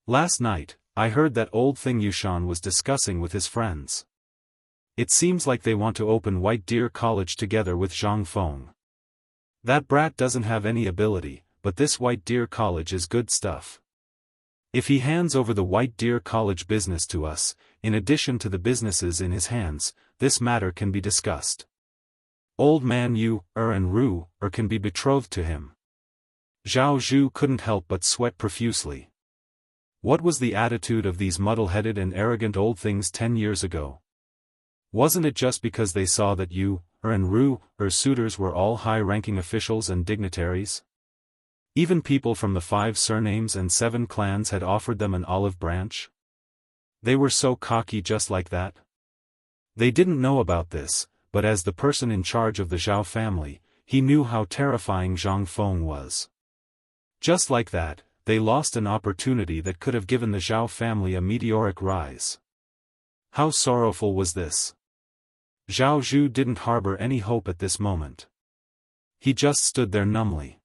Last night, I heard that old thing Yushan was discussing with his friends. It seems like they want to open White Deer College together with Zhang Feng. That brat doesn't have any ability, but this White Deer College is good stuff. If he hands over the White Deer College business to us, in addition to the businesses in his hands, this matter can be discussed. Old man Yu, and Ru, can be betrothed to him. Zhao Zhu couldn't help but sweat profusely. What was the attitude of these muddle-headed and arrogant old things 10 years ago? Wasn't it just because they saw that Yu, and Ru, suitors were all high-ranking officials and dignitaries? Even people from the 5 surnames and 7 clans had offered them an olive branch? They were so cocky just like that? They didn't know about this, but as the person in charge of the Zhao family, he knew how terrifying Zhang Feng was. Just like that, they lost an opportunity that could have given the Zhao family a meteoric rise. How sorrowful was this? Zhao Zhu didn't harbor any hope at this moment. He just stood there numbly.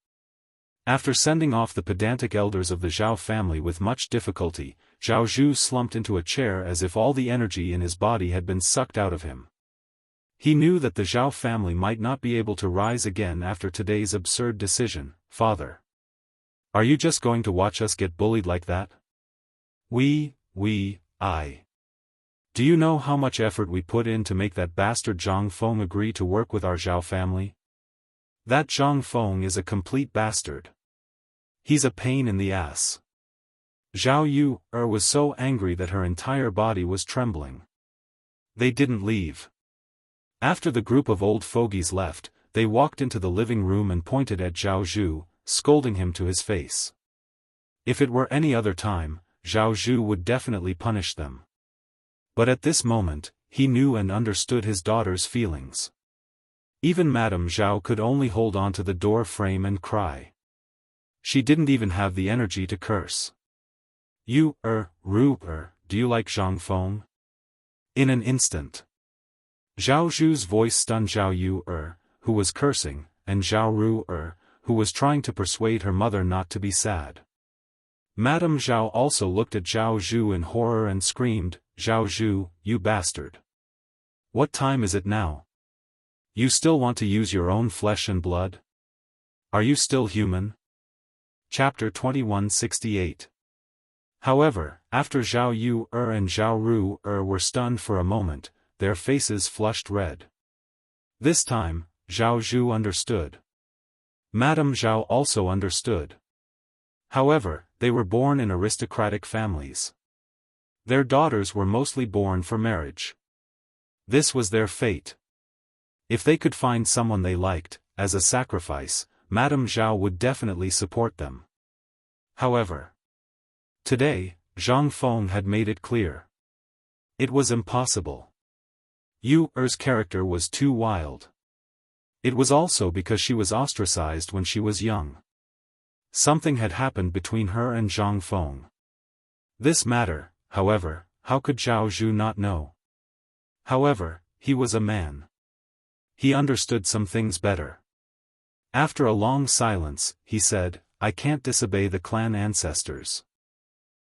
After sending off the pedantic elders of the Zhao family with much difficulty, Zhao Zhu slumped into a chair as if all the energy in his body had been sucked out of him. He knew that the Zhao family might not be able to rise again after today's absurd decision. Father. Are you just going to watch us get bullied like that? I. Do you know how much effort we put in to make that bastard Zhang Feng agree to work with our Zhao family? That Zhang Feng is a complete bastard. He's a pain in the ass. Zhao Yu, was so angry that her entire body was trembling. They didn't leave. After the group of old fogies left, they walked into the living room and pointed at Zhao Zhu, scolding him to his face. If it were any other time, Zhao Zhu would definitely punish them. But at this moment, he knew and understood his daughter's feelings. Even Madame Zhao could only hold on to the door frame and cry. She didn't even have the energy to curse. You, Ru, do you like Zhang Feng? In an instant. Zhao Zhu's voice stunned Zhao Yu, who was cursing, and Zhao Ru, who was trying to persuade her mother not to be sad. Madame Zhao also looked at Zhao Zhu in horror and screamed, Zhao Zhu, you bastard. What time is it now? You still want to use your own flesh and blood? Are you still human? Chapter 2168. However, after Zhao Yu, and Zhao Ru, were stunned for a moment, their faces flushed red. This time, Zhao Zhu understood. Madame Zhao also understood. However, they were born in aristocratic families. Their daughters were mostly born for marriage. This was their fate. If they could find someone they liked, as a sacrifice, Madame Zhao would definitely support them. However, today, Zhang Feng had made it clear. It was impossible. Yu's character was too wild. It was also because she was ostracized when she was young. Something had happened between her and Zhang Feng. This matter, however, how could Zhao Zhu not know? However, he was a man. He understood some things better. After a long silence, he said, I can't disobey the clan ancestors.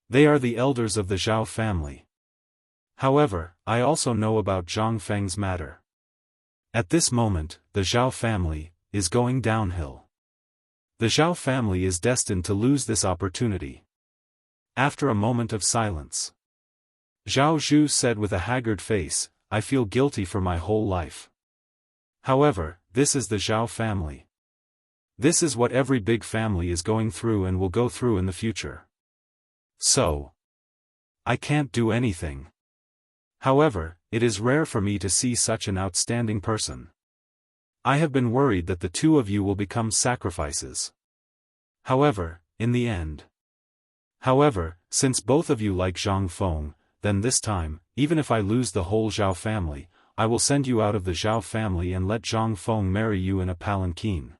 They are the elders of the Zhao family. However, I also know about Zhang Feng's matter. At this moment, the Zhao family is going downhill. The Zhao family is destined to lose this opportunity. After a moment of silence, Zhao Zhu said with a haggard face, I feel guilty for my whole life. However, this is the Zhao family. This is what every big family is going through and will go through in the future. So, I can't do anything. However, it is rare for me to see such an outstanding person. I have been worried that the two of you will become sacrifices. However, in the end. However, since both of you like Zhang Feng, then this time, even if I lose the whole Zhao family, I will send you out of the Zhao family and let Zhang Feng marry you in a palanquin.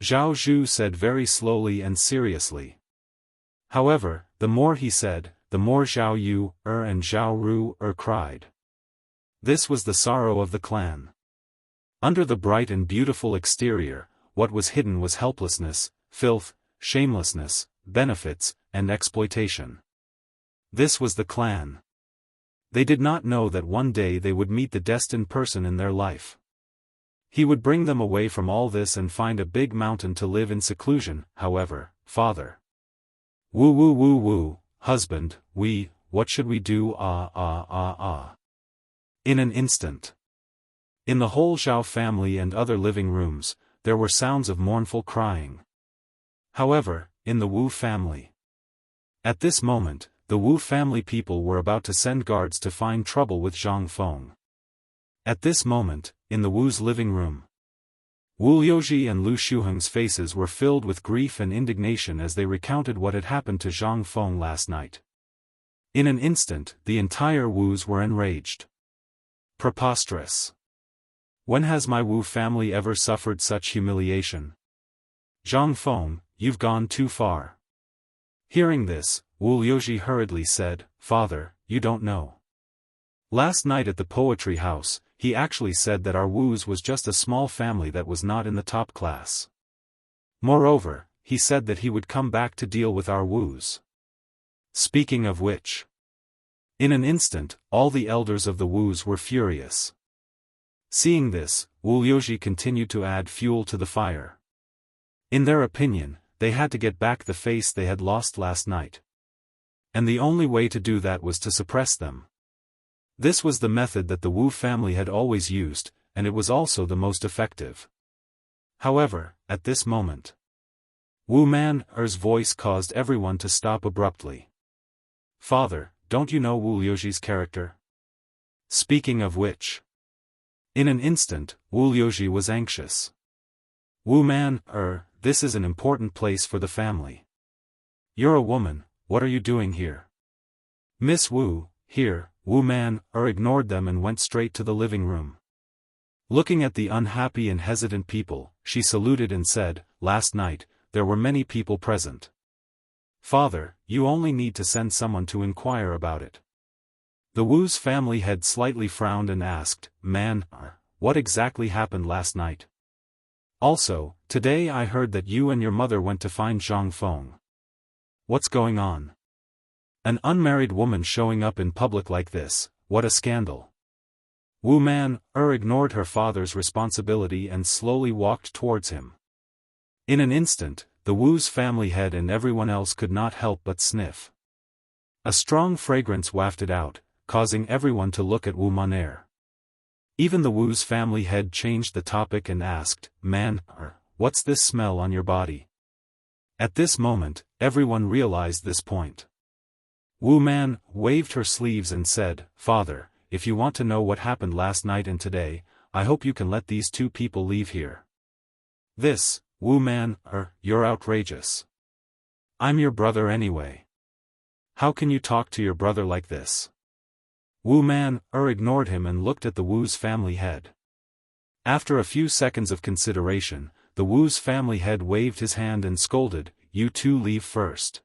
Zhao Zhu said very slowly and seriously. However, the more he said, the more Zhao Yu, and Zhao Ru, cried. This was the sorrow of the clan. Under the bright and beautiful exterior, what was hidden was helplessness, filth, shamelessness, benefits, and exploitation. This was the clan. They did not know that one day they would meet the destined person in their life. He would bring them away from all this and find a big mountain to live in seclusion. However, father. Woo woo woo woo, husband, what should we do? In an instant. In the whole Zhao family and other living rooms, there were sounds of mournful crying. However, in the Wu family. At this moment, the Wu family people were about to send guards to find trouble with Zhang Feng. At this moment, in the Wu's living room, Wu Liuji and Lu Shuheng's faces were filled with grief and indignation as they recounted what had happened to Zhang Feng last night. In an instant, the entire Wus were enraged. Preposterous. When has my Wu family ever suffered such humiliation? Zhang Feng, you've gone too far. Hearing this, Wu Liuji hurriedly said, Father, you don't know. Last night at the poetry house, he actually said that our Wus was just a small family that was not in the top class. Moreover, he said that he would come back to deal with our Wus. Speaking of which. In an instant, all the elders of the Wus were furious. Seeing this, Wu Liuji continued to add fuel to the fire. In their opinion, they had to get back the face they had lost last night. And the only way to do that was to suppress them. This was the method that the Wu family had always used, and it was also the most effective. However, at this moment, Wu Man-er's voice caused everyone to stop abruptly. Father, don't you know Wu Liuji's character? Speaking of which. In an instant, Wu Liuji was anxious. Wu Man-er, this is an important place for the family. You're a woman, what are you doing here? Miss Wu, here. Wu Man-er ignored them and went straight to the living room. Looking at the unhappy and hesitant people, she saluted and said, Last night, there were many people present. Father, you only need to send someone to inquire about it. The Wu's family head slightly frowned and asked, Man-er, what exactly happened last night? Also, today I heard that you and your mother went to find Zhang Feng. What's going on? An unmarried woman showing up in public like this, what a scandal. Wu Man-er ignored her father's responsibility and slowly walked towards him. In an instant, the Wu's family head and everyone else could not help but sniff. A strong fragrance wafted out, causing everyone to look at Wu Man-er. Even the Wu's family head changed the topic and asked, Man-er, what's this smell on your body? At this moment, everyone realized this point. Wu Man waved her sleeves and said, Father, if you want to know what happened last night and today, I hope you can let these two people leave here. This, Wu Man-er, you're outrageous. I'm your brother anyway. How can you talk to your brother like this? Wu Man-er ignored him and looked at the Wu's family head. After a few seconds of consideration, the Wu's family head waved his hand and scolded, You two leave first.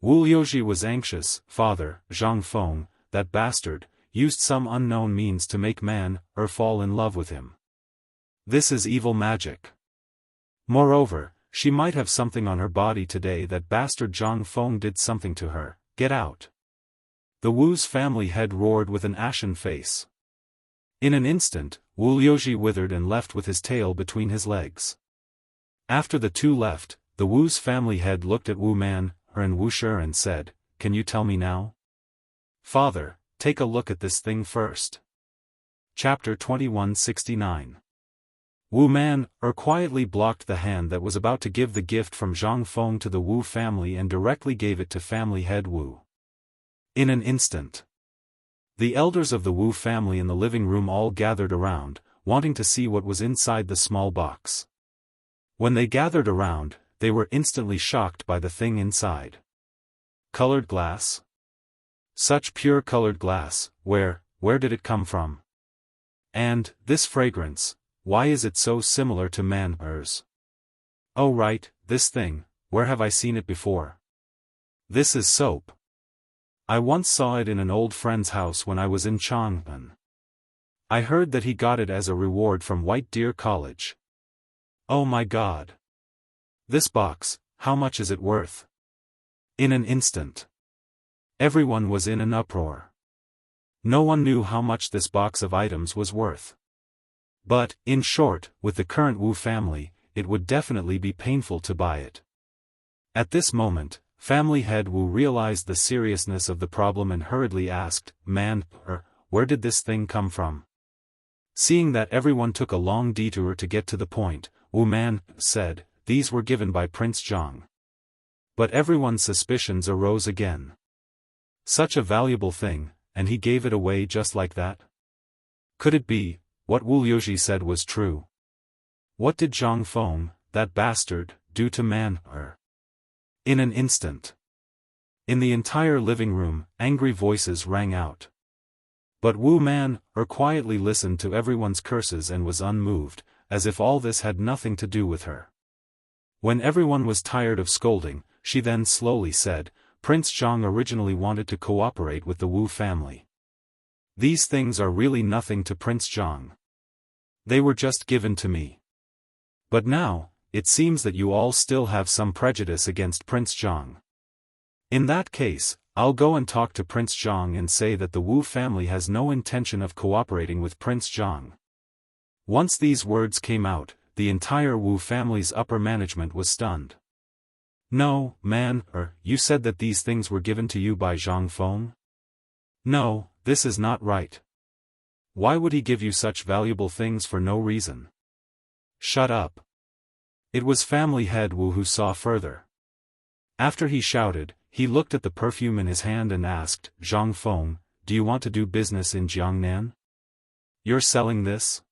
Wu Liuji was anxious. Father, Zhang Feng, that bastard, used some unknown means to make Man-er fall in love with him. This is evil magic. Moreover, she might have something on her body today. That bastard Zhang Feng did something to her. Get out. The Wu's family head roared with an ashen face. In an instant, Wu Liuji withered and left with his tail between his legs. After the two left, the Wu's family head looked at Wu Man-er and Wu Shi and said, Can you tell me now? Father, take a look at this thing first. Chapter 2169. Wu Man-er quietly blocked the hand that was about to give the gift from Zhang Feng to the Wu family and directly gave it to family head Wu. In an instant, the elders of the Wu family in the living room all gathered around, wanting to see what was inside the small box. When they gathered around, they were instantly shocked by the thing inside. Colored glass? Such pure colored glass, where did it come from? And, this fragrance, why is it so similar to Man-er's? Oh right, this thing, where have I seen it before? This is soap. I once saw it in an old friend's house when I was in Jianghu. I heard that he got it as a reward from White Deer College. Oh my God. This box, how much is it worth? In an instant, everyone was in an uproar. No one knew how much this box of items was worth. But, in short, with the current Wu family, it would definitely be painful to buy it. At this moment, family head Wu realized the seriousness of the problem and hurriedly asked, Man-er, where did this thing come from? Seeing that everyone took a long detour to get to the point, Wu Man said, these were given by Prince Jiang. But everyone's suspicions arose again. Such a valuable thing, and he gave it away just like that? Could it be, what Wu Liuji said was true? What did Zhang Feng, that bastard, do to Man? In an instant. In the entire living room, angry voices rang out. But Wu Man quietly listened to everyone's curses and was unmoved, as if all this had nothing to do with her. When everyone was tired of scolding, she then slowly said, Prince Zhang originally wanted to cooperate with the Wu family. These things are really nothing to Prince Zhang. They were just given to me. But now, it seems that you all still have some prejudice against Prince Zhang. In that case, I'll go and talk to Prince Zhang and say that the Wu family has no intention of cooperating with Prince Zhang. Once these words came out, the entire Wu family's upper management was stunned. No, Man, you said that these things were given to you by Zhang Feng? No, this is not right. Why would he give you such valuable things for no reason? Shut up. It was family head Wu who saw further. After he shouted, he looked at the perfume in his hand and asked, Zhang Feng, do you want to do business in Jiangnan? You're selling this?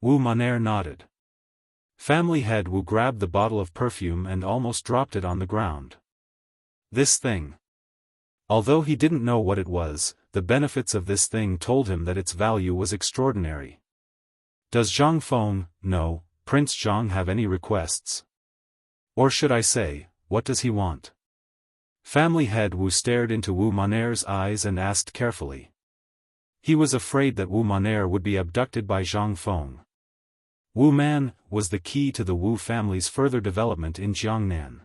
Wu Maner nodded. Family head Wu grabbed the bottle of perfume and almost dropped it on the ground. This thing. Although he didn't know what it was, the benefits of this thing told him that its value was extraordinary. Does Zhang Feng, no, Prince Zhang have any requests? Or should I say, what does he want? Family head Wu stared into Wu Maner's eyes and asked carefully. He was afraid that Wu Maner would be abducted by Zhang Feng. Wu Man was the key to the Wu family's further development in Jiangnan.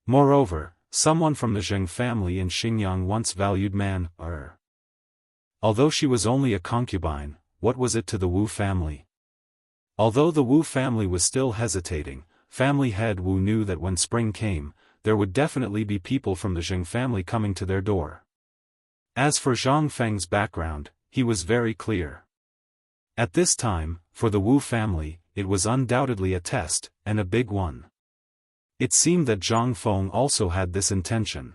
Moreover, someone from the Zheng family in Xinjiang once valued Man. Although she was only a concubine, what was it to the Wu family? Although the Wu family was still hesitating, family head Wu knew that when spring came, there would definitely be people from the Zheng family coming to their door. As for Zhang Feng's background, he was very clear. At this time, for the Wu family, it was undoubtedly a test, and a big one. It seemed that Zhang Feng also had this intention.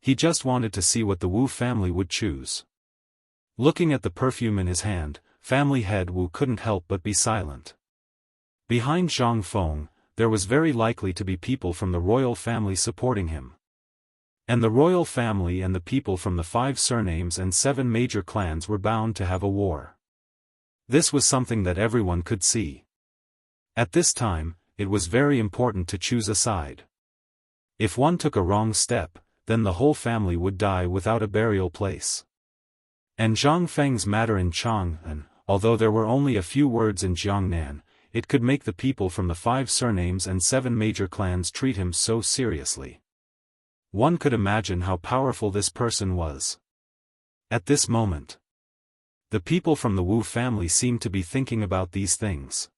He just wanted to see what the Wu family would choose. Looking at the perfume in his hand, family head Wu couldn't help but be silent. Behind Zhang Feng, there was very likely to be people from the royal family supporting him. And the royal family and the people from the 5 surnames and 7 major clans were bound to have a war. This was something that everyone could see. At this time, it was very important to choose a side. If one took a wrong step, then the whole family would die without a burial place. And Zhang Feng's matter in Chang'an, although there were only a few words in Jiangnan, it could make the people from the 5 surnames and 7 major clans treat him so seriously. One could imagine how powerful this person was. At this moment, the people from the Wu family seemed to be thinking about these things.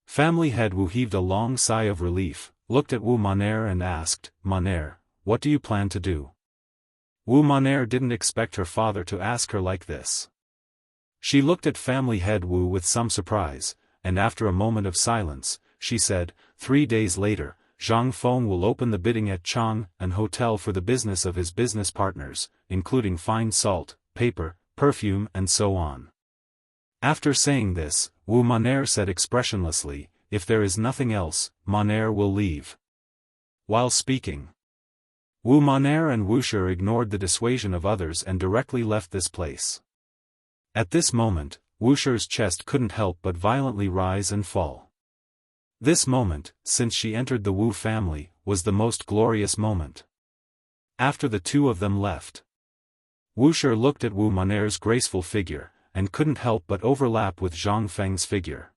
Family head Wu heaved a long sigh of relief, looked at Wu Maner and asked, Maner, what do you plan to do? Wu Maner didn't expect her father to ask her like this. She looked at family head Wu with some surprise, and after a moment of silence, she said, 3 days later, Zhang Feng will open the bidding at Chang'an Hotel for the business of his business partners, including fine salt, paper, perfume and so on. After saying this, Wu Maner said expressionlessly, if there is nothing else, Maner will leave. While speaking, Wu Maner and Wuxia ignored the dissuasion of others and directly left this place. At this moment, Wuxia's chest couldn't help but violently rise and fall. This moment, since she entered the Wu family, was the most glorious moment. After the two of them left, Wuxia looked at Wu Maner's graceful figure, and couldn't help but overlap with Zhang Feng's figure.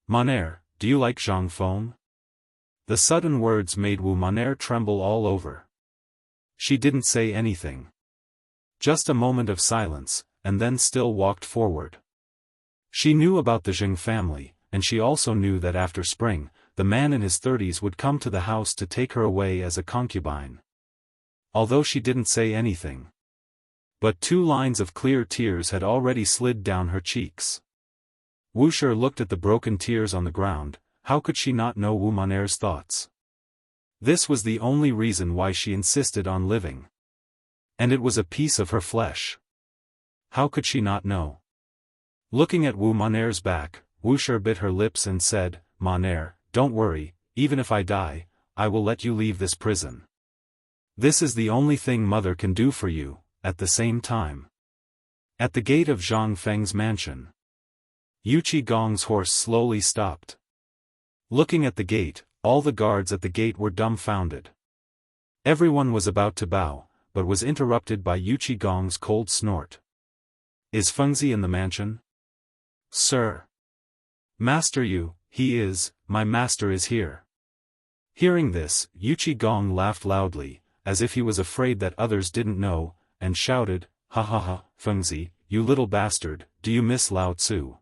Maner, do you like Zhang Feng? The sudden words made Wu Maner tremble all over. She didn't say anything. Just a moment of silence, and then still walked forward. She knew about the Zheng family, and she also knew that after spring, the man in his 30s would come to the house to take her away as a concubine. Although she didn't say anything, But 2 lines of clear tears had already slid down her cheeks. Wuxia looked at the broken tears on the ground. How could she not know Wu Maner's thoughts? This was the only reason why she insisted on living. And it was a piece of her flesh. How could she not know? Looking at Wu Maner's back, Wuxia bit her lips and said, "Maner, don't worry, even if I die, I will let you leave this prison. This is the only thing mother can do for you." At the same time, at the gate of Zhang Feng's mansion, Yu Qigong's horse slowly stopped. Looking at the gate, all the guards at the gate were dumbfounded. Everyone was about to bow, but was interrupted by Yu Qigong's cold snort. "Is Fengzi in the mansion?" "Sir." "Master Yu, he is, my master is here." Hearing this, Yu Qigong laughed loudly, as if he was afraid that others didn't know, and shouted, "Ha ha ha, Fengzi, you little bastard, do you miss Lao Tzu?"